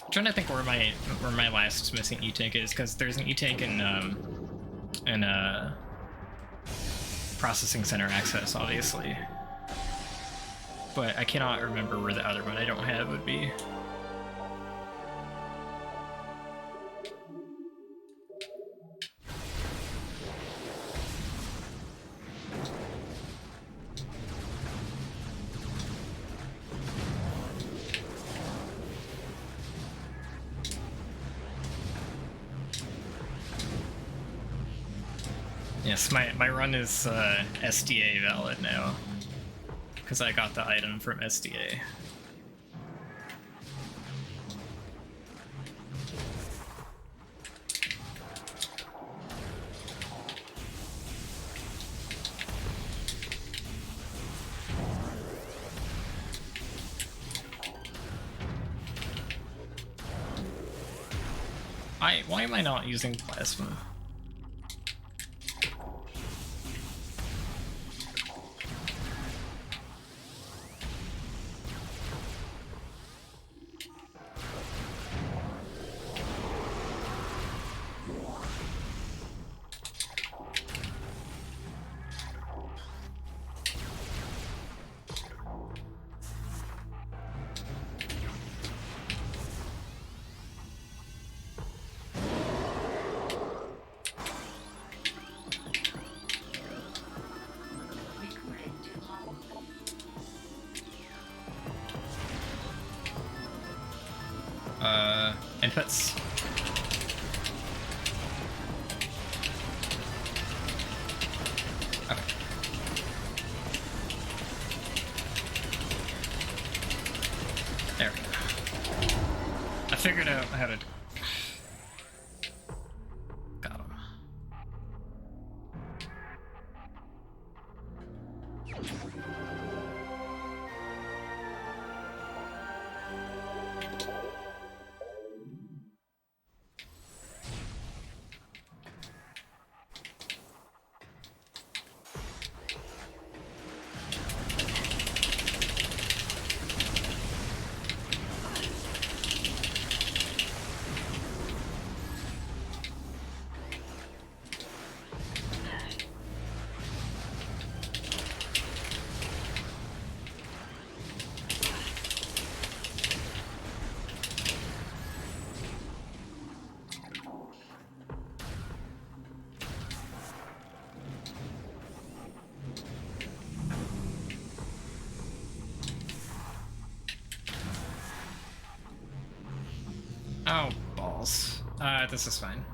I'm trying to think where my last missing E-Tank is, because there's an E-Tank in Processing Center Access, obviously. But I cannot remember where the other one I don't have would be. Yes, my run is SDA valid now, because I got the item from SDA. Why am I not using plasma? Inputs. Okay. There we go. I figured out how to... Got him. Oh, balls. This is fine.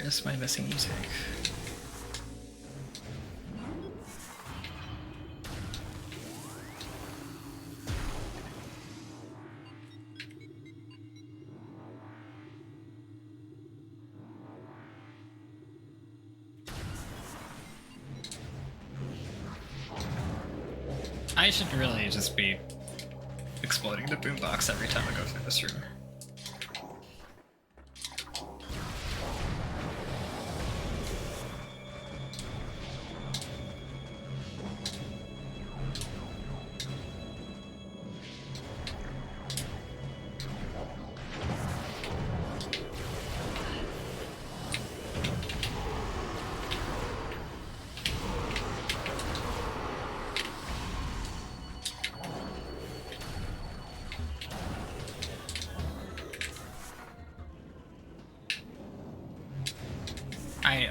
Where's my missing music? I should really just be exploding the boombox every time I go through this room.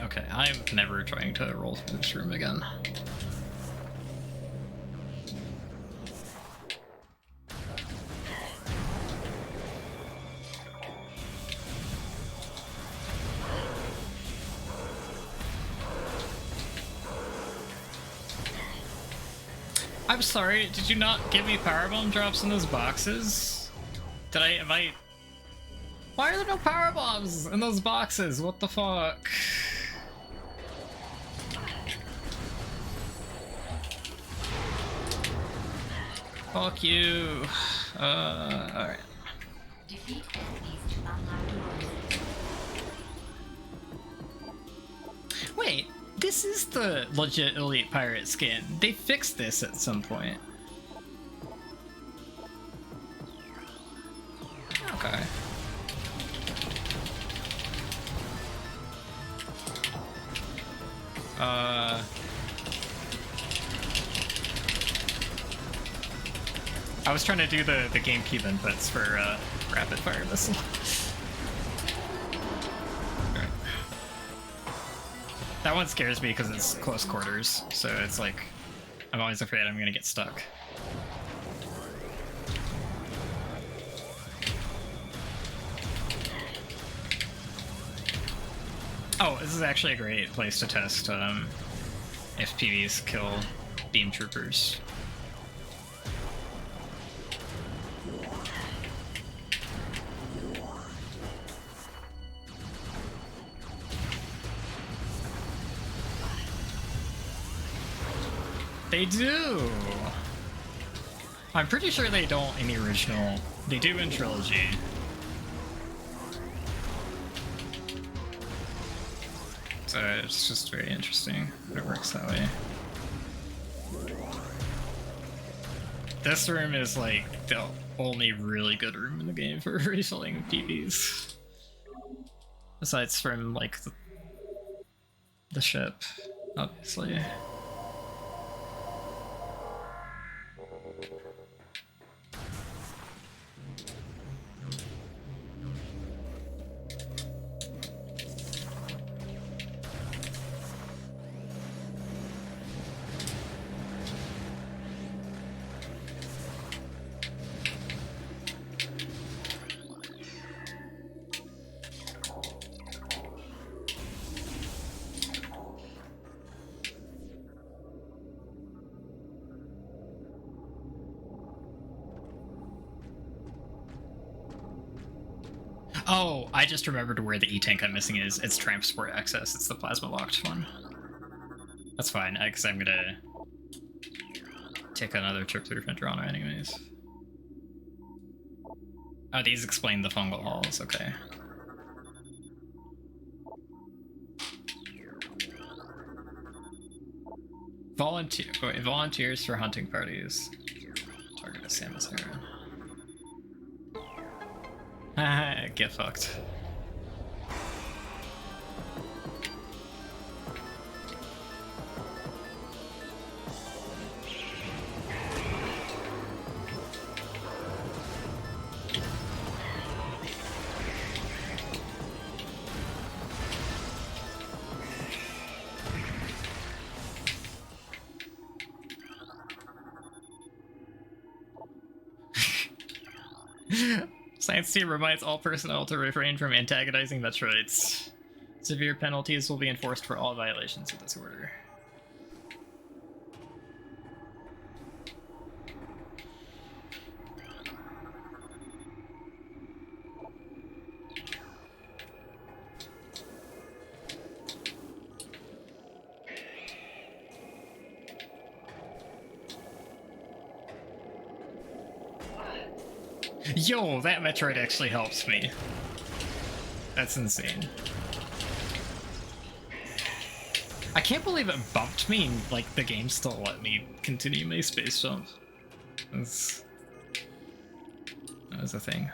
Okay, I'm never trying to roll through this room again. I'm sorry, did you not give me power bomb drops in those boxes? Why are there no power bombs in those boxes? What the fuck? Fuck you. Alright. Defeat enemies to unlock doors. Wait, this is the legit Elite Pirate skin. They fixed this at some point. Okay. I was trying to do the GameCube inputs for rapid fire missile. Right. That one scares me because it's close quarters, so it's like I'm always afraid I'm gonna get stuck. Oh, this is actually a great place to test if PVs kill beam troopers. They do! I'm pretty sure they don't in the original. They do in Trilogy. So it's just very interesting that it works that way. This room is like the only really good room in the game for refilling PVs. Besides from like the ship, obviously. Oh, I just remembered where the E-Tank I'm missing is. It's Transport Access. It's the plasma locked one. That's fine, because I'm gonna take another trip through Phendrana anyways. Oh, these explain the fungal halls, okay. Volunteers for hunting parties. Target a Samus Heron. Get fucked. Science team reminds all personnel to refrain from antagonizing Metroids. Severe penalties will be enforced for all violations of this order. Yo, that Metroid actually helps me. That's insane. I can't believe it bumped me and, like, the game still let me continue my space jump. That was a thing.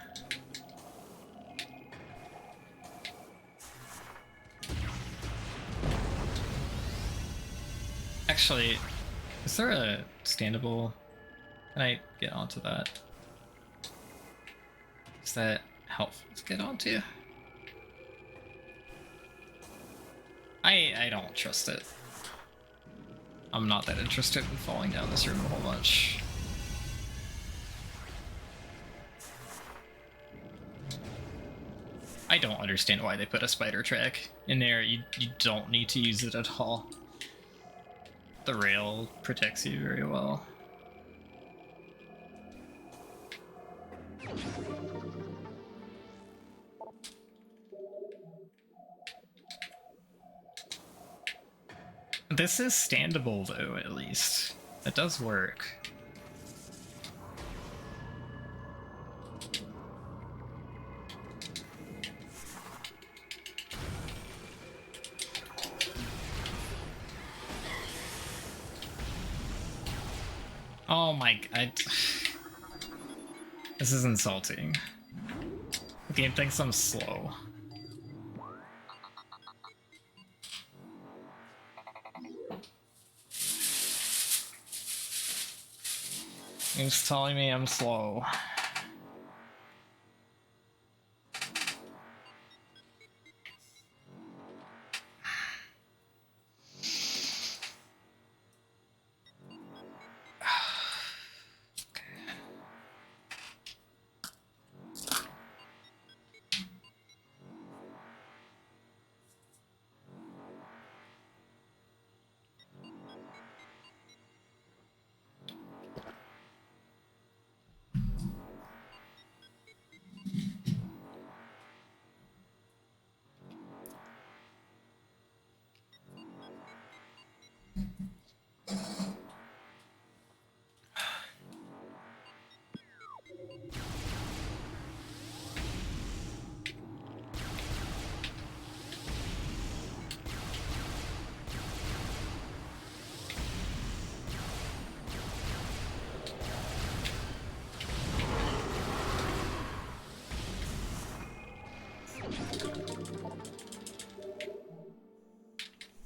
Actually, is there a standable? Can I get onto that? Is that helpful to get onto? I don't trust it. I'm not that interested in falling down this room a whole bunch. I don't understand why they put a spider track in there. You don't need to use it at all. The rail protects you very well. This is standable though, at least. It does work. Oh my god. This is insulting. The game thinks I'm slow. It's telling me I'm slow.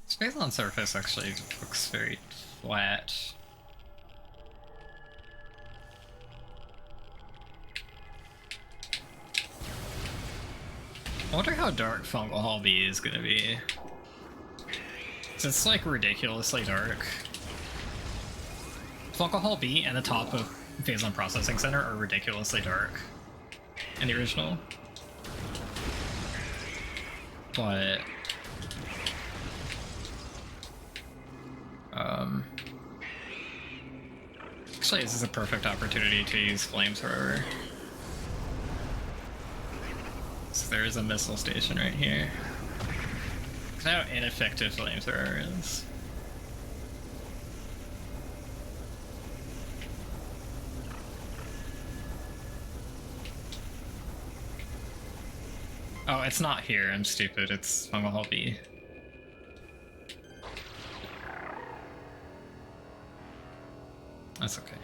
Space on surface actually looks very flat. I wonder how dark Fungal Hall B is gonna be. It's like ridiculously dark. Fungal Hall B and the top of Phazon Processing Center are ridiculously dark in the original. But actually, this is a perfect opportunity to use Flamethrower. So there is a missile station right here. Look how ineffective Flamethrower is. Oh, it's not here. I'm stupid. It's Fungal Hall B. That's okay.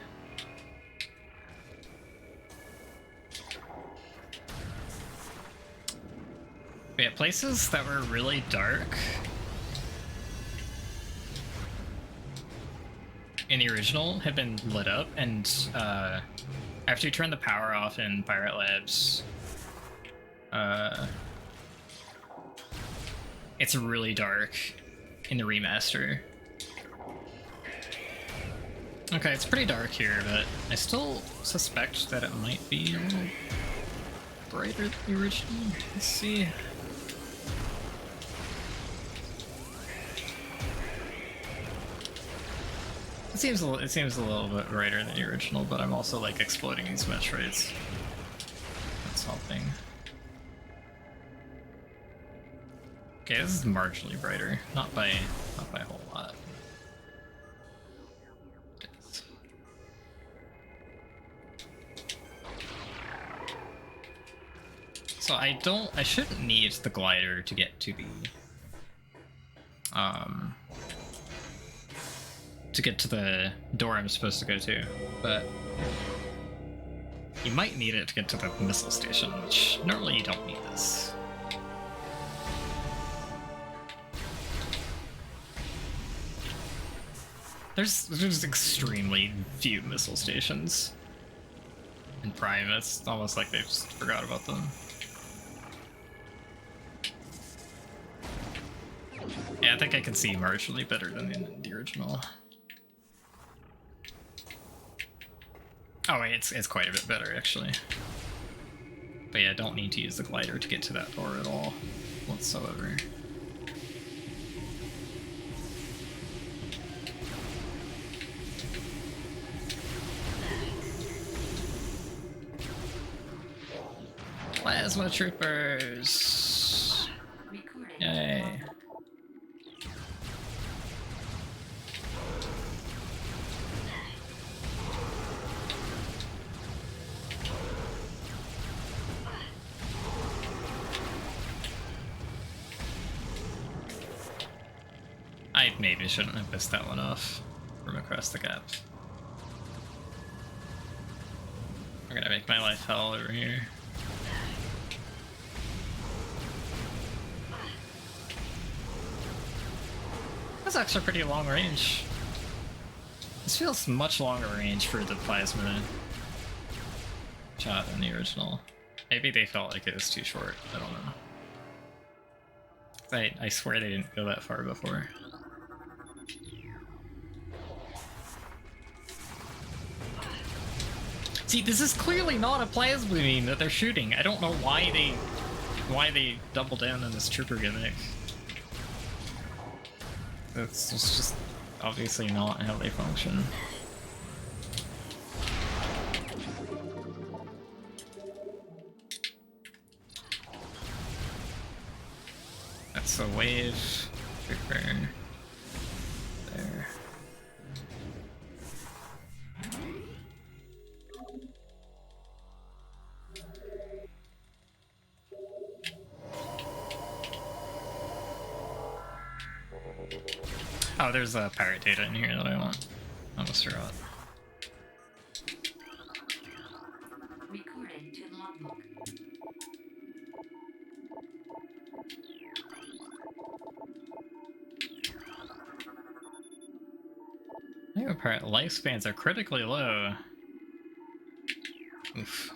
But yeah, places that were really dark in the original have been lit up, and after you turn the power off in Pirate Labs, it's really dark in the remaster. Okay, it's pretty dark here, but I still suspect that it might be a little brighter than the original. Let's see. it seems a little bit brighter than the original, but I'm also like exploding these Metroids. That's helping. Okay, this is marginally brighter, not by a whole lot. So I shouldn't need the glider to get to the door I'm supposed to go to, but you might need it to get to the missile station, which normally you don't need this. There's extremely few missile stations in Prime. It's almost like they just forgot about them. Yeah, I think I can see marginally better than in the original. Oh wait, it's quite a bit better actually. But yeah, I don't need to use the glider to get to that door at all, whatsoever. Plasma troopers! Yay. I maybe shouldn't have missed that one off from across the gap. I'm gonna make my life hell over here. That's actually pretty long range. This feels much longer range for the plasma shot than the original. Maybe they felt like it was too short, I don't know. I swear they didn't go that far before. See, this is clearly not a plasma beam that they're shooting. I don't know why they double down on this trooper gimmick. That's just obviously not how they function. That's a wave trooper there. Oh, there's a pirate data in here that I want. Almost forgot. Recording to logbook. New pirate lifespans are critically low. Oof.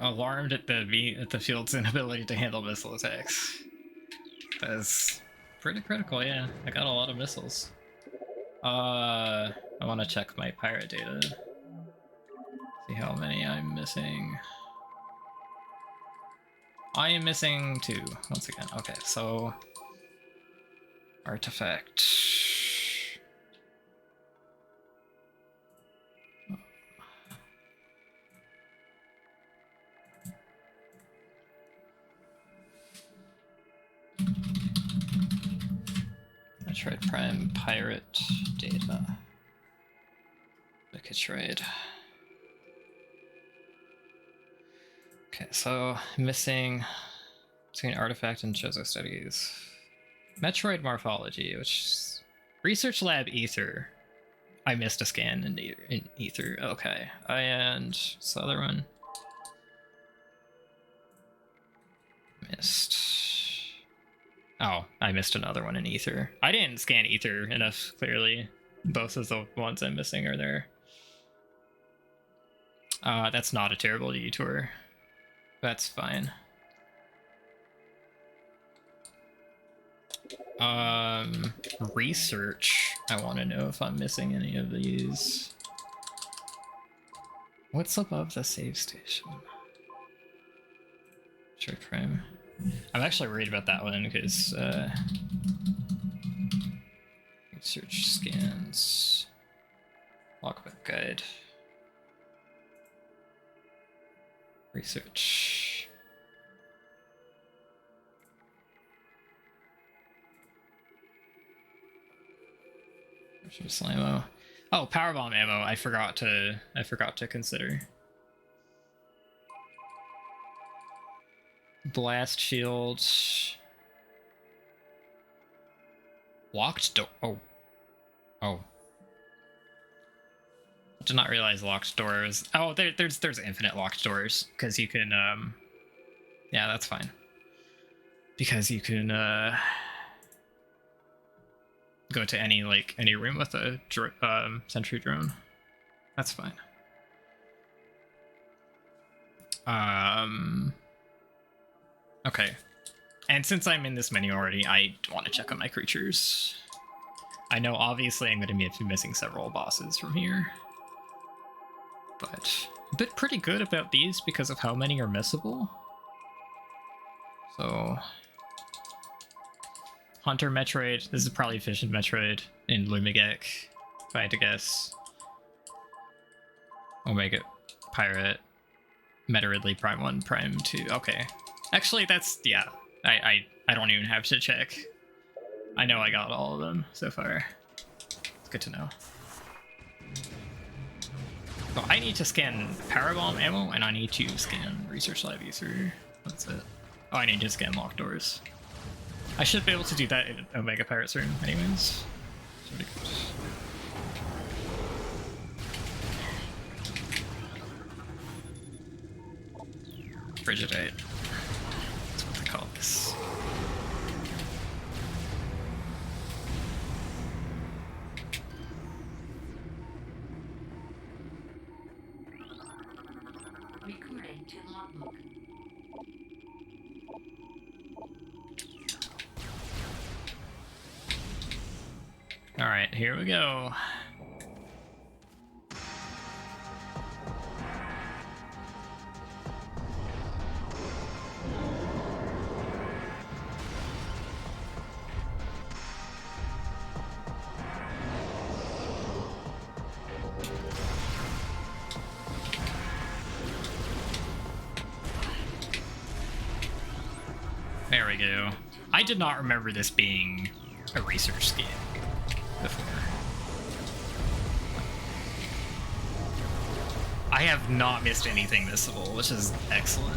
Alarmed at the field's inability to handle missile attacks. That is pretty critical, yeah. I got a lot of missiles. I want to check my pirate data. See how many I'm missing. I am missing 2, once again. Okay, so... Artifact... Metroid Prime pirate data. Metroid. Okay, so missing between artifact and Chozo studies. Metroid morphology, which research lab ether. I missed a scan in ether. Okay, and what's the other one? Missed. Oh, I missed another one in ether. I didn't scan ether enough, clearly. Both of the ones I'm missing are there. That's not a terrible detour. That's fine. Research. I want to know if I'm missing any of these. What's above the save station? Metroid Prime. I'm actually worried about that one because search scans, logbook guide, research. Slimo. Oh, powerbomb ammo. I forgot to consider. Blast shield. Locked door. Oh. Did not realize locked doors. Oh, there's infinite locked doors because you can yeah, that's fine. Because you can go to any room with a sentry drone. That's fine. Okay. And since I'm in this menu already, I want to check on my creatures. I know obviously I'm going to be missing several bosses from here. But a bit pretty good about these because of how many are missable. So... Hunter Metroid. This is probably Efficient Metroid in Lumigek, if I had to guess. Omega Pirate. Meta Ridley Prime 1, Prime 2. Okay. Actually, that's... yeah. I don't even have to check. I know I got all of them so far. It's good to know. So I need to scan Powerbomb ammo, and I need to scan Research Lab Visor. That's it. Oh, I need to scan locked doors. I should be able to do that in Omega Pirate's room anyways. Should be good. Frigate. That's what they call this. Recording to logbook. Alright, here we go. There we go. I did not remember this being a research scan before. I have not missed anything missable, which is excellent.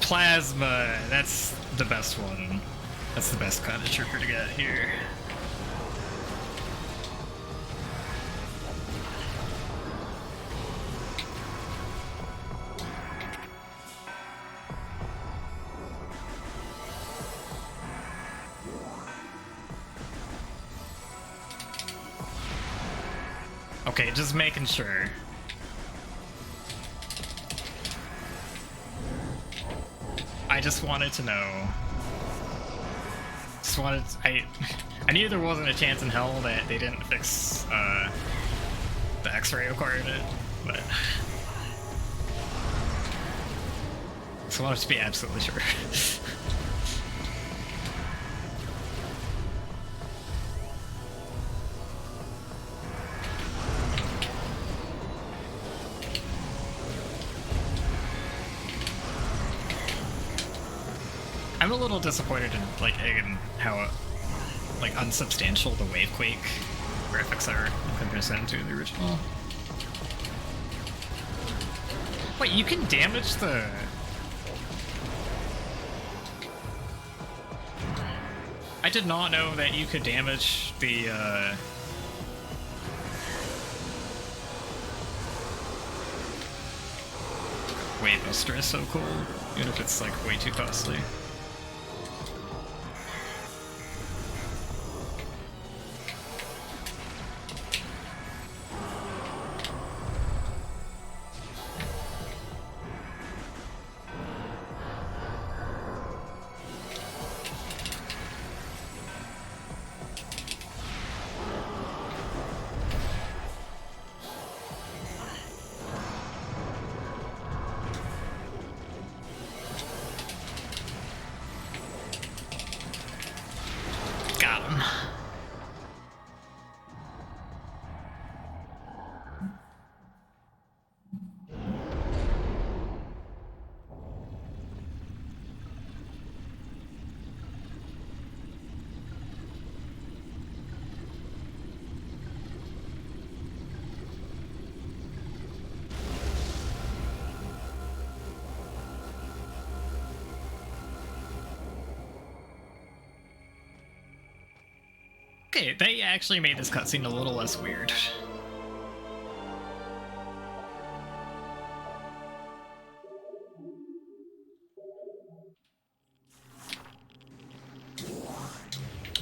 Plasma, that's the best one. That's the best kind of trooper to get here. Okay, just making sure. I just wanted to know. I knew there wasn't a chance in hell that they didn't fix the X-ray requirement, but just wanted to be absolutely sure. I'm a little disappointed in in how unsubstantial the Wavequake graphics are in comparison to the original. Wait, you can damage the... I did not know that you could damage the Wavebuster is so cool, even if it's like way too costly. Got him. Okay, they actually made this cutscene a little less weird.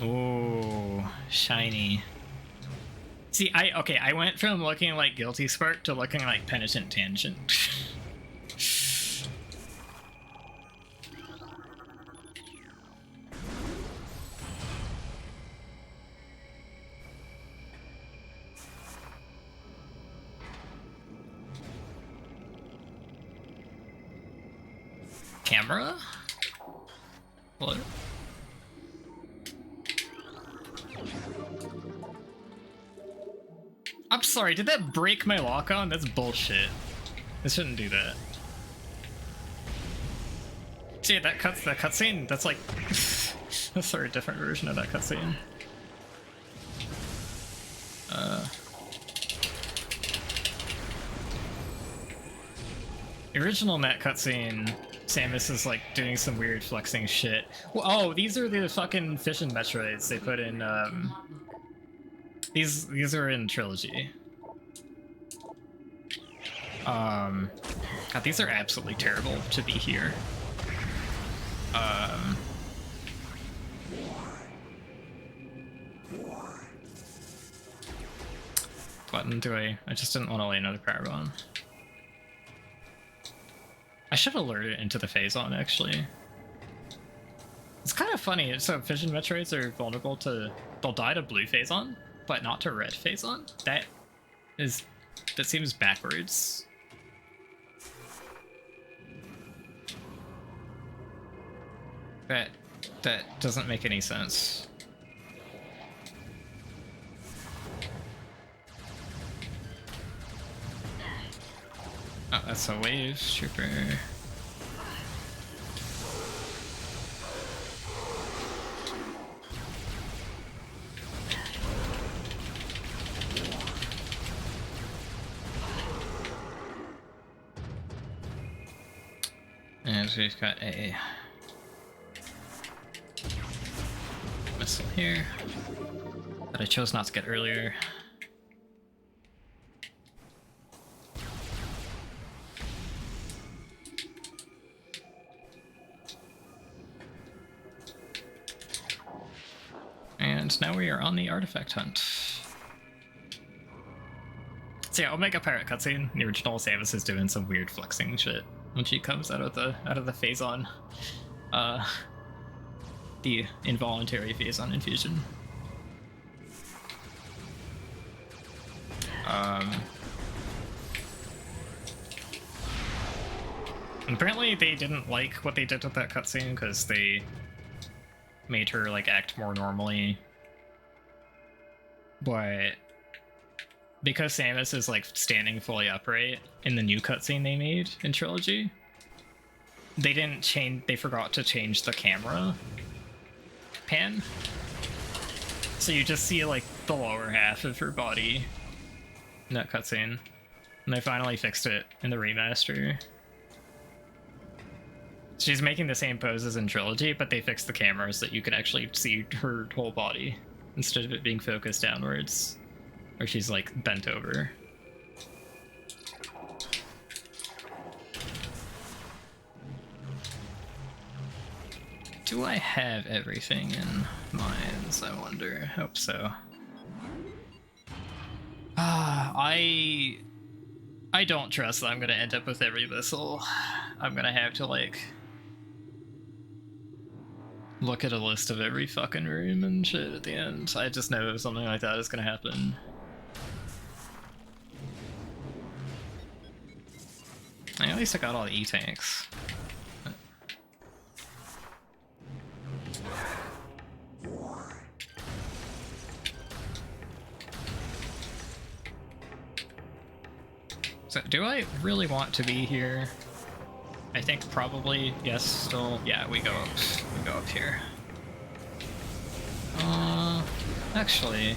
Oh, shiny. See, I went from looking like Guilty Spark to looking like Penitent Tangent. Camera? What? I'm sorry, did that break my lock on? That's bullshit. I shouldn't do that. See, that cutscene, that's like a sort of different version of that cutscene. The original Met cutscene, Samus is like doing some weird flexing shit. Well, oh, these are the fucking fission Metroids they put in. These are in Trilogy. God, these are absolutely terrible to be here. Button do I just didn't want to lay another power on. I should alert it into the Phazon, actually. It's kind of funny, so Fission Metroids are vulnerable to... They'll die to blue Phazon, but not to red Phazon? That seems backwards. That doesn't make any sense. Oh, that's a wave trooper. And we've got a missile here that I chose not to get earlier. And now we are on the artifact hunt. So yeah, Omega Pirate cutscene. The original Samus is doing some weird flexing shit when she comes out of the Phazon, the involuntary Phazon infusion. Apparently they didn't like what they did with that cutscene because they made her like act more normally, but because Samus is like standing fully upright in the new cutscene they made in Trilogy, they forgot to change the camera pan, so you just see like the lower half of her body in that cutscene, and they finally fixed it in the remaster. She's making the same poses in Trilogy, but they fixed the camera so that you could actually see her whole body instead of it being focused downwards, or she's like bent over. Do I have everything in mines, I wonder? Hope so. I don't trust that I'm gonna end up with every missile. I'm gonna have to, like, look at a list of every fucking room and shit at the end. I just know something like that is gonna happen. At least I got all the E-tanks. So, do I really want to be here? I think probably, yes, still, yeah, we go up here. Actually...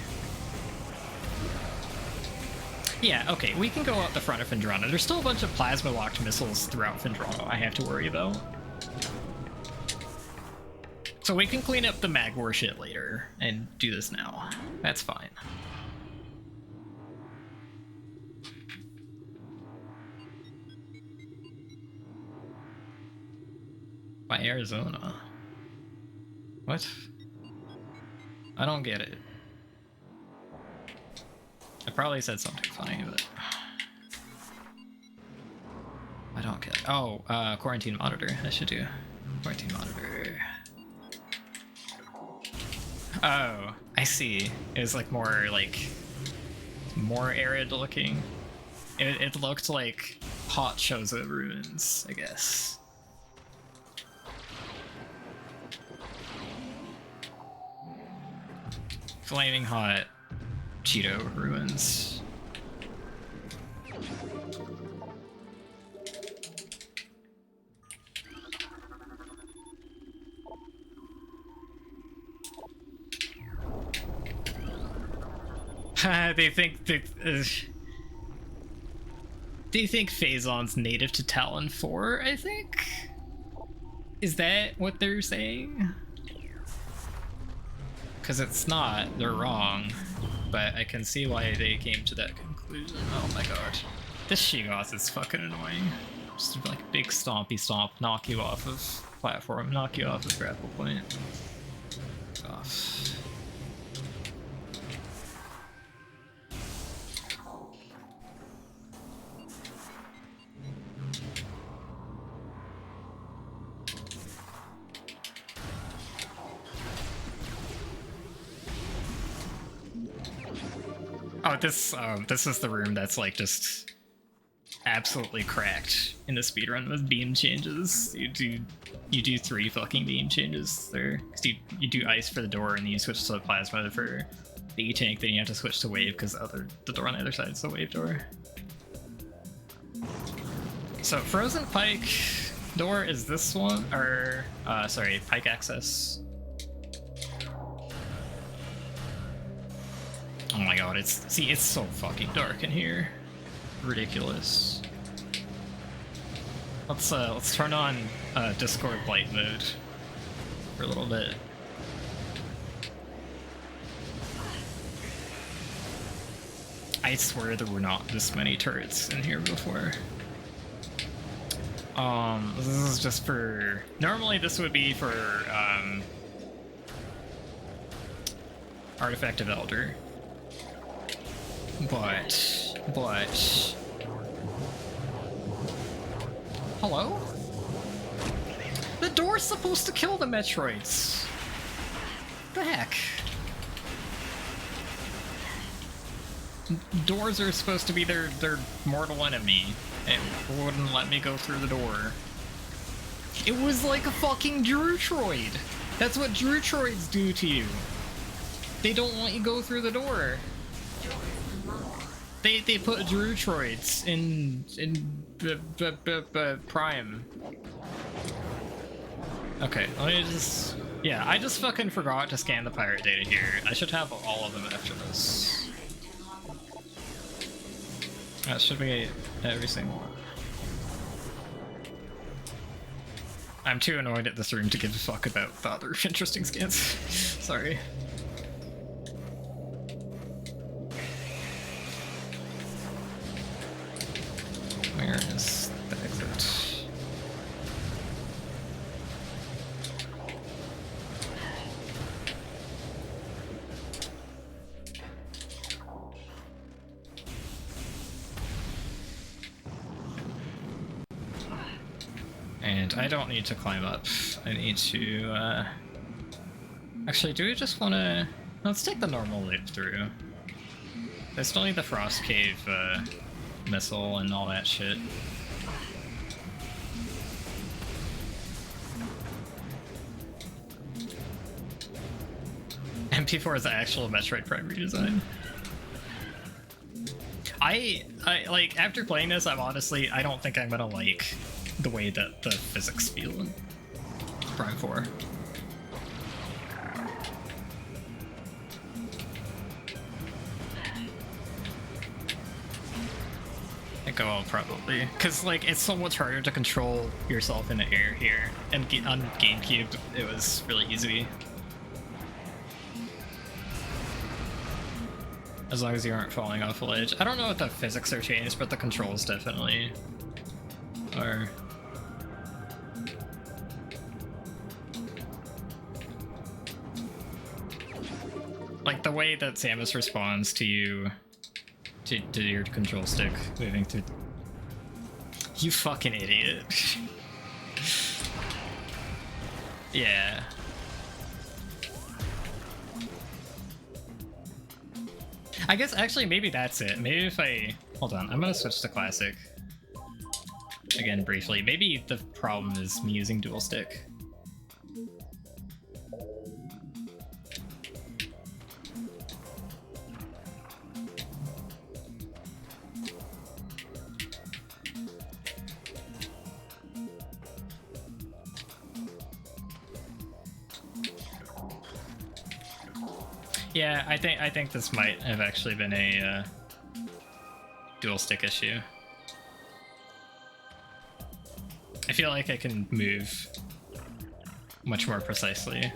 Yeah, okay, we can go out the front of Phendrana. There's still a bunch of plasma-locked missiles throughout Phendrana I have to worry about. So we can clean up the Magmoor shit later and do this now. That's fine. By Arizona? What? I don't get it. I probably said something funny, but... I don't get it. Oh, quarantine monitor. I should do. Quarantine monitor. Oh, I see. It was like more arid looking. It looked like hot Chozo ruins, I guess. Flaming hot Cheeto ruins. They think do you think Phazon's native to Tallon IV, I think? Is that what they're saying? Because it's not, they're wrong. But I can see why they came to that conclusion. Oh my god. This Shigoth is fucking annoying. Just like big stompy stomp, knock you off of platform, knock you off of grapple point. Off. Oh, this is the room that's like just absolutely cracked in the speedrun with beam changes. You do 3 fucking beam changes there. 'Cause you do ice for the door and then you switch to plasma for the E-tank, then you have to switch to wave because the door on the other side is the wave door. So frozen pike door is this one, or sorry, pike access. Oh my god, it's so fucking dark in here. Ridiculous. Let's turn on Discord light mode for a little bit. I swear there were not this many turrets in here before. This is just for... Normally this would be for Artifact of Elder. But... Hello? The door's supposed to kill the Metroids! What the heck? Doors are supposed to be their mortal enemy. It wouldn't let me go through the door. It was like a fucking Drutroid! That's what Drutroids do to you! They don't want you to go through the door. They put Drutroids in Prime. Okay, let me just... Yeah, I just fucking forgot to scan the pirate data here. I should have all of them after this. That should be every single one. I'm too annoyed at this room to give a fuck about the other interesting scans. Sorry. Where is the exit? And I don't need to climb up. I need to, Actually, do we just want to... Let's take the normal loop through. I still need the Frost Cave, missile and all that shit. MP4 is the actual Metroid Prime redesign. I like, after playing this, I don't think I'm gonna like the way that the physics feel in Prime 4. I think I will probably, because like it's so much harder to control yourself in the air here, and on GameCube it was really easy. As long as you aren't falling off a ledge. I don't know if the physics are changed, but the controls definitely are. Like the way that Samus responds to you, to your control stick moving through. You fucking idiot. Yeah. I guess actually maybe that's it. Maybe if I... Hold on, I'm gonna switch to classic. Again, briefly. Maybe the problem is me using dual stick. Yeah, I think this might have actually been a dual stick issue. I feel like I can move much more precisely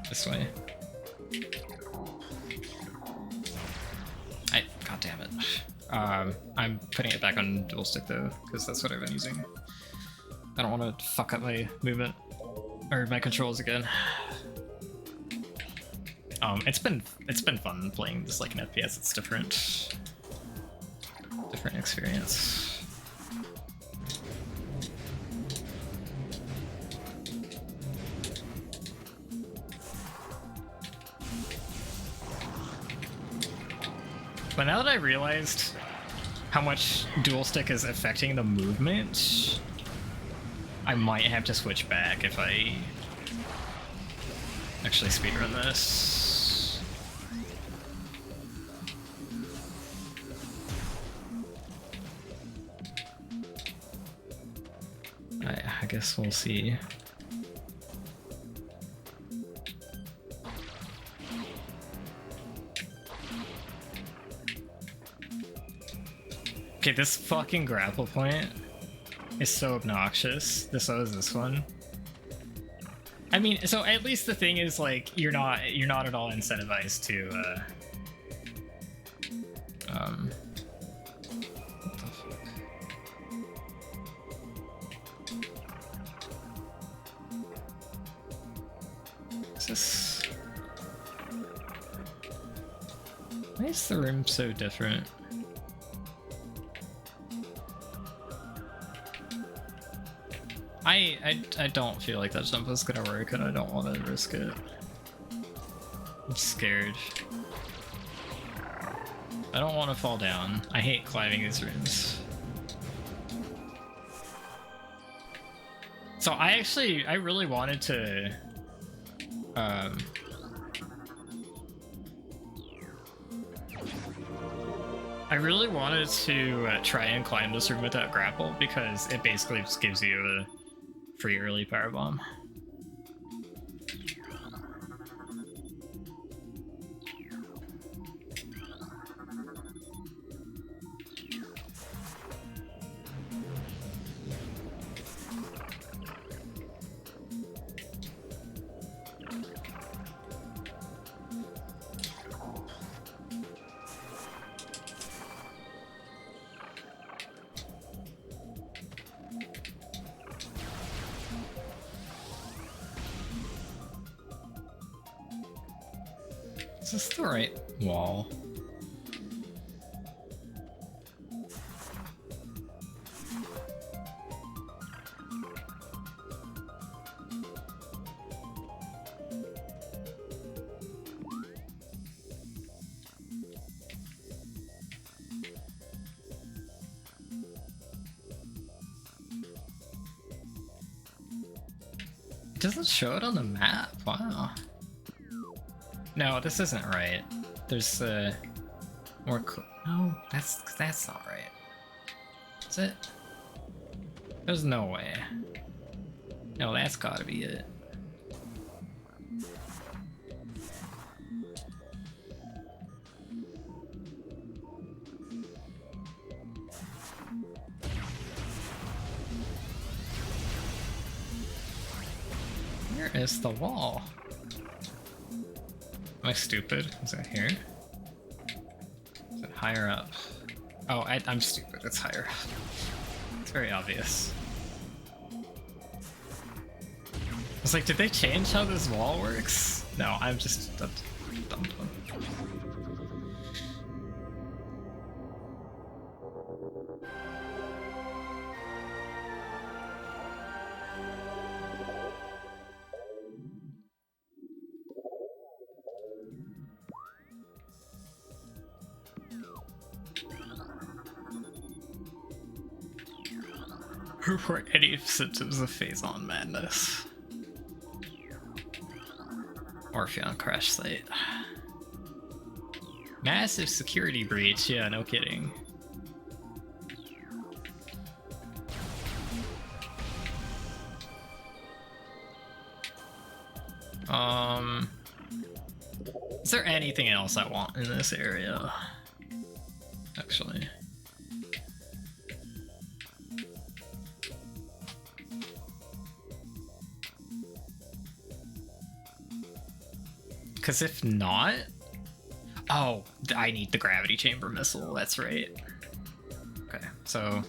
this way. God damn it. I'm putting it back on dual stick though, because that's what I've been using. I don't want to fuck up my movement. Or my controls again. It's been fun playing this like an FPS. It's different experience. But now that I realized how much dual stick is affecting the movement, I might have to switch back if I actually speedrun this. I guess we'll see. Okay, this fucking grapple point is so obnoxious. So is this one. I mean, so at least the thing is like you're not at all incentivized to what the fuck? Is this, why is the room so different? I don't feel like that jump is gonna work, and I don't want to risk it. I'm scared. I don't want to fall down. I hate climbing these rooms. So I really wanted to try and climb this room without grapple, because it basically just gives you a free early power bomb. Is this the right wall? doesn't show it on the map. Wow. No, this isn't right. There's more. No, that's not right. Is it? There's no way. No, that's gotta be it. Where is the wall? Am I stupid? Is it here? Is it higher up? Oh, I'm stupid. It's higher up. It's very obvious. I was like, did they change how this wall works? No, I'm just a dumb. Report any symptoms of Phazon madness. Orpheon crash site. Massive security breach, yeah, no kidding. Is there anything else I want in this area? Actually. Because if not... Oh, I need the gravity chamber missile, that's right. Okay, so...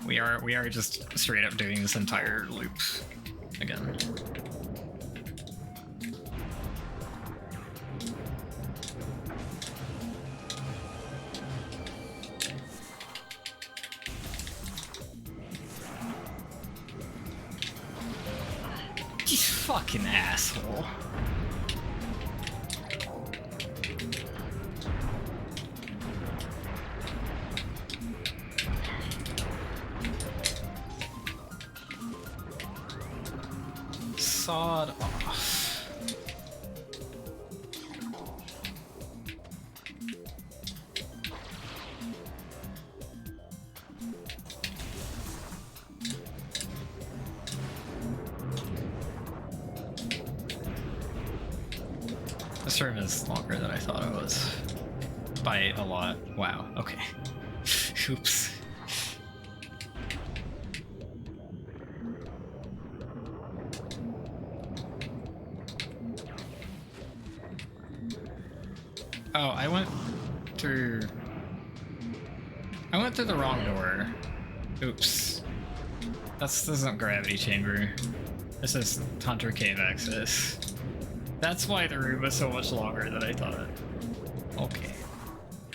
We are just straight up doing this entire loop again. You fucking asshole. Sawed off. This room is longer than I thought it was. By a lot. Wow, okay. Oops. Oh, I went through the wrong door. Oops. This isn't gravity chamber. This is Hunter Cave access. That's why the room was so much longer than I thought. Okay.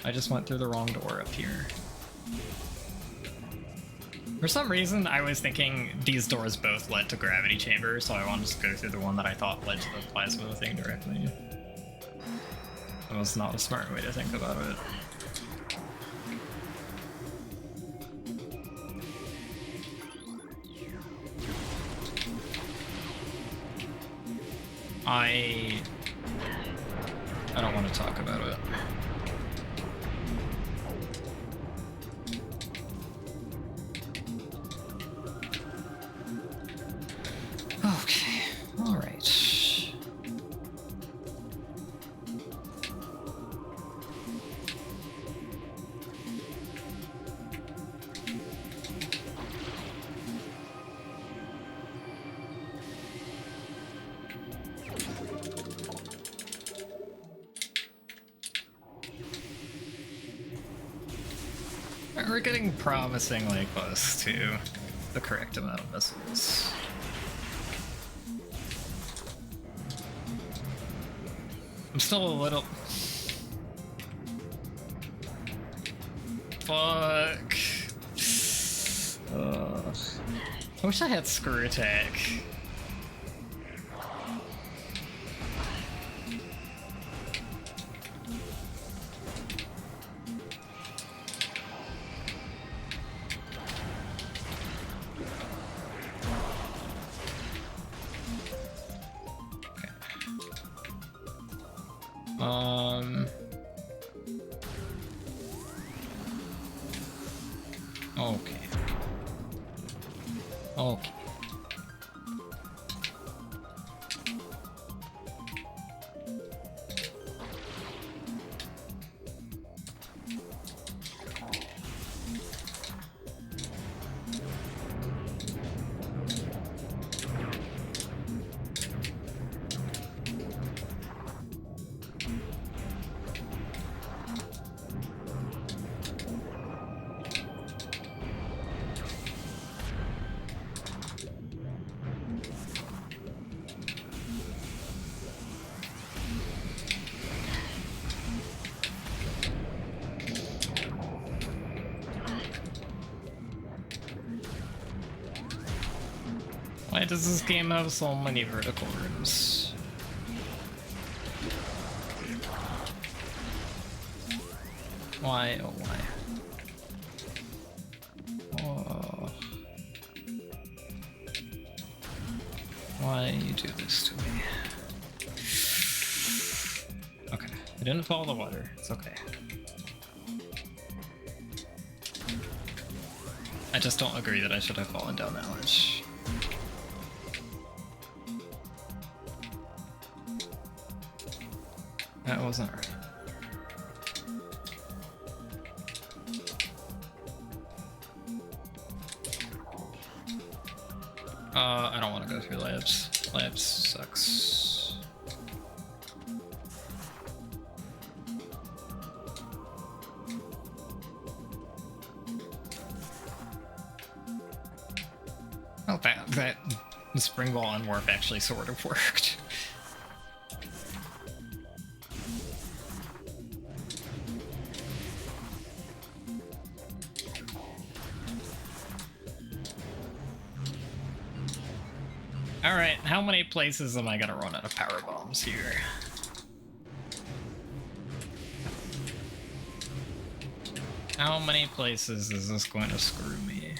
I just went through the wrong door up here. For some reason, I was thinking these doors both led to gravity chamber, so I wanted to go through the one that I thought led to the plasma thing directly. That was not a smart way to think about it. I don't want to talk about it. Okay, all right. We're getting promisingly close to the correct amount of missiles. I'm still a little... Fuck. I wish I had screw attack. Okay. Okay. Why does this game have so many vertical rooms? Why, oh why? Oh. Why you do this to me? Okay, I didn't follow the water, it's okay. I just don't agree that I should have fallen down that ledge. That wasn't right. I don't want to go through labs. Labs sucks. Oh, that the spring ball and warp actually sort of worked. Alright, how many places am I gonna run out of power bombs here? How many places is this going to screw me?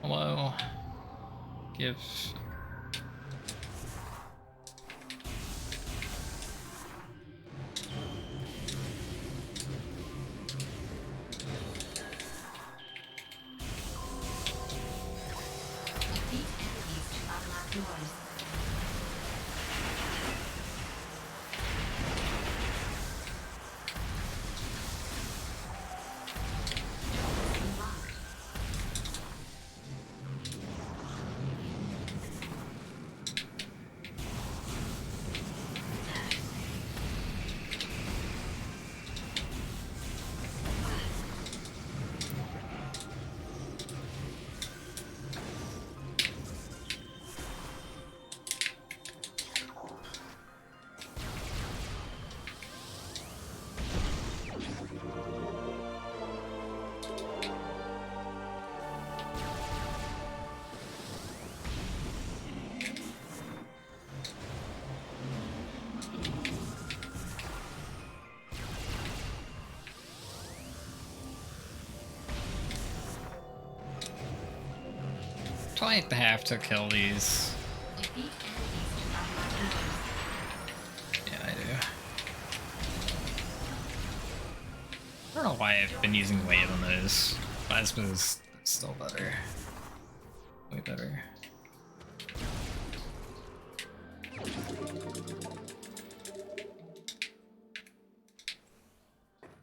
Hello? Give... Do I have to kill these? Yeah, I do. I don't know why I've been using Wave on those. Plasma is still better. Way better.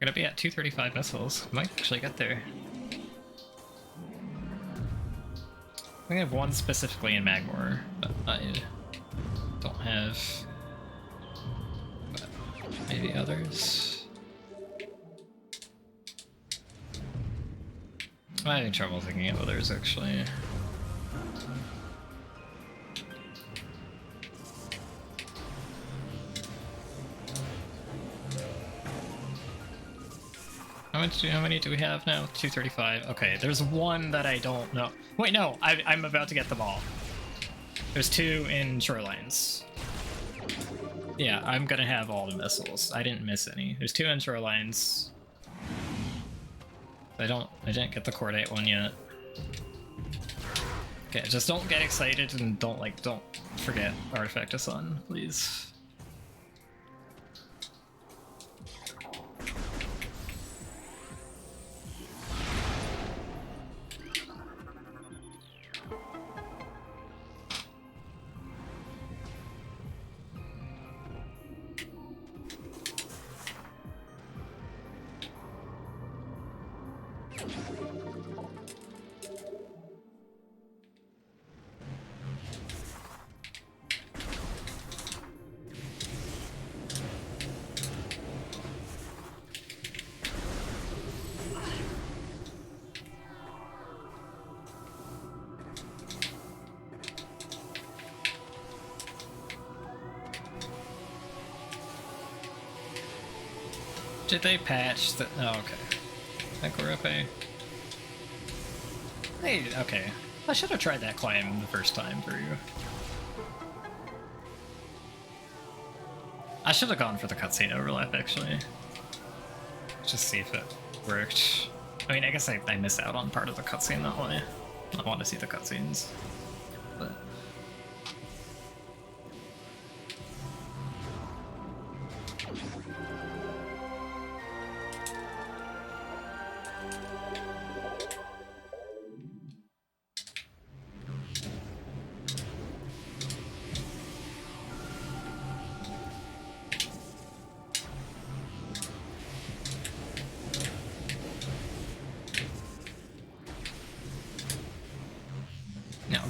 We're gonna be at 235 missiles. Might actually get there. I think I have one specifically in Magmoor, but I don't have maybe others. I'm having trouble thinking of others actually. How many do we have now? 235. Okay, there's one that I don't know. Wait, no, I'm about to get them all. There's two in Shorelines. Yeah, I'm gonna have all the missiles. I didn't miss any. There's two in Shorelines. I didn't get the Cordate one yet. Okay, just don't get excited and don't forget Artifact of Sun, please. Did they patch the... Oh, okay. I think we're okay. Hey, okay. I should have tried that climb the first time for you. I should have gone for the cutscene overlap, actually. Just see if it worked. I mean, I guess I missed out on part of the cutscene that way. I want to see the cutscenes. But...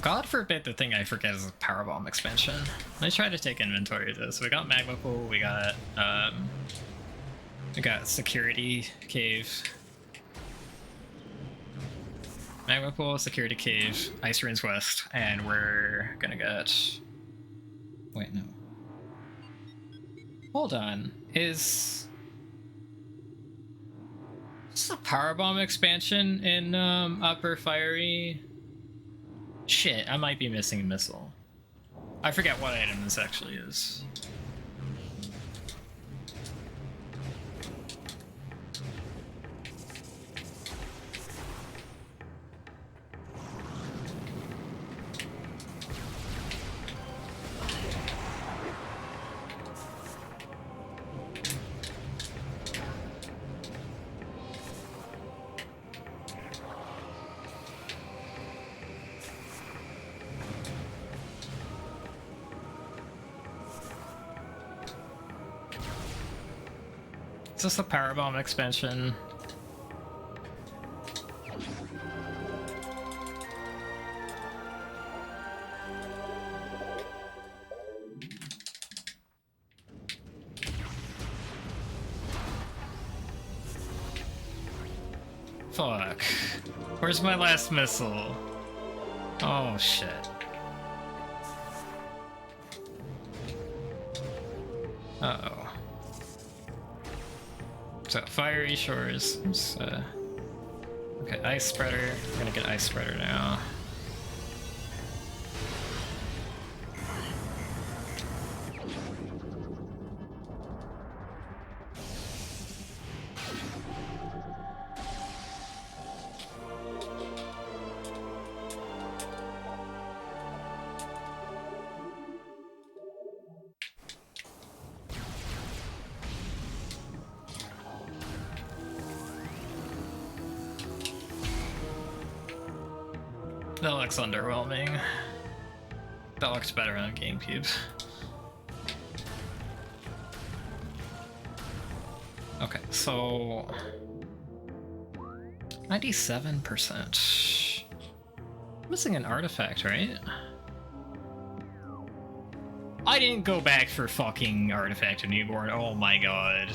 God forbid the thing I forget is a power bomb expansion. Let me try to take inventory of this. We got Magma Pool, we got Security Cave. Magma Pool, Security Cave, Ice Ruins West, and we're gonna get... Wait, no. Hold on. Is this a power bomb expansion in Upper Fiery? Shit, I might be missing a missile. I forget what item this actually is. Is this a power bomb expansion? Fuck. Where's my last missile? Oh shit. Uh-oh. So, Fiery Shores. Okay, Ice Spreader. We're gonna get Ice Spreader now. That looks underwhelming. That looks better on GameCube. Okay, so 97%. Missing an artifact, right? I didn't go back for fucking Artifact of Newborn. Oh my god.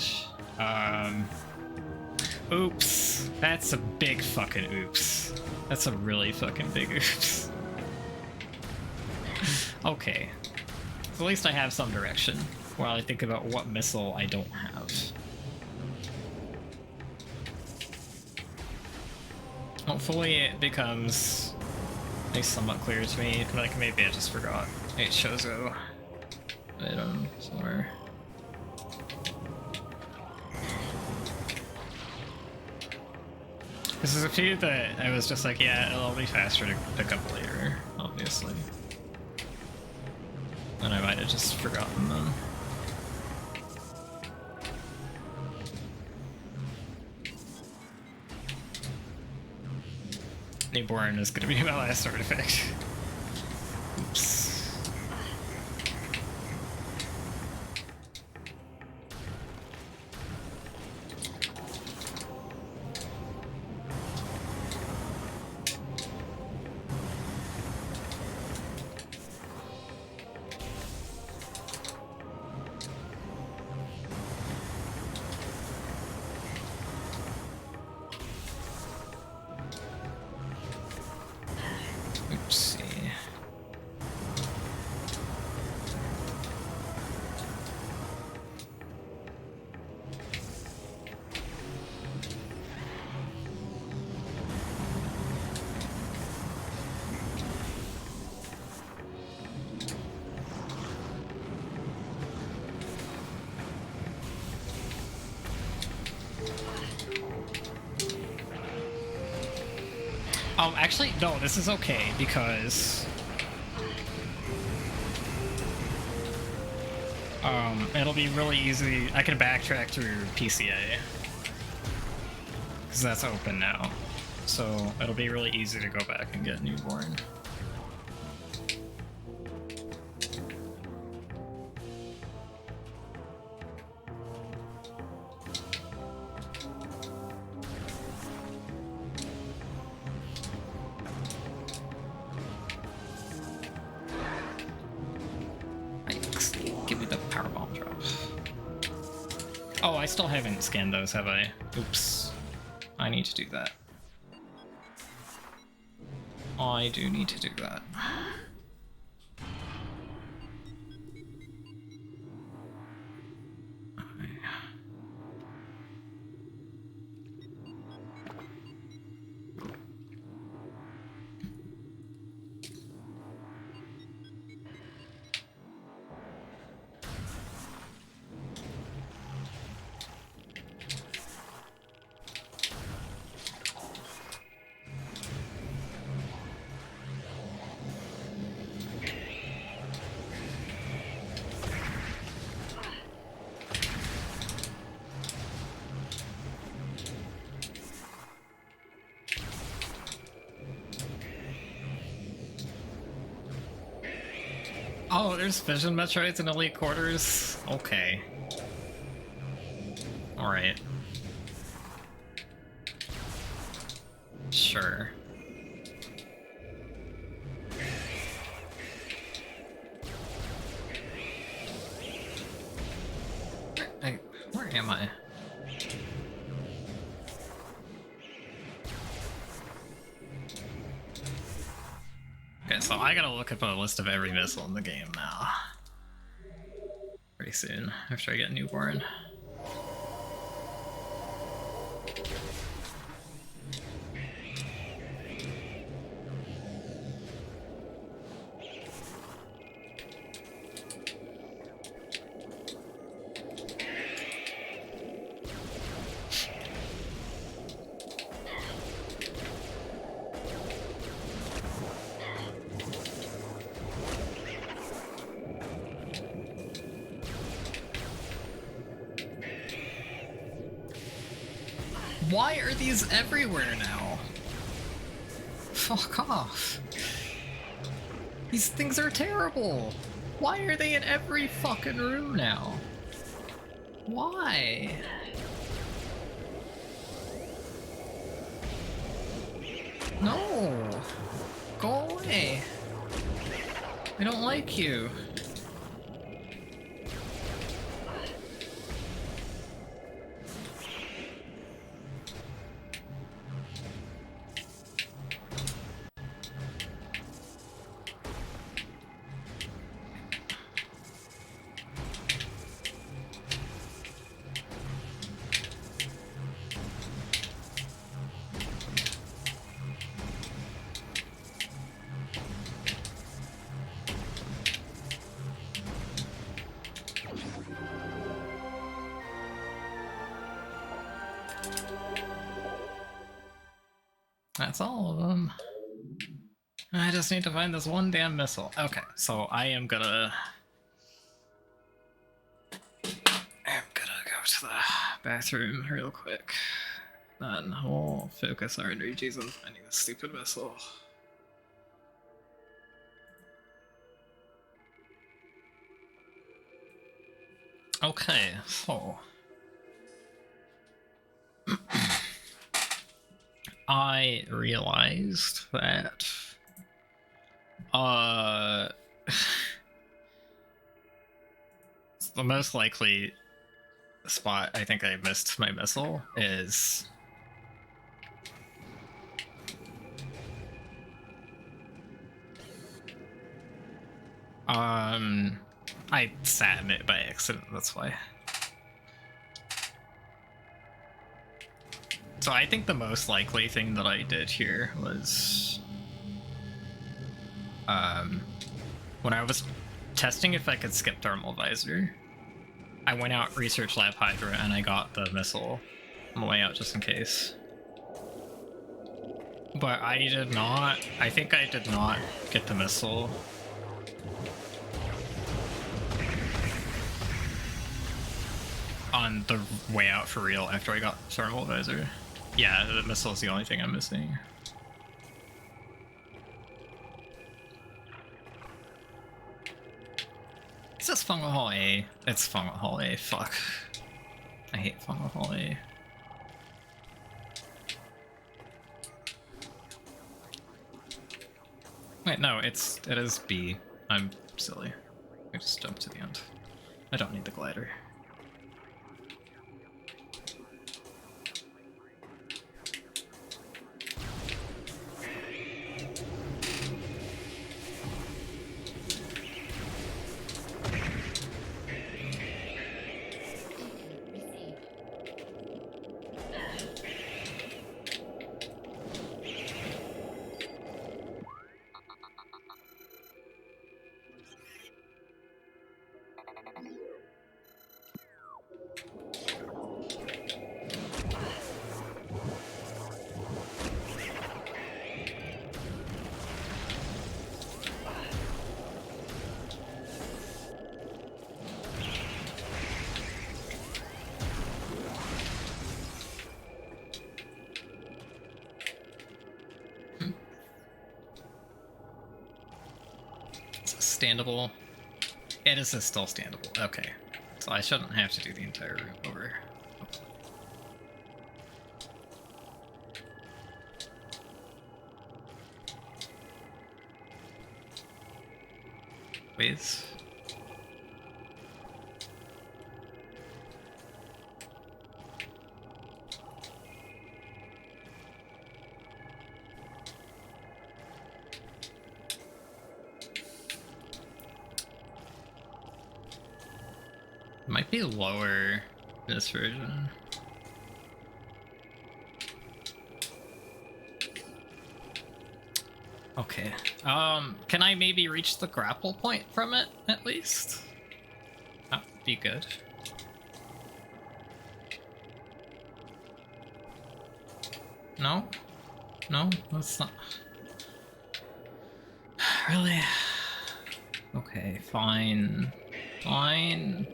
Oops. That's a big fucking oops. That's a really fucking big oops. Okay. At least I have some direction while I think about what missile I don't have. Hopefully it becomes at least somewhat clear to me. Like maybe I just forgot a Chozo item somewhere. This is a few that I was just like, yeah, it'll be faster to pick up later, obviously. And I might have just forgotten them. Newborn is gonna be my last artifact. Oops. Oopsie. Actually, no, this is okay, because... it'll be really easy. I can backtrack through PCA. Because that's open now. So, it'll be really easy to go back and get Newborn. Oh, I still haven't scanned those, have I? Oops. I need to do that. I do need to do that. Oh, there's Vision Metroids in Elite Quarters? Okay. Alright. Sure. Where am I? Okay, so I gotta look up a list of every missile in the game now. Pretty soon, after I get Newborn. Why are these everywhere now? Fuck off. These things are terrible. Why are they in every fucking room now? Why? No. Go away. I don't like you. That's all of them. I just need to find this one damn missile. Okay, so I am gonna go to the bathroom real quick. Then we'll focus our energies on finding this stupid missile. Okay, so I realized that the most likely spot I think I missed my missile is I sat in it by accident, that's why. So I think the most likely thing that I did here was when I was testing if I could skip thermal visor, I went out, researched Lifegiver, and I got the missile on the way out just in case. But I did not. I think I did not get the missile. On the way out for real after I got Thermal Visor. Yeah, the missile is the only thing I'm missing. Is this Fungal Hall A? It's Fungal Hall A, fuck. I hate Fungal Hall A. Wait, no, it is B. I'm silly. I just jumped to the end. I don't need the glider. Standable. It is still standable. Okay. So I shouldn't have to do the entire route over. Please. Might be lower this version. Okay. Can I maybe reach the grapple point from it at least? That would be good. No? No, that's not. Really? Okay, fine. Fine.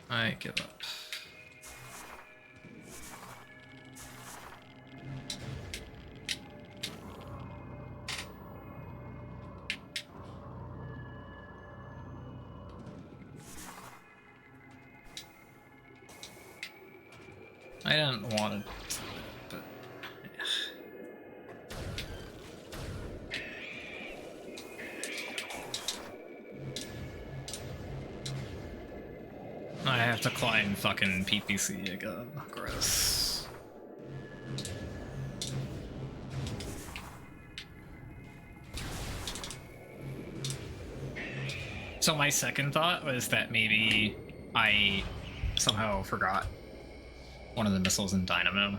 I give up. I didn't want to, but yeah. I have to climb fucking PPC again. Gross. So my second thought was that maybe I somehow forgot one of the missiles in Dynamo.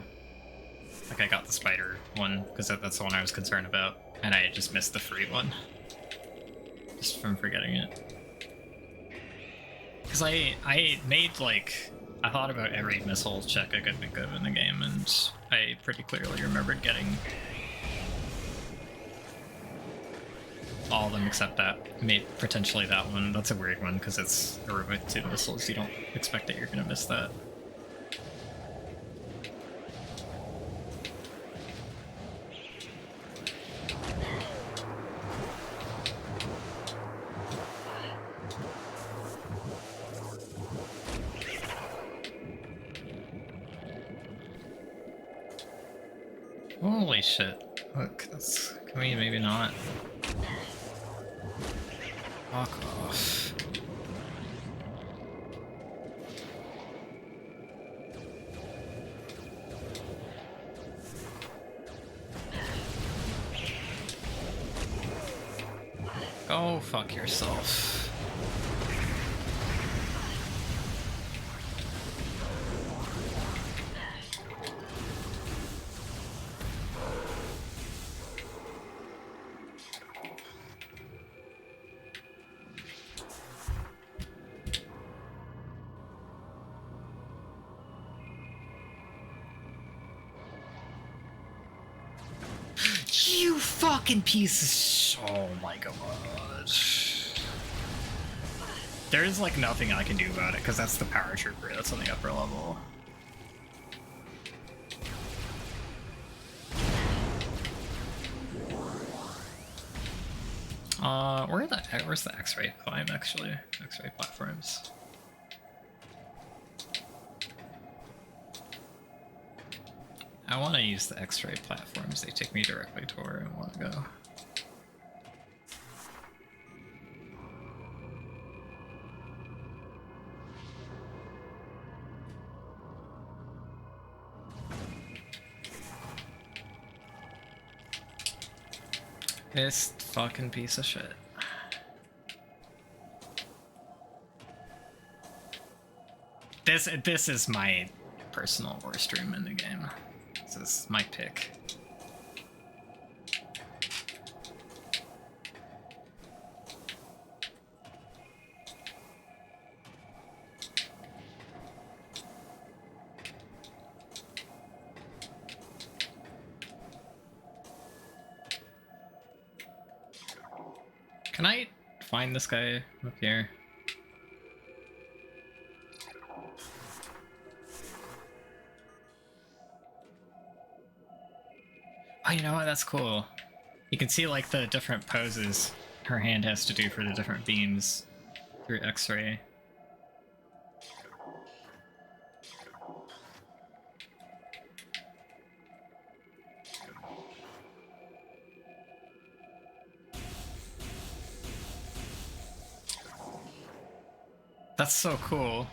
Like I got the spider one, because that's the one I was concerned about, and I just missed the free one. Just from forgetting it. Because I made, like, I thought about every missile check I could think of in the game, and I pretty clearly remembered getting all of them except that. Maybe potentially that one. That's a weird one, because it's a room with 2 missiles. You don't expect that you're going to miss that. Holy shit. Look, that's... Can we maybe not? Fuck off. Go fuck yourself. fucking piece of oh my god. There's like nothing I can do about it because that's the power trooper that's on the upper level. Where's the X-ray climb actually? X-ray platforms. I want to use the X-ray platforms. They take me directly to where I want to go. This fucking piece of shit. This is my personal worst room in the game. This is my pick. Can I find this guy up here? Oh, you know what? That's cool. You can see like the different poses her hand has to do for the different beams through X-ray. That's so cool.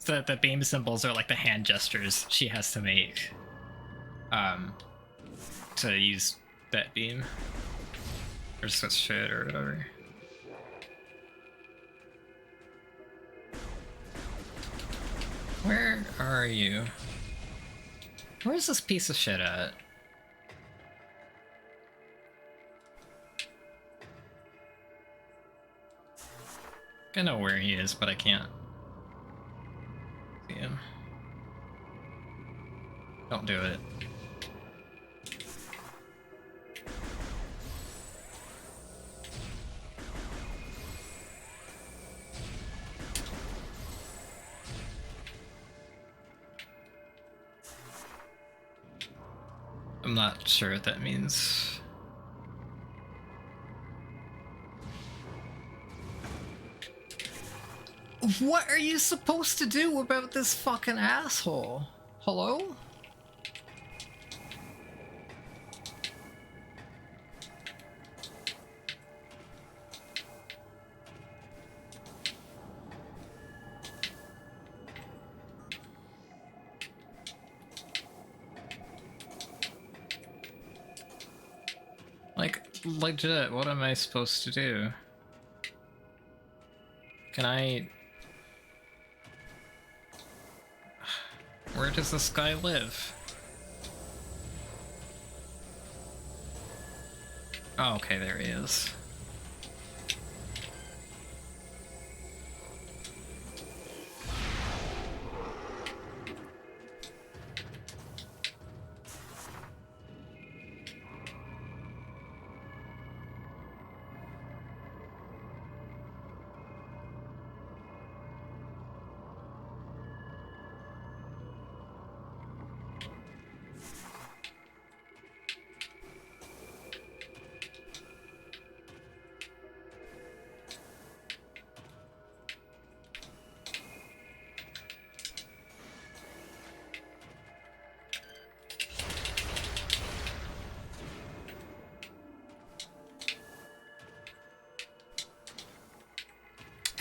The beam symbols are like the hand gestures she has to make to use that beam or switch shit or whatever. Where are you? Where's this piece of shit at? I know where he is, but I can't see him. Don't do it. I'm not sure what that means. What are you supposed to do about this fucking asshole? Hello? Like, legit, what am I supposed to do? Can I... Where does this guy live? Oh, okay, there he is.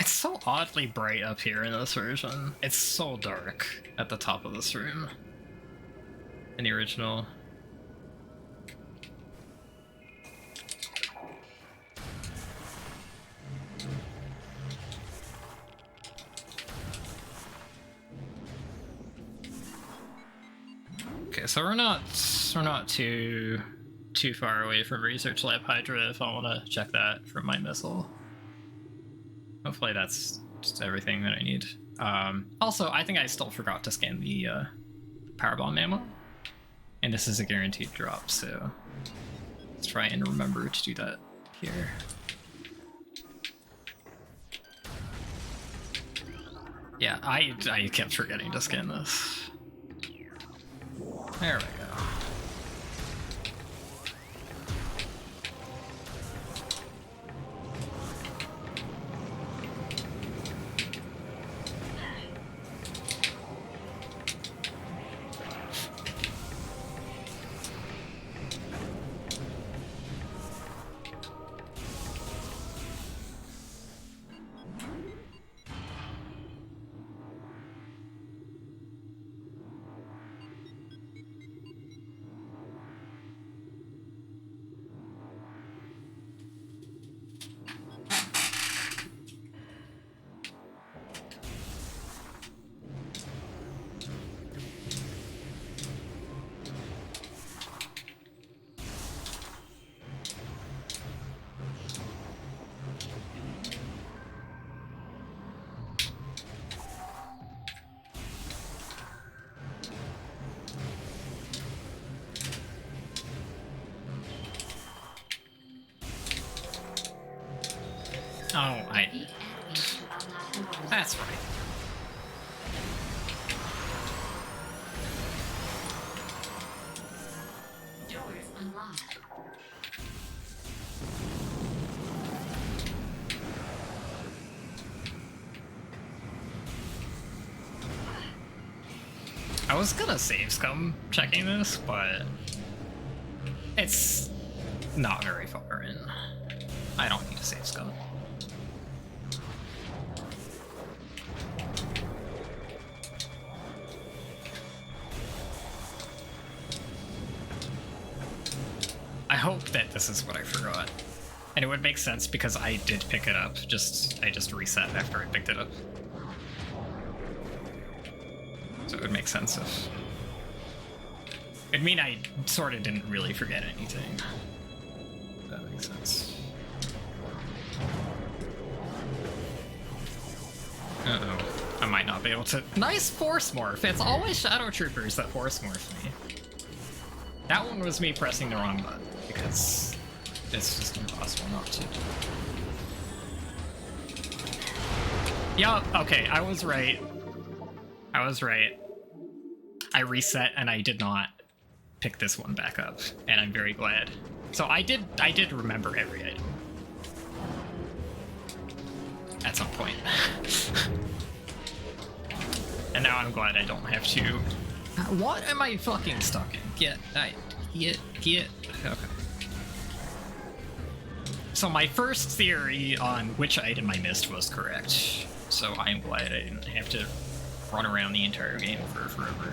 So oddly bright up here in this version. It's so dark at the top of this room. In the original. Okay, so we're not too far away from Research Lab Hydra if I want to check that from my missile. Hopefully that's just everything that I need. Also, I think I still forgot to scan the Powerbomb ammo. And this is a guaranteed drop, so let's try and remember to do that here. Yeah, I kept forgetting to scan this. There we go. Oh, that's right. Doors unlocked. I was gonna save scum checking this, but it's not very far in. I don't need to save scum. I hope that this is what I forgot. And it would make sense because I did pick it up, I just reset after I picked it up. So it would make sense if... It'd mean I sort of didn't really forget anything. That makes sense. Uh-oh. I might not be able to... Nice force morph! It's always Shadow Troopers that force morph me. That one was me pressing the wrong button, because it's just impossible not to. Yup, okay, I was right. I reset and I did not pick this one back up, and I'm very glad. So I did remember every item. At some point. And now I'm glad I don't have to... What am I fucking stuck in? Get. Okay. So my first theory on which item I missed was correct. So I'm glad I didn't have to run around the entire game for forever.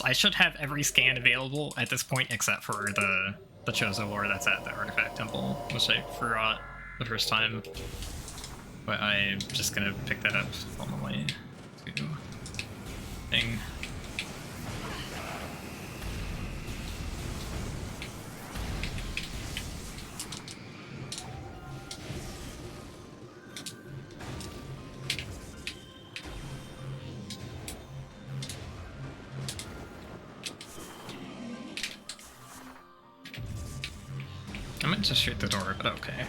I should have every scan available at this point except for the Chozo lore that's at the Artifact Temple, which I forgot the first time. But I'm just gonna pick that up on the way to thing. I meant to shoot the door, but okay.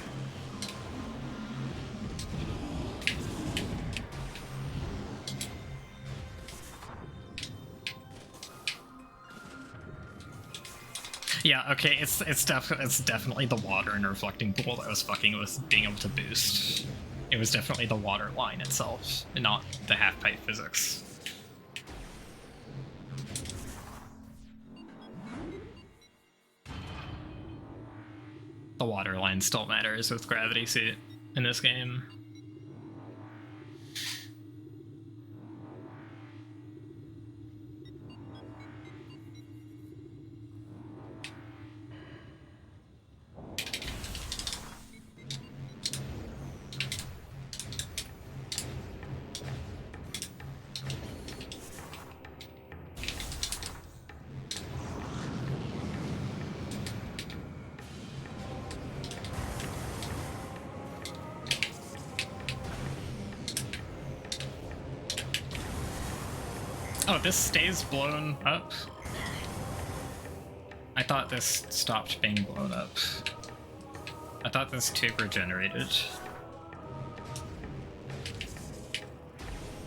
Yeah, okay, it's definitely the water and reflecting pool that was fucking with being able to boost. It was definitely the water line itself, and not the half-pipe physics. The water line still matters with Gravity Suit in this game. Oh, this stays blown up? I thought this stopped being blown up. I thought this tube regenerated.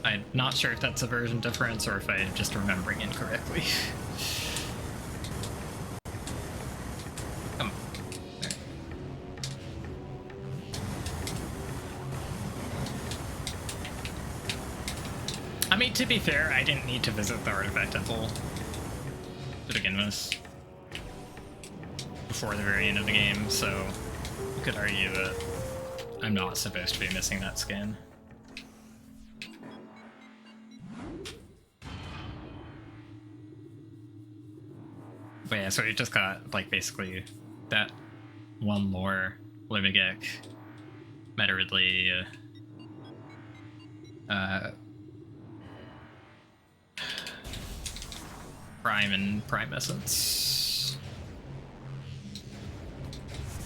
I'm not sure if that's a version difference or if I'm just remembering incorrectly. Come on. There. I mean, to be fair, I didn't need to visit the Artifact Temple to begin with before the very end of the game, so you could argue that I'm not supposed to be missing that scan. But yeah, so we just got, like, basically that one lore, Logbook, Meta Ridley, Prime and Prime Essence.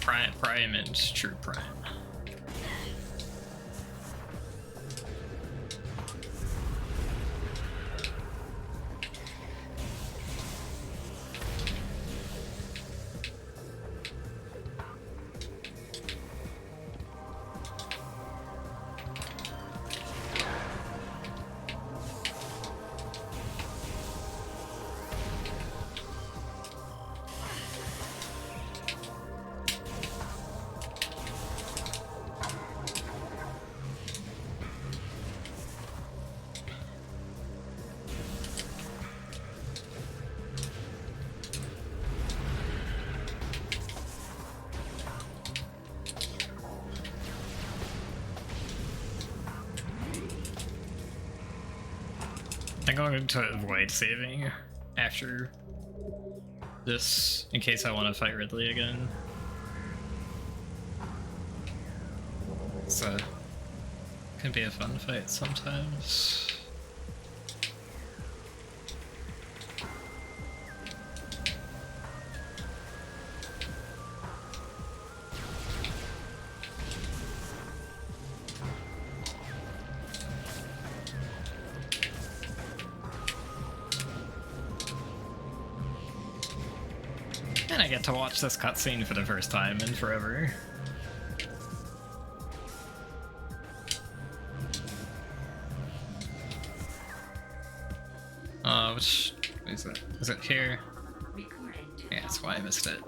Prime and True Prime. I'm going to avoid saving after this in case I want to fight Ridley again. So, can be a fun fight sometimes. And I get to watch this cutscene for the first time in forever. Which is it? Is it here? Yeah, that's why I missed it.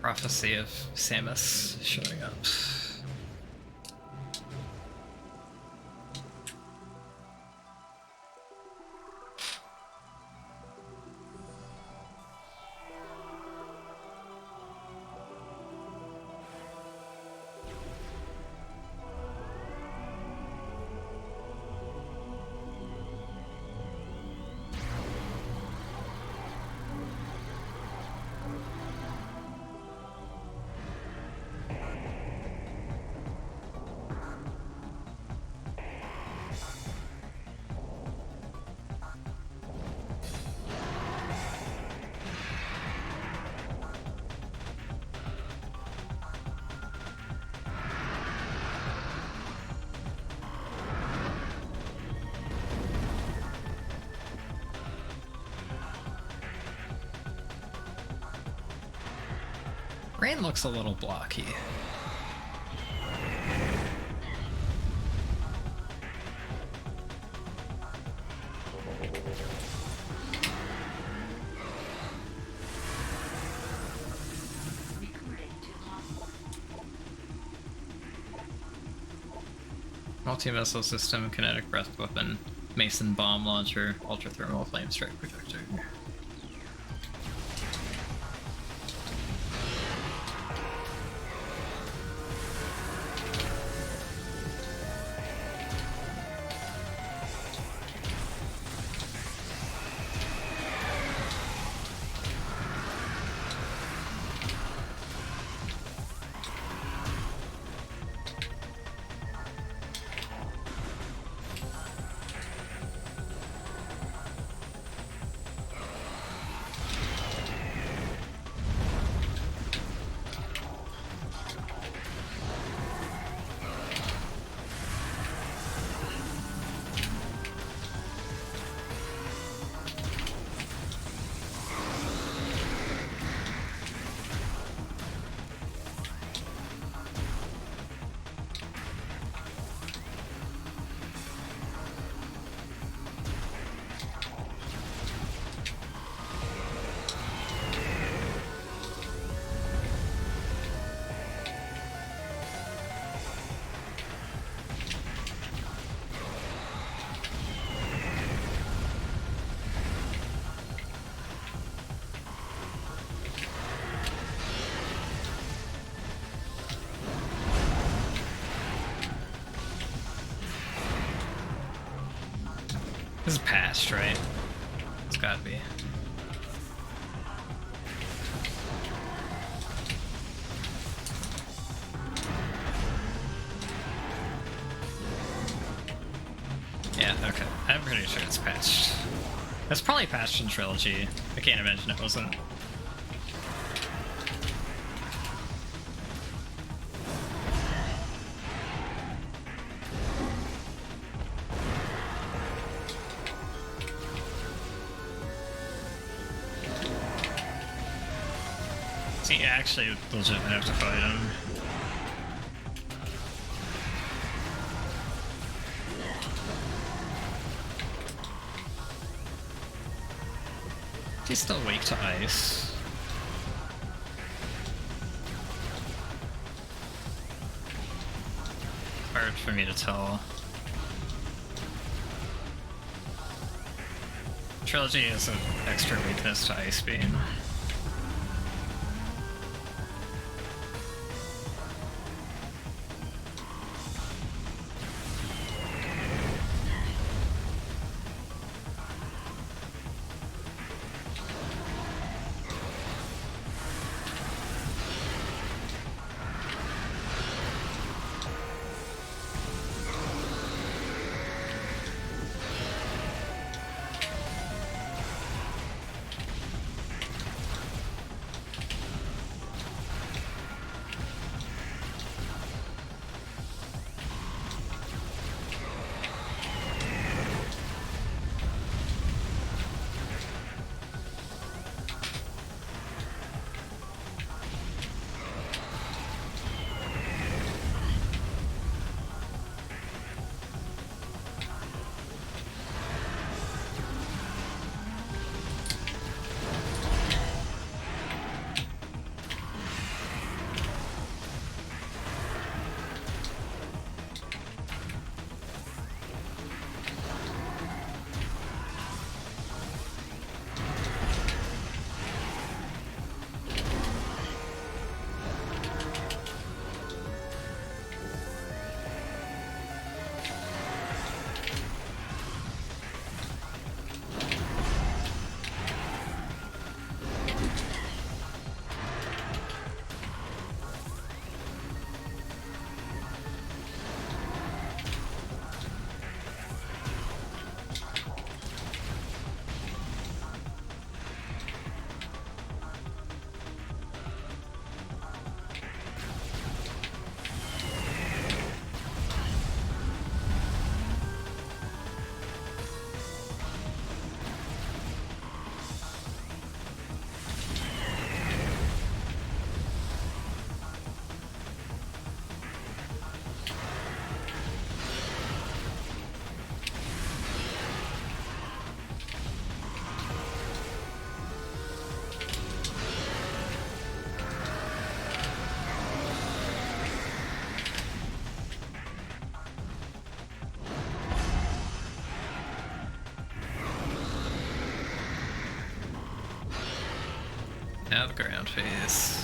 Prophecy of Samus showing up. Rain looks a little blocky. Multi-missile system, kinetic breath weapon, Mason bomb launcher, ultra thermal flame strike projector. This is patched, right? It's gotta be. Yeah, okay. I'm pretty sure it's patched. That's probably patched in Trilogy. I can't imagine it wasn't. See, you actually legitimately have to fight him. He's still weak to ice. Hard for me to tell. Trilogy is an extra weakness to Ice Beam. Now the ground phase.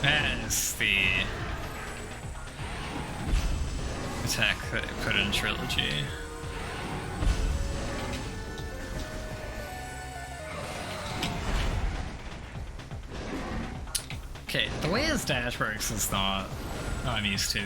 That is the attack that I put in Trilogy. Okay, the way his dash works is not what I'm used to.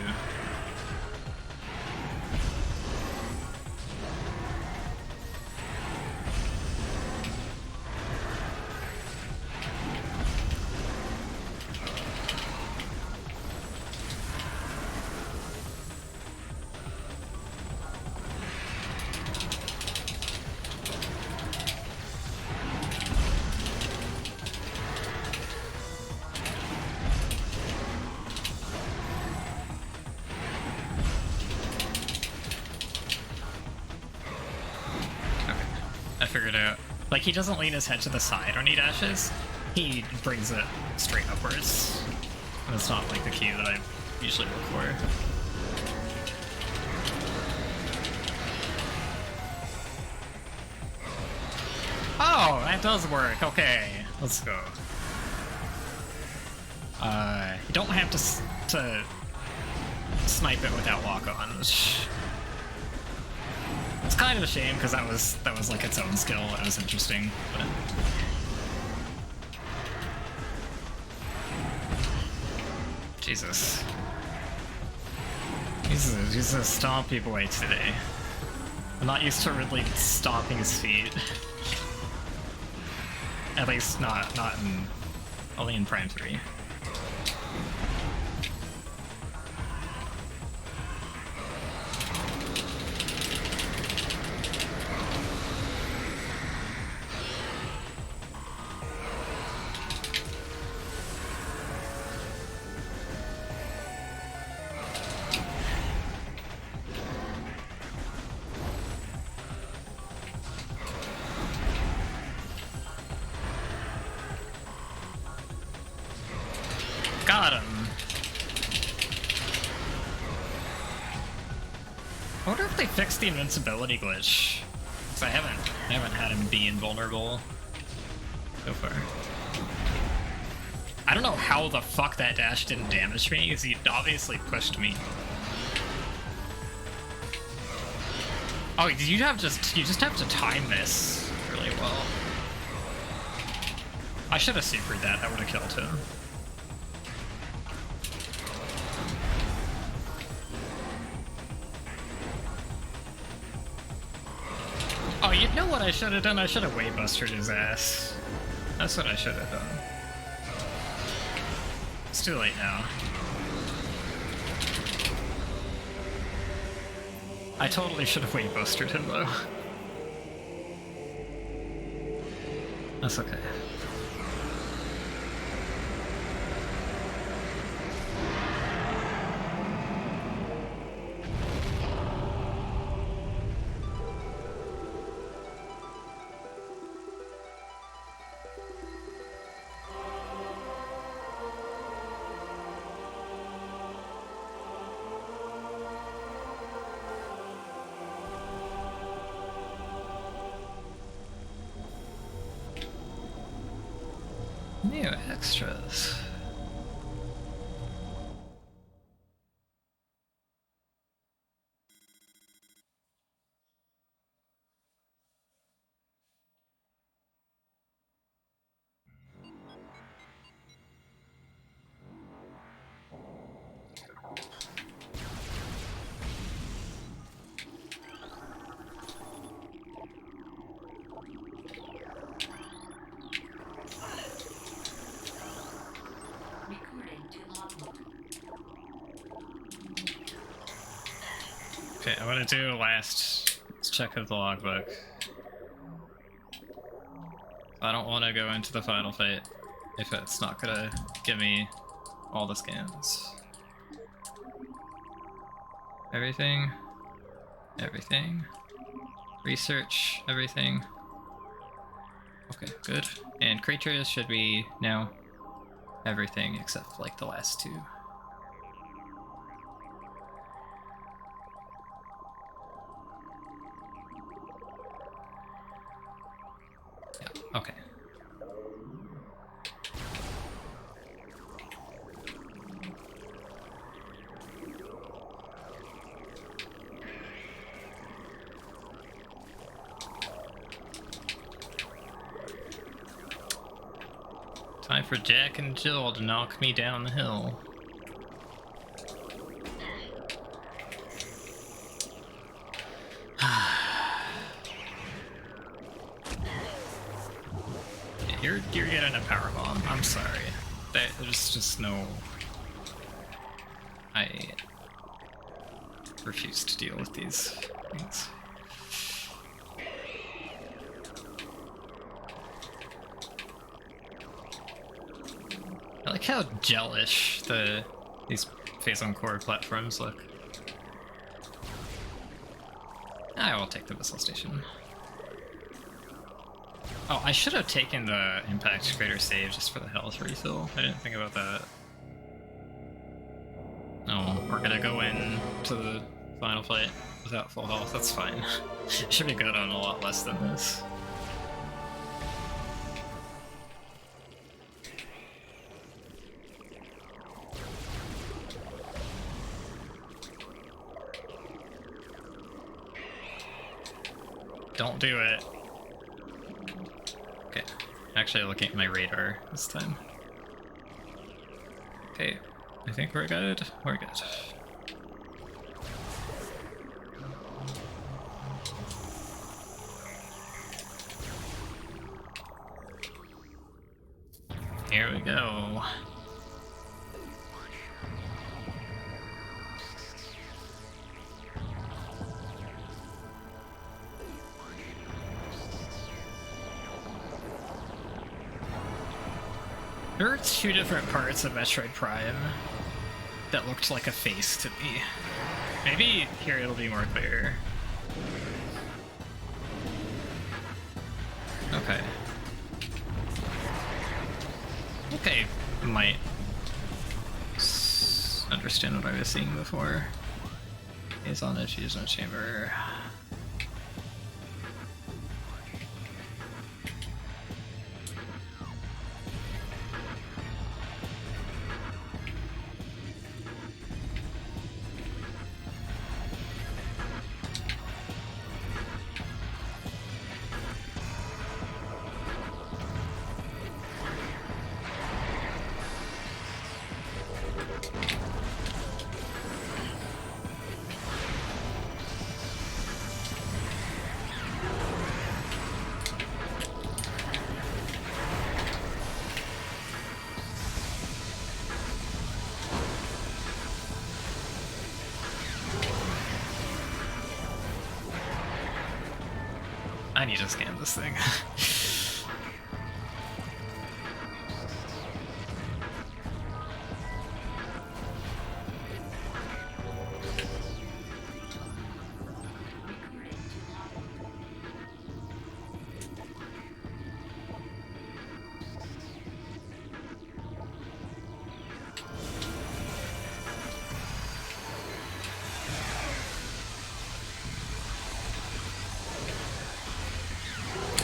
figured out. Like, he doesn't lean his head to the side when he dashes. He brings it straight upwards. And it's not like the key that I usually look for. Oh, that does work. Okay, let's go. You don't have to snipe it without lock on, which it's kind of a shame because that was like its own skill. That was interesting, but Jesus, he's a stompy boy today. I'm not used to Ridley stomping his feet. At least not in only in Prime 3. Got him. I wonder if they fixed the invincibility glitch. Because I haven't had him be invulnerable so far. I don't know how the fuck that dash didn't damage me, because he obviously pushed me. Oh, you just have to time this really well. I should have supered that. That would have killed him. Oh, you know what I should have done? I should have Wavebustered his ass. That's what I should have done. It's too late now. I totally should have Wavebustered him, though. That's okay. New extras. Okay, I want to do a last check of the logbook. I don't want to go into the final fight if it's not gonna give me all the scans. Everything. Everything. Research. Everything. Okay, good. And creatures should be now everything except like the last two. Okay. Time for Jack and Jill to knock me down the hill. You're getting a power bomb. I'm sorry. There's just no. I refuse to deal with these things. I like how gelish these Phazon core platforms look. I will take the missile station. Oh, I should have taken the impact crater save just for the health refill. I didn't think about that. Oh, we're gonna go in to the final fight without full health. That's fine. Should be good on a lot less than this. Don't do it. Okay, actually looking at my radar this time. Okay, I think we're good. We're good. Here we go. There are two different parts of Metroid Prime that looked like a face to me. Maybe here it'll be more clear. Okay. Okay, might understand what I was seeing before. Is on a fusion chamber. I need to scan this thing.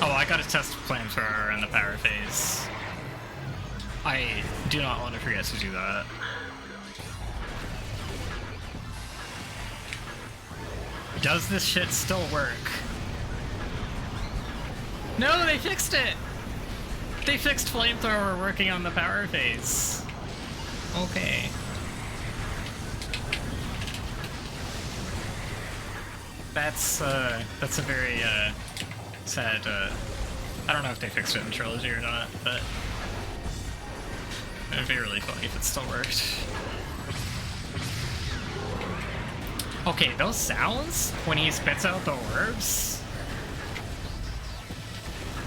I gotta test Flamethrower in the power phase. I do not want to forget to do that. Does this shit still work? No, they fixed it! They fixed Flamethrower working on the power phase. Okay. That's a very, sad, I don't know if they fixed it in Trilogy or not, but it'd be really funny if it still worked. Okay, those sounds when he spits out the orbs,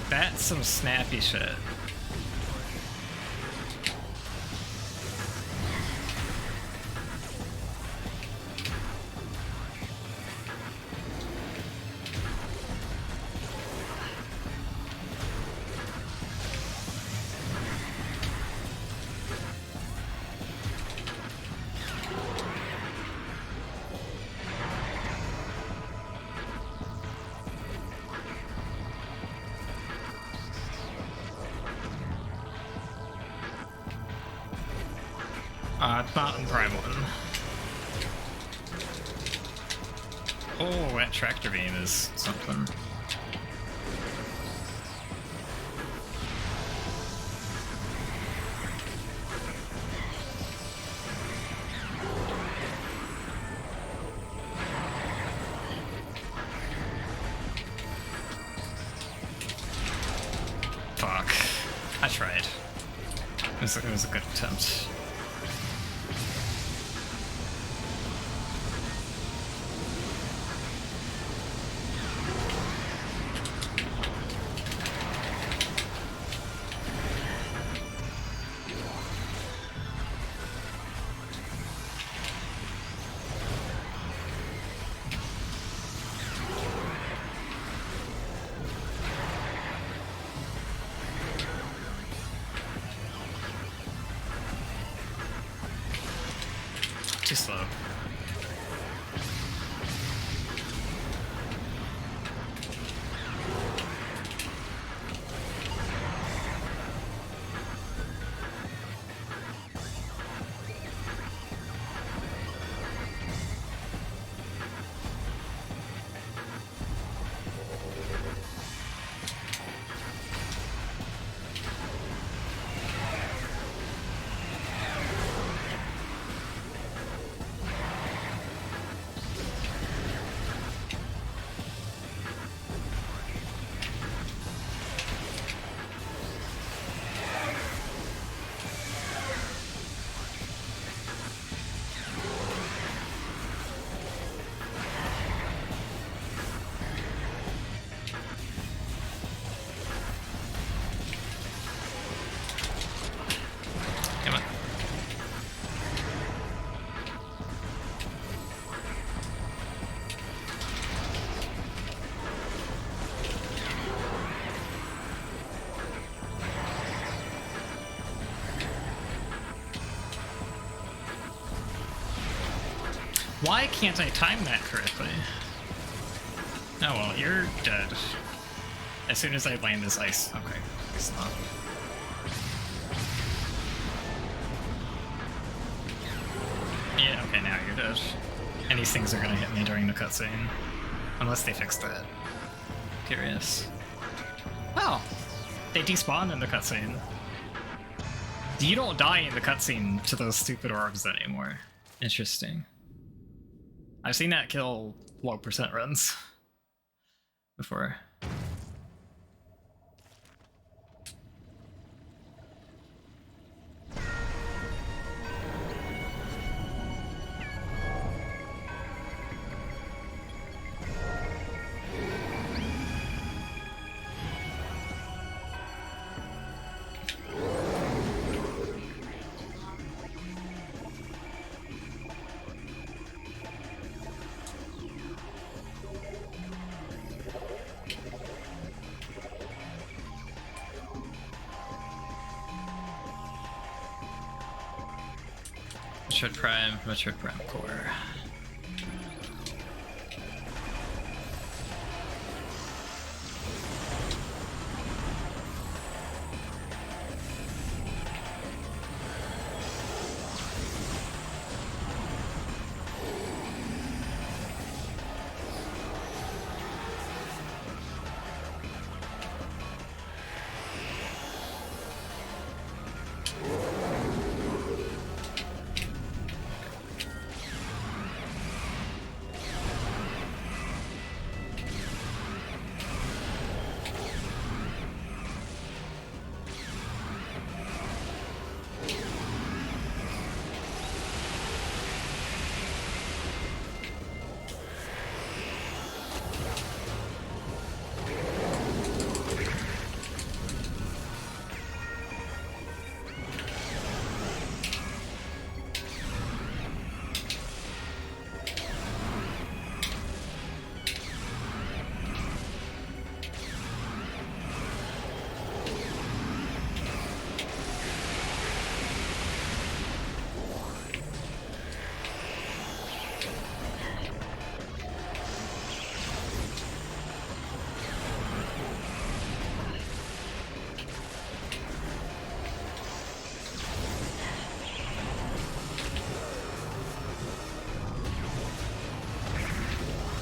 that's some snappy shit. It's not in Prime 1. Oh, that tractor beam is something. Fuck. I tried. It was a good attempt. Too slow. Come on. Why can't I time that correctly? Oh well, you're dead. As soon as I land this ice. Okay, it's not. Yeah, okay, now you're dead. And these things are gonna hit me during the cutscene. Unless they fix that. Curious. Oh! They despawn in the cutscene. You don't die in the cutscene to those stupid orbs anymore. Interesting. I've seen that kill low percent runs before. Metroid Prime core.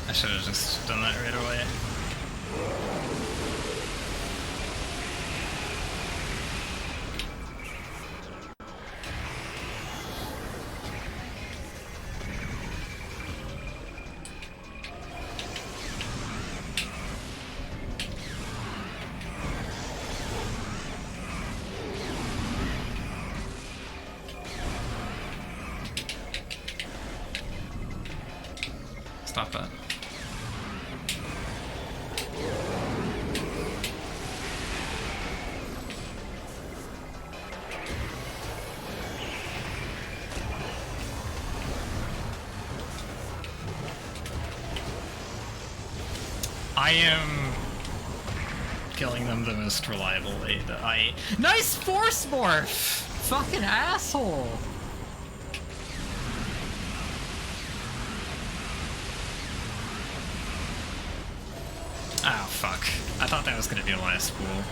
I should have just done that right away. Stop that. I am killing them the most reliable way that I... Nice Force Morph! Fucking asshole! fuck. I thought that was gonna be the last pool.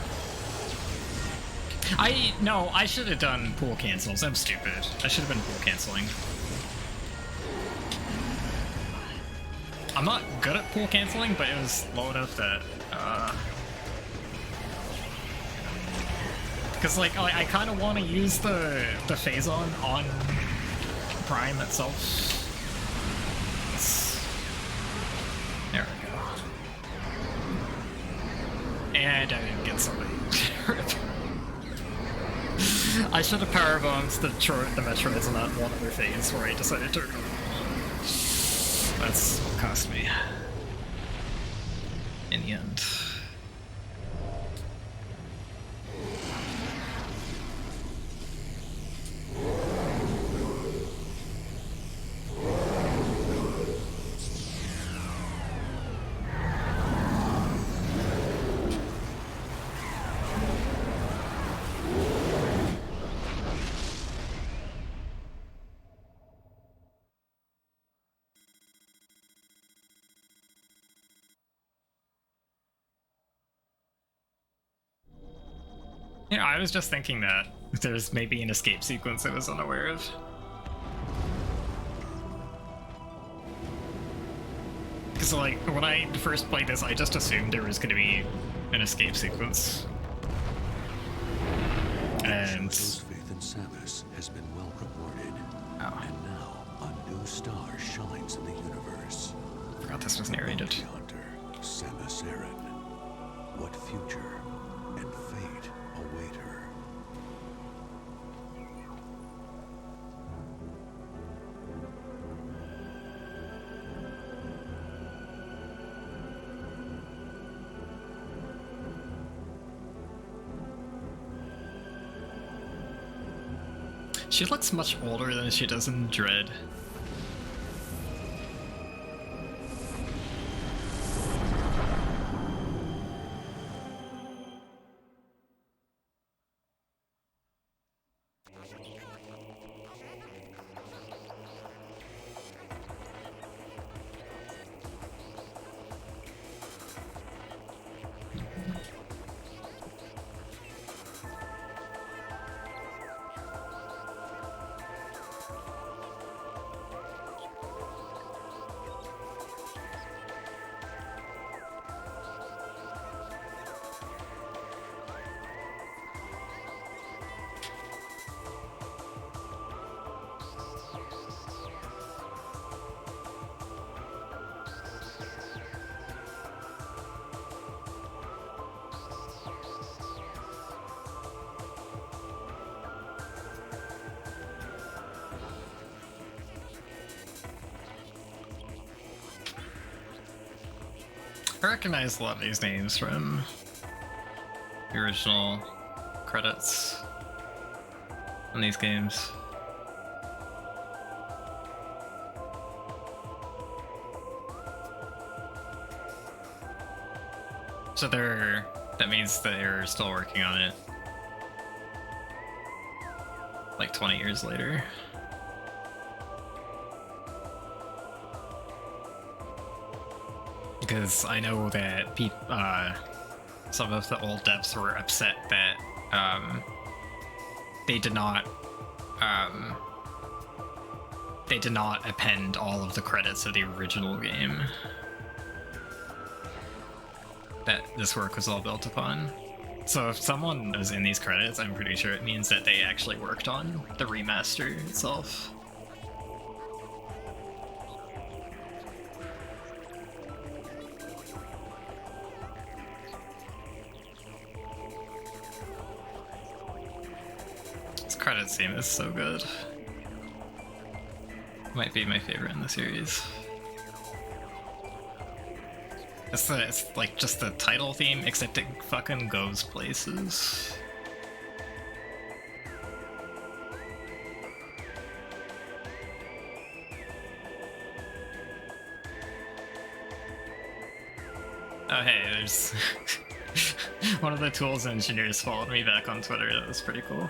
No, I should have done pool cancels. I'm stupid. I should have been pool canceling. I'm not good at pool canceling, but it was low enough that, because, like, I kind of want to use the Phazon on Prime itself. There we go. And I didn't get somebody. I should have powerbombed the Metroids on that one other phase where I decided to. That's what cost me. In the end. You know, I was just thinking that there's maybe an escape sequence I was unaware of. Because, like, when I first played this, I just assumed there was going to be an escape sequence. And Chozo's faith in Samus has been well rewarded. Oh. And now a new star shines in the universe. I forgot this was narrated. Bounty hunter, Samus Aran. What future and fate await her? She looks much older than she does in Dread. I recognize a lot of these names from the original credits on these games. So that means they're still working on it like 20 years later. Because I know that some of the old devs were upset that they did not append all of the credits of the original game that this work was all built upon. So if someone is in these credits, I'm pretty sure it means that they actually worked on the remaster itself. Credit scene is so good. Might be my favorite in the series. It's like just the title theme, except it fucking goes places. Oh hey, there's one of the tools engineers followed me back on Twitter. That was pretty cool.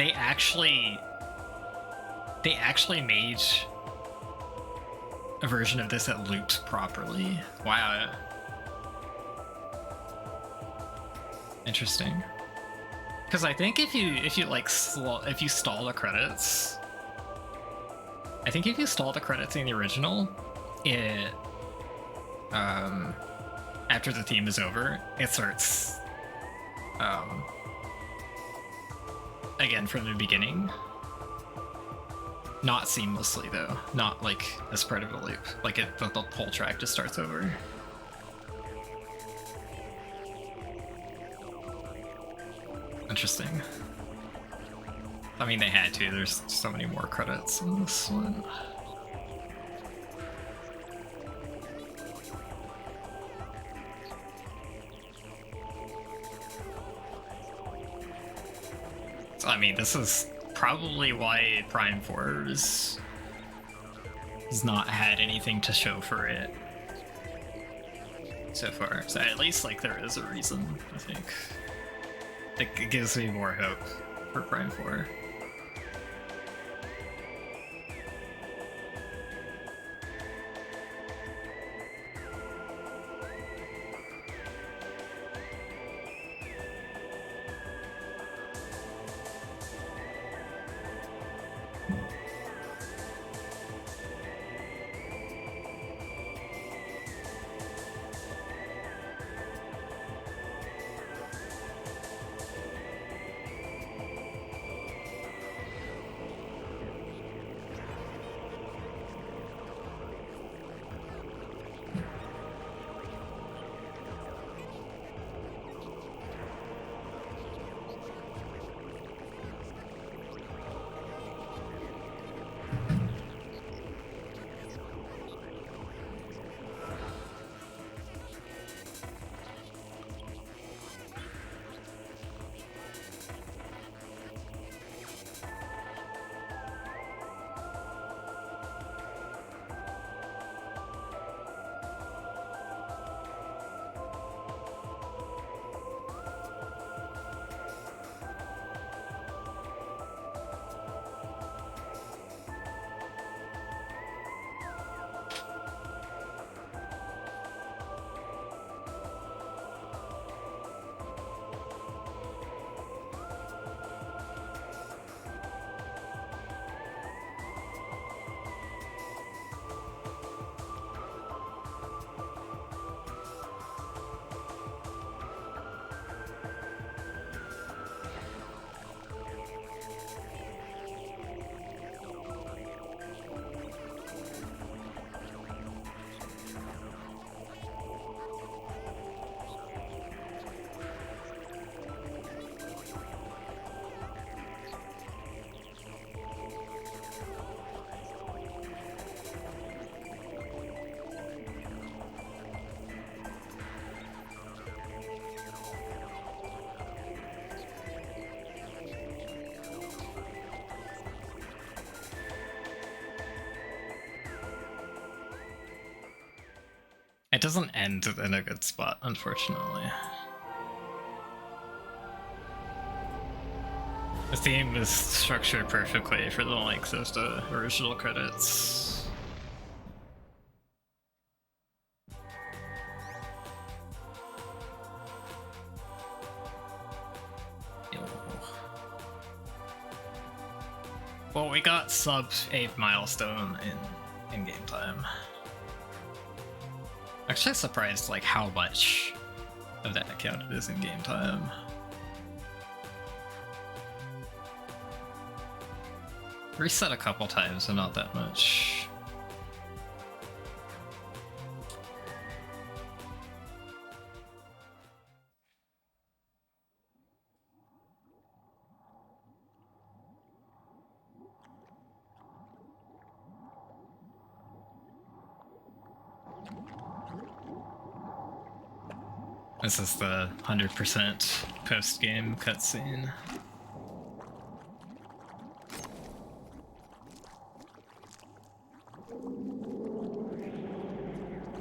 they actually made a version of this that looped properly. Wow. Interesting. Because I think if you stall the credits, I think if you stall the credits in the original, it after the theme is over, it starts again from the beginning. Not seamlessly though, not like as part of a loop. Like the whole track just starts over. Interesting. I mean, they had to. There's so many more credits in this one. So, I mean, this is probably why Prime 4 has not had anything to show for it so far. So at least, like, there is a reason, I think. It gives me more hope for Prime 4. It doesn't end in a good spot, unfortunately. The theme is structured perfectly for the length of the original credits. Well, we got sub-8 milestone in game time. Actually surprised like how much of that counted is in game time. Reset a couple times and not that much. This is the 100% post-game cutscene.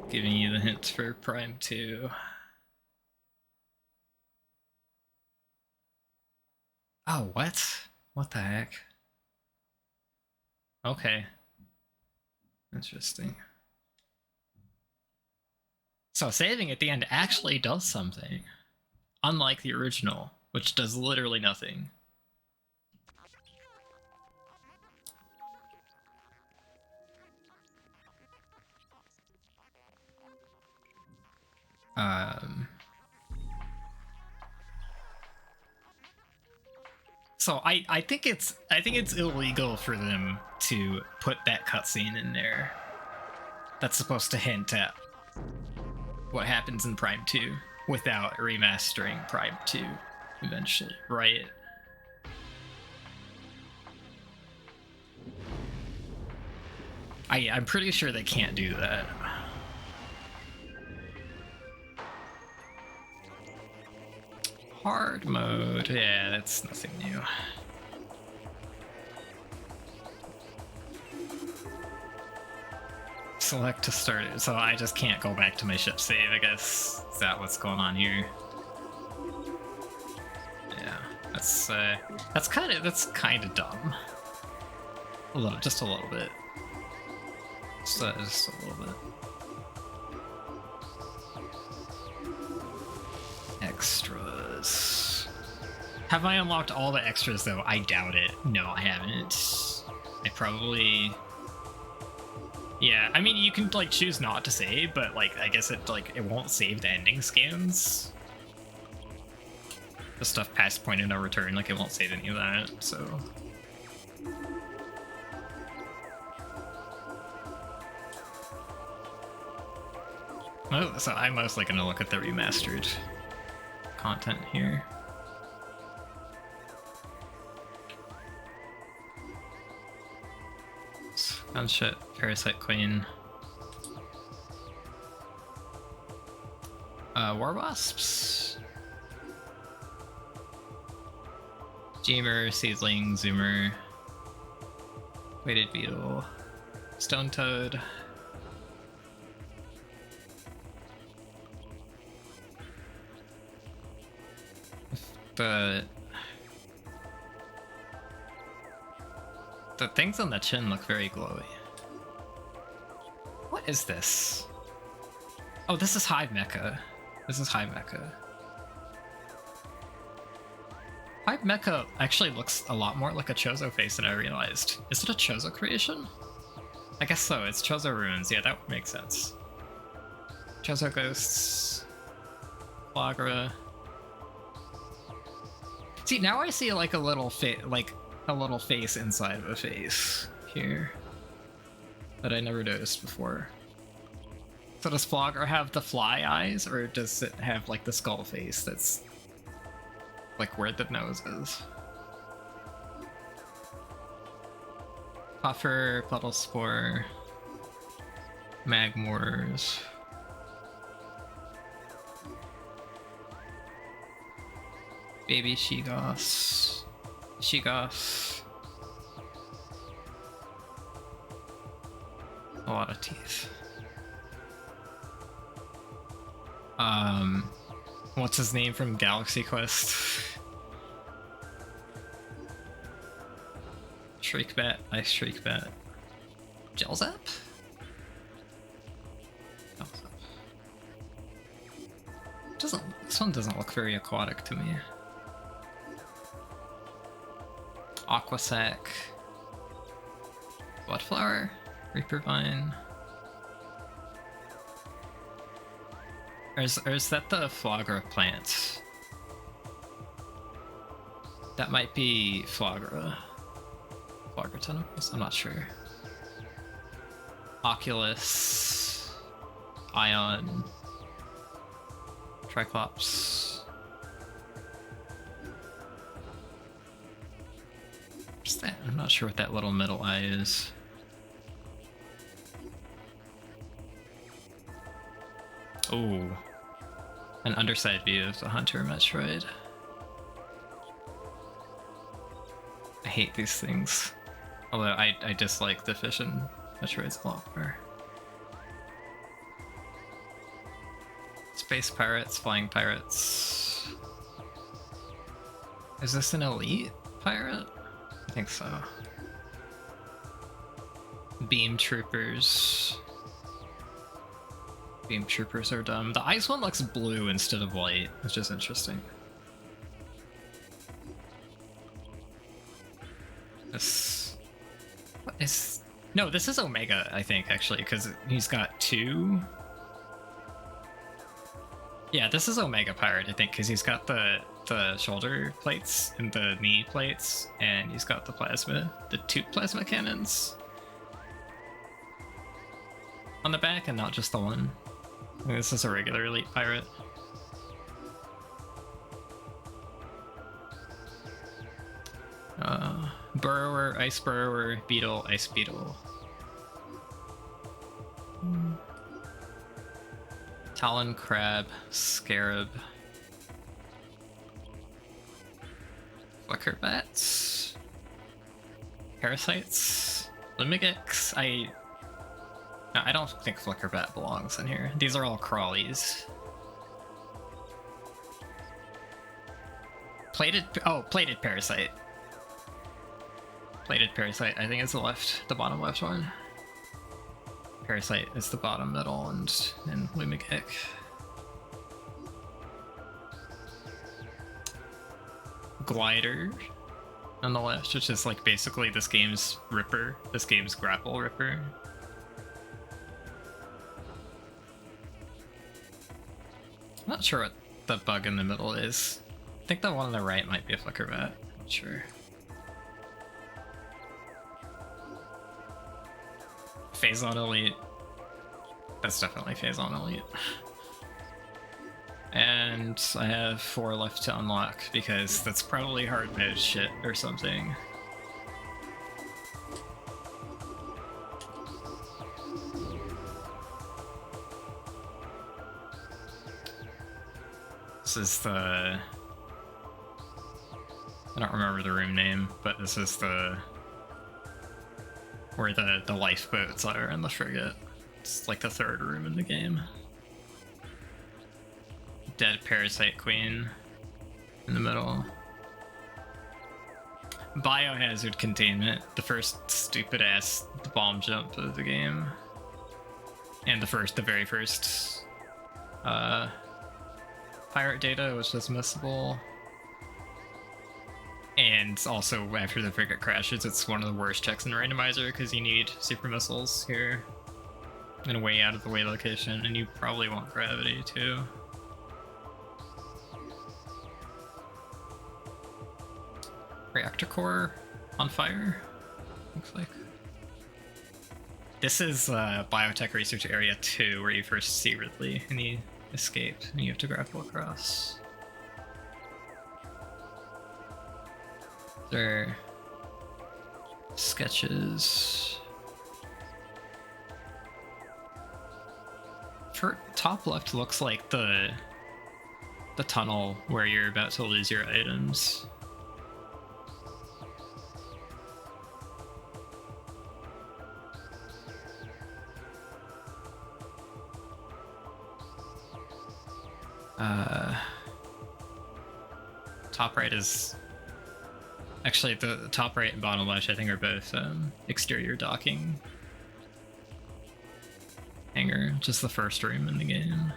Giving you the hint for Prime 2. Oh, what? What the heck? Okay. Interesting. So saving at the end actually does something. Unlike the original, which does literally nothing. So I think it's illegal for them to put that cutscene in there. That's supposed to hint at what happens in Prime 2 without remastering Prime 2 eventually, right? I'm pretty sure they can't do that. Hard mode, yeah, that's nothing new. Select to start it, so I just can't go back to my ship save, I guess. Is that what's going on here? Yeah, that's kind of dumb. Just a little bit. Just a little bit. Extras. Have I unlocked all the extras though? I doubt it. No, I haven't. I probably... Yeah, I mean, you can like choose not to save, but like I guess it won't save the ending scans. The stuff past point of no return, like it won't save any of that, so... So I'm mostly gonna look at the remastered content here. Gunship, Parasite Queen. War Wasps. Jeemer, Seedling, Zoomer. Weighted Beetle. Stone Toad. The things on the chin look very glowy. What is this? Oh, this is Hive Mecha. This is Hive Mecha. Hive Mecha actually looks a lot more like a Chozo face than I realized. Is it a Chozo creation? I guess so, it's Chozo runes. Yeah, that would make sense. Chozo ghosts. Flaahgra. See, now I see like a little face inside of a face here that I never noticed before. So does Flaahgra have the fly eyes, or does it have like the skull face that's like where the nose is? Puffer, Puddle Spore, Magmoors. Baby Sheegoths. Sheegoths. A lot of teeth. What's his name from Galaxy Quest? Shriekbat, nice Shriekbat. Gelzap? This one doesn't look very aquatic to me. Aquasac. Bloodflower. Reaper Vine. Or is that the Flaahgra plant? That might be Flaahgra. Flaahgra tentacles? I'm not sure. Oculus. Ion. Triclops. What's that? I'm not sure what that little middle eye is. Oh. An underside view of the Hunter Metroid. I hate these things. Although I dislike the Fission Metroids a lot more. Space pirates, flying pirates. Is this an elite pirate? I think so. Beam troopers. Beam troopers are dumb. The ice one looks blue instead of white, which is interesting. This... What is... No, this is Omega, I think, actually, because he's got two... Yeah, this is Omega Pirate, I think, because he's got the shoulder plates and the knee plates, and he's got the two plasma cannons on the back, and not just the one. I think this is a regular elite pirate. Burrower, Ice Burrower, Beetle, Ice Beetle. Tallon Crab, Scarab. Flicker Bats. Parasites. Limigix. No, I don't think Flicker Bat belongs in here. These are all crawlies. Plated Parasite. Plated Parasite, I think is the bottom left one. Parasite is the bottom middle, and Lumigek. Glider on the left, which is like basically this game's Ripper, this game's Grapple Ripper. I'm not sure what the bug in the middle is. I think the one on the right might be a Flicker Bat. Not sure. Phazon Elite. That's definitely Phazon Elite. And I have 4 left to unlock because that's probably hard mode shit or something. This is the... I don't remember the room name, but this is the... where the lifeboats are in the frigate. It's like the 3rd room in the game. Dead Parasite Queen in the middle. Biohazard Containment, the first stupid ass bomb jump of the game. And the very first pirate data, which was missable. And also, after the frigate crashes, it's one of the worst checks in randomizer because you need super missiles here in a way out of the way location, and you probably want gravity too. Reactor core on fire, looks like. This is Biotech Research Area 2, where you first see Ridley and he escaped, and you have to grapple across. There are sketches. For top left looks like the tunnel where you're about to lose your items. Top right is... Actually, the top right and bottom left, I think, are both exterior docking hangar, just the first room in the game.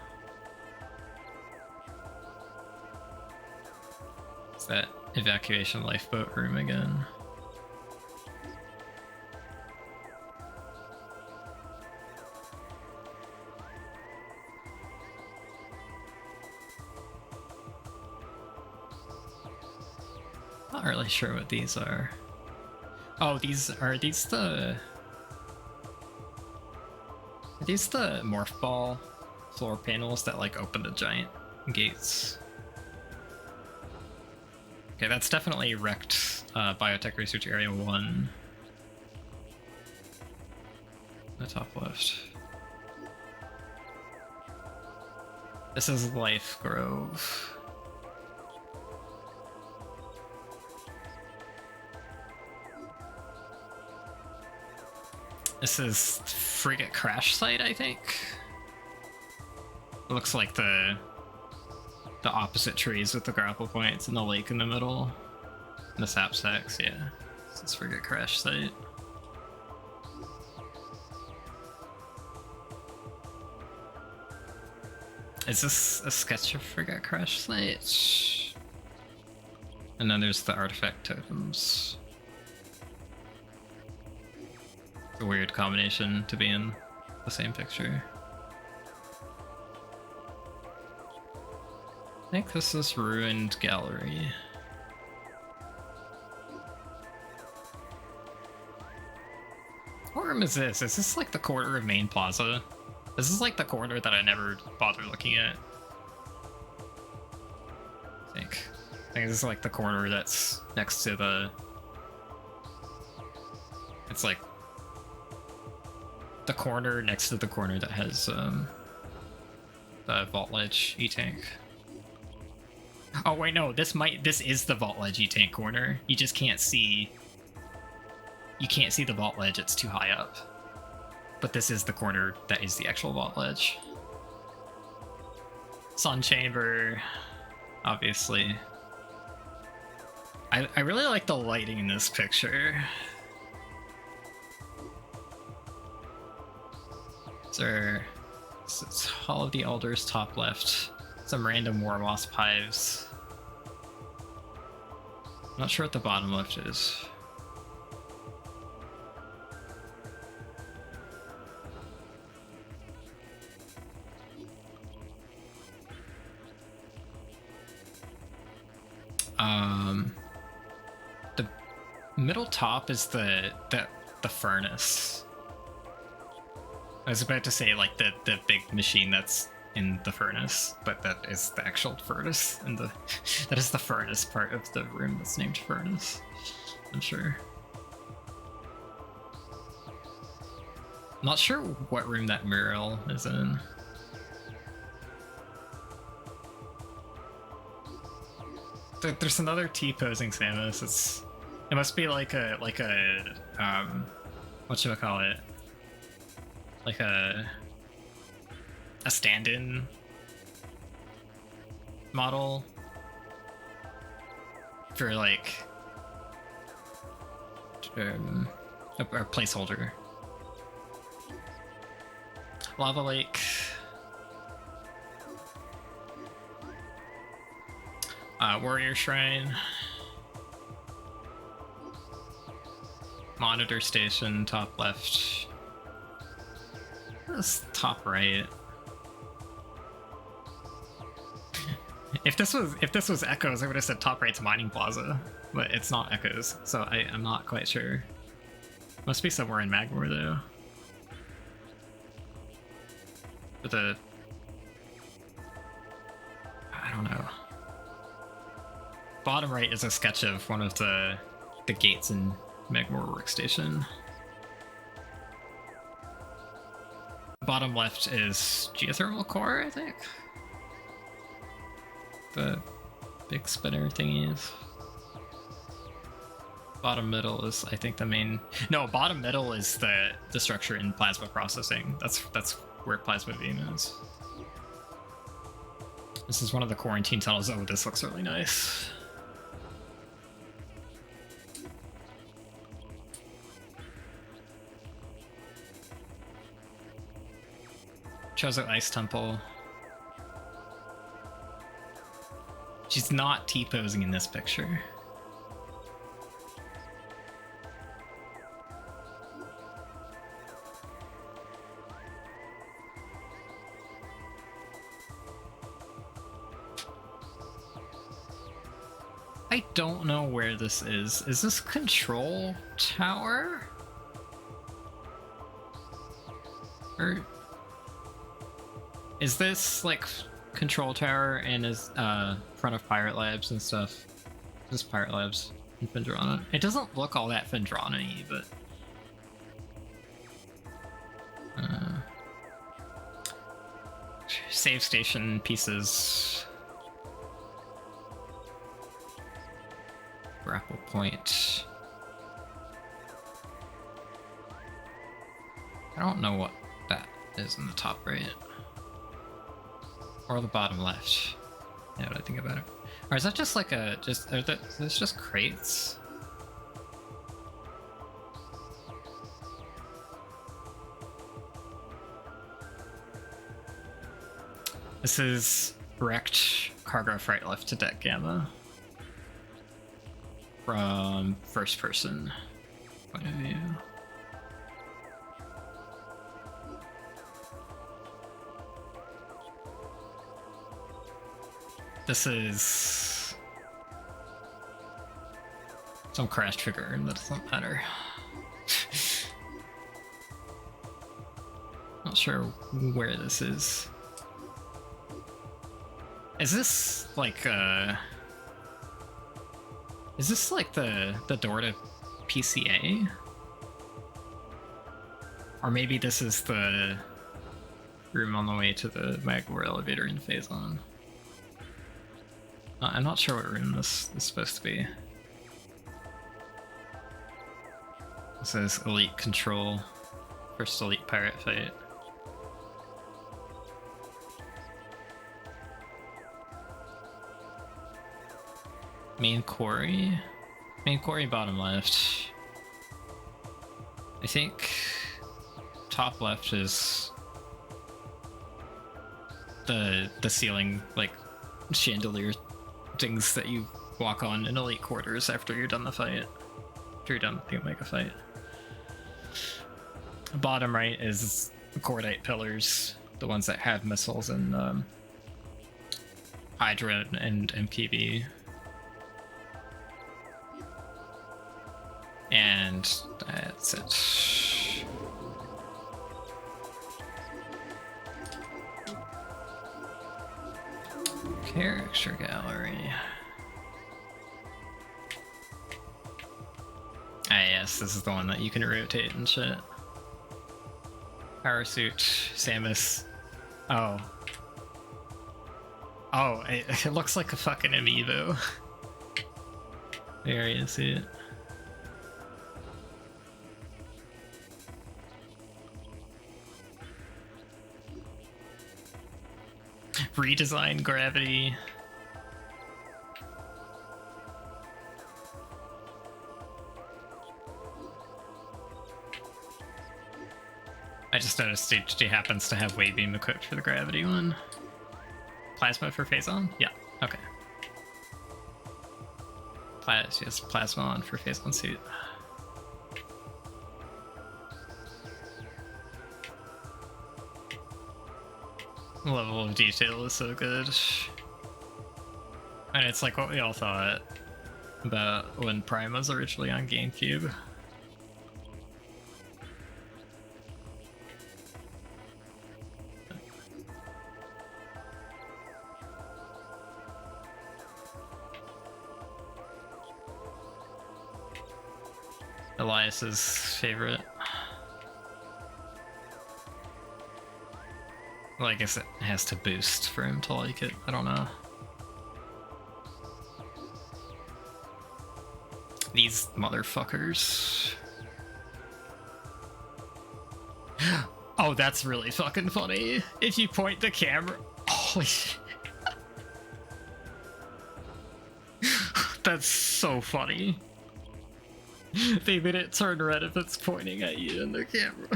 It's that evacuation lifeboat room again. Not really sure what these are. Oh, are these the morph ball floor panels that like open the giant gates? Okay, that's definitely wrecked Biotech Research Area 1. The top left. This is Life Grove. This is Frigate Crash Site, I think. It looks like the opposite trees with the grapple points and the lake in the middle. And the sap sacks, yeah. Let's forget crash site. Is this a sketch of Frigate Crash Site? And then there's the artifact totems. It's a weird combination to be in the same picture. I think this is Ruined Gallery. What room is this? Is this like the corner of Main Plaza? This is like the corner that I never bothered looking at. I think this is like the corner that's next to the... It's like the corner next to the corner that has the Vault Ledge E-Tank. Oh wait, no, this is the Vault Ledge E-Tank corner. You just can't see... You can't see the Vault Ledge, it's too high up. But this is the corner that is the actual Vault Ledge. Sun Chamber, obviously. I really like the lighting in this picture. It's Hall of the Elders, top left. Some random War Wasp hives. I'm not sure what the bottom left is. The middle top is the furnace. I was about to say like the big machine that's in the furnace, but that is the actual furnace, and that is the furnace part of the room that's named furnace, I'm sure. Not sure what room that mural is in. There's another T-posing Samus. It must be like a whatchamacallit? Like a stand-in model for like a placeholder. Lava Lake. Warrior Shrine. Monitor Station, top left. That's top right. If this was Echoes, I would have said top right's Mining Plaza, but it's not Echoes, so I'm not quite sure. Must be somewhere in Magmoor though. But I don't know. Bottom right is a sketch of one of the gates in Magmoor Workstation. Bottom left is Geothermal Core, I think. The big spinner thingies. Bottom middle is, I think, the main... No, bottom middle is the structure in Plasma Processing. That's where Plasma Beam is. This is one of the quarantine tunnels. Oh, this looks really nice. Chozo Ice Temple. She's not T-posing in this picture. I don't know where this is. Is this Control Tower? Or... is this like Control Tower and is front of Pirate Labs and stuff? This is Pirate Labs in Phendrana. It doesn't look all that Phendrana-y, but save station pieces. Grapple point. I don't know what that is in the top right. Or the bottom left. Now that I think about it. Or is that just like a that's just crates? This is wrecked cargo freight left to deck gamma from first person point of view. This is some crash trigger that doesn't matter. Not sure where this is. Is this like the door to PCA? Or maybe this is the room on the way to the Magmoor elevator in Phazon. I'm not sure what room this is supposed to be. This says Elite Control. First Elite Pirate fight. Main quarry? Main quarry bottom left. I think top left is the ceiling, like, chandelier things that you walk on in elite quarters after you're done the fight. After you're done with the Omega fight. Bottom right is cordite pillars, the ones that have missiles and Hydra and MKB. And that's it. Character gallery. Ah yes, this is the one that you can rotate and shit. Power suit, Samus. Oh. Oh, it looks like a fucking amiibo. There you see it. Redesign gravity. I just noticed HG happens to have Wave Beam equipped for the gravity one. Plasma for Phazon? Yeah, okay. Yes, plasma on for Phazon suit. The level of detail is so good. And it's like what we all thought about when Prime was originally on GameCube. Elias's favorite. Well, I guess it has to boost for him to like it. I don't know. These motherfuckers. Oh, that's really fucking funny. If you point the camera. Holy shit. That's so funny. They made it turn red if it's pointing at you in the camera.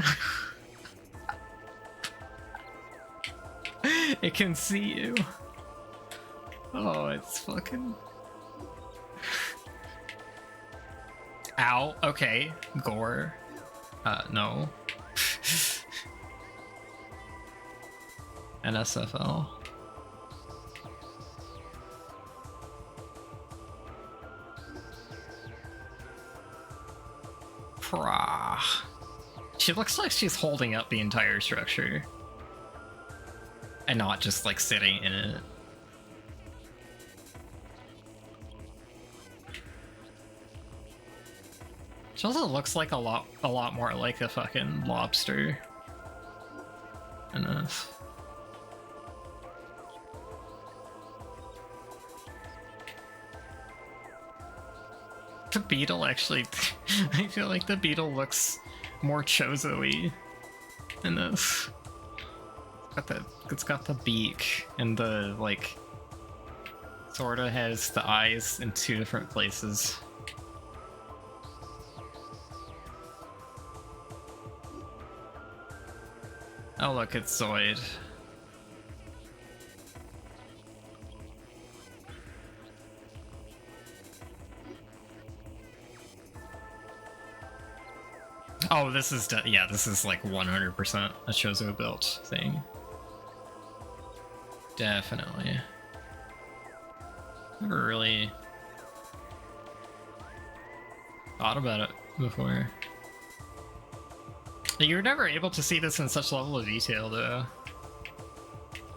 It can see you. Oh, it's fucking... Ow, okay. Gore. No. NSFL. Prah. She looks like she's holding up the entire structure. And not just like sitting in it. She also looks like a lot more like a fucking lobster. In this. The beetle actually, I feel like the beetle looks more Chozo-y in this. It's got the beak and the like, sorta has the eyes in two different places. Oh look, it's Zoid. Oh, this is yeah, this is like 100% a Chozo built thing. Definitely. Never really thought about it before. You were never able to see this in such level of detail, though.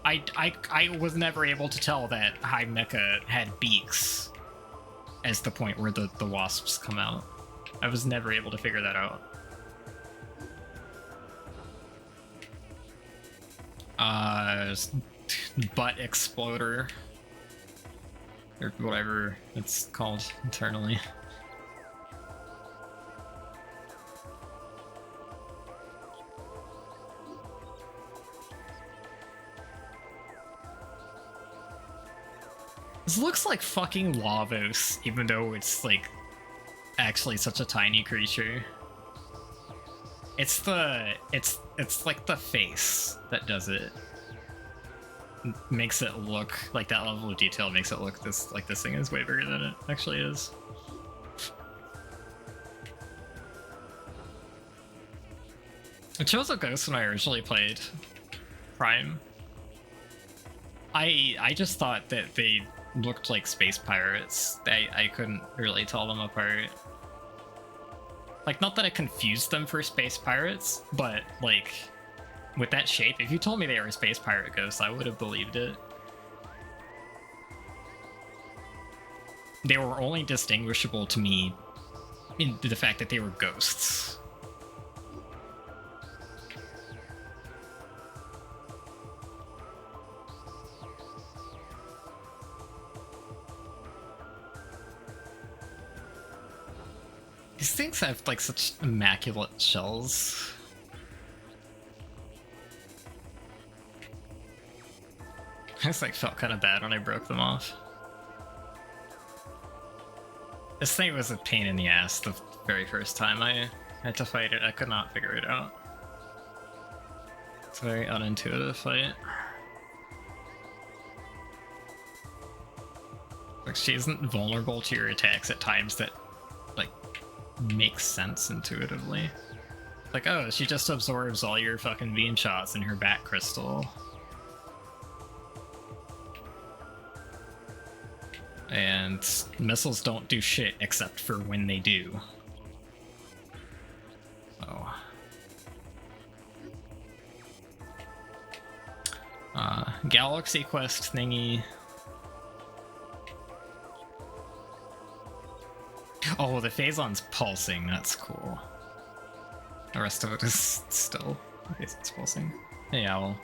I was never able to tell that Hive Mecha had beaks as the point where the wasps come out. I was never able to figure that out. Butt exploder, or whatever it's called internally. This looks like fucking Lavos, even though it's like actually such a tiny creature. It's like the face that does it. Makes it look like that level of detail makes it look this thing is way bigger than it actually is. It chose a ghost when I originally played Prime. I just thought that they looked like space pirates. I couldn't really tell them apart. Like, not that I confused them for space pirates, but like with that shape, if you told me they were a space pirate ghost, I would have believed it. They were only distinguishable to me in the fact that they were ghosts. These things have like such immaculate shells. I just like felt kind of bad when I broke them off. This thing was a pain in the ass the very first time I had to fight it. I could not figure it out. It's a very unintuitive fight. Like, she isn't vulnerable to your attacks at times that like makes sense intuitively. Like, oh, she just absorbs all your fucking beam shots in her back crystal. And missiles don't do shit except for when they do. Oh. Galaxy Quest thingy. Oh, the Phazon's pulsing, that's cool. The rest of it is still Phazon's pulsing. Hey, Owl.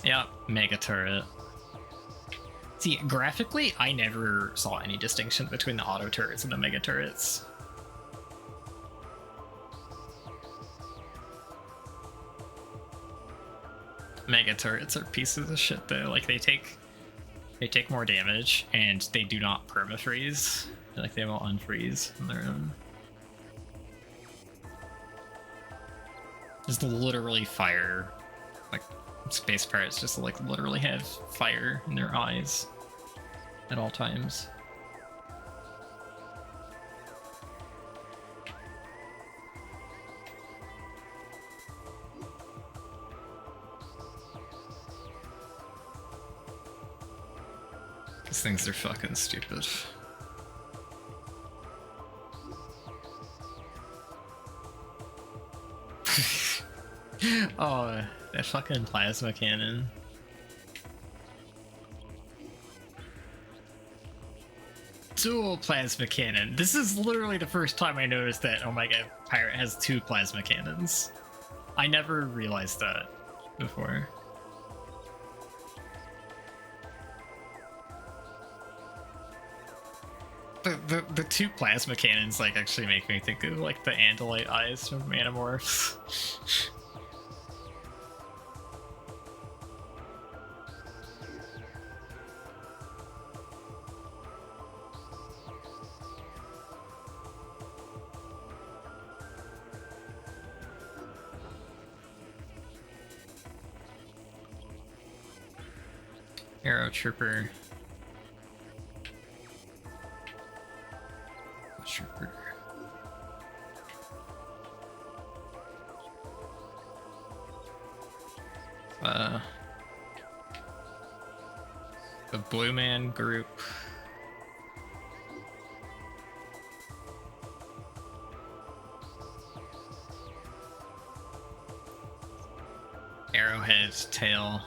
Yeah, Mega Turret. See, graphically, I never saw any distinction between the auto turrets and the mega turrets. Mega turrets are pieces of shit though. Like, they take more damage and they do not permafreeze. Like, they will unfreeze on their own. Just literally fire. Like, space pirates just like literally have fire in their eyes at all times. These things are fucking stupid. Oh, that fucking plasma cannon. Dual plasma cannon. This is literally the first time I noticed that Omega Pirate has two plasma cannons. I never realized that before. The two plasma cannons like actually make me think of like the Andalite eyes from Animorphs. Arrow Trooper. Trooper. the Blue Man Group. Arrowhead tail.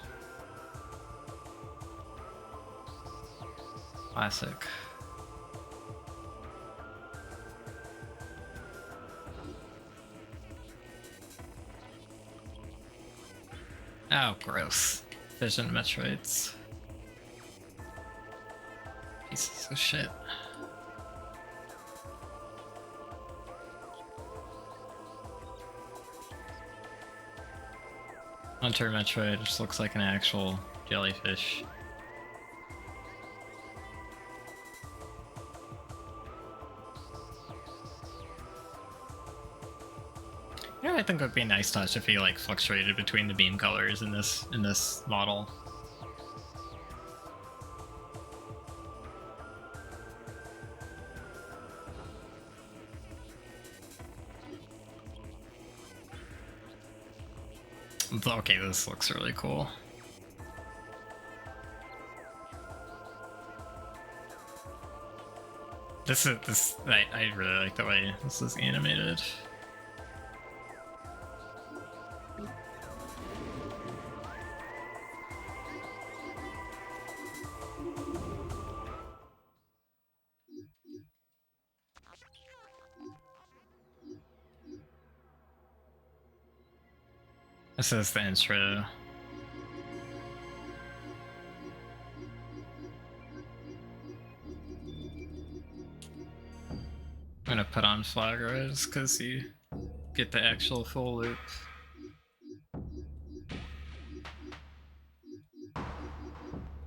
Classic. Oh, gross. Vision Metroids. Pieces of shit. Hunter Metroid just looks like an actual jellyfish. Yeah, I think it would be a nice touch if he like fluctuated between the beam colors in this model. Okay, this looks really cool. I really like the way this is animated. This is the intro. I'm gonna put on Flaahgra just because you get the actual full loop.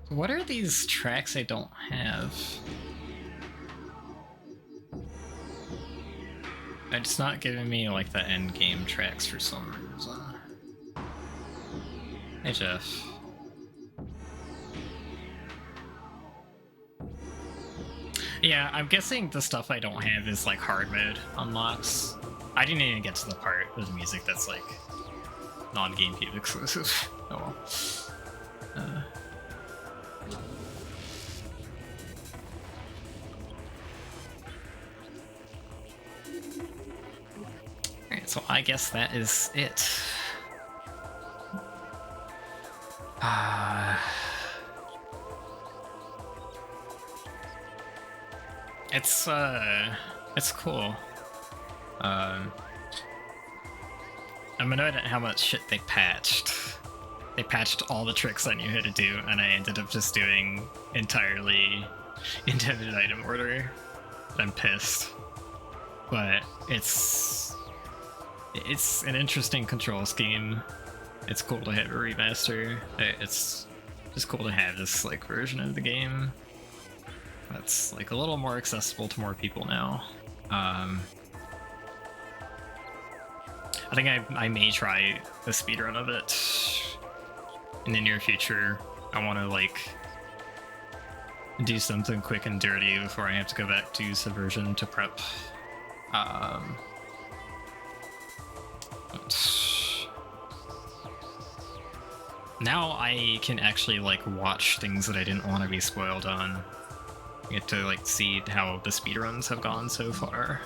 What are these tracks I don't have? It's not giving me like the end game tracks for some reason. Hey Jeff. Yeah, I'm guessing the stuff I don't have is like hard mode unlocks. I didn't even get to the part of the music that's like non-GameCube exclusive. Oh well. Alright, so I guess that is it. It's cool. I'm annoyed at how much shit they patched. They patched all the tricks I knew how to do, and I ended up just doing entirely intended item order. I'm pissed. But it's an interesting control scheme. It's cool to have a remaster. It's just cool to have this like version of the game that's like a little more accessible to more people now. I think I may try the speedrun of it in the near future. I want to like do something quick and dirty before I have to go back to Subversion to prep. Now I can actually like watch things that I didn't want to be spoiled on. I get to like see how the speedruns have gone so far.